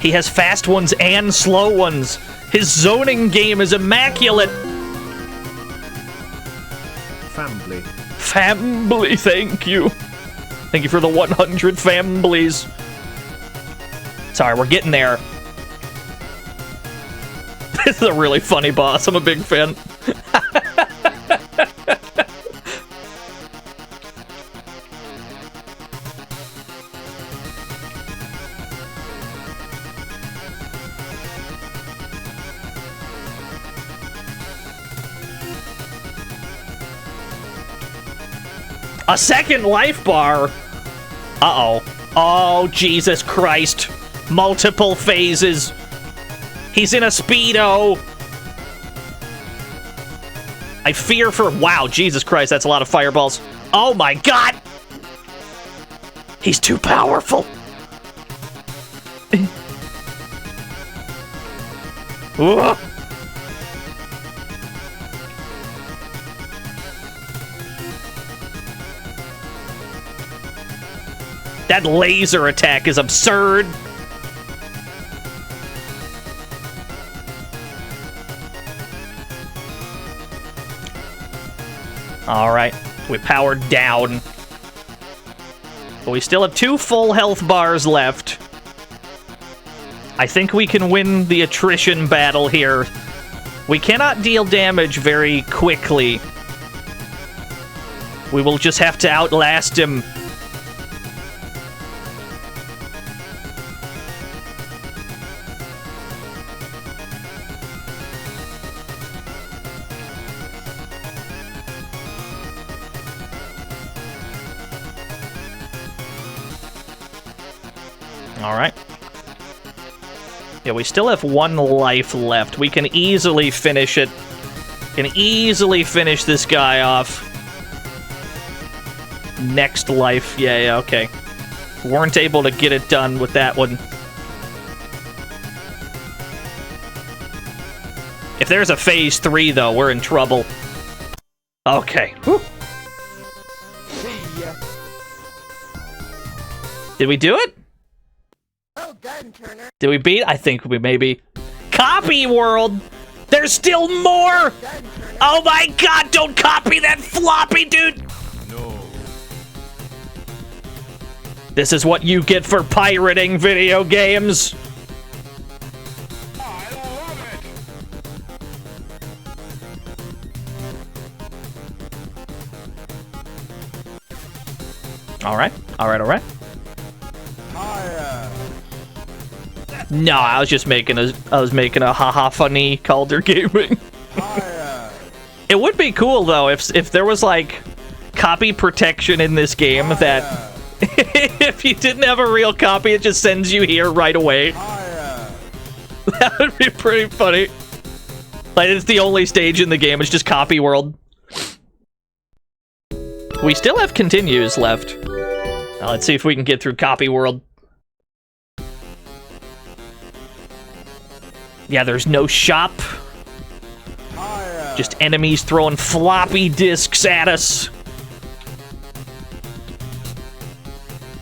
Speaker 3: He has fast ones and slow ones. His zoning game is immaculate.
Speaker 6: Family.
Speaker 3: Family, thank you. Thank you for the 100 families. Sorry, we're getting there. This is a really funny boss. I'm a big fan. A second life bar? Uh-oh. Oh, Jesus Christ. Multiple phases. He's in a Speedo. I fear for... Wow, Jesus Christ, that's a lot of fireballs. Oh my god! He's too powerful. Ugh. That laser attack is absurd. Alright, we powered down. But we still have 2 full health bars left. I think we can win the attrition battle here. We cannot deal damage very quickly. We will just have to outlast him. Alright. Yeah, we still have 1 life left. We can easily finish it. Can easily finish this guy off. Next life. Yeah, okay. Weren't able to get it done with that one. If there's a phase 3, though, we're in trouble. Okay. Whew. Did we do it? Did we beat? I think we maybe. Copy world! There's still more! Oh my god, don't copy that floppy, dude!
Speaker 2: No.
Speaker 3: This is what you get for pirating video games.
Speaker 2: I love it!
Speaker 3: Alright, alright. No, I was just making a haha funny Calder Gaming. It would be cool though if there was like copy protection in this game that if you didn't have a real copy, it just sends you here right away. That would be pretty funny. Like it's the only stage in the game, it's just copy world. We still have continues left. Now let's see if we can get through copy world. Yeah, there's no shop. Just enemies throwing floppy disks at us.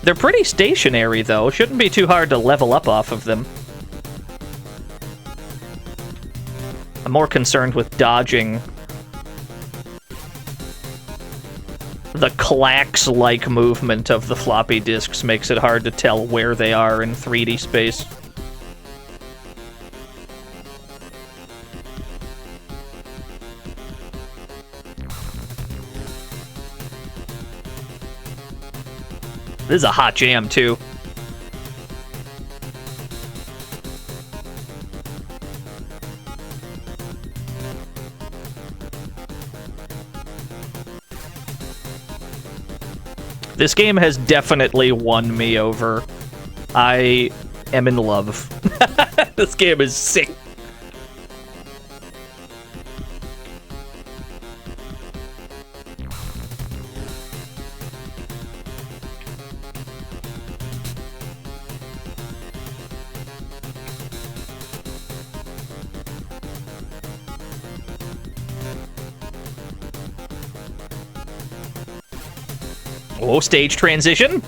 Speaker 3: They're pretty stationary, though. Shouldn't be too hard to level up off of them. I'm more concerned with dodging. The clacks-like movement of the floppy disks makes it hard to tell where they are in 3D space. This is a hot jam, too. This game has definitely won me over. I am in love. This game is sick. Oh, stage transition.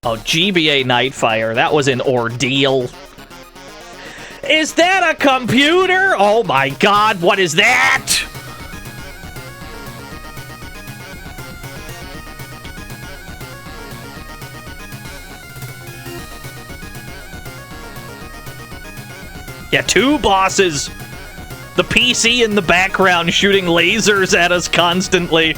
Speaker 3: Oh, GBA Nightfire, that was an ordeal. Is that a computer? Oh my god, what is that? Yeah, 2 bosses. The PC in the background shooting lasers at us constantly.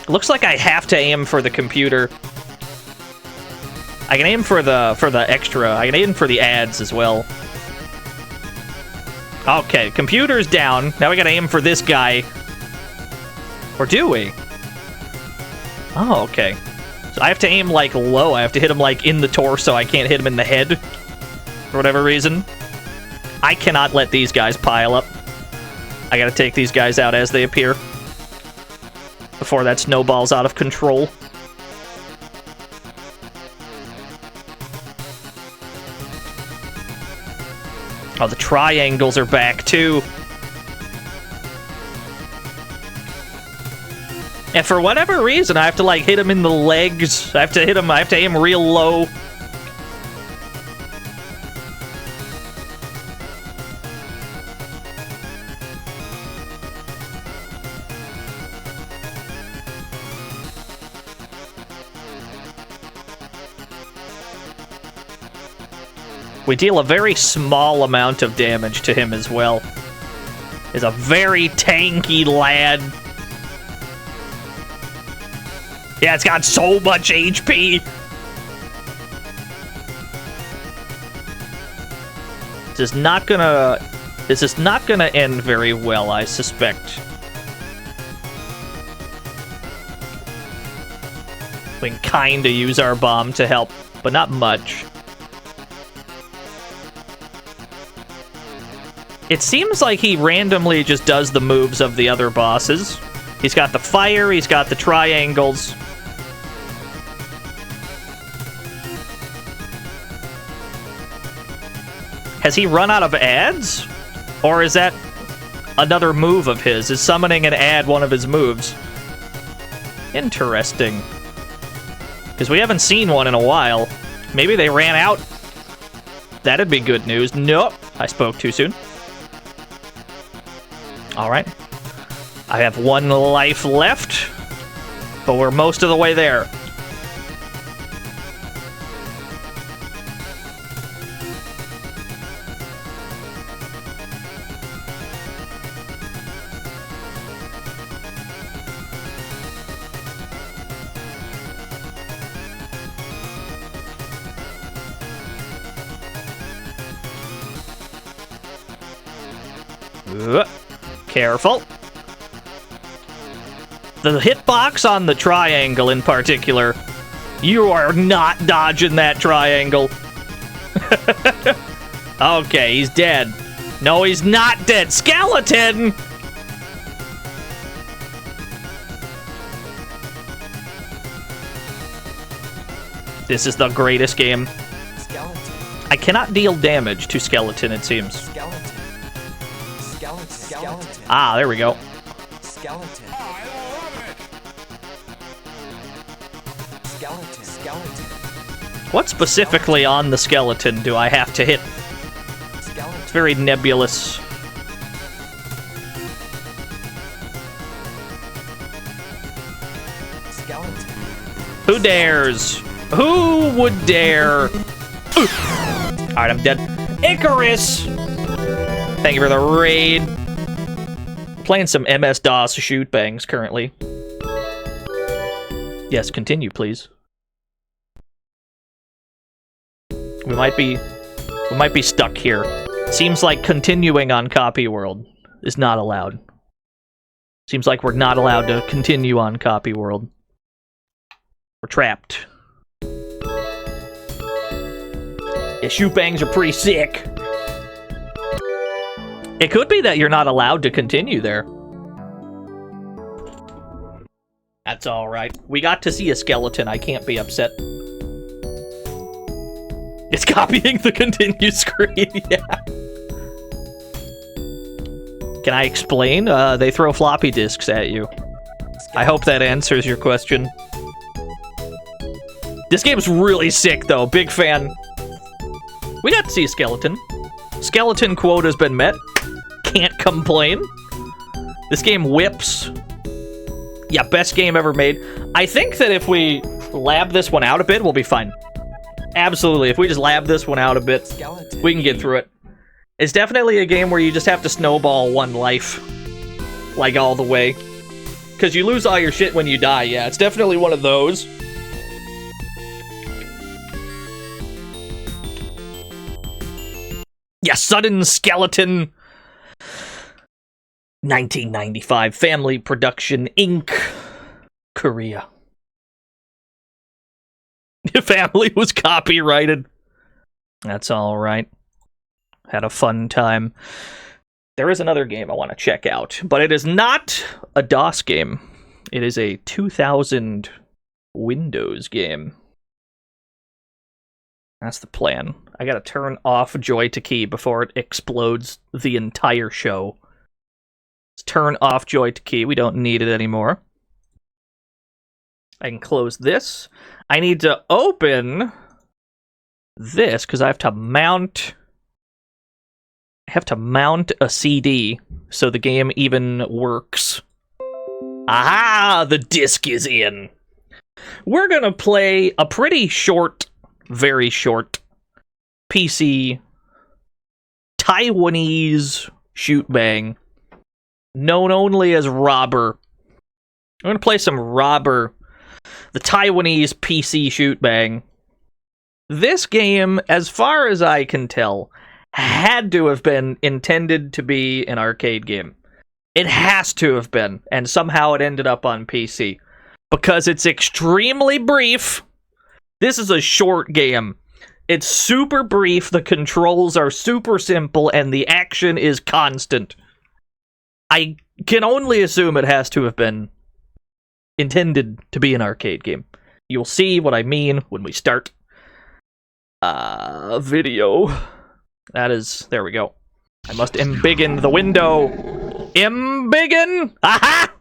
Speaker 3: Looks like I have to aim for the computer. I can aim for the extra. I can aim for the ads as well. Okay, computer's down. Now we gotta aim for this guy. Or do we? Oh, okay. So I have to aim, like, low. I have to hit him, like, in the torso. I can't hit him in the head. For whatever reason. I cannot let these guys pile up. I gotta take these guys out as they appear. Before that snowballs out of control. Oh, the triangles are back, too. And for whatever reason, I have to, like, hit him in the legs. I have to aim real low. We deal a very small amount of damage to him as well. He's a very tanky lad. Yeah, it's got so much HP. This is not gonna end very well, I suspect. We can kinda use our bomb to help, but not much. It seems like he randomly just does the moves of the other bosses. He's got the fire, he's got the triangles. Has he run out of ads? Or is that another move of his? Is summoning an ad one of his moves? Interesting. Because we haven't seen one in a while. Maybe they ran out. That'd be good news. Nope, I spoke too soon. Alright. I have 1 life left, but we're most of the way there. Careful. The hitbox on the triangle in particular. You are not dodging that triangle. Okay, he's dead. No, he's not dead. Skeleton! This is the greatest game.
Speaker 10: Skeleton.
Speaker 3: I cannot deal damage to skeleton, it seems.
Speaker 10: Skeleton. Skeleton. Skeleton.
Speaker 3: Ah, there we go.
Speaker 10: Skeleton. Skeleton. Skeleton.
Speaker 3: What specifically on the skeleton do I have to hit?
Speaker 10: Skeleton.
Speaker 3: It's very nebulous.
Speaker 10: Skeleton.
Speaker 3: Who dares? Who would dare? Alright, I'm dead. Icarus! Thank you for the raid. Playing some MS-DOS shoot bangs currently. Yes, continue, please. We might be stuck here. Seems like continuing on Copy World is not allowed. Seems like we're not allowed to continue on Copy World. We're trapped. Yeah, shoot bangs are pretty sick. It could be that you're not allowed to continue there. That's alright. We got to see a skeleton. I can't be upset. It's copying the continue screen, yeah. Can I explain? They throw floppy disks at you. I hope that answers your question. This game's really sick, though. Big fan. We got to see a skeleton. Skeleton quota's been met. Can't complain. This game whips. Yeah, best game ever made. I think that if we lab this one out a bit, we'll be fine. Absolutely. If we just lab this one out a bit, we can get through it. It's definitely a game where you just have to snowball one life. Like, all the way. Because you lose all your shit when you die, yeah. It's definitely one of those. Yeah, Sudden Skeleton. 1995. Family Production, Inc. Korea. Your family was copyrighted. That's alright. Had a fun time. There is another game I want to check out, but it is not a DOS game. It is a 2000 Windows game. That's the plan. I gotta turn off Joy to Key before it explodes the entire show. Let's turn off Joy to Key. We don't need it anymore. I can close this. I need to open this because I have to mount a CD so the game even works. Aha! The disc is in. We're gonna play a pretty short, very short PC Taiwanese shoot bang known only as Robber. I'm gonna play some Robber, the Taiwanese PC shoot bang. This game, as far as I can tell, had to have been intended to be an arcade game. It has to have been, and somehow it ended up on PC. Because it's extremely brief. This is a short game. It's super brief, the controls are super simple, and the action is constant. I can only assume it has to have been intended to be an arcade game. You'll see what I mean when we start. Video. That is, there we go. I must embiggen the window. Embiggen! Aha!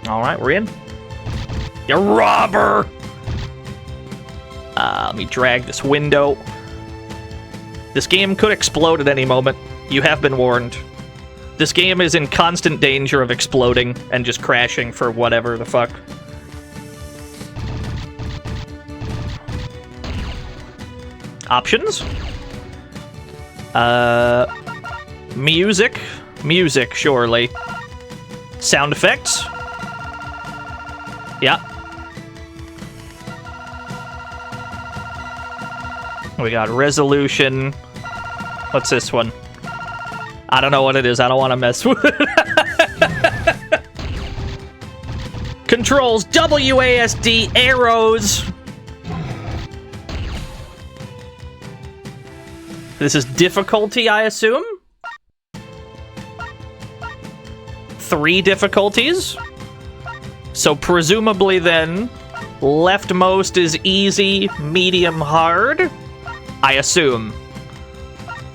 Speaker 3: Alright, we're in. You robber! Let me drag this window. This game could explode at any moment. You have been warned. This game is in constant danger of exploding and just crashing for whatever the fuck. Options? Music? Music, surely. Sound effects? Yeah. We got resolution. What's this one? I don't know what it is. I don't want to mess with it. Controls, WASD, arrows. This is difficulty, I assume? 3 difficulties? So presumably then, leftmost is easy, medium, hard? I assume.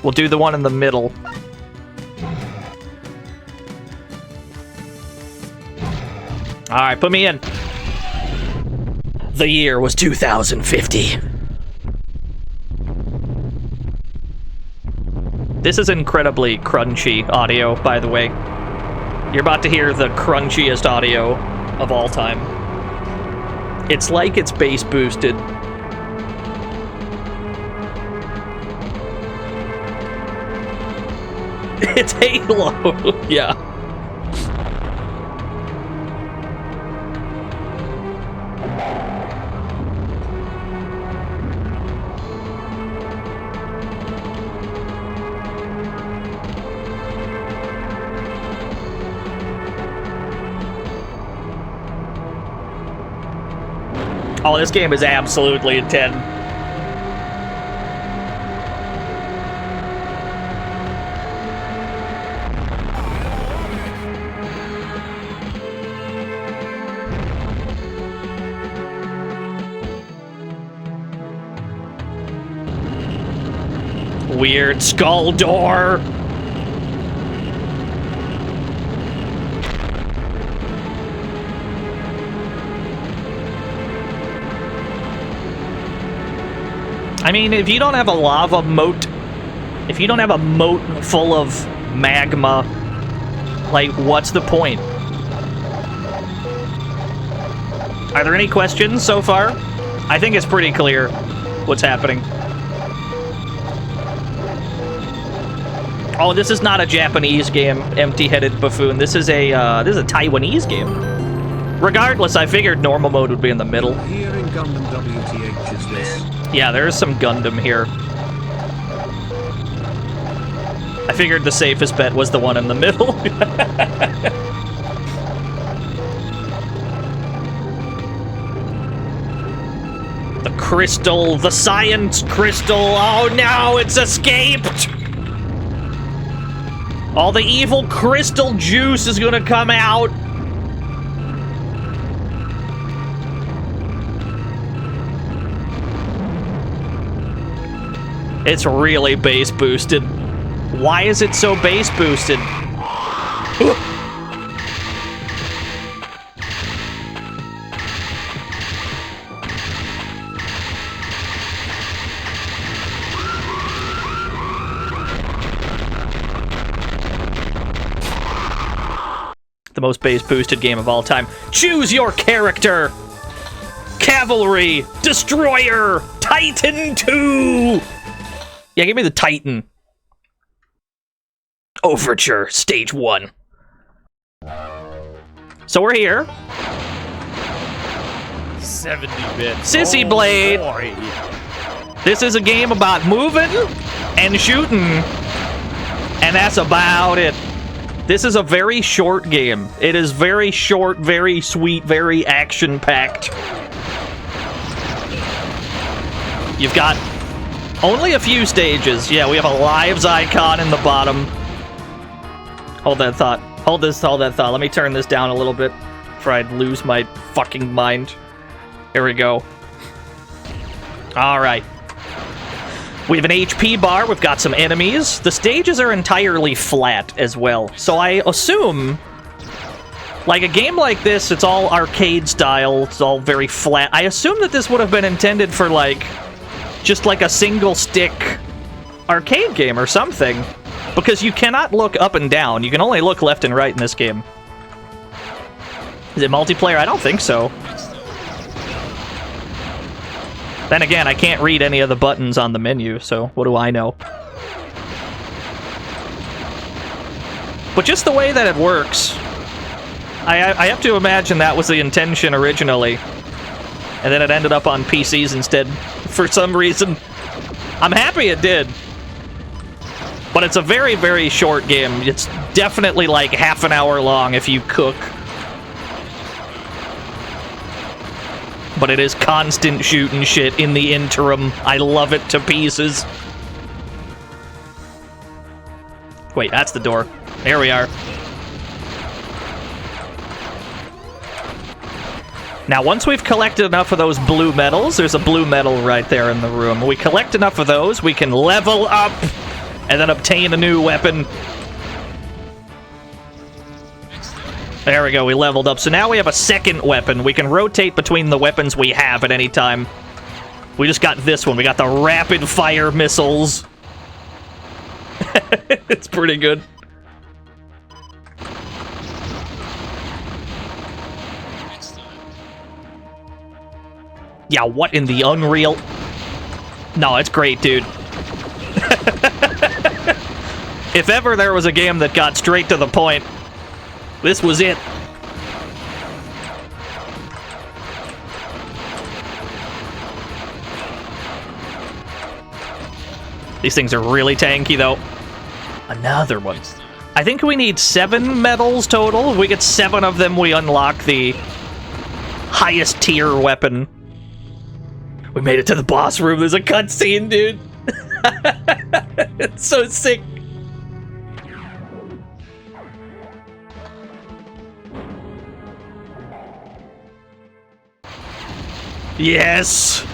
Speaker 3: We'll do the one in the middle. Alright, put me in. The year was 2050. This is incredibly crunchy audio, by the way. You're about to hear the crunchiest audio of all time. It's like it's base boosted. It's Halo, yeah. Oh, this game is absolutely a 10. Weird skull door. I mean, if you don't have a lava moat, if you don't have a moat full of magma, like, what's the point? Are there any questions so far? I think it's pretty clear what's happening. Oh, this is not a Japanese game, empty-headed buffoon. This is a Taiwanese game. Regardless, I figured normal mode would be in the middle.
Speaker 6: Here in Gundam WTH is this.
Speaker 3: Yeah, there is some Gundam here. I figured the safest bet was the one in the middle. The crystal, the science crystal. Oh no, it's escaped! All the evil crystal juice is gonna come out. It's really base boosted. Why is it so base boosted? The most base boosted game of all time. Choose your character! Cavalry! Destroyer! Titan 2! Yeah, give me the Titan. Overture, stage 1. So we're here.
Speaker 1: 70-bit.
Speaker 3: Sissy Blade.
Speaker 1: Boy.
Speaker 3: This is a game about moving and shooting. And that's about it. This is a very short game. It is very short, very sweet, very action-packed. You've got only a few stages. Yeah, we have a lives icon in the bottom. Hold that thought. Hold that thought. Let me turn this down a little bit before I lose my fucking mind. Here we go. Alright. We have an HP bar. We've got some enemies. The stages are entirely flat as well. So I assume, like a game like this, it's all arcade style. It's all very flat. I assume that this would have been intended for, like, just like a single stick arcade game or something, because you cannot look up and down. You can only look left and right in this game. Is it multiplayer? I don't think so. Then again, I can't read any of the buttons on the menu, so what do I know? But just the way that it works, I have to imagine that was the intention originally. And then it ended up on PCs instead, for some reason. I'm happy it did. But it's a very, very short game. It's definitely like half an hour long if you cook. But it is constant shooting shit in the interim. I love it to pieces. Wait, that's the door. There we are. Now, once we've collected enough of those blue medals, there's a blue medal right there in the room. When we collect enough of those, we can level up and then obtain a new weapon. There we go, we leveled up. So now we have a second weapon. We can rotate between the weapons we have at any time. We just got this one. We got the rapid fire missiles. It's pretty good. Yeah, what in the unreal? No, it's great, dude. If ever there was a game that got straight to the point, this was it. These things are really tanky, though. Another one. I think we need 7 medals total. If we get 7 of them, we unlock the highest tier weapon. We made it to the boss room. There's a cutscene, dude. It's so sick. Yes!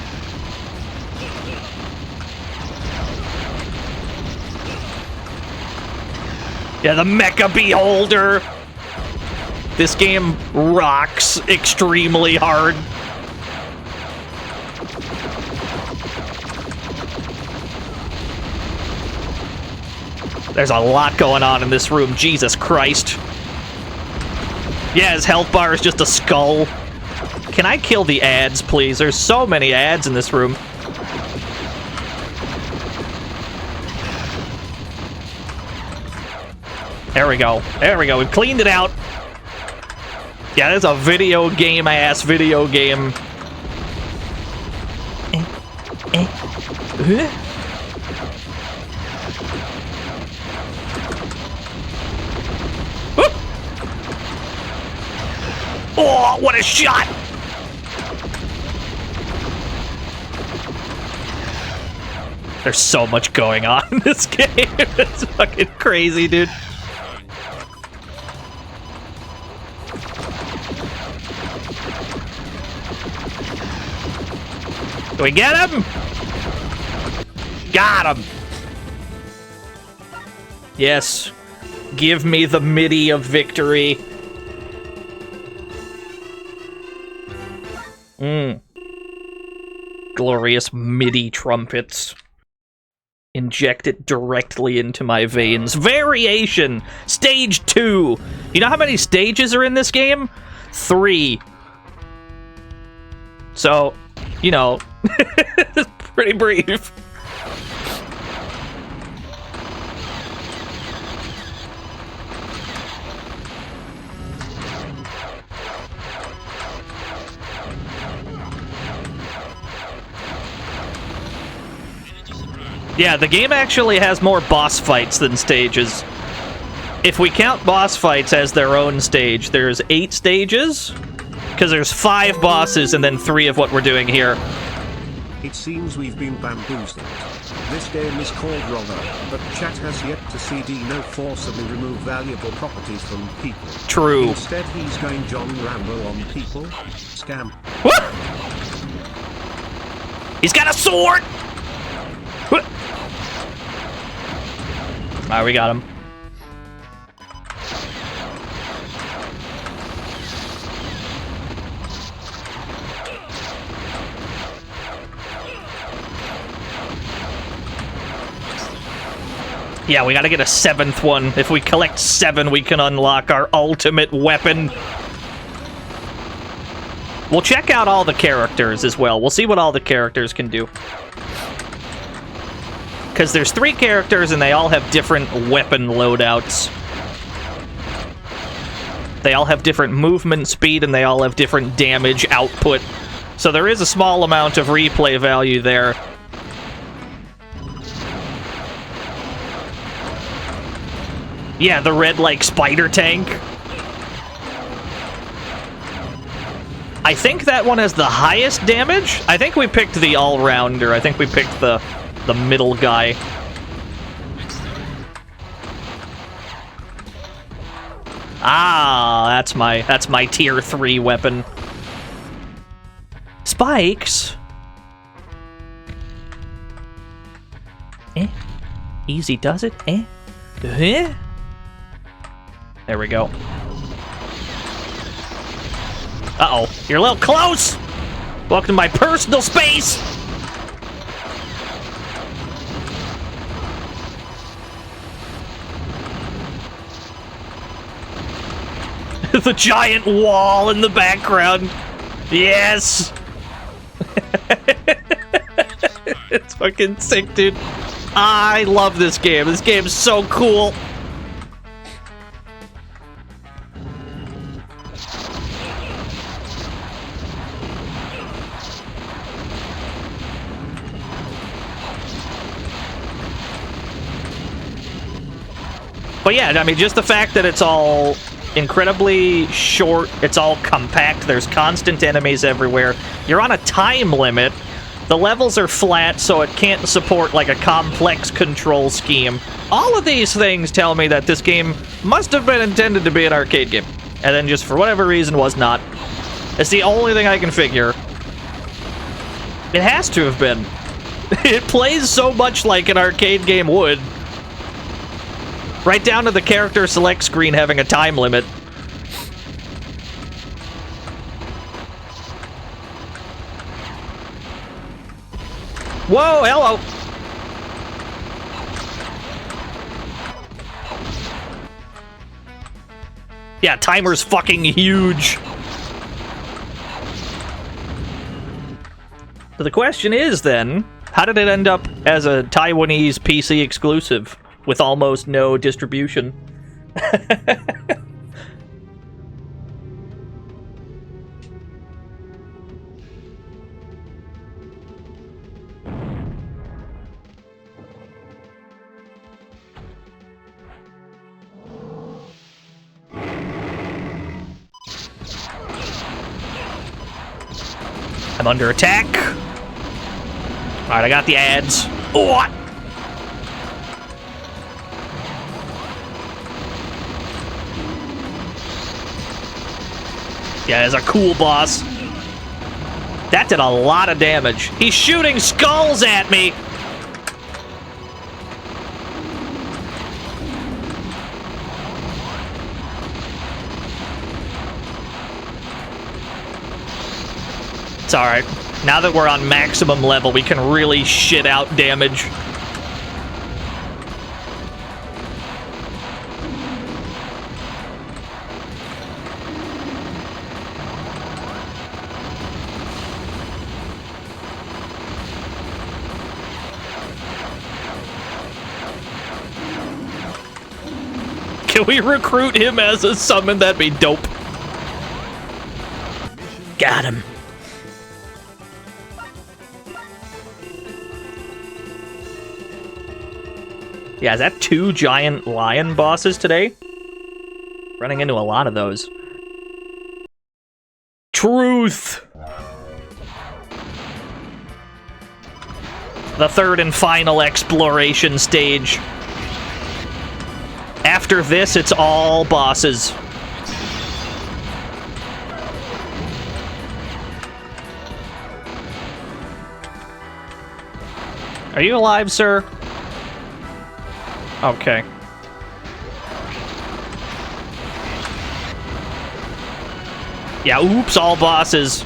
Speaker 3: Yeah, the Mecha Beholder! This game rocks extremely hard. There's a lot going on in this room, Jesus Christ. Yeah, his health bar is just a skull. Can I kill the ads, please? There's so many ads in this room. There we go. There we go. We've cleaned it out. Yeah, there's a video game-ass video game. Oh, what a shot! There's so much going on in this game. It's fucking crazy, dude. Do we get him? Got him. Yes. Give me the MIDI of victory. Glorious MIDI trumpets. Inject it directly into my veins. Variation! Stage 2! You know how many stages are in this game? 3. So, you know, it's pretty brief. Yeah, the game actually has more boss fights than stages. If we count boss fights as their own stage, there's 8 stages, because there's 5 bosses and then 3 of what we're doing here.
Speaker 6: It seems we've been bamboozled. This game is called Roller, but chat has yet to see Dino forcibly remove valuable properties from people.
Speaker 3: True.
Speaker 6: Instead he's going John Rambo on people. Scam.
Speaker 3: What? He's got a sword! Alright, we got him. Yeah, we gotta get a 7th one. If we collect 7, we can unlock our ultimate weapon. We'll check out all the characters as well. We'll see what all the characters can do. Because there's 3 characters and they all have different weapon loadouts. They all have different movement speed and they all have different damage output. So there is a small amount of replay value there. Yeah, the red, like, spider tank. I think that one has the highest damage. I think we picked the all-rounder. I think we picked the middle guy. Ah, that's my tier 3 weapon. Spikes. Easy does it. There we go. Uh-oh, you're a little close! Welcome to my personal space! The giant wall in the background. Yes! fucking sick, dude. I love this game. This game's so cool. But yeah, I mean, just the fact that it's all incredibly short, it's all compact, there's constant enemies everywhere, you're on a time limit, the levels are flat so it can't support like a complex control scheme. All of these things tell me that this game must have been intended to be an arcade game, and then just for whatever reason was not. It's the only thing I can figure. It has to have been. It plays so much like an arcade game would. Right down to the character select screen having a time limit. Whoa, hello! Yeah, timer's fucking huge. So the question is then, how did it end up as a Taiwanese PC exclusive? With almost no distribution. I'm under attack. Alright, I got the ads. Oh! Yeah, it's a cool boss. That did a lot of damage. He's shooting skulls at me! It's alright. Now that we're on maximum level, we can really shit out damage. Can we recruit him as a summon? That'd be dope. Got him. Yeah, is that 2 giant lion bosses today? Running into a lot of those. Truth! The third and final exploration stage. After this, it's all bosses. Are you alive, sir? Okay. Yeah, oops, all bosses.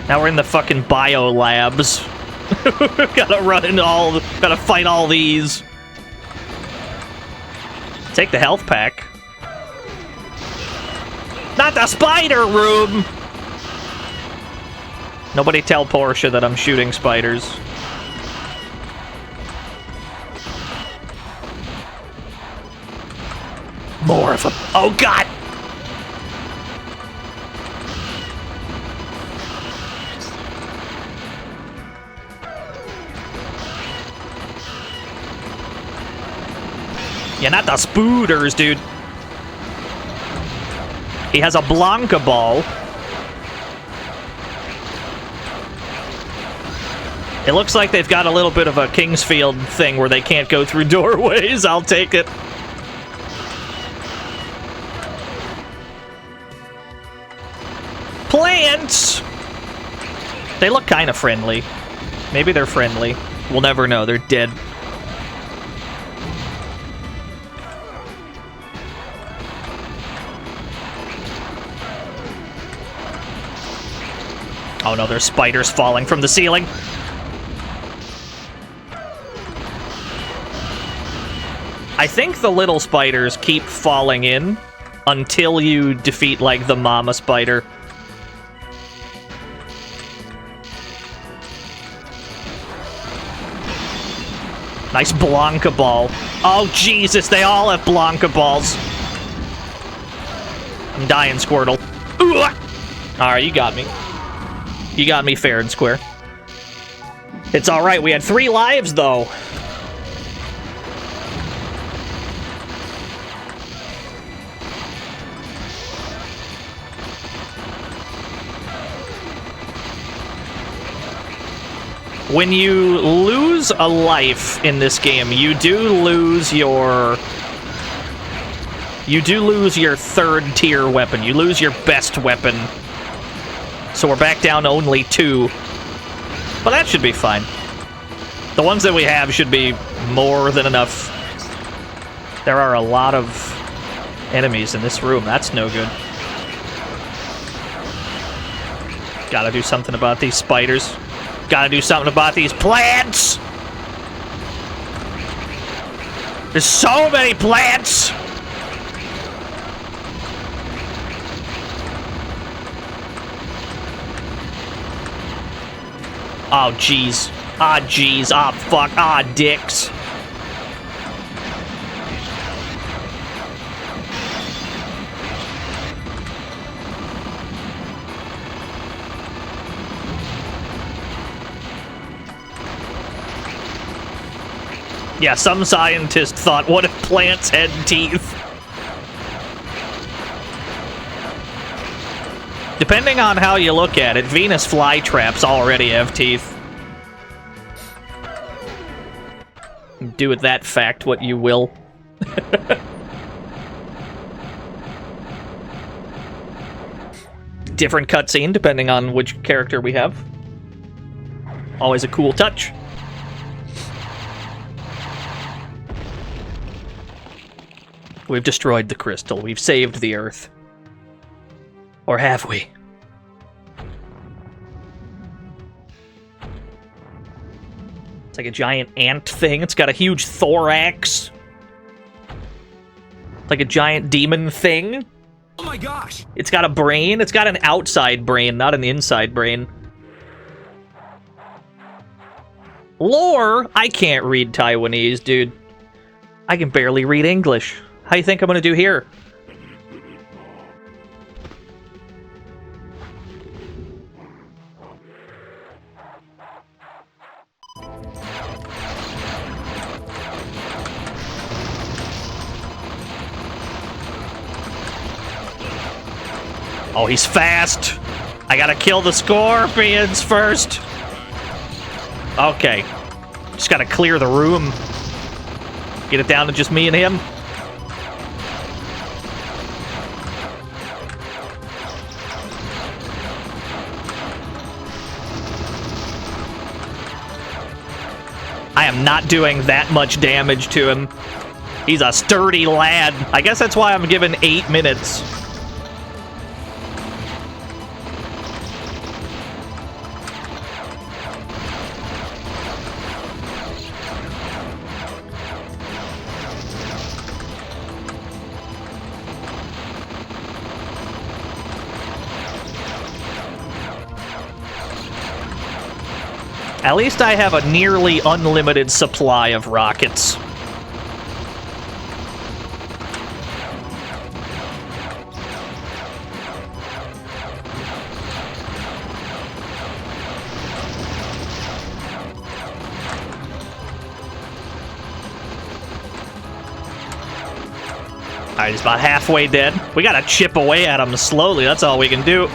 Speaker 3: Now we're in the fucking bio labs. Gotta run into gotta fight all these. Take the health pack. Not the spider room! Nobody tell Portia that I'm shooting spiders. More of them. Oh god! Yeah, not the spooters, dude. He has a Blanca ball. It looks like they've got a little bit of a Kingsfield thing where they can't go through doorways. I'll take it. Plants! They look kind of friendly. Maybe they're friendly. We'll never know. They're dead. Oh no, there's spiders falling from the ceiling. I think the little spiders keep falling in until you defeat, like, the mama spider. Nice Blanca ball. Oh, Jesus, they all have Blanca balls. I'm dying, Squirtle. Alright, you got me. You got me fair and square. It's alright, we had 3 lives, though. When you lose a life in this game, you do lose your 3rd tier weapon. You lose your best weapon. So we're back down to only 2. But that should be fine. The ones that we have should be more than enough. There are a lot of enemies in this room. That's no good. Gotta do something about these spiders. Gotta do something about these plants! There's so many plants! Oh, jeez. Ah, jeez. Ah, fuck. Ah, dicks. Yeah, some scientist thought, what if plants had teeth? Depending on how you look at it, Venus flytraps already have teeth. Do with that fact what you will. Different cutscene depending on which character we have. Always a cool touch. We've destroyed the crystal. We've saved the Earth. Or have we? It's like a giant ant thing. It's got a huge thorax. Like a giant demon thing.
Speaker 2: Oh my gosh!
Speaker 3: It's got a brain. It's got an outside brain, not an inside brain. Lore? I can't read Taiwanese, dude. I can barely read English. How do you think I'm gonna do here? Oh, he's fast. I gotta kill the scorpions first. Okay. Just gotta clear the room. Get it down to just me and him. I am not doing that much damage to him. He's a sturdy lad. I guess that's why I'm given 8 minutes. At least I have a nearly unlimited supply of rockets. Alright, he's about halfway dead. We gotta chip away at him slowly, that's all we can do.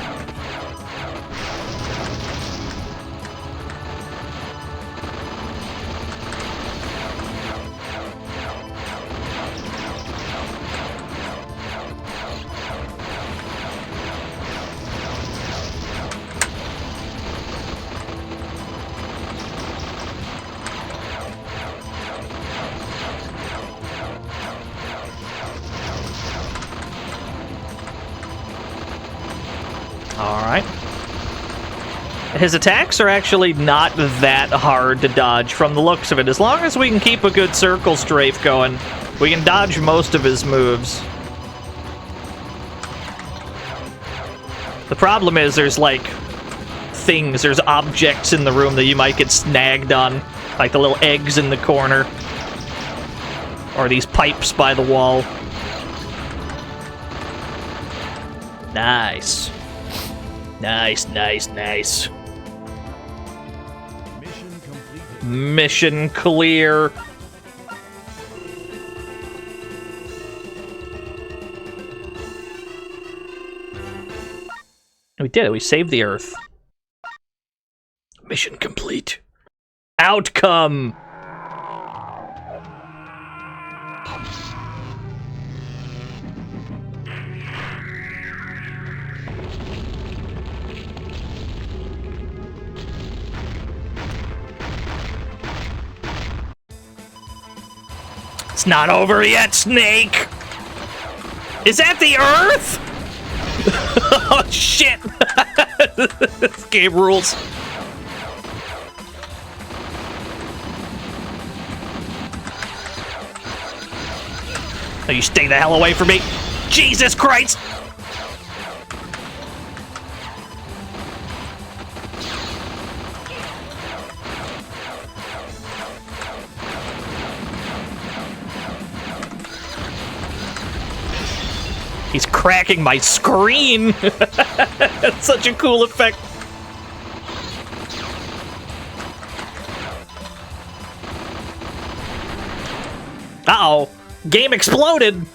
Speaker 3: Alright. His attacks are actually not that hard to dodge from the looks of it. As long as we can keep a good circle strafe going, we can dodge most of his moves. The problem is there's like things, there's objects in the room that you might get snagged on. Like the little eggs in the corner. Or these pipes by the wall. Nice. Nice, nice, nice. Mission clear. We did it. We saved the Earth. Mission complete. Outcome. It's not over yet, Snake! Is that the Earth? Oh, shit! This game rules. Oh, you stay the hell away from me! Jesus Christ! He's cracking my screen! That's such a cool effect. Uh-oh. Game exploded!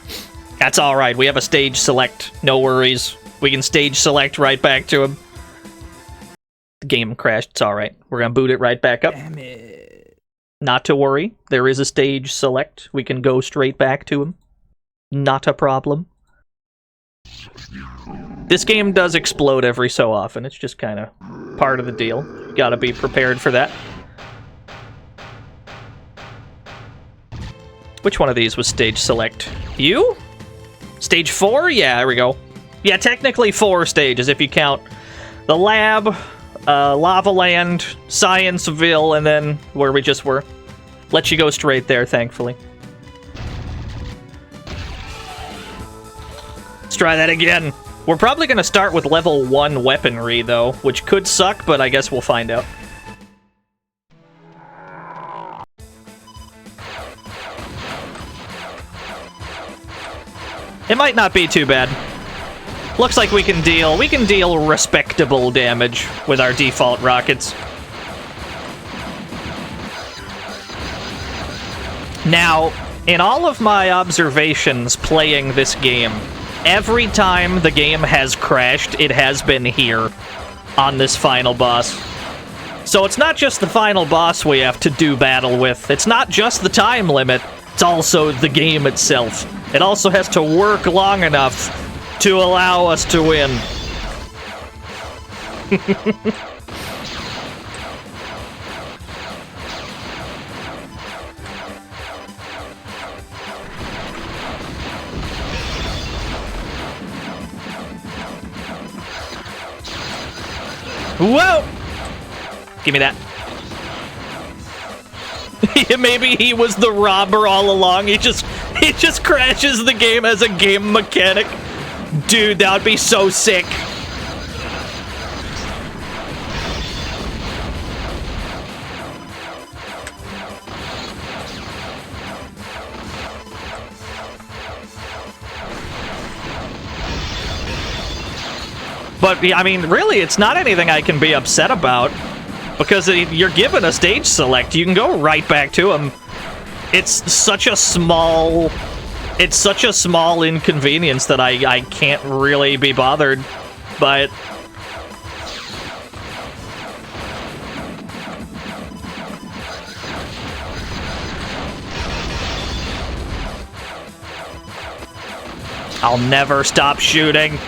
Speaker 3: That's alright, we have a stage select. No worries. We can stage select right back to him. The game crashed, it's alright. We're gonna boot it right back up.
Speaker 10: Damn it.
Speaker 3: Not to worry, there is a stage select. We can go straight back to him. Not a problem. This game does explode every so often. It's just kind of part of the deal. You gotta be prepared for that. Which one of these was stage select? You? Stage 4? Yeah, there we go. Yeah, technically 4 stages if you count the lab, Lava Land, Scienceville, and then where we just were. Let you go straight there, thankfully. Let's try that again. We're probably going to start with level 1 weaponry, though, which could suck, but I guess we'll find out. It might not be too bad. Looks like we can deal respectable damage with our default rockets. Now, in all of my observations playing this game, every time the game has crashed, it has been here on this final boss. So it's not just the final boss we have to do battle with. It's not just the time limit. It's also the game itself. It also has to work long enough to allow us to win. Whoa! Give me that. Maybe he was the robber all along. He just crashes the game as a game mechanic. Dude, that would be so sick. But, I mean, really, it's not anything I can be upset about. Because you're given a stage select, you can go right back to him. It's such a small inconvenience that I can't really be bothered by it. I'll never stop shooting.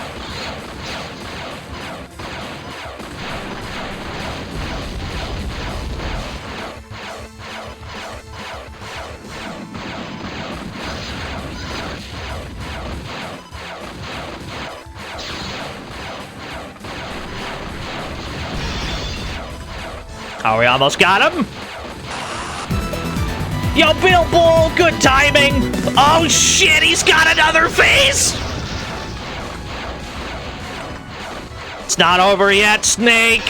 Speaker 3: Oh, we almost got him. Yo, Bill Bull, good timing. Oh, shit, he's got another face. It's not over yet, Snake.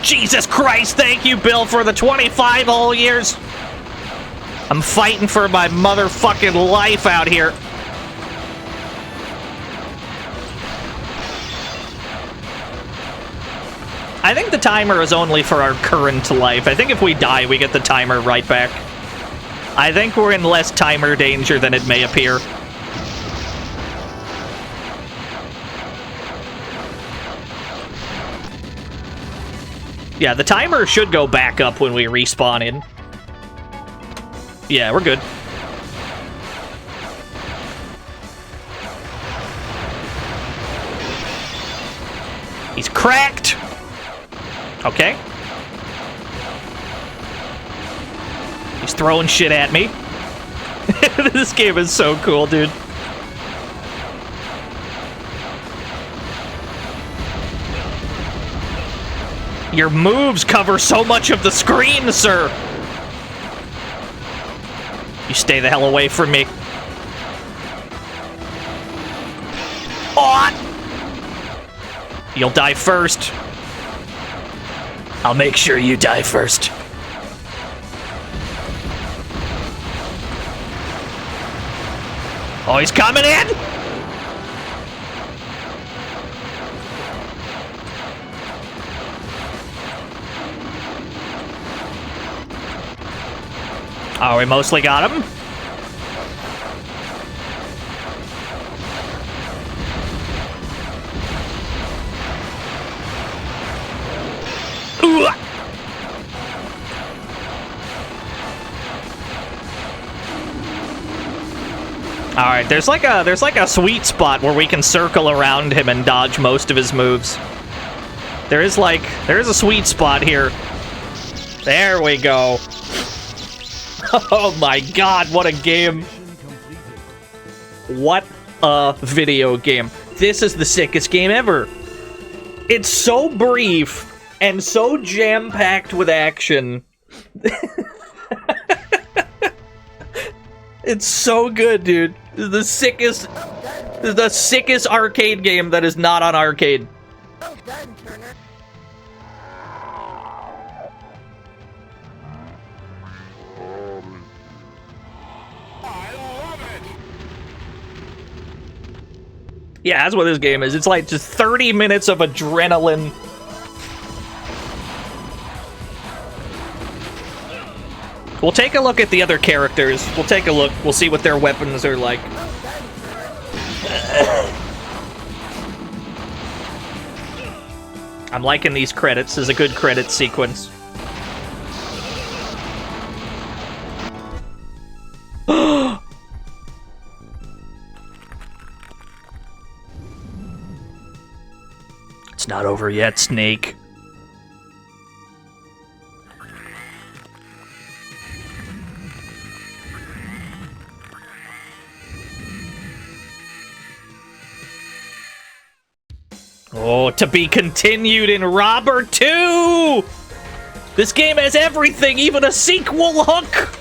Speaker 3: Jesus Christ, thank you, Bill, for the 25 whole years. I'm fighting for my motherfucking life out here. I think the timer is only for our current life. I think if we die, we get the timer right back. I think we're in less timer danger than it may appear. Yeah, the timer should go back up when we respawn in. Yeah, we're good. He's cracked! Okay. He's throwing shit at me. This game is so cool, dude. Your moves cover so much of the screen, sir. You stay the hell away from me. On! You'll die first. I'll make sure you die first. Oh, he's coming in! Oh, we mostly got him. Ooh. All right, there's like a sweet spot where we can circle around him and dodge most of his moves. There is a sweet spot here. There we go. Oh my god, what a game. What a video game. This is the sickest game ever. It's so brief and so jam-packed with action. It's so good, dude. This is the sickest arcade game that is not on arcade. Yeah, that's what this game is. It's like just 30 minutes of adrenaline. We'll take a look at the other characters. We'll take a look. We'll see what their weapons are like. I'm liking these credits. This is a good credit sequence. It's not over yet, Snake. Oh, to be continued in Robber 2! This game has everything, even a sequel hook!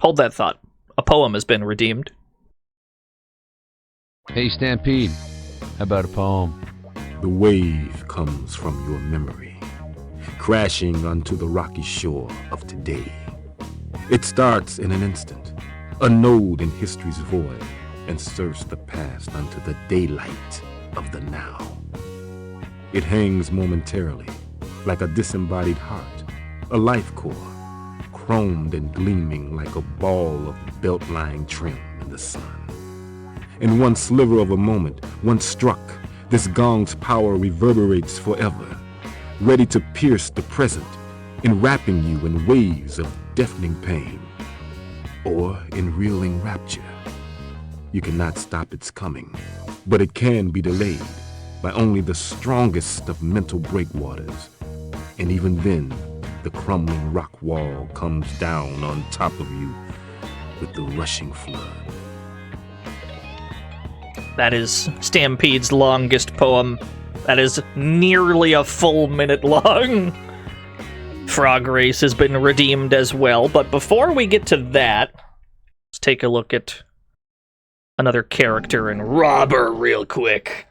Speaker 3: Hold that thought. A poem has been redeemed.
Speaker 4: Hey, Stampede. How about a poem?
Speaker 5: The wave comes from your memory, crashing onto the rocky shore of today. It starts in an instant, a node in history's void, and surfs the past unto the daylight of the now. It hangs momentarily, like a disembodied heart, a life core, chromed and gleaming like a ball of belt-line trim in the sun. In one sliver of a moment, once struck, this gong's power reverberates forever, ready to pierce the present, enwrapping you in waves of deafening pain, or in reeling rapture. You cannot stop its coming, but it can be delayed by only the strongest of mental breakwaters, and even then, the crumbling rock wall comes down on top of you with the rushing flood.
Speaker 3: That is Stampede's longest poem. That is nearly a full minute long. Frog Race has been redeemed as well. But before we get to that, let's take a look at another character in Robber real quick.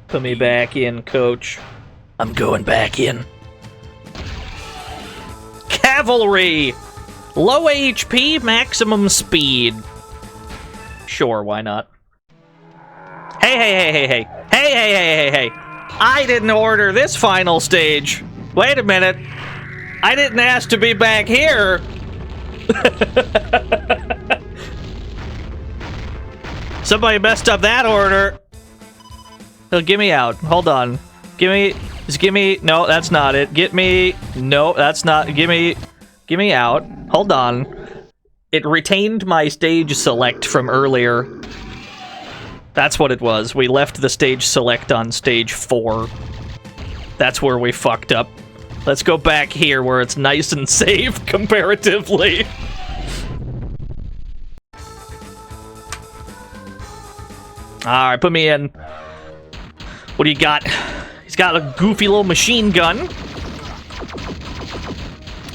Speaker 3: Put me back in, coach. I'm going back in. Cavalry! Low HP, maximum speed. Sure, why not? Hey. Hey. I didn't order this final stage. Wait a minute. I didn't ask to be back here. Somebody messed up that order. Oh, get me out. Hold on. Give me. No, that's not it. Get me. No, that's not. Give me out. Hold on. It retained my stage select from earlier. That's what it was. We left the stage select on stage 4. That's where we fucked up. Let's go back here where it's nice and safe comparatively. Alright, put me in. What do you got? He's got a goofy little machine gun.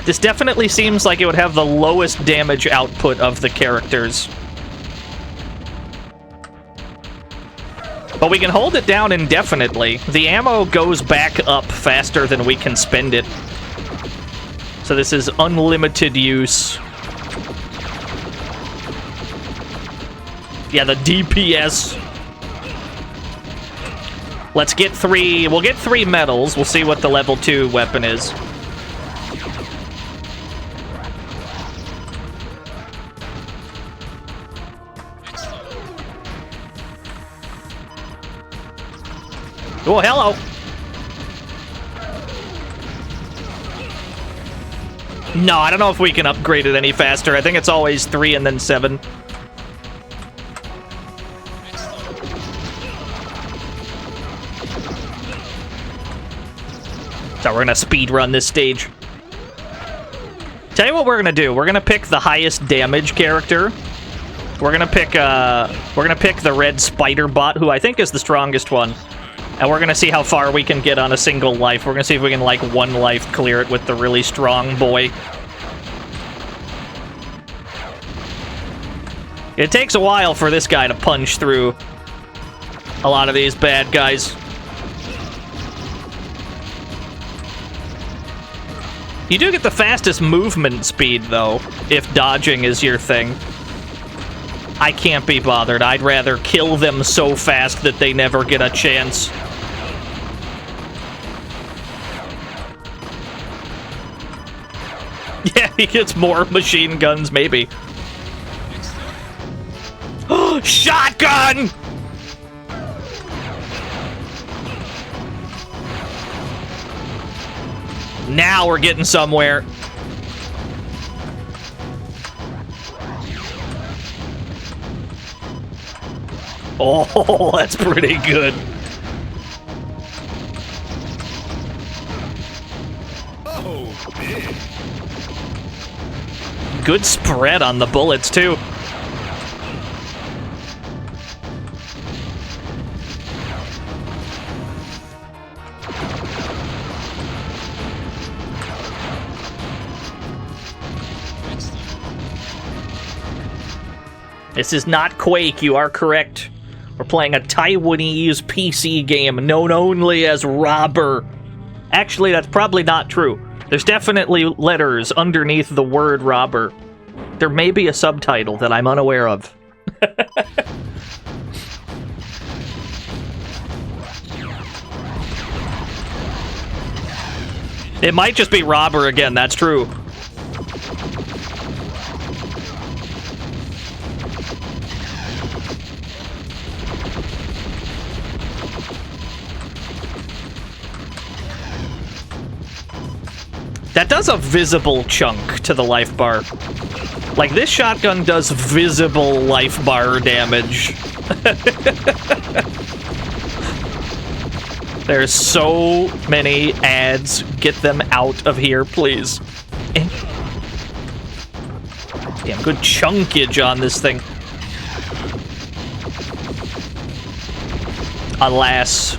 Speaker 3: This definitely seems like it would have the lowest damage output of the characters. But we can hold it down indefinitely. The ammo goes back up faster than we can spend it. So this is unlimited use. Yeah, the DPS. Let's get 3... We'll get 3 medals. We'll see what the level 2 weapon is. Oh, hello! No, I don't know if we can upgrade it any faster. I think it's always 3 and then 7. So we're gonna speed run this stage. Tell you what we're gonna do. We're gonna pick the highest damage character. We're gonna pick the red spider bot, who I think is the strongest one. And we're gonna see how far we can get on a single life. We're gonna see if we can, like, 1 life clear it with the really strong boy. It takes a while for this guy to punch through a lot of these bad guys. You do get the fastest movement speed, though, if dodging is your thing. I can't be bothered. I'd rather kill them so fast that they never get a chance. Yeah, he gets more machine guns, maybe. Shotgun! Now we're getting somewhere. Oh, that's pretty good.
Speaker 2: Oh, man.
Speaker 3: Good spread on the bullets, too. This is not Quake, you are correct. We're playing a Taiwanese PC game known only as Robber. Actually, that's probably not true. There's definitely letters underneath the word Robber. There may be a subtitle that I'm unaware of. It might just be Robber again, that's true. That does a visible chunk to the life bar. Like, this shotgun does visible life bar damage. There's so many ads. Get them out of here, please. Damn, good chunkage on this thing. Alas.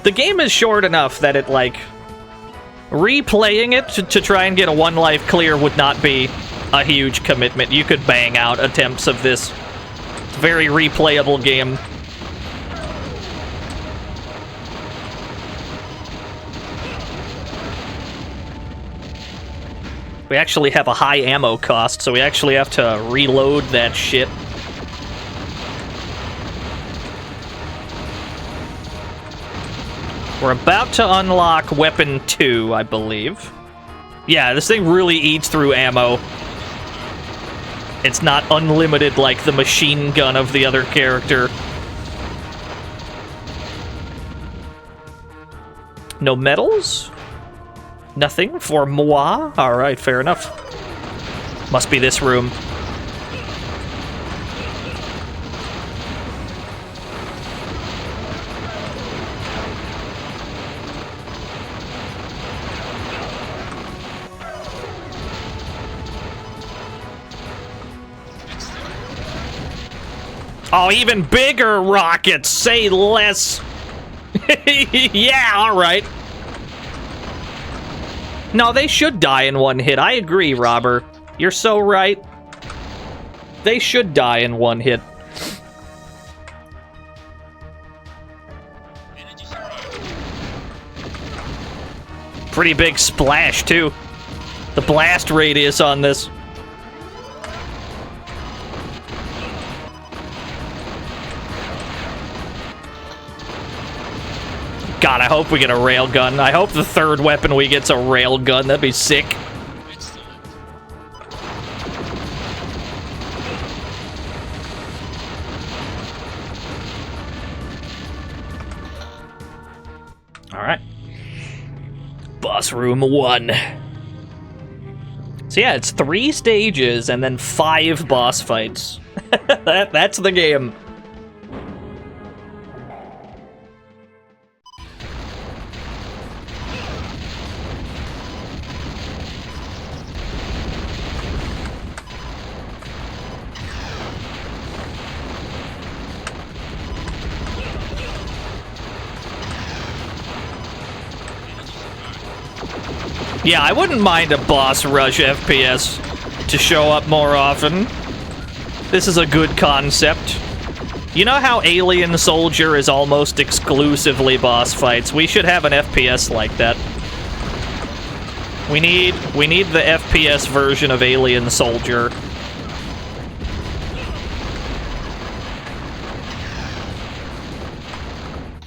Speaker 3: The game is short enough that it, like, replaying it to try and get a 1 life clear would not be a huge commitment. You could bang out attempts of this very replayable game. We actually have a high ammo cost, so we actually have to reload that shit. We're about to unlock Weapon 2, I believe. Yeah, this thing really eats through ammo. It's not unlimited like the machine gun of the other character. No medals? Nothing for moi? Alright, fair enough. Must be this room. Oh, even bigger rockets! Say less! Yeah, alright. No, they should die in 1 hit. I agree, Robber. You're so right. They should die in 1 hit. Pretty big splash, too. The blast radius on this. God, I hope we get a railgun. I hope the 3rd weapon we get's a railgun. That'd be sick. Alright. Boss room 1. So yeah, it's 3 stages and then 5 boss fights. That's the game. Yeah, I wouldn't mind a boss rush FPS to show up more often. This is a good concept. You know how Alien Soldier is almost exclusively boss fights? We should have an FPS like that. We need the FPS version of Alien Soldier.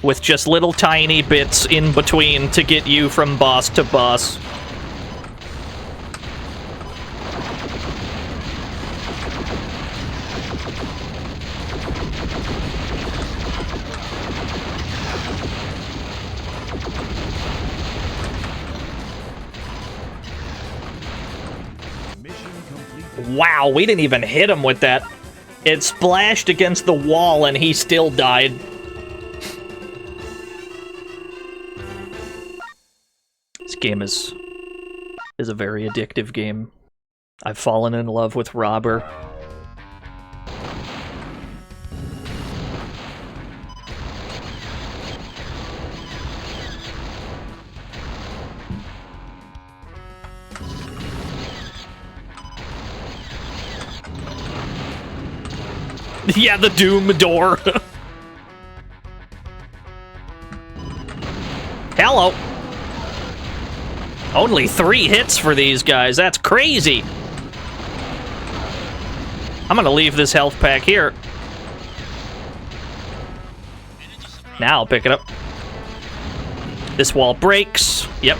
Speaker 3: With just little tiny bits in between to get you from boss to boss. Wow, we didn't even hit him with that. It splashed against the wall and he still died. This game is a very addictive game. I've fallen in love with Robber. Yeah, the Doom door. Hello. Only 3 hits for these guys. That's crazy. I'm gonna leave this health pack here. Now I'll pick it up. This wall breaks. Yep.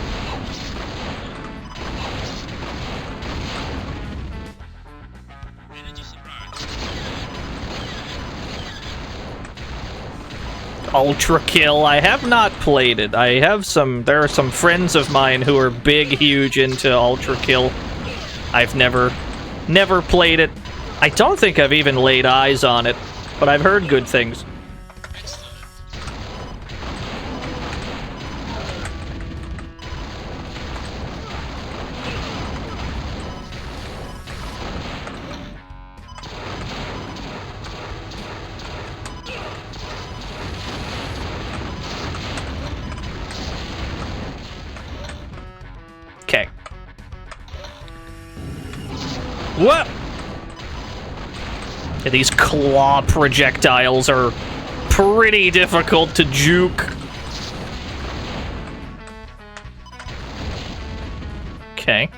Speaker 3: Ultra Kill. I have not played it. There are some friends of mine who are huge into Ultra Kill. I've never played it. I don't think I've even laid eyes on it, but I've heard good things. What? Yeah, these claw projectiles are pretty difficult to juke. Okay.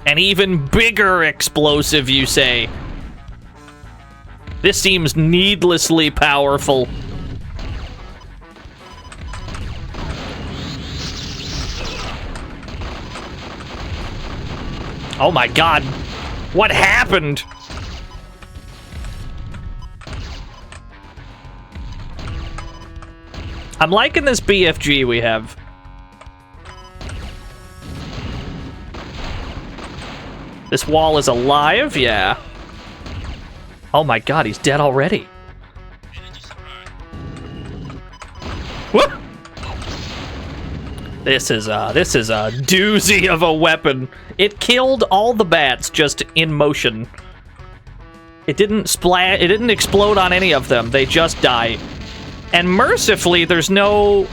Speaker 3: An even bigger explosive, you say? This seems needlessly powerful. Oh my god. What happened? I'm liking this BFG we have. This wall is alive? Yeah. Oh my god, he's dead already. Whoop! This is a doozy of a weapon. It killed all the bats just in motion. It didn't explode on any of them. They just die. And mercifully, there's no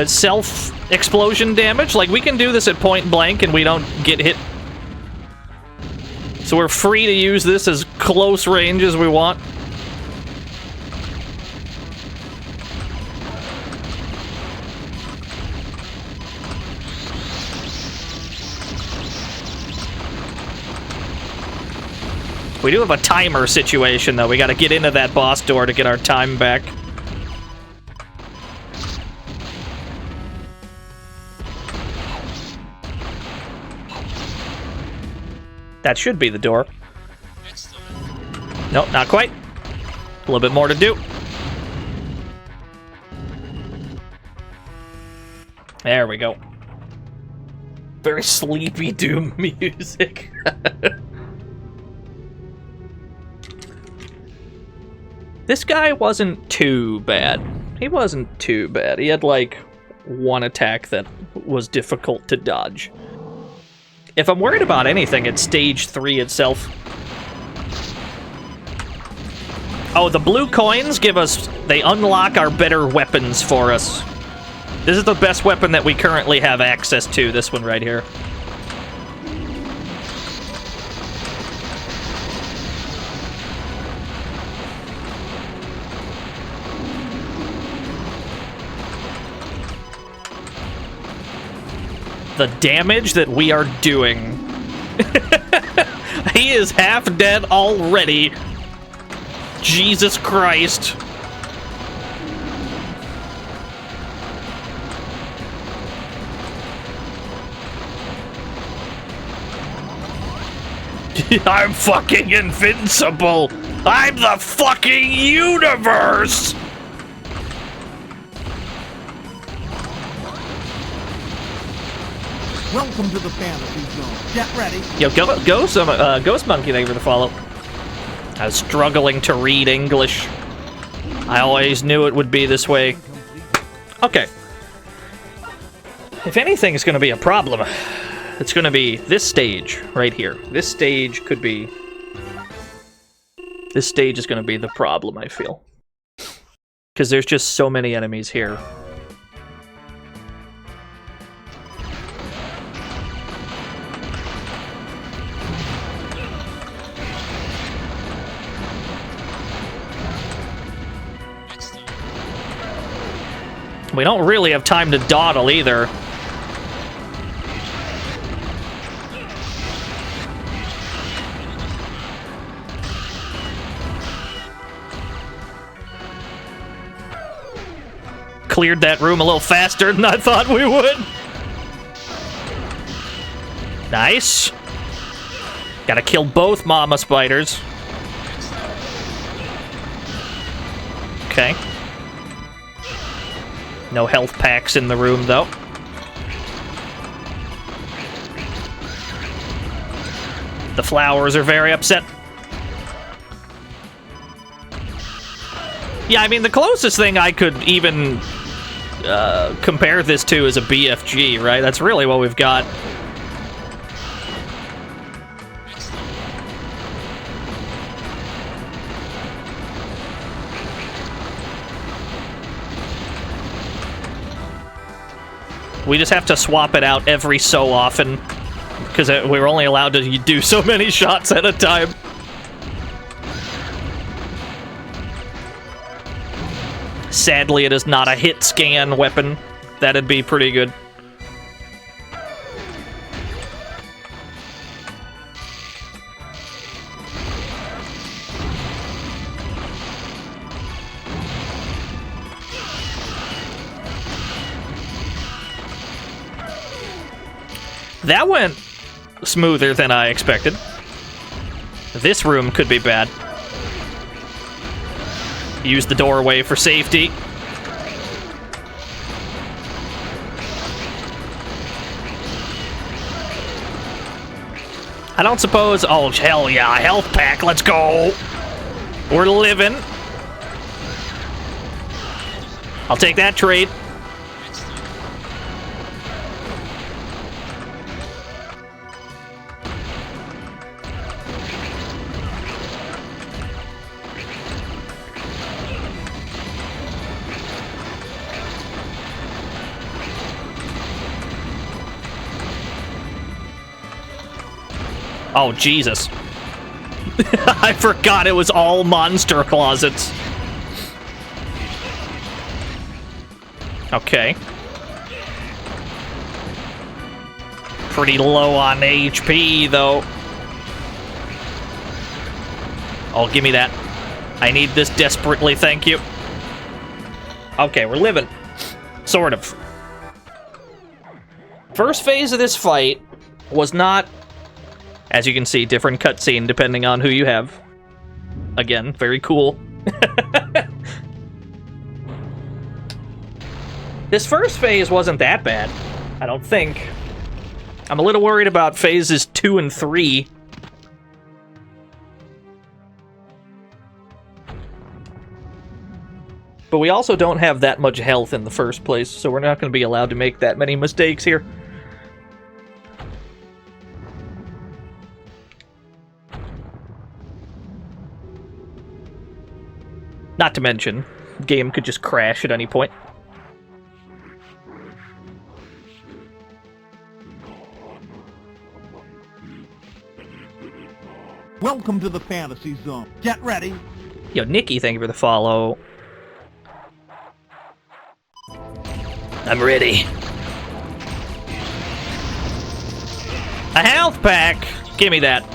Speaker 3: self-explosion damage. Like, we can do this at point blank and we don't get hit. So we're free to use this as close range as we want. We do have a timer situation, though. We gotta get into that boss door to get our time back. That should be the door. Nope, not quite. A little bit more to do. There we go. Very sleepy Doom music. This guy wasn't too bad. He wasn't too bad. He had, like, one attack that was difficult to dodge. If I'm worried about anything, it's stage 3 itself. Oh, the blue coins give us... They unlock our better weapons for us. This is the best weapon that we currently have access to, this one right here. The damage that we are doing. He is half dead already. Jesus Christ. I'm fucking invincible. I'm the fucking universe.
Speaker 7: Welcome to the fantasy zone. Get ready.
Speaker 3: Yo, Ghost Monkey, thank you for the follow. I was struggling to read English. I always knew it would be this way. Okay. If anything is going to be a problem, it's going to be this stage right here. This stage could be... This stage is going to be the problem, I feel. Because there's just so many enemies here. We don't really have time to dawdle either. Cleared that room a little faster than I thought we would. Nice. Gotta kill both mama spiders. Okay. No health packs in the room, though. The flowers are very upset. Yeah, I mean, the closest thing I could even compare this to is a BFG, right? That's really what we've got. We just have to swap it out every so often, because we're only allowed to do so many shots at a time. Sadly, it is not a hit scan weapon. That'd be pretty good. That went smoother than I expected. This room could be bad. Use the doorway for safety. I don't suppose... Oh, hell yeah, health pack, let's go! We're living. I'll take that trade. Oh, Jesus. I forgot it was all monster closets. Okay. Pretty low on HP, though. Oh, give me that. I need this desperately, thank you. Okay, we're living. Sort of. First phase of this fight was not... As you can see, different cutscene depending on who you have. Again, very cool. This first phase wasn't that bad, I don't think. I'm a little worried about phases 2 and 3. But we also don't have that much health in the first place, so we're not going to be allowed to make that many mistakes here. Not to mention, the game could just crash at any point.
Speaker 7: Welcome to the fantasy zone. Get ready.
Speaker 3: Yo, Nikki, thank you for the follow. I'm ready. A health pack! Give me that.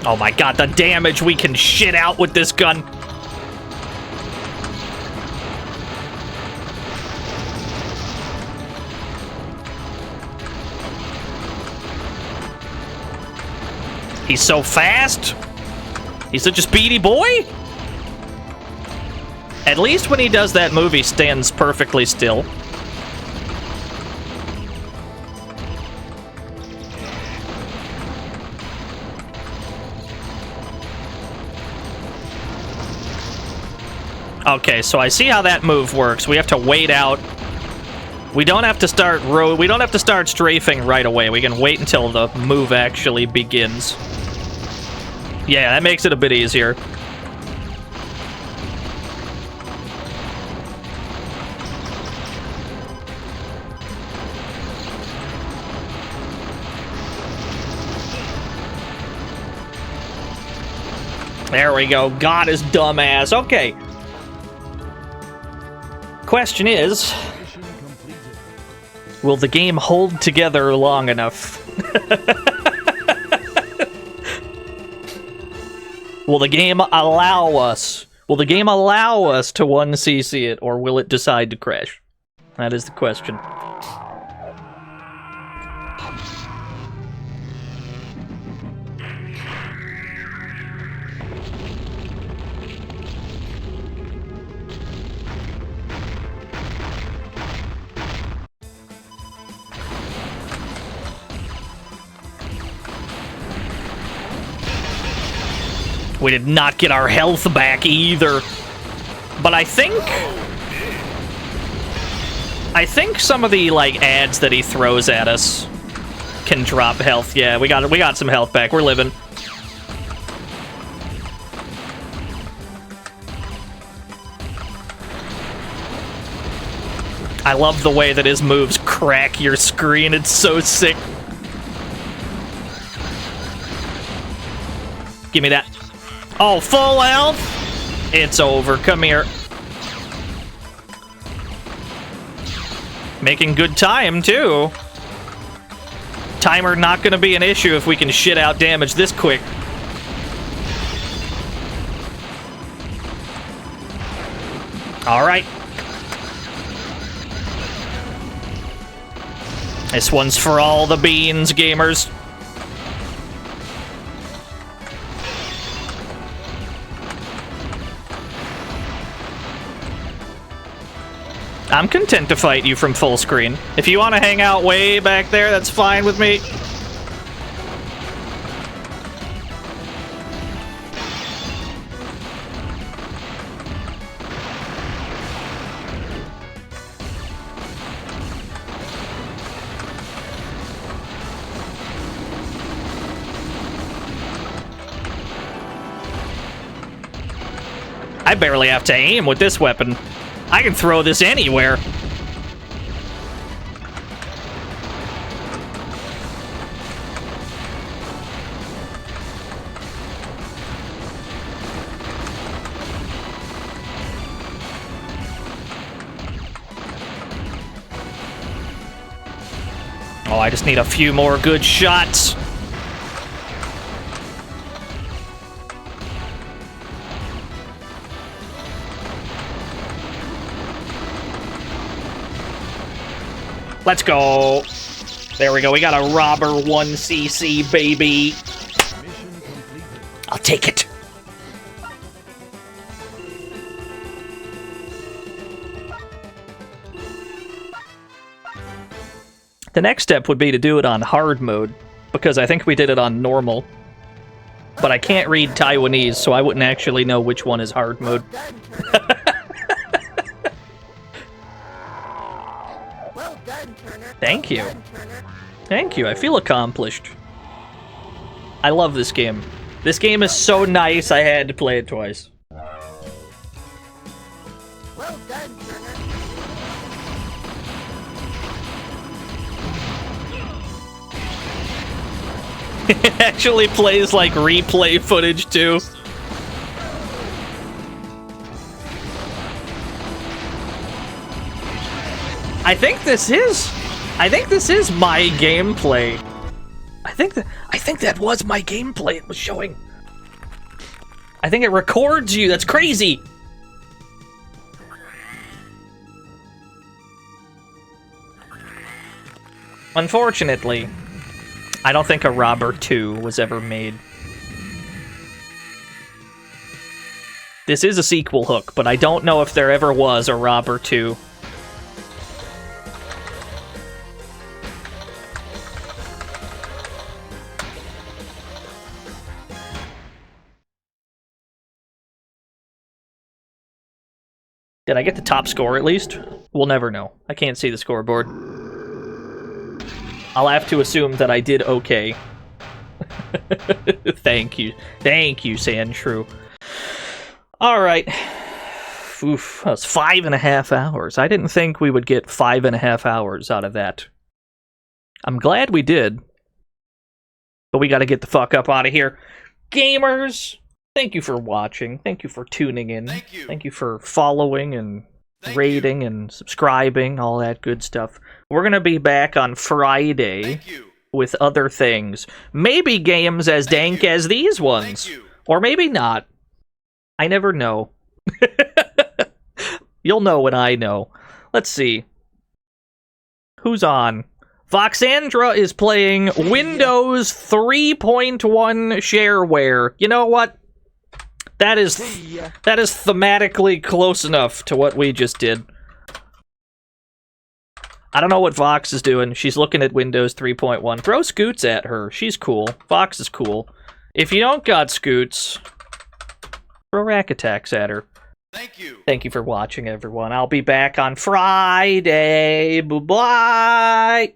Speaker 3: Oh my god, the damage we can shit out with this gun. He's so fast. He's such a speedy boy. At least when he does that move, he stands perfectly still. Okay, so I see how that move works. We have to wait out. We don't have to start strafing right away. We can wait until the move actually begins. Yeah, that makes it a bit easier. There we go. Got his dumb ass. Okay. Question is, will the game hold together long enough? Will the game allow us? Will the game allow us to 1cc it, or will it decide to crash? That is the question. We did not get our health back either. But I think... I think some of the, like, ads that he throws at us can drop health. Yeah, we got some health back. We're living. I love the way that his moves crack your screen. It's so sick. Give me that. Oh, full health? It's over. Come here. Making good time, too. Timer not gonna be an issue if we can shit out damage this quick. Alright. This one's for all the beans, gamers. I'm content to fight you from full screen. If you want to hang out way back there, that's fine with me. I barely have to aim with this weapon. I can throw this anywhere. Oh, I just need a few more good shots. Let's go. There we go. We got a robber 1cc, baby. I'll take it. The next step would be to do it on hard mode, because I think we did it on normal. But I can't read Taiwanese, so I wouldn't actually know which one is hard mode. Thank you. Thank you. I feel accomplished. I love this game. This game is so nice, I had to play it twice.
Speaker 7: Well done, Turner.
Speaker 3: It actually plays like replay footage, too. I think this is my gameplay. I think that was my gameplay it was showing. I think it records you. That's crazy. Unfortunately, I don't think a Robber 2 was ever made. This is a sequel hook, but I don't know if there ever was a Robber 2. Did I get the top score at least? We'll never know. I can't see the scoreboard. I'll have to assume that I did okay. Thank you. Thank you, Sandshrew. Alright. Oof, that was 5.5 hours. I didn't think we would get 5.5 hours out of that. I'm glad we did. But we gotta get the fuck up out of here. Gamers! Thank you for watching. Thank you for tuning in. Thank you for following and rating and subscribing, all that good stuff. We're going to be back on Friday with other things. Maybe games as dank as these ones. Or maybe not. I never know. You'll know when I know. Let's see. Who's on? Voxandra is playing Windows 3.1 shareware. You know what? That is thematically close enough to what we just did. I don't know what Vox is doing. She's looking at Windows 3.1. Throw Scoots at her. She's cool. Vox is cool. If you don't got Scoots, throw Rack Attacks at her.
Speaker 2: Thank you.
Speaker 3: Thank you for watching, everyone. I'll be back on Friday. Bye-bye.